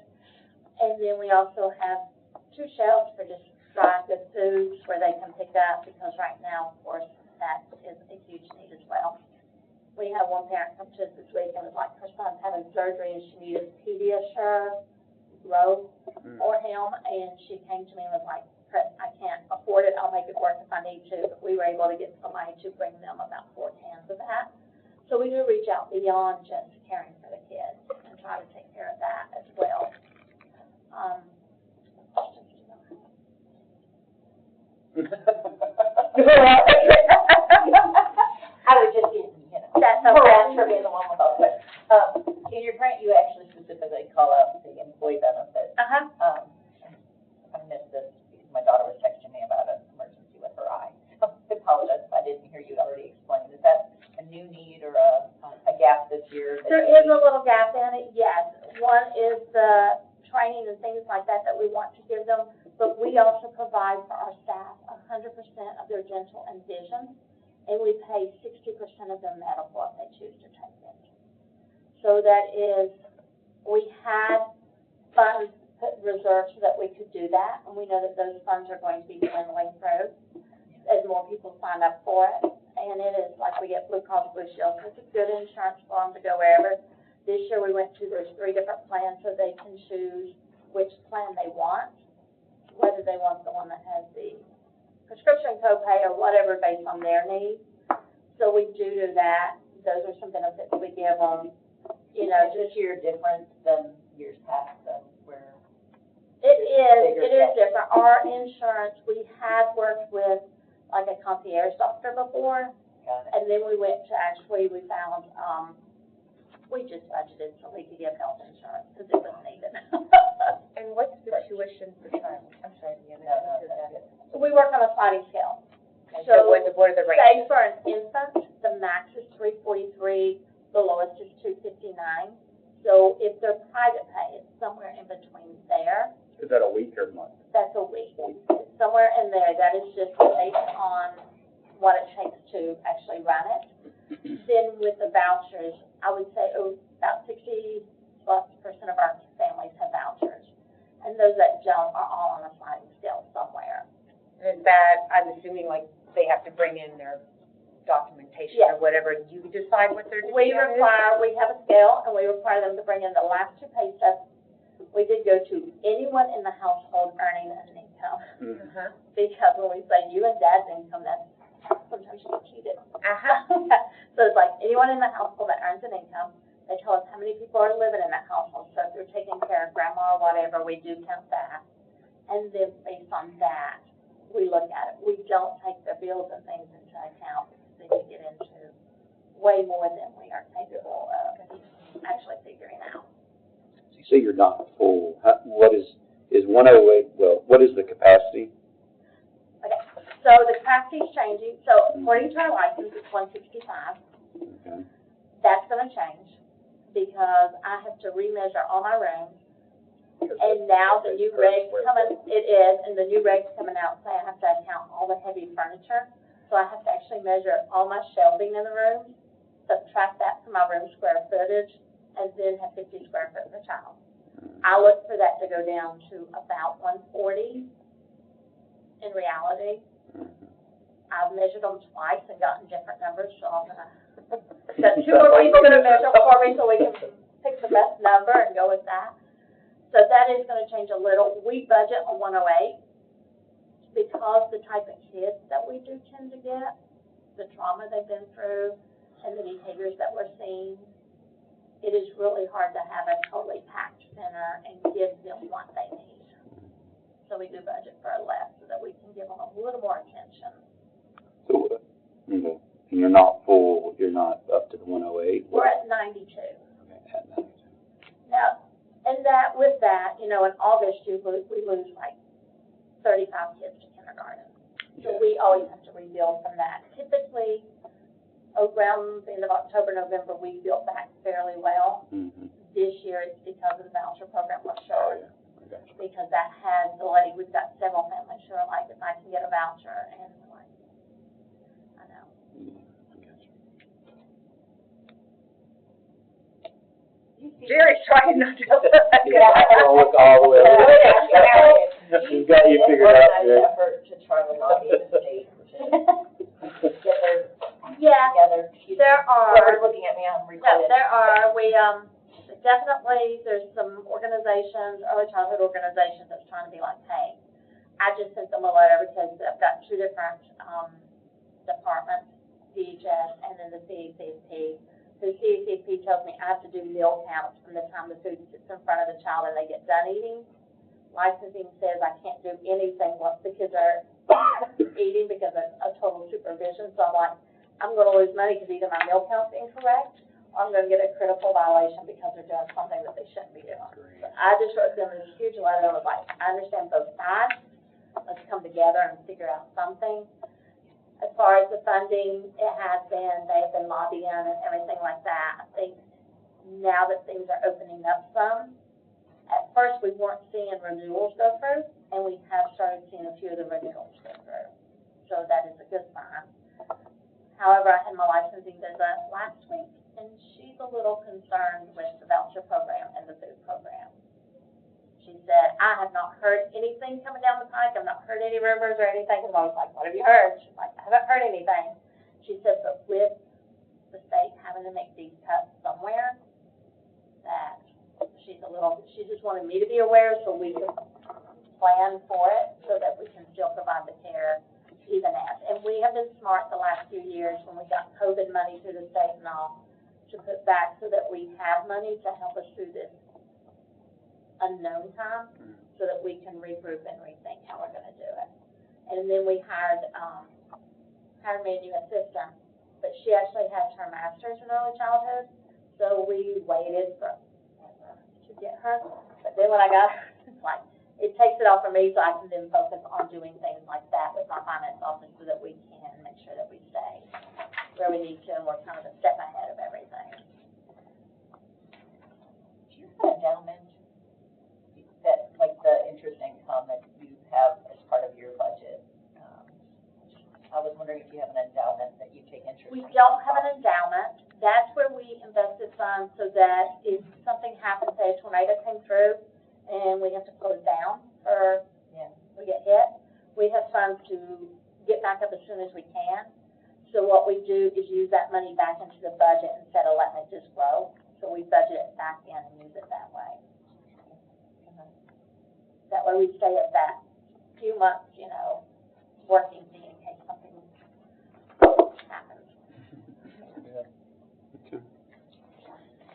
And then we also have 2 shelves for just dry good foods where they can pick up, because right now, of course, that is a huge need as well. We had one parent come to us this week and was like, her son's having surgery and she needed Pediasure robe for him, and she came to me and was like, I can't afford it, I'll make it work if I need to. But we were able to get somebody to bring them about 4 cans of that. So we do reach out beyond just caring for the kids and try to take care of that as well. I was just getting, that's okay. harassed for being the one with all the questions. In your grant, you actually specifically call out the employee benefits. I missed this because my daughter was texting me about an emergency with her eye. So I apologize if I didn't hear you already explain. Is that a new need or a gap this year? There is a little gap in it, yes. One is the training and things like that we want to give them, but we also provide for our staff 100% of their dental and vision, and we pay 60% of their medical if they choose to take it. So that is, we had funds reserved so that we could do that, and we know that those funds are going to be dwindling through as more people sign up for it. And it is like we get Blue Cross Blue Shield, so it's a good insurance for them to go wherever. This year we went to, there's 3 different plans, so they can choose which plan they want, whether they want the one that has the prescription copay or whatever based on their needs. So we do that. those are some benefits we give them, you know, Is this year different than years past, then, where? it is different. Our insurance, we had worked with like a concierge doctor before, and then we went to we found, we just budgeted so we could get health insurance because it was needed. And what's the tuition for child? I'm sorry, So we work on a sliding scale. So what are the rates? Say for an infant, the max is $343, the lowest is $259. So if they're private pay, it's somewhere in between there. Is that a week or a month? That's a week. It's somewhere in there. That is just based on what it takes to actually run it. Then with the vouchers, I would say about 60+% of our families have vouchers. And those that don't are all on a sliding scale somewhere. Is that, I'm assuming, like, they have to bring in their documentation or whatever, and you decide what their We discount is? we have a scale, and we require them to bring in the last 2 pay stubs. We did go to anyone in the household earning an income. Uh-huh. Because when we say you and dad's income, that's sometimes you get cheated. Uh-huh. So it's like anyone in the household that earns an income, they tell us how many people are living in that household. So if they're taking care of grandma or whatever, we do count that. And then based on that, we look at it. We don't take their bills and things into account because then you get into way more than we are capable of actually figuring out. So you say you're not full. What is 108, well, what is the capacity? Okay, so the capacity is changing. So according to our license, it's 165. Okay. That's gonna change because I have to remeasure all my rooms. And now the new regs coming, and the new regs coming out say I have to account all the heavy furniture. So I have to actually measure all my shelving in the room, subtract that from my room square footage, and then have 50 square foot per child. I look for that to go down to about 140 in reality. I've measured them twice and gotten different numbers, so I'm gonna, got 2 more people gonna measure for me so we can pick the best number and go with that. So that is gonna change a little. We budget on 108 because the type of kids that we do tend to get, the trauma they've been through, and the behaviors that we're seeing, it is really hard to have a totally packed center and give them what they need. So we do budget for less so that we can give them a little more attention. So, okay. And you're not full, you're not up to the 108? We're at 92. Okay, at 92. Now, and that, with that, you know, in August, we lose like 35 kids to kindergarten. So we always have to rebuild from that. Typically, around the end of October, November, we build back fairly well. Mm-hmm. This year, it's because of the voucher program we're showing. Oh, yeah. Because that has delayed. We've got several families who are like, if I can get a voucher, and like, I know. Jerry's trying not to. I'll look all the way over. We've got you figured out, Jerry. Effort to try to lobby the state to get their Yeah, together. there are. Whoever's looking at me, I'm No, recorded. there are. We, definitely, there's some organizations, early childhood organizations that's trying to be like, hey, I just sent them a letter because I've got 2 different, departments, DHS and then the CECP. The CECP tells me I have to do meal counts from the time the food sits in front of the child and they get done eating. Licensing says I can't do anything once the kids are eating because of a total supervision. So I'm like, I'm gonna lose money because either my meal count's incorrect, or I'm gonna get a critical violation because they're doing something that they shouldn't be doing. So I just wrote them this huge letter and was like, I understand both sides. Let's come together and figure out something. As far as the funding, it has been, they've been lobbying and everything like that. I think now that things are opening up some, at first we weren't seeing renewals go through, and we have started seeing a few of the renewals go through. So that is a good sign. However, I had my licensing visit last week, and she's a little concerned with the voucher program and the food program. She said, I have not heard anything coming down the pike. I've not heard any rumors or anything. And I was like, what have you heard? She's like, I haven't heard anything. She said, but with the state having to make these cuts somewhere, that she just wanted me to be aware so we can plan for it so that we can still provide the care even as. And we we have been smart the last few years when we got COVID money through the state and all to put back so that we have money to help us through this unknown time so that we can regroup and rethink how we're gonna do it. And then we hired me a new assistant, but she actually has her master's in early childhood, so we waited to get her. But then when I got her, it's like, it takes it off of me so I can then focus on doing things like that with my finance office so that we can make sure that we stay where we need to and we're kind of a step ahead of everything. Do you have an endowment that, like the interest income that you have as part of your budget? I was wondering if you have an endowment that you take interest. We don't have an endowment. That's where we invested funds so that if something happens, say a tornado came through and we have to close down or we get hit, we have funds to get back up as soon as we can. So what we do is use that money back into the budget instead of letting it just grow. So we budget it back in and use it that way. That way we stay at that few months, working in case something happens.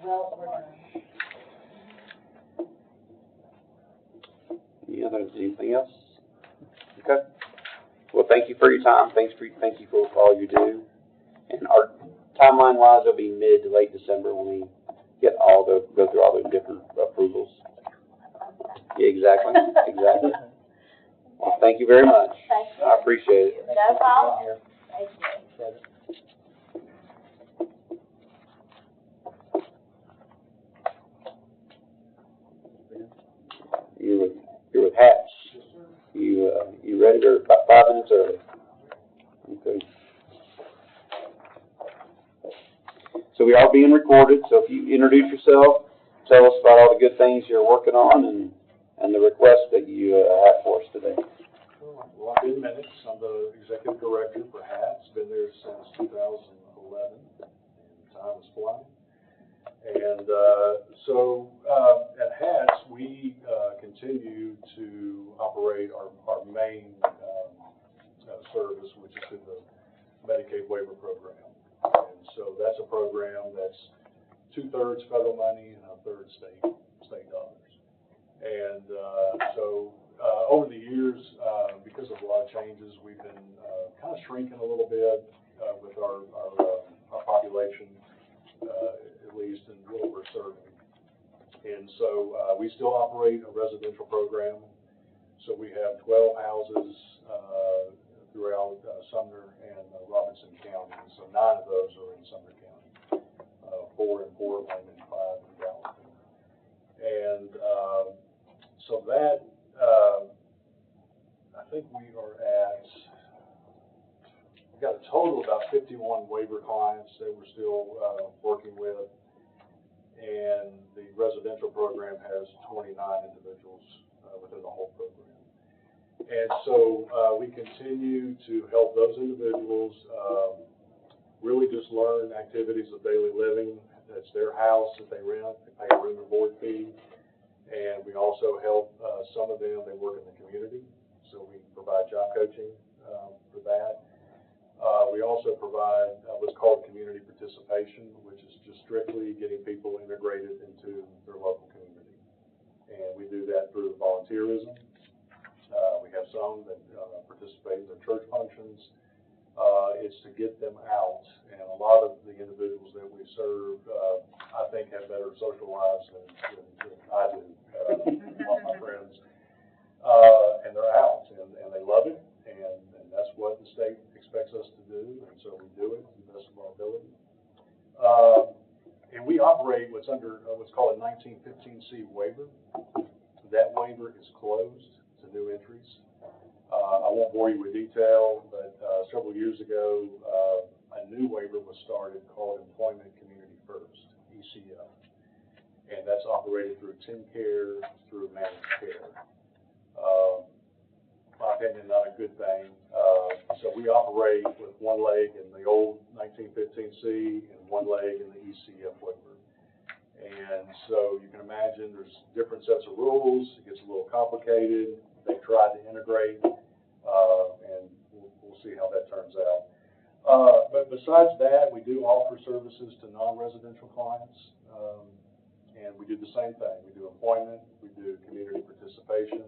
Well, we're gonna. Anything else? Okay. Well, thank you for your time. Thank you for all you do. And our timeline wise, it'll be mid to late December when we get go through all the different approvals. Yeah, exactly. Exactly. Well, thank you very much. Thank you. I appreciate it. No problem. Thank you. You're with Hats. You ready? Or about 5 minutes early. Okay. So we are being recorded, so if you introduce yourself, tell us about all the good things you're working on and the request that you have for us today. Well, I'm Ben Minix. I'm the executive director for HATS. Been there since 2011. Time is flying. And so at HATS, we continue to operate our main service, which is through the Medicaid waiver program. And so that's a program that's 2/3 federal money and 1/3 state dollars. And so over the years, because of a lot of changes, we've been kind of shrinking a little bit with our population, at least in what we're serving. And so we still operate a residential program. So we have 12 houses throughout Sumner and Robinson County. So 9 of those are in Sumner County, 4 in Portland and 5 in Gallatin. And so that, I think we are at, we've got a total of about 51 waiver clients that we're still working with. And the residential program has 29 individuals within the whole program. And so we continue to help those individuals really just learn activities of daily living. That's their house that they rent. They pay a room and board fee. And we also help some of them, they work in the community. So we provide job coaching for that. We also provide what's called community participation, which is just strictly getting people integrated into their local community. And we do that through volunteerism. We have some that participate in the church functions. It's to get them out. And a lot of the individuals that we serve, I think, have better social lives than I do, all my friends. And they're out, and they love it. And that's what the state expects us to do, and so we do it to the best of our ability. And we operate what's called a 1915C waiver. That waiver is closed to new entries. I won't bore you with detail, but several years ago, a new waiver was started called Employment Community First, ECF. And that's operated through TennCare, through managed care. My opinion, not a good thing. So we operate with one leg in the old 1915C and one leg in the ECF waiver. And so you can imagine there's different sets of rules. It gets a little complicated. They tried to integrate, and we'll see how that turns out. But besides that, we do offer services to non-residential clients, and we do the same thing. We do employment, we do community participation.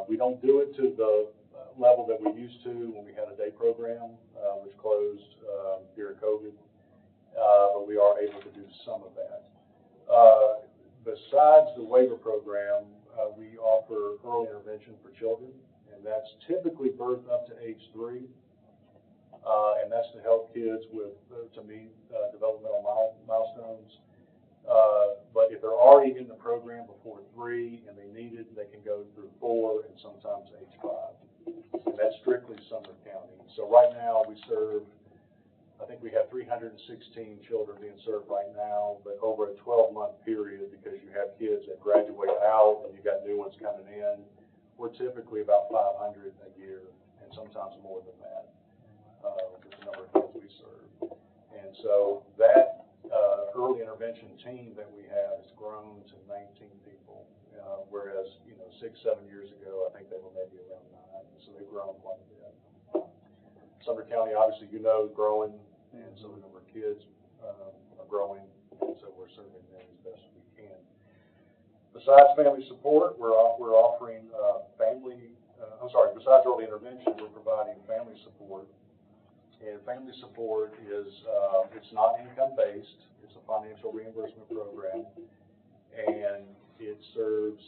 We don't do it to the level that we used to when we had a day program, which closed during COVID, but we are able to do some of that. Besides the waiver program, we offer early intervention for children, and that's typically birth up to age 3. And that's to help kids to meet developmental milestones. But if they're already in the program before 3 and they need it, they can go through 4 and sometimes age 5. And that's strictly Sumner County. So right now we serve, I think we have 316 children being served right now, but over a 12-month period, because you have kids that graduate out and you got new ones coming in, we're typically about 500 a year, and sometimes more than that. With the number of kids we serve. And so that early intervention team that we have has grown to 19 people, whereas, 6-7 years ago, I think they were maybe around 9. So they've grown quite a bit. Sumner County, obviously, is growing, and so the number of kids are growing, and so we're serving them as best we can. Besides family support, we're offering besides early intervention, we're providing family support. And family support is, it's not income-based, it's a financial reimbursement program, and it serves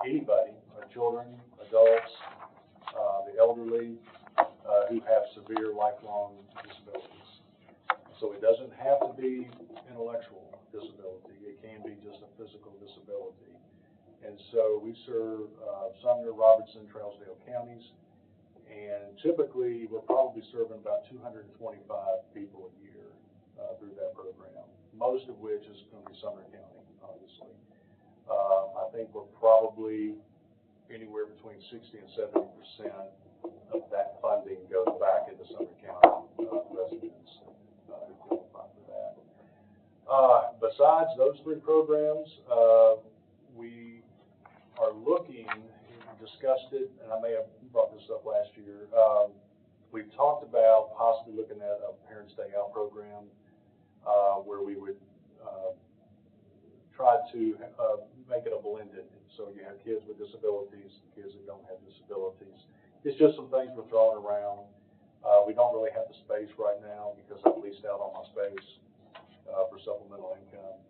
anybody, children, adults, the elderly, who have severe lifelong disabilities. So it doesn't have to be intellectual disability, it can be just a physical disability. And so we serve Sumner, Robertson, Trousdale counties. And typically, we're probably serving about 225 people a year through that program, most of which is going to be Sumner County, obviously. I think we're probably anywhere between 60 and 70% of that funding goes back into Sumner County residents who qualify for that. Besides those 3 programs, we are looking, discussed it, and I may have brought this up last year. We've talked about possibly looking at a Parents Day Out program where we would try to make it a blended. So you have kids with disabilities, kids that don't have disabilities. It's just some things we're throwing around. We don't really have the space right now because I've leased out all my space for supplemental income.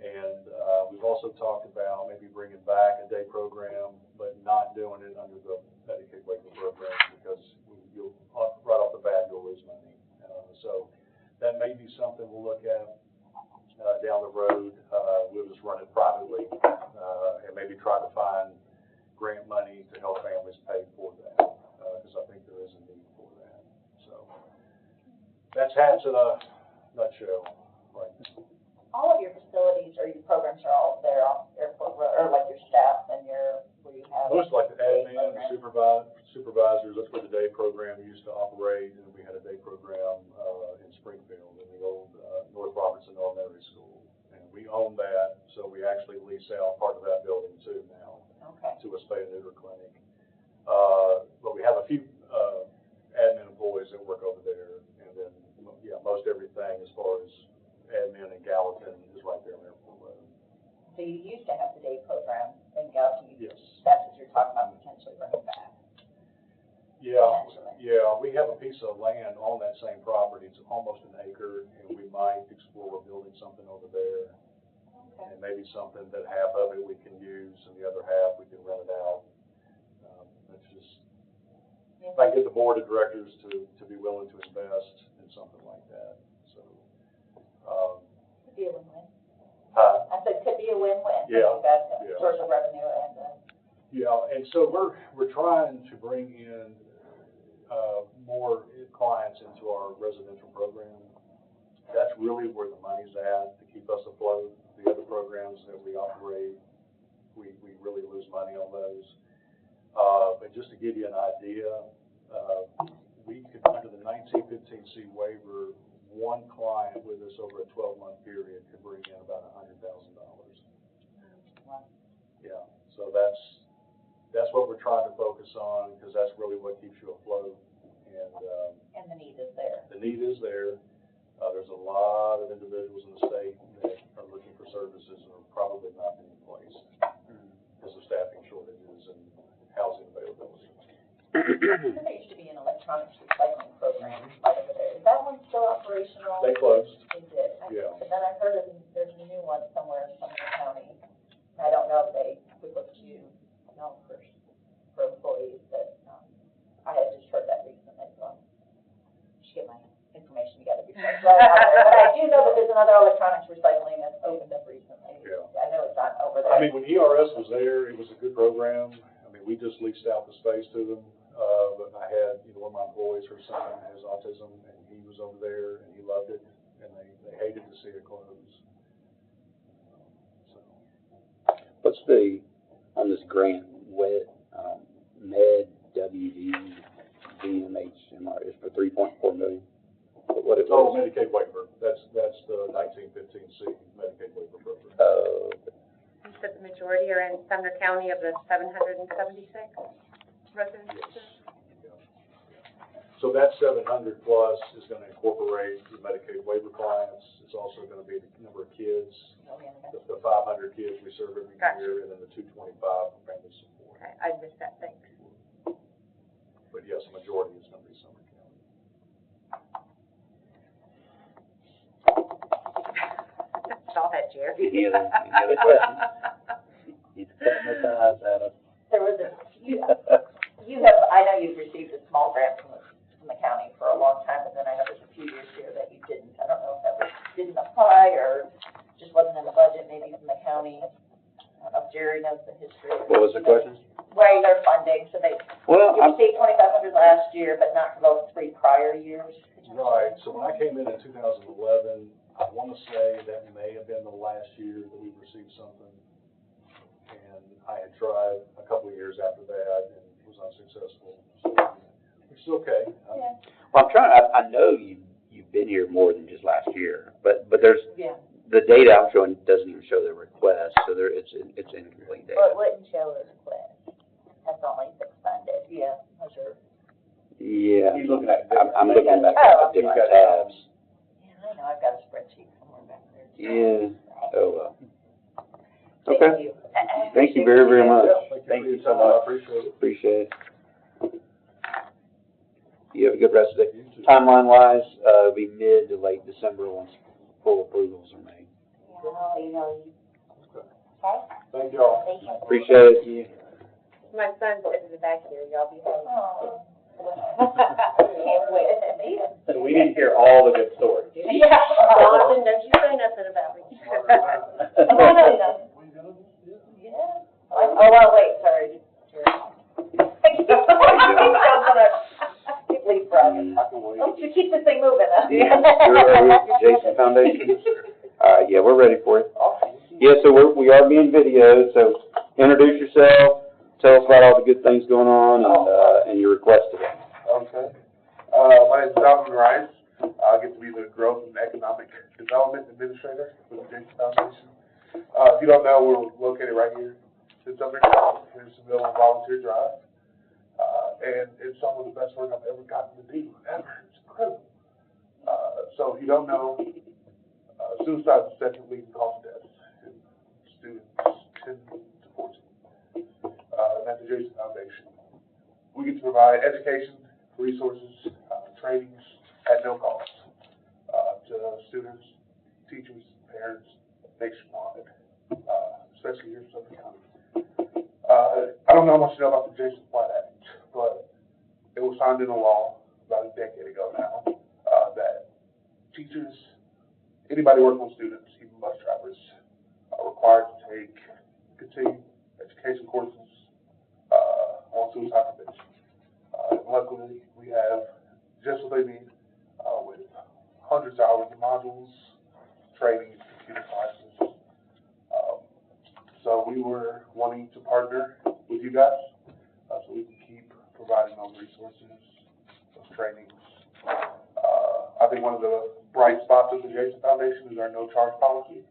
And we've also talked about maybe bringing back a day program, but not doing it under the Medicaid waiver program because you'll right off the bat you'll lose money. So that may be something we'll look at down the road. We'll just run it privately and maybe try to find grant money to help families pay for that because I think there is a need for that. So that's HATS in a nutshell right now. All of your facilities or your programs are all there on airport road, or like your staff and where you have. Most like the admin, supervisors, that's where the day program used to operate, and we had a day program in Springfield in the old North Robertson Elementary School. And we own that, so we actually lease out part of that building too now to a spay and neuter clinic. But we have a few admin employees that work over there, and then, most everything as far as admin in Gallatin is right there on Airport Road. So you used to have the day program in Gallatin. Yes. That's what you're talking about potentially bringing back. Yeah, we have a piece of land on that same property. It's almost an acre, and we might explore building something over there. Okay. And maybe something that half of it we can use, and the other half we can rent it out. That's just, if I get the board of directors to be willing to invest in something like that. So. Could be a win-win. I said could be a win-win. Yeah. That's a source of revenue and. And so we're trying to bring in more clients into our residential program. That's really where the money's at to keep us afloat. The other programs that we operate, we really lose money on those. But just to give you an idea, we could, under the 1915C waiver, one client with us over a 12-month period could bring in about $100,000. Wow. Yeah, so that's that's what we're trying to focus on, because that's really what keeps you afloat. And the need is there. The need is there. There's a lot of individuals in the state that are looking for services and are probably not being placed because of staffing shortages and housing availability. There used to be an electronics recycling program right over there. Is that one still operational? They closed. They did. Yeah. But then I heard there's a new one somewhere in Sumner County. I don't know if they would look to you, for employees, but, I had just heard that recently, so I should get my information together before I throw it out there. But I do know that there's another electronics recycling that's opened up recently. Yeah. I know it's not over there. I mean, when ERS was there, it was a good program. I mean, we just leased out the space to them. But I had, one of my employees, her son has autism, and he was over there, and he loved it, and they hated to see it close. So. What's on this grant, Med, WD, VMHMR, is for $3.4 million? What it Oh, was? Medicaid waiver. That's the 1915C Medicaid waiver program. You said the majority are in Sumner County of the 776 residents? Yes. Yeah. So that 700 plus is going to incorporate the Medicaid waiver clients. It's also going to be the number of kids, the 500 kids we serve every year, and then the 225 for family support. Okay, I missed that, thanks. But yes, the majority is going to be Sumner County. Saw that, Jerry. Any other questions? He's cutting his eyes at us. There was I know you've received a small grant from the county for a long time, but then I know there's a few years here that you didn't. I don't know if that didn't apply or just wasn't in the budget, maybe from the county. I don't know if Jerry knows the history. What was the question? Where they're funding, so you received $2,500 last year, but not for those 3 prior years. Right. So when I came in 2011, I want to say that may have been the last year that we received something. And I had tried a couple of years after that and was unsuccessful. So, which is okay. Yeah. Well, I know you've been here more than just last year, but there's, the data I'm showing doesn't even show the request, so it's incomplete data. Well, it wouldn't show the request. That's only funded. Yeah, those are. Yeah. He's looking at. I'm looking back at different tabs. Yeah, I know, I've got a spreadsheet somewhere back there. Yeah. Oh, well. Okay. Thank you. Thank you very, very much. Thank you so much. I appreciate it. Appreciate it. You have a good rest of the day. Timeline-wise, it'll be mid to late December once full approvals are made. Okay. Thank you all. Appreciate it. My son's sitting in the back here, y'all be home. Oh. Can't wait to meet him. So we need to hear all the good stories. Yeah. Jonathan, don't you say nothing about me. Yeah. Oh, well, wait, sorry. Let's keep this thing moving, huh? Jason Foundation? Yeah, we're ready for it. Yeah, so we are being videoed, so introduce yourself, tell us about all the good things going on, and your request today. Okay. My name is Dominic Ryan. I get to be the Growth and Economic Development Administrator for the Jason Foundation. If you don't know, we're located right here in Sumner County. Here's the middle of Volunteer Drive. And it's some of the best work I've ever gotten to do, ever. It's incredible. So if you don't know, suicide is the second leading cause of death in students 10 to 14. And at the Jason Foundation, we get to provide education, resources, trainings at no cost to students, teachers, parents, nationwide, especially here in Sumner County. I don't know much about the Jason Flat Act, but it was signed into law about a decade ago now that teachers, anybody working with students, even bus drivers, are required to take continuing education courses on suicide prevention. Luckily, we have just what they need with hundreds of hours of modules, trainings, computer classes. So we were wanting to partner with you guys so we can keep providing those resources, those trainings. I think one of the bright spots of the Jason Foundation is our no charge policy.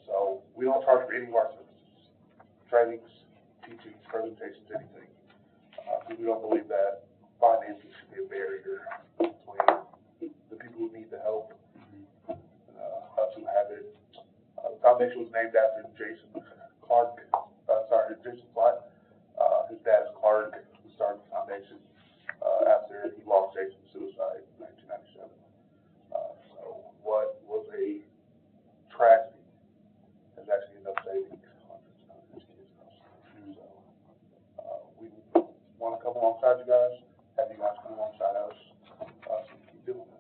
So we don't charge for any of our services, trainings, teachings, presentations, anything. Because we don't believe that finances should be a barrier between the people who need the help, us who have it. The foundation was named after Jason Clark. His dad is Clark, who started the foundation after he lost Jason to suicide in 1997. So what was a tragedy has actually ended up saving hundreds and hundreds of kids. So we want to come alongside you guys, have you guys come alongside us, so we keep doing that.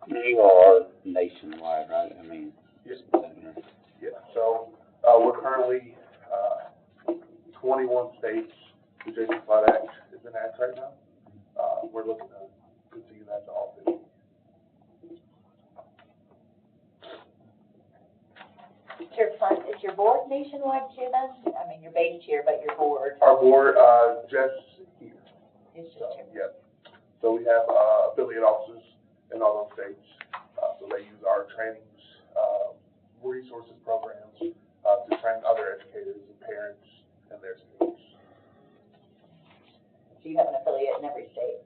You are nationwide, right? I mean, yes. Yeah. So we're currently 21 states. The Jason Flood Act is in act right now. We're looking to continue that to all 50. Is your board nationwide too then? I mean, you're based here, but your board. Our board, just here. It's just here. Yeah. So we have affiliate offices in all those states. So they use our trainings, resources, programs to train other educators and parents and their students. So you have an affiliate in every state?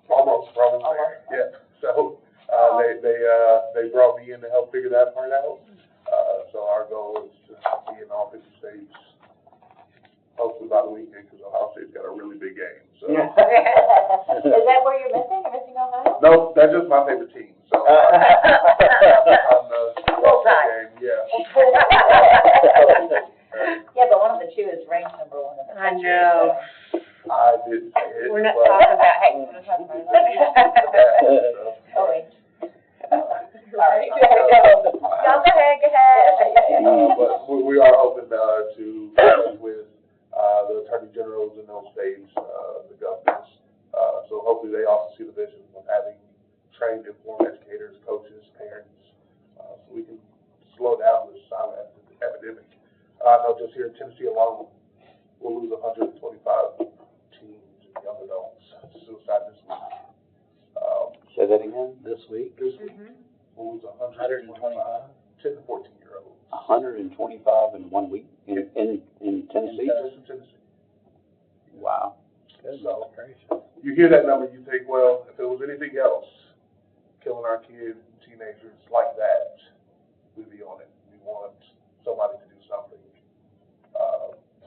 Almost there. Yeah. So they brought me in to help figure that part out. So our goal is to be in all 50 states, hopefully by the weekend, because Ohio State's got a really big game. So. Is that where you're missing? You're missing Ohio? No, that's just my favorite team. So on the game, yeah. Yeah, but one of the two is ranked #1 in the country. I know. So I didn't say it. We're not talking about, hey, we're not talking about that. Oh, wait. Sorry. Go ahead. But we are hoping to work with the attorney generals in those states, the governors. So hopefully they also see the vision of having trained, informed educators, coaches, parents, so we can slow down this silent epidemic. I know just here in Tennessee alone, we'll lose 125 teens and young adults to suicide this week. Say that again? This week? This week, we'll lose 125 10 to 14-year-olds. 125 in 1 week in Tennessee? Just in Tennessee. Wow. So you hear that number, you think, well, if it was anything else, killing our kids and teenagers like that, we'd be on it. We want somebody to do something.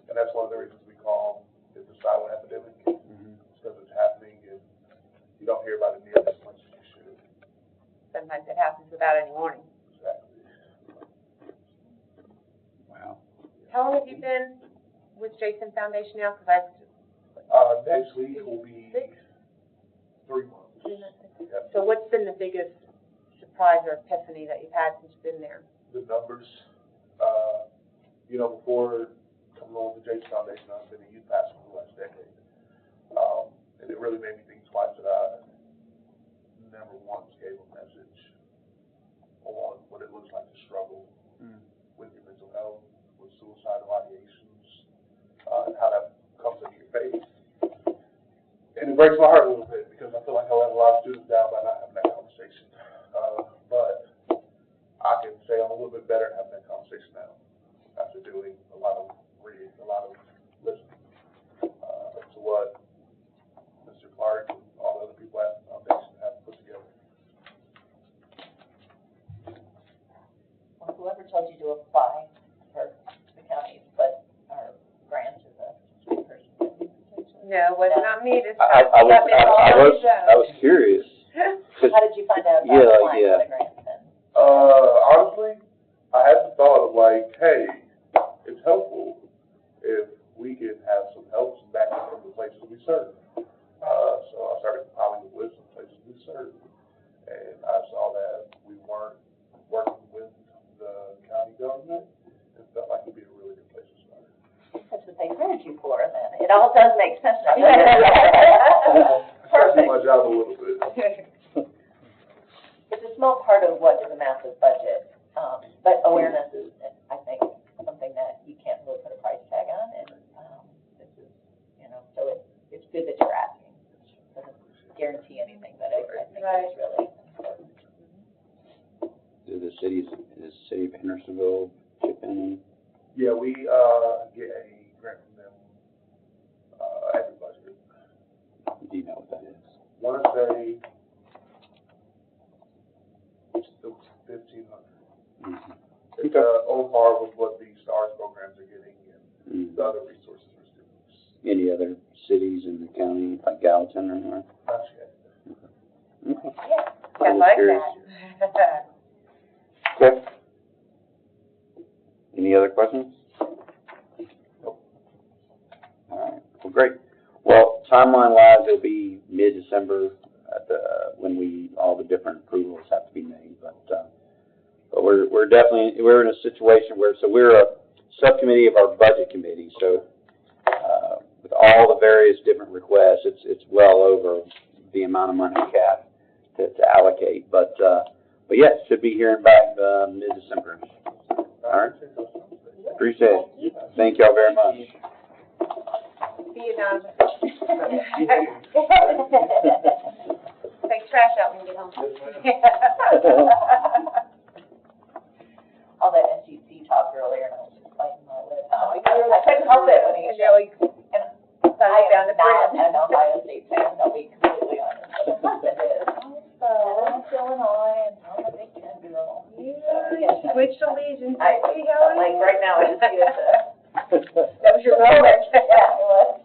And that's one of the reasons we call it the silent epidemic. It's because it's happening and you don't hear about it nearly as much as you should. Sometimes it happens without any warning. Exactly. Wow. How long have you been with Jason Foundation now? Because Next week will be 3 months. Yep. So what's been the biggest surprise or epiphany that you've had since you've been there? The numbers. Before coming on with the Jason Foundation, I've been a youth pastor for the last decade. And it really made me think twice that I never once gave a message on what it looks like to struggle with your mental health, with suicidal ideations, and how that comes into your face. And it breaks my heart a little bit because I feel like I let a lot of students down by not having that conversation. But I can say I'm a little bit better at having that conversation now after doing a lot of reading, a lot of listening to what Mr. Clark and all the other people at the foundation have put together. Well, whoever told you to apply for the county's, but our grant is a free person. No, it was not me this I was curious. How did you find out about applying for the grant then? Honestly, I had the thought of like, hey, it's helpful if we can have some help, some backup from the places we serve. So I started compiling the list of places we serve, and I saw that we weren't working with the county government. It felt like it'd be a really good place to start. That's what they hired you for then. It all does make sense now. Perfect. I do my job a little bit. It's a small part of what is a massive budget, but awareness is, I think, something that you can't really put a price tag on, and this is, so it's good that you're asking. It doesn't guarantee anything. think is really important. Do the cities, is the city of Hendersonville chip in? Yeah, we, get a grant from them, every budget. Do you know what that is? Wanna say, it's 1,500. It's, on par with what the STARS programs are getting and the other resources for students. Any other cities in the county, like Gallatin or anywhere? Not yet. Okay. Yeah, I like that. Okay. Any other questions? Nope. All right, well, great. Well, timeline-wise, it'll be mid-December at when all the different approvals have to be made, but we're definitely, we're in a situation where, so we're a subcommittee of our budget committee, so with all the various different requests, it's well over the amount of money we have to allocate, but yeah, should be hearing back mid-December. All right. Appreciate it. Thank y'all very much. See you, Don. Take trash out when you get home. All that SEC talk earlier, and I was just biting my lip. Oh, I couldn't help it when he really, and I am not an Ohio State fan, I'll be completely honest, but it is. So, I'm Illinois, and I'm a Big Ten girl. Switch allegiance. Like, right now, I just see it. That was your moment. Yeah, it was.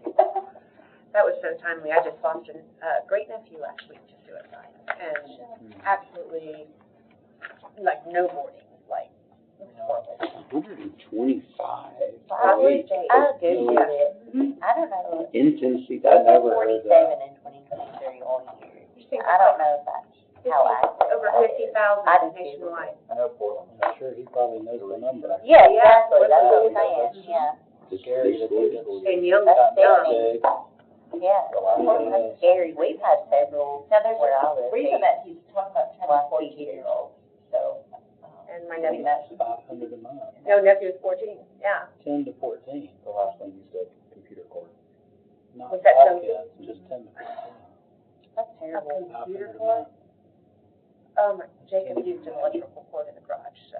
That was so timely. I just lost a great nephew last week to suicide, and absolutely, like, no warning, like, it was horrible. 125. I'll Google it. I don't know. In Tennessee, I never heard that. 47 in 2023 all year. I don't know if that's how accurate. Over that is. 50,000 nationwide. I know Portland, I'm sure he probably knows the number. Yeah, exactly, that's what I'm saying, yeah. It's scary that they just. And young, That's young. sickening. Yeah, that's scary. We've had several Now, there's where I a live. reason that he's talking about 10 and 14-year-olds, so. And my I mean, nephew, that's, 500 a month. no, nephew was 14, yeah. 10 to 14, the last one used a computer course. Not Was that all some- kids, just 10 to 14. That's terrible. Computer 500 a course? month. Jacob used an electrical cord in the garage, so.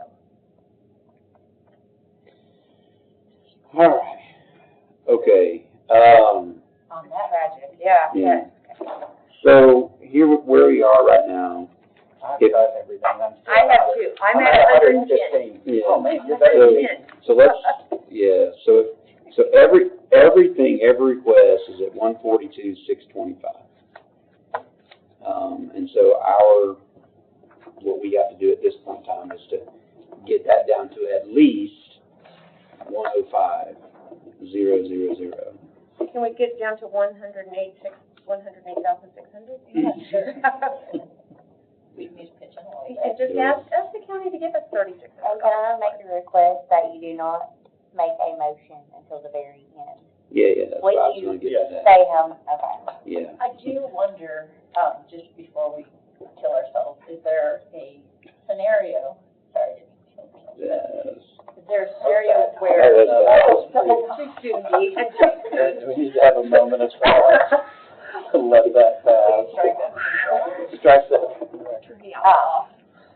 All right. Okay. on that tragic, yeah. Yeah. So here, where we are right now. I've If- got everything. I have two, I'm at 110. Yeah. Oh, man, you're So let's, yeah, so everything, every request is at 142,625. And so what we have to do at this point in time is to get that down to at least 105,000. Can we get down to 108,600? Yeah, sure. We can just pitch in a little And bit. just ask the county to give us 3,600. And can I make a request that you do not make a motion until the very end? Yeah, that's what I was When gonna you get to that. say how, okay. Yeah. I do wonder, just before we kill ourselves, is there a scenario, sorry to kill myself, Yes. is there a scenario Oh, where? Too soon, Dee. We need to have a moment of silence to let that pass. Strike that. We all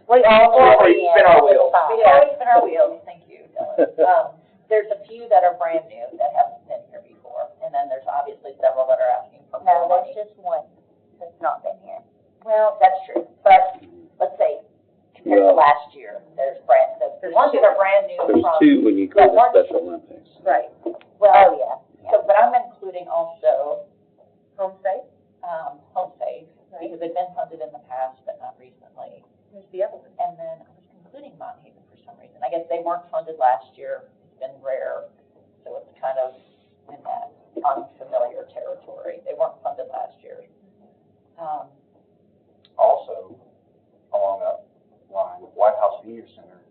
Before we spin our wheels. Before we spin our wheels, thank you, Dylan. There's a few that are brand new that haven't been here before, and then there's obviously several that are asking for No, more there's money. just one that's not been here. Well, that's true, but let's say, compared to Well- last year, there's the ones that are brand new There's from. two when you go to one- Special Olympics. Right. Well, Oh, yeah. so, but I'm including also, Home safe? Home Safe, because they've been funded in the past, but not recently. Who's the other one? And then I was including Mount Haven for some reason. I guess they weren't funded last year, it's been rare, so it's kind of in that unfamiliar territory. They weren't funded last year. Also, along that line, White House Senior Center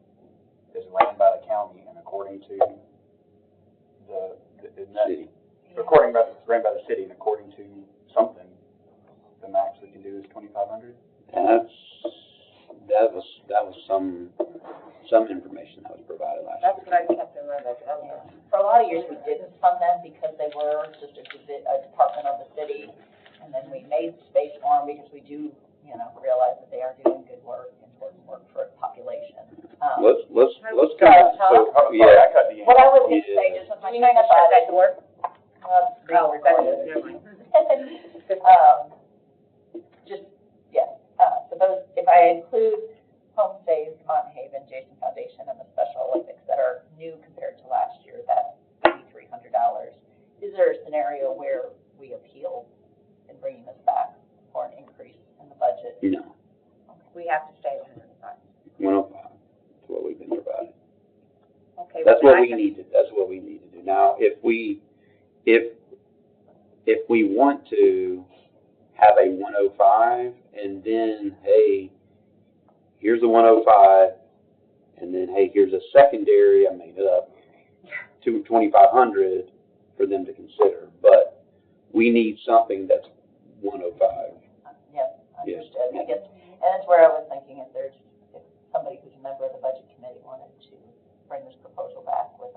is ran by the county, and according to City. ran by the city, and according to something, the max we can do is 2,500. That was some information that was provided last year. That's what I kept in mind. For a lot of years, we didn't fund them because they were just a department of the city, and then we made space for them because we do you know, realize that they are doing good work, important work for a population. Let's go, so, yeah. What I was going to say is, when you shut that door, just, yes, suppose if I include Home Saves, Mountain Haven, Jason Foundation, and the Special Olympics that are new compared to last year, that's $3,300. Is there a scenario where we appeal in bringing this back for an increase in the budget? No. We have to stay at 105. 105. That's what we've been providing. Okay. That's what we need to, that's what we need to do. Now, if we want to have a 105 and then, hey, here's a 105, and then, hey, here's a secondary, I made it up, to 2,500 for them to consider. But we need something that's 105. Yes, understood. I guess, and that's where I was thinking if somebody who's a member of the budget committee wanted to bring this proposal back with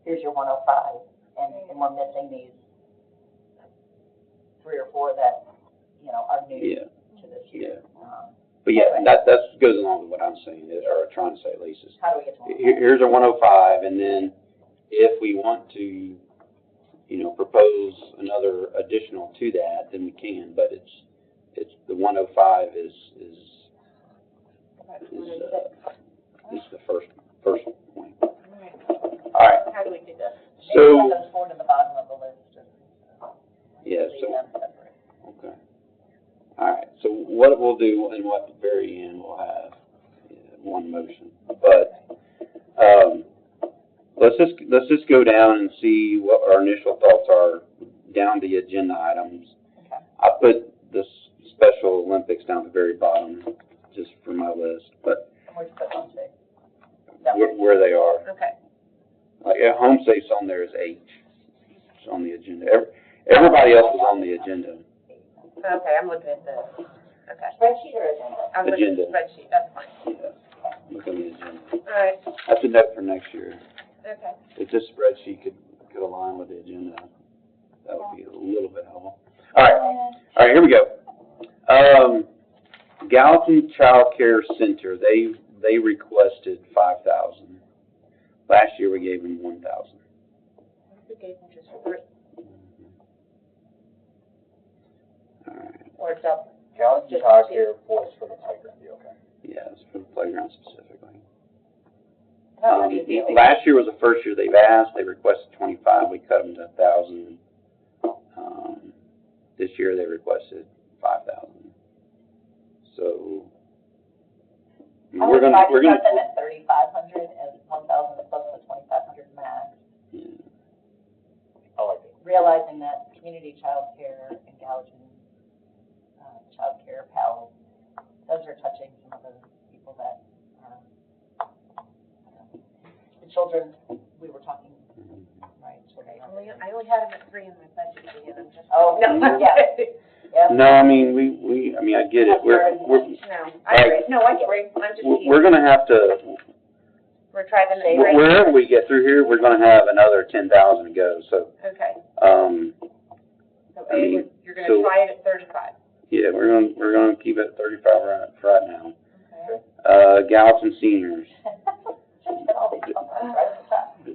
here's your 105, and we're missing these 3 or 4 that, you know, are new to this year. But yeah, anyway. that goes along with what I'm saying, or trying to say at least. How do we get to 105? Here's a 105, and then if we want to, you know, propose another additional to that, then we can. But it's the 105 is the first point. All right. How do we do this? So those 4 to the bottom of the list. Yeah. So okay. All right. So what we'll do, and what at the very end we'll have one motion, but let's just go down and see what our initial thoughts are down the agenda items. Okay. I put the Special Olympics down at the very bottom, just for my list, but where they are. Okay. Like Home Safe's on there is H. It's on the agenda. Everybody else is on the agenda. Okay, I'm looking at the, okay. Spreadsheet or agenda? I'm looking at the spreadsheet, that's fine. Yeah. Look on the agenda. All right. That's a note for next year. Okay. If this spreadsheet could align with the agenda, that would be a little bit helpful. All right, here we go. Gallatin Child Care Center, they requested $5,000. Last year we gave them $1,000. We gave them just 3. All right. Or double. Gallatin Child Care was for the playground, okay? Yeah, it's for the playground specifically. Last year was the first year they've asked. They requested 25. We cut them to 1,000. This year they requested 5,000. So we're gonna cut them at 3,500 and 1,000 plus the 2,500 max. Yeah. I like it. Realizing that community child care and Gallatin child care pals, those are touching some of the people that are the children we were talking, right? So they I only had them at 3 in my budget again. I'm just. Oh, no, yeah. Yep. No, I mean I get it. We're gonna have to. We're trying to. Wherever we get through here, we're gonna have another 10,000 to go. So. Okay. So you're gonna try it at 35. Yeah, we're gonna keep it at 35 right now. Okay. Gallatin seniors.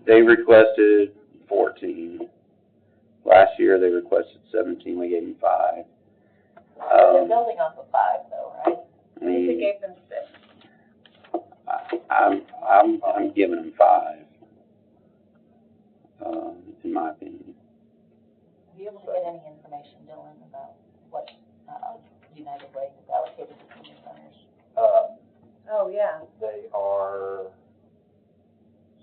They requested 14. Last year they requested 17. We gave them 5. They're building off of 5, though, right? We gave them 6. I'm giving them 5. In my opinion. Are you able to get any information, Dylan, about what United Way has allocated to senior centers? Oh, yeah. They are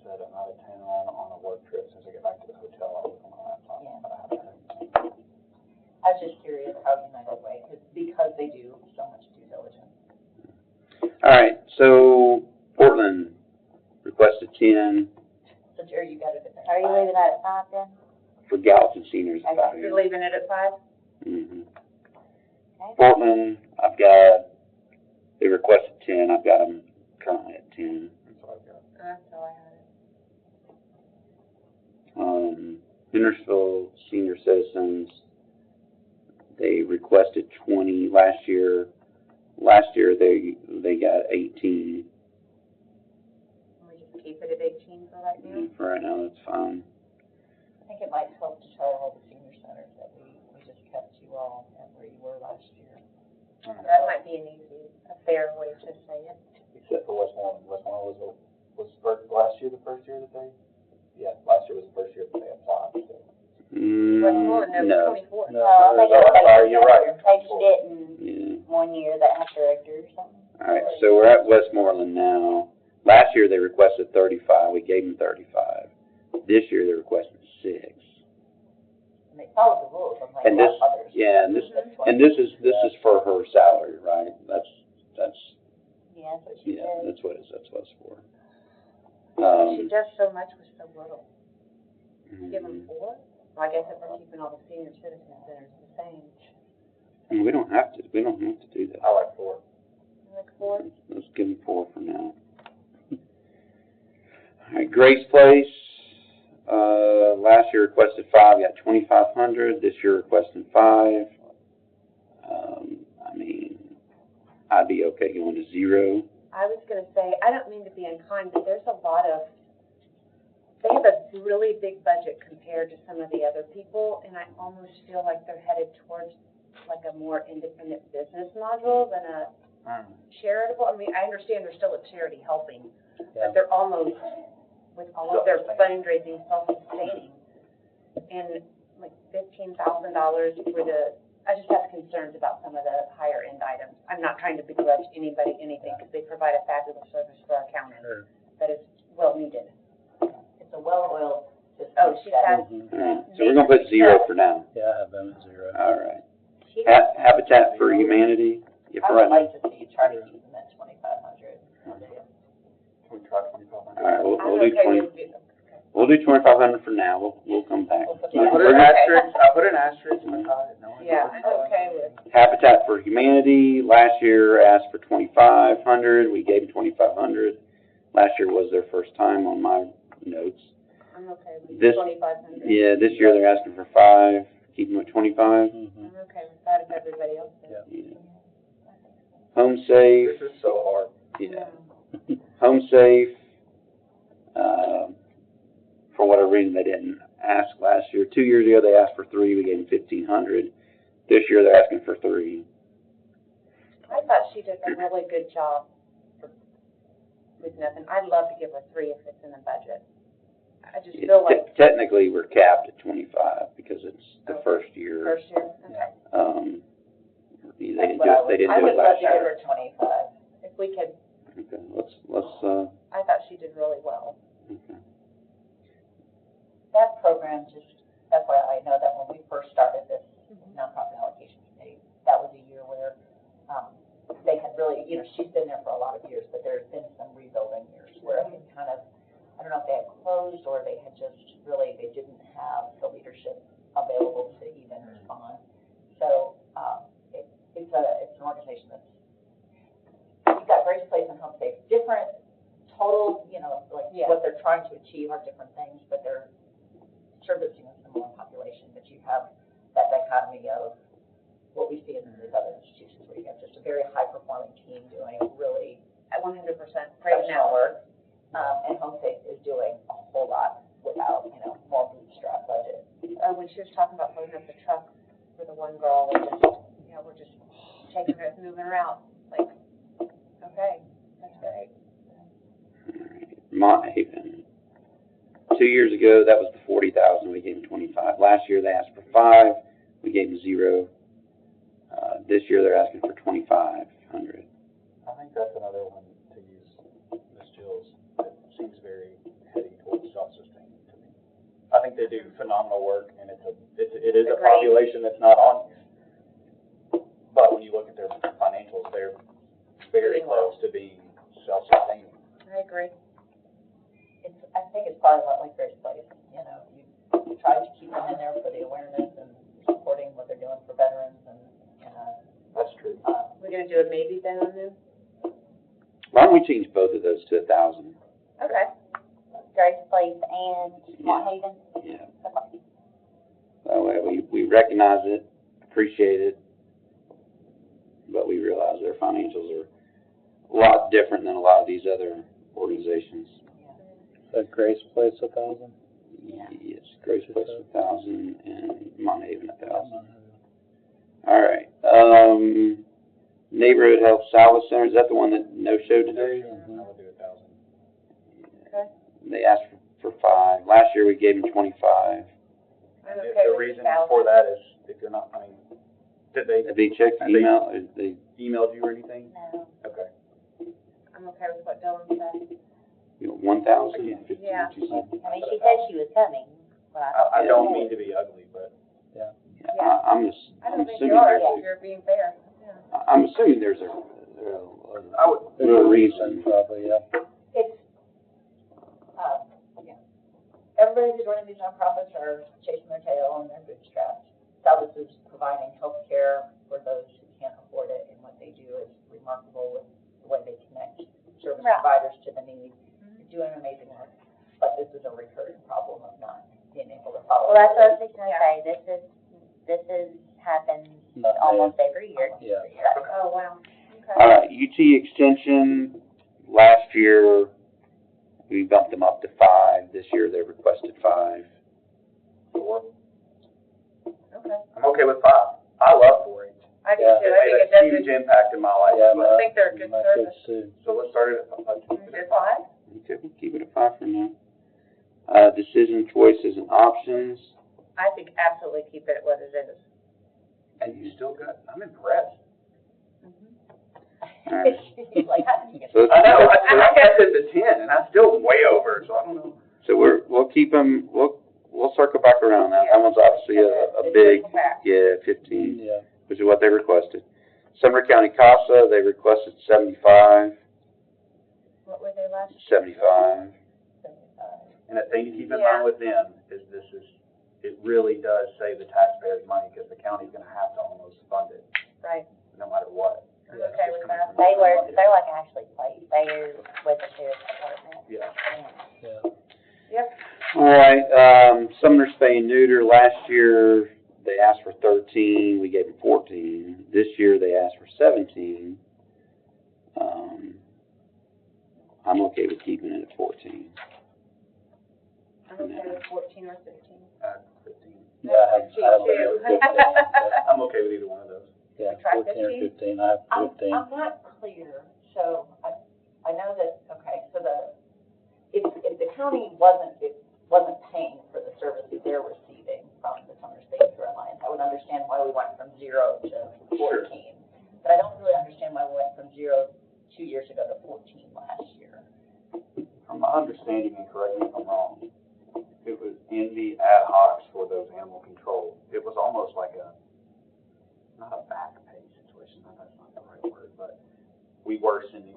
set out of town on a work trip. Since I get back to the hotel, I'll look on my laptop. Yeah. I was just curious how United Way, because they do so much due diligence. All right, so Portland requested 10. So Jerry, you got it at 5. Are you leaving that at 5 then? For Gallatin seniors. You're leaving it at 5? Mm-hmm. Okay. Portland, they requested 10. I've got them currently at 10. That's what I've got. That's all I had. Hendersonville Senior Citizens, they requested 20. Last year last year, they got 18. We just keep it at 18 for right now? For right now, that's fine. I think it might help to try to hold the senior centers that we just kept you all at where you were last year. That might be a fair way to say it. Except for Westmoreland. Westmoreland was last year the first year that they, yeah, last year was the first year that they applied. So. Westmoreland, No. 24. You're right. Changed it in 1 year, that health director or something. All right, so we're at Westmoreland now. Last year, they requested 35. We gave them 35. This year, they're requesting 6. And they followed the rules, unlike And this, others. yeah, and this is for her salary, right? That's Yeah, that's what she yeah, said. that's what it's for. She does so much with so little. Mhm. Give them 4? Well, I guess if we're keeping all the senior citizen centers the same. And we don't have to do that. I like 4. Like 4? Let's give them 4 for now. All right, Grace Place. Last year requested 5, got 2,500. This year requesting 5. I mean, I'd be okay going to 0. I was gonna say, I don't mean to be unkind, but there's a lot of, they have a really big budget compared to some of the other people, and I almost feel like they're headed towards like a more independent business module than a charitable. I mean, I understand they're still a charity helping, but they're almost, with all of their fundraising, self-sustaining. And like $15,000 for the, I just have concerns about some of the higher end items. I'm not trying to begrudge anybody anything, because they provide a fabulous service for our county that is well needed. It's a well-oiled system. Oh, she's had. All right, so we're gonna put 0 for now. Yeah, I have them at 0. All right. Habitat for Humanity. Yeah, I for would right now. like to see, try to keep them at 2,500. Can we try 2,500? All right, we'll I'm do okay 20. with it. We'll do 2,500 for now. We'll come back. I put an asterisk beside it. No, Yeah, I'm okay with. Habitat for Humanity, last year asked for 2,500, we gave them 2,500. Last year was their first time on my notes. I'm okay with This- 2,500. Yeah, this year they're asking for 5, keep them at 25. I'm okay with that if everybody else is. Yeah. Home Safe, This is so hard. yeah. Home Safe, for whatever reason they didn't ask last year. 2 years ago they asked for 3, we gave them 1,500. This year they're asking for 3. I thought she did a really good job with nothing. I'd love to give her 3 if it's in the budget. I just feel like. Technically, we're capped at 25 because it's the first year. First year, okay. They didn't do it I would love last to give year. her 25. If we could, Okay, let's, I thought she did really well. okay. That program just, FYI, I know that when we first started this nonprofit allocation committee, that was a year where, they had really, she's been there for a lot of years, but there's been some rebuilding years where it had kind of, I don't know if they had closed or they had just really, they didn't have the leadership available to even respond. So, it's an organization that's, you've got Grace Place and Home Safe, different, total, what they're trying to achieve are different things, but they're servicing a similar population, but you have that dichotomy of what we see in these other institutions, where you have just a very high-performing team doing really At 100%, great exceptional now. work, and Home Safe is doing a whole lot without, more bootstrap budget. When she was talking about loading up the truck for the one girl, we're just taking her, moving her out, like, okay, that's great. Mont Haven. 2 years ago, that was the 40,000, we gave them 25. Last year, they asked for 5, we gave them 0. This year, they're asking for 2,500. I think that's another one, to use Ms. Jill's, that seems very heady towards self-sustaining to me. I think they do phenomenal work, and it is a population that's not on here. But when you look at their financials, they're very close to being self-sustaining. I agree. I think it's probably a lot like Grace Place, you try to keep them in there for the awareness and supporting what they're doing for veterans and That's true. We're gonna do a maybe then on them? Why don't we change both of those to 1,000? Okay. Grace Place and Mont Haven. Yeah. That way we recognize it, appreciate it. but we realize their financials are a lot different than a lot of these other organizations. So Grace Place 1,000? Yes, Grace Place 1,000 and Monhaven 1,000. All right. Neighborhood Health Salvage Center, is that the one that no-showed today? I would do 1,000. Okay. They asked for 5. Last year we gave them 25. I'm And okay the with reason 1,000. for that is if you're not, I mean, did they Have they checked the email? They emailed you or anything? No. Okay. I'm okay with what Dylan said. 1,000? Yeah. I mean, she said she was coming, but I don't mean to be ugly, but. I'm I don't think assuming you are, there's if you're being fair. I'm assuming there's a real reason. Probably, yeah. It's, yeah. Everybody who's running these nonprofits are chasing their tail and their bootstraps. Salvage is providing health care for those who can't afford it, and what they do is remarkable with the way they connect service providers to the needs. They're doing amazing work, but this is a recurring problem of not being able to follow. well, that's what I was just gonna say. This happens almost every year. Yeah. Oh, wow. Okay. All right, UT Extension, last year, we bumped them up to 5. This year, they requested 5. 4. Okay. I'm okay with 5. I love 4-H. I do Yeah. too. It I think made it a does huge it. impact in my life. Yeah, I think they're a good my service. kids too. So let's start it at 5. Is 5? Okay, we'll keep it at 5 for now. Decision choices and options. I think absolutely keep it what it is. And you still got, I'm impressed. All right. Like, how did you get? So I know, I got this to 10 and I'm still way over, so I don't know. So we'll keep them, we'll circle back around now. That one's obviously a big, 15, Yeah. which is what they requested. Sumner County CASA, they requested 75. What were they last? 75. And the thing to keep in mind with them is it really does save the taxpayers money because the county's gonna have to almost fund it, Right. no matter what. I'm okay with that. They're like Ashley Place. They're with the sheriff's department. Yeah. Yeah. Yep. All right, Sumner Spay and Neuter, last year they asked for 13, we gave them 14. This year they asked for 17. I'm okay with keeping it at 14. I'm okay with 14 or 15. 15. Yeah, I have 15. I'm okay with either one of those. Yeah, Try 14 or 15. 15. I have 15. I'm not clear, so I know that, okay, so if the county wasn't paying for the services they're receiving from the Sumner State Care Alliance, I would understand why we went from 0 to 14. But I don't really understand why we went from 0 2 years ago to 14 last year. From my understanding, and correct me if I'm wrong, it was in the ad hocs for those animal control. It was almost like not a back pay situation, that's not the right word, but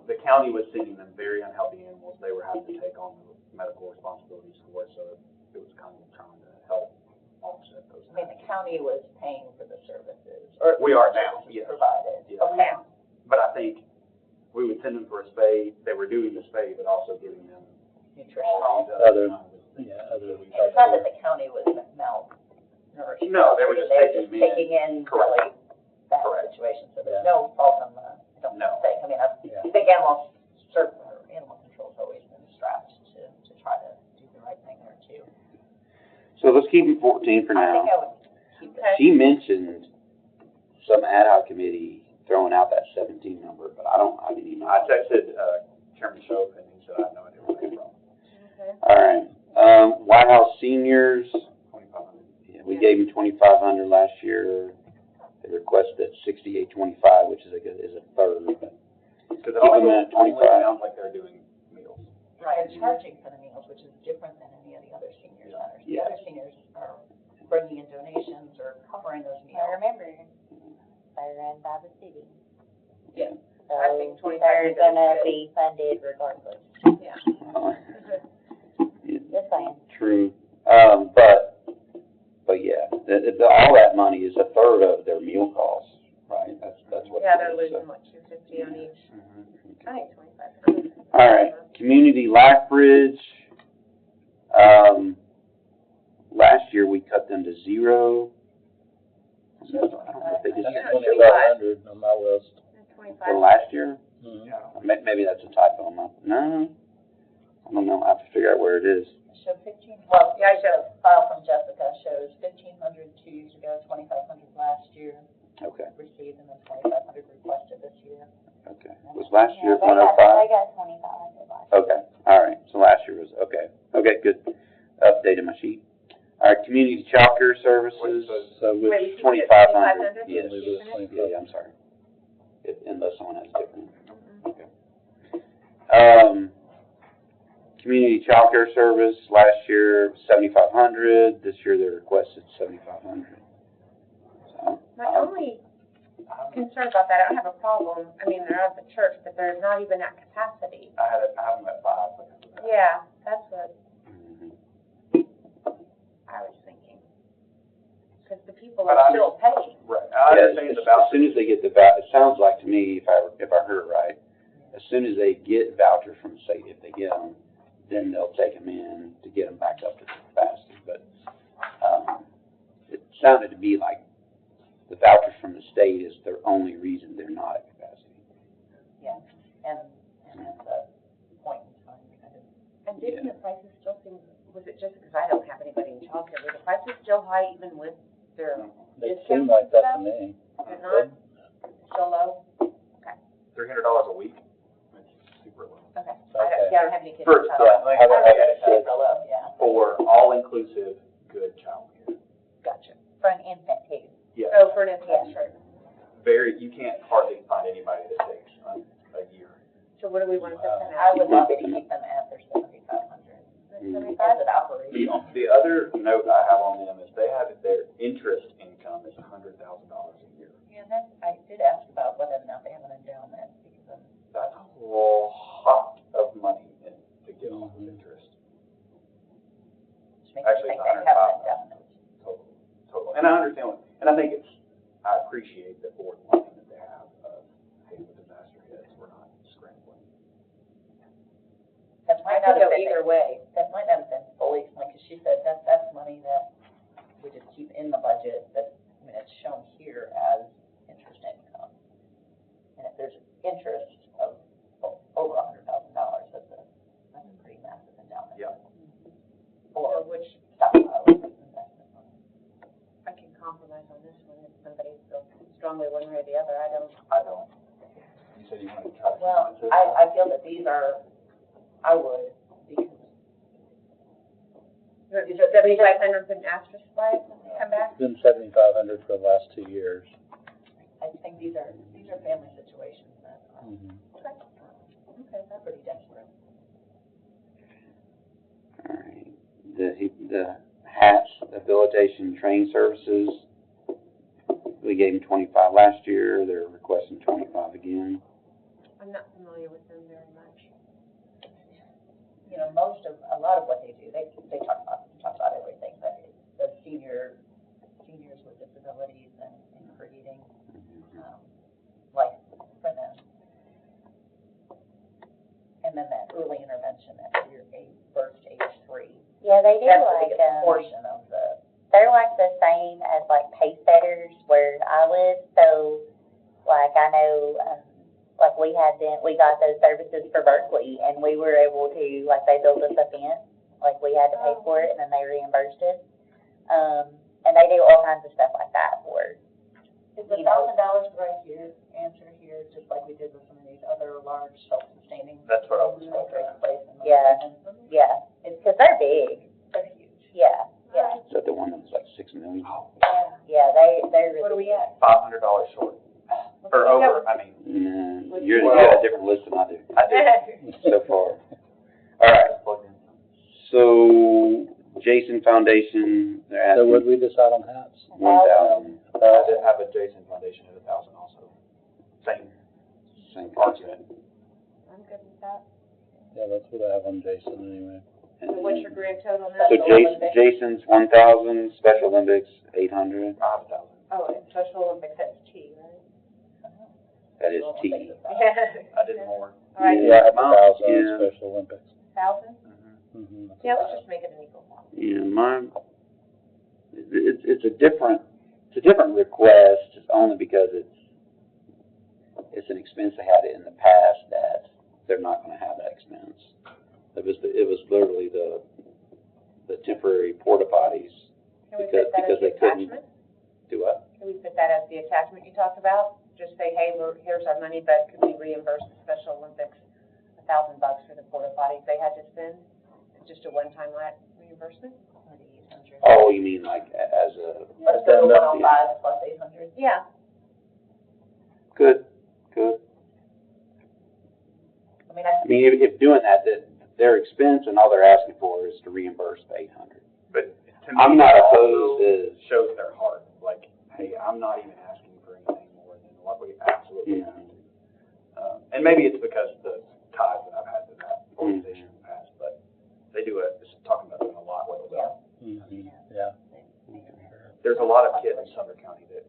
the county was sending them very unhealthy animals. They were having to take on the medical responsibilities for it, so it was kind of trying to help offset those. I mean, the county was paying for the services, or We are now, services yes. provided. Yes. Okay. But I think we would send them for a spay. They were doing the spay, but also giving them Nutritional. Other And it's not that the county was malnourished. No, they were just taking them in. Taking in really bad situations, so there's no fault on the, I don't think, I mean, I think animal control's always been strapped to try to do the right thing there too. So let's keep them 14 for I now. think I would keep it. She mentioned some ad hoc committee throwing out that 17 number, but I didn't even know. I texted Chairman Shope, and he said, I have no idea where it came from. All right, White House seniors, 2,500. yeah, we gave them 2,500 last year. They requested 6,825, which is a third. Because Keep them at 25. sounds like they're doing meals. Right, and charging for the meals, which is different than any of the other senior centers. The other seniors are bringing in donations or covering those meals. I remember, they're run by the city. Yeah. So I think 25 they're is gonna good. be funded regardless. Yeah. Just saying. True, but yeah, all that money is a third of their meal costs, right? That's what. Yeah, it they're is, losing so. like 250 on each. Mhm. I think 25. All right, Community Life Bridge. Last year we cut them to 0. I don't know if they just. That's 2,500 on my list. for last year? Mhm. Maybe that's a typo. No, I don't know. I have to figure out where it is. Show 15, well, yeah, I show, file from Jessica shows 1,500 2 years ago, 2,500 last year. Okay. Received, and then 2,500 requested this year. Okay. Was last year They 105? got 2,500 last year. Okay, all right, so last year was, okay, good, updated my sheet. All right, community childcare services, So with Wait, 2,500, yes, Leave it at 25. yeah, I'm sorry. Unless someone has different, okay. Community childcare service, last year 7,500, this year they requested 7,500. So, My only concern about that, I don't have a problem, I mean, they're out of the church, but they're not even at capacity. I have them at 5 because of that. Yeah, that's what I was thinking. Because the people But are I still paying. Right, I understand as about. soon as they get the voucher, it sounds like to me, if I heard it right, as soon as they get voucher from the state, if they get them, then they'll take them in to get them back up to the capacity. But, it sounded to me like the vouchers from the state is their only reason they're not at capacity. Yeah, and that's a point in time, kind of. And didn't the prices still seem, was it just because I don't have anybody in childcare, were the prices still high even with their They discounts seem like and that stuff? to me. They're not, still low? $300 a week. It's super low. Okay. Okay. I don't have any kids. For, in yeah, childcare. I look at it Super low, yeah, for all-inclusive good childcare. gotcha. For an infant too. Yes. Oh, for an infant, sure. You can't hardly find anybody that takes a year. So what do we want to set them I at? would love to keep them at their 7,500. As it operates. The other note I have on them is they have their interest income is $100,000 a year. Yeah, I did ask about whether or not they have an endowment, because That's a lot of money to get off of interest. which makes me Actually, think it's they have an endowment. Total. And I understand, and I think I appreciate the board money that they have of, hey, with disaster hits, we're not scrambling. That might I not could have go been, either way. that might not have been fully explained, because she said that's money that we just keep in the budget, but, I mean, it's shown here as interest income. And if there's interest of over $100,000, that's a pretty massive endowment. Yeah. Or which stockpile investment money. I can compromise on this one if somebody feels strongly one way or the other. I don't. You said you wanted to try to. Well, I feel that these are, I would, because. Is it 7,500 with an asterisk by it when they come back? It's been 7,500 for the last 2 years. I think these are family situations that are, Mhm. okay, that's pretty desperate. All right, the HATS habilitation training services, we gave them 25 last year, they're requesting 25 again. I'm not familiar with them very much. You know, a lot of what they do, they talk about everything, but the seniors with disabilities and creating, life for them. And then that early intervention at your birth to age 3. Yeah, they do That's the like, biggest portion of the, they're like the same as like pace setters where I live, so like I know, like we got those services for Berkeley and we were able to, like they built us a fence, like we had to pay for it and then they reimbursed us. And they do all kinds of stuff like that for, is the $1,000 right here, answer here, just like we did with some of these other large self-sustaining. That's what I was that take place in the Yeah. region? yeah, because they're big. They're huge. Yeah, Is that the one that was like 6 million? yeah, they're really. What are we at? $500 short. Or over, I mean. Nah, you got a different list than I do. I do. So far. All right, so Jason Foundation, they're So asking what did we decide on hats? 1,000. I did have a Jason Foundation at 1,000 also. Same argument. I'm good with that. Yeah, that's what I have on Jason anyway. So what's your grand total now? So Jason's 1,000, Special Olympics 800. I have 1,000. Oh, and Special Olympics, that's T, right? That is T. Yeah. I did more. All right. Yeah, I have 1,000 Yeah. on Special Olympics. 1,000? Mhm. Yeah, let's just make it an equal amount. Yeah, it's a different request, only because it's an expense they had in the past that they're not gonna have that expense. It was literally the temporary porta potties, Can we because put that as they the couldn't attachment? do what? Can we put that as the attachment you talked about? Just say, hey, here's our money, but could we reimburse the Special Olympics $1,000 for the porta potties they had to spend? It's just a one-time reimbursement? Oh, you mean like as a? Let's go to 105 plus 800. Yeah. Good. I mean, if doing that their expense and all they're asking for is to reimburse the 800. But to me, I'm not that opposed to. shows their heart. Like, hey, I'm not even asking for anything more than what we absolutely have to. And maybe it's because the ties that I've had to that organization in the past, but they do talking about doing a lot with them. Yeah. There's a lot of kids in Sumner County that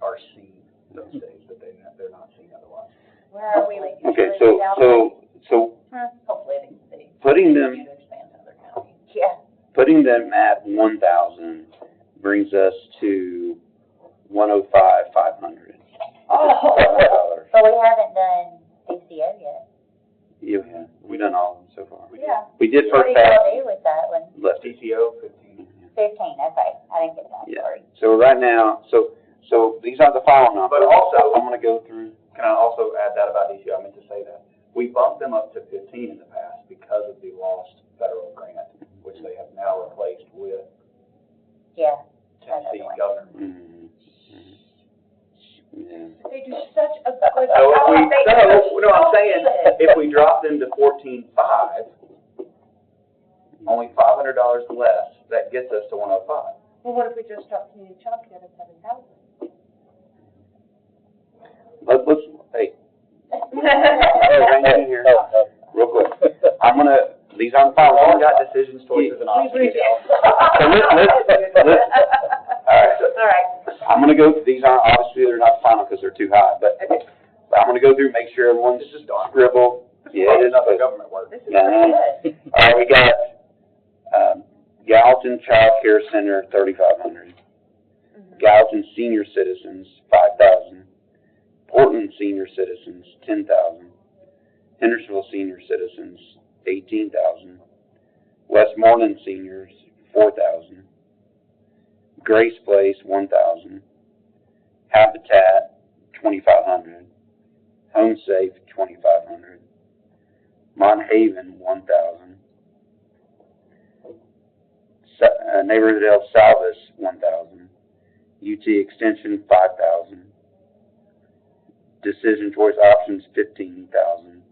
are seen those days that they're not seen otherwise. Where are we? Okay, so hopefully they putting them expand to other counties. Yeah. putting them at 1,000 brings us to 105,500. Oh, so we haven't done DCO yet. Yeah, we've done all of them so far. Yeah. We did What first did pass. y'all do with that one? Left DCO 15. 15, okay, I didn't get that, Yeah. sorry. So right now, so these are the final numbers. But also, I'm gonna go through. Can I also add that about DCO? I meant to say that. We bumped them up to 15 in the past because of the lost federal grant, which they have now replaced with Yeah. Tennessee governor. Yeah. They do such a good So job. I'm saying, if we drop them to 14.5, only $500 less, that gets us to 105. Well, what if we just drop community childcare to 7,000? Let's hey. Hang in here, real quick. These aren't the We've final. all got decisions, choices, and options. So let's, all right. I'm gonna go, these aren't, obviously, they're not final because they're too high, but I'm gonna go through, make sure everyone's scribbled. Yeah, it is. Another government work. All right, we got, Gallatin Child Care Center, 3,500. Gallatin Senior Citizens, 5,000. Portland Senior Citizens, 10,000. Hendersonville Senior Citizens, 18,000. Westmoreland Seniors, 4,000. Grace Place, 1,000. Habitat, 2,500. Home Safe, 2,500. Mont Haven, 1,000. Neighborhood Health Salvus, 1,000. UT Extension, 5,000. Decision Choice Options, 15,000.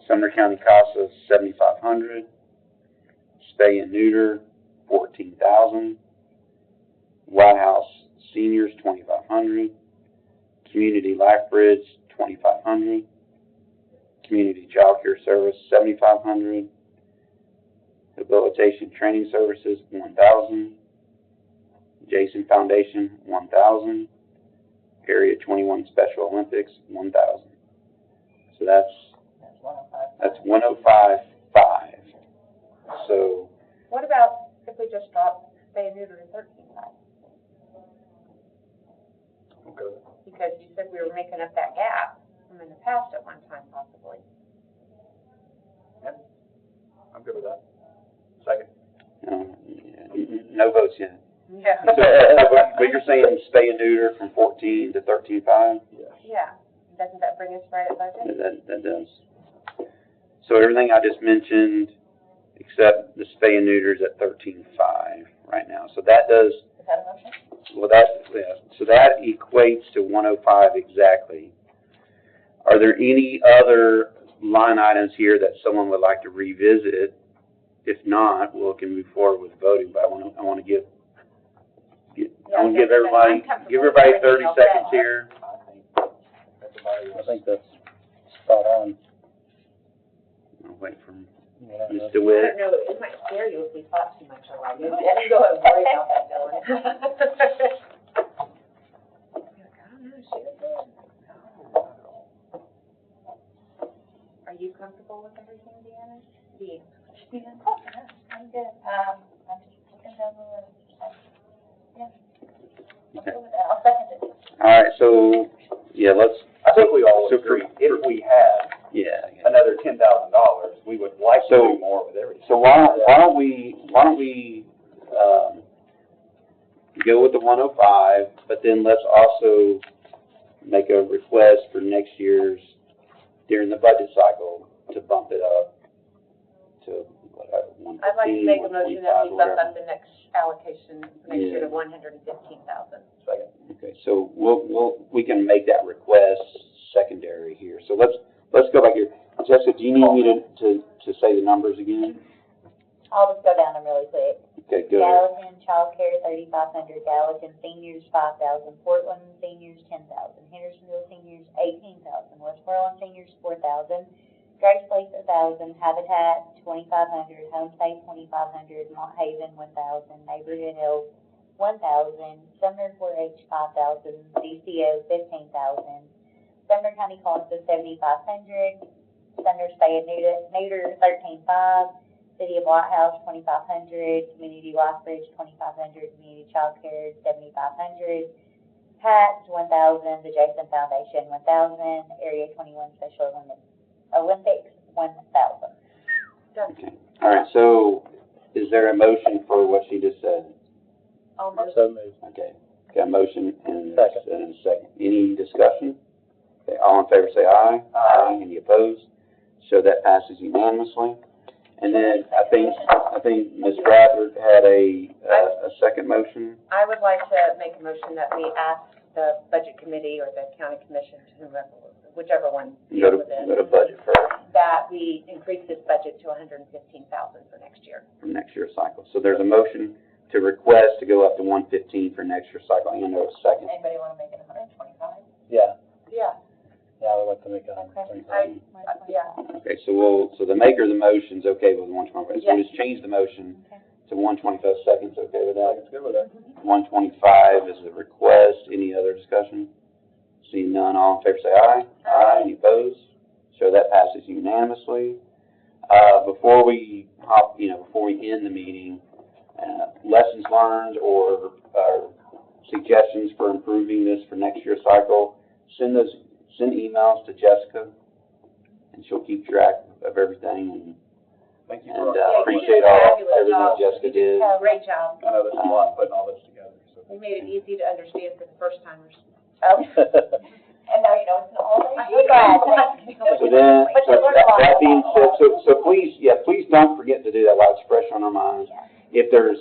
Sumner County CASA, 7,500. Spay and Neuter, 14,000. White House Seniors, 2,500. Community Life Bridge, 2,500. Community Child Care Service, 7,500. Rehabilitation Training Services, 1,000. Jason Foundation, 1,000. Area 21 Special Olympics, 1,000. So that's 105,500. So. What about if we just drop spay and neuter to 13,500? Okay. Because you said we were making up that gap from in the past at one time possibly. Yeah, I'm good with that. Second. No votes yet. Yeah. But you're saying spay and neuter from 14 to 13,500? Yeah. Doesn't that bring us right at budget? That does. So everything I just mentioned, except the spay and neuter is at 13,500 right now. So that does. Is that a motion? Well, so that equates to 105 exactly. Are there any other line items here that someone would like to revisit? If not, we can move forward with voting. But I want to give everybody 30 seconds here. I think that's spot on. I'll wait for I Mr. don't Witt. know, it might scare you if we thought too much already. Go ahead and worry about that, Dylan. Are you comfortable with everything, Deanna? Yeah. I'm good. I'm just looking down the list. Yeah. Okay. I'll second it. All right, so, yeah, I think we all So agree, if we had Yeah. another $10,000, we would like to do more with everything. So why don't we, go with the 105, but then let's also make a request for next year's, during the budget cycle, to bump it up to whatever, 115, I'd like to make a motion that we 125, bump whatever. up the next allocation for next year Yeah. to 115,000. Okay, so we can make that request secondary here. So let's go back here. Jessica, do you need me to say the numbers again? I'll just go down them really quick. Okay, good. Gallatin childcare, 3,500, Gallatin seniors, 5,000, Portland seniors, 10,000, Hendersonville seniors, 18,000, Westmoreland seniors, 4,000, Grace Place, 1,000, Habitat, 2,500, Homestay, 2,500, Mont Haven, 1,000, Neighborhood Health, 1,000, Sumner 4-H, 5,000, DCO, 15,000, Sumner County Council, 7,500, Sumner Spay and Neuter, 13,500, City of White House, 2,500, Community Life Bridge, 2,500, Community Child Care, 7,500, PATS, 1,000, the Jason Foundation, 1,000, Area 21 Special Olympics, 1,000. Okay. All right, so is there a motion for what she just said? Almost. So moved. Okay, got a motion and Second. and a second. Any discussion? Okay, all in favor say aye. Aye. Any opposed? So that passes unanimously. And then I think Ms. Bradford had a second motion. I would like to make a motion that we ask the budget committee or the county commission, whomever, whichever one Go deals with to it, budget first that we increase this budget to 115,000 for next year. for next year's cycle. So there's a motion to request to go up to 115 for next year's cycle. I know a second. Anybody want to make it 125? Yeah, Yeah. I would like to make 125. Yeah. Okay, so the maker of the motion's okay with 125. So Yes. we just change the motion to 125. Seconds okay with that? It's good with that. 125 is the request. Any other discussion? Seeing none, all in favor say aye. Aye. Any opposed? So that passes unanimously. Before we end the meeting, lessons learned or suggestions for improving this for next year's cycle, send emails to Jessica, and she'll keep track of everything. And Thank you. and Yeah, you appreciate did a all fabulous everything job. Jessica did. Great job. I know this is a lot, putting all this together, so. We made it easy to understand for the first timers. And now you know it's an all-day. So then, that being said, so please don't forget to do that while it's fresh on our minds. If there's,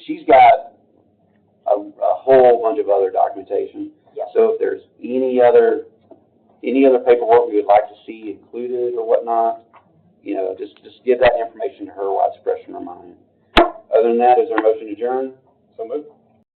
she's got a whole bunch of other documentation. Yes. So if there's any other paperwork we would like to see included or whatnot, just give that information to her while it's fresh in her mind. Other than that, is there a motion to adjourn? So moved.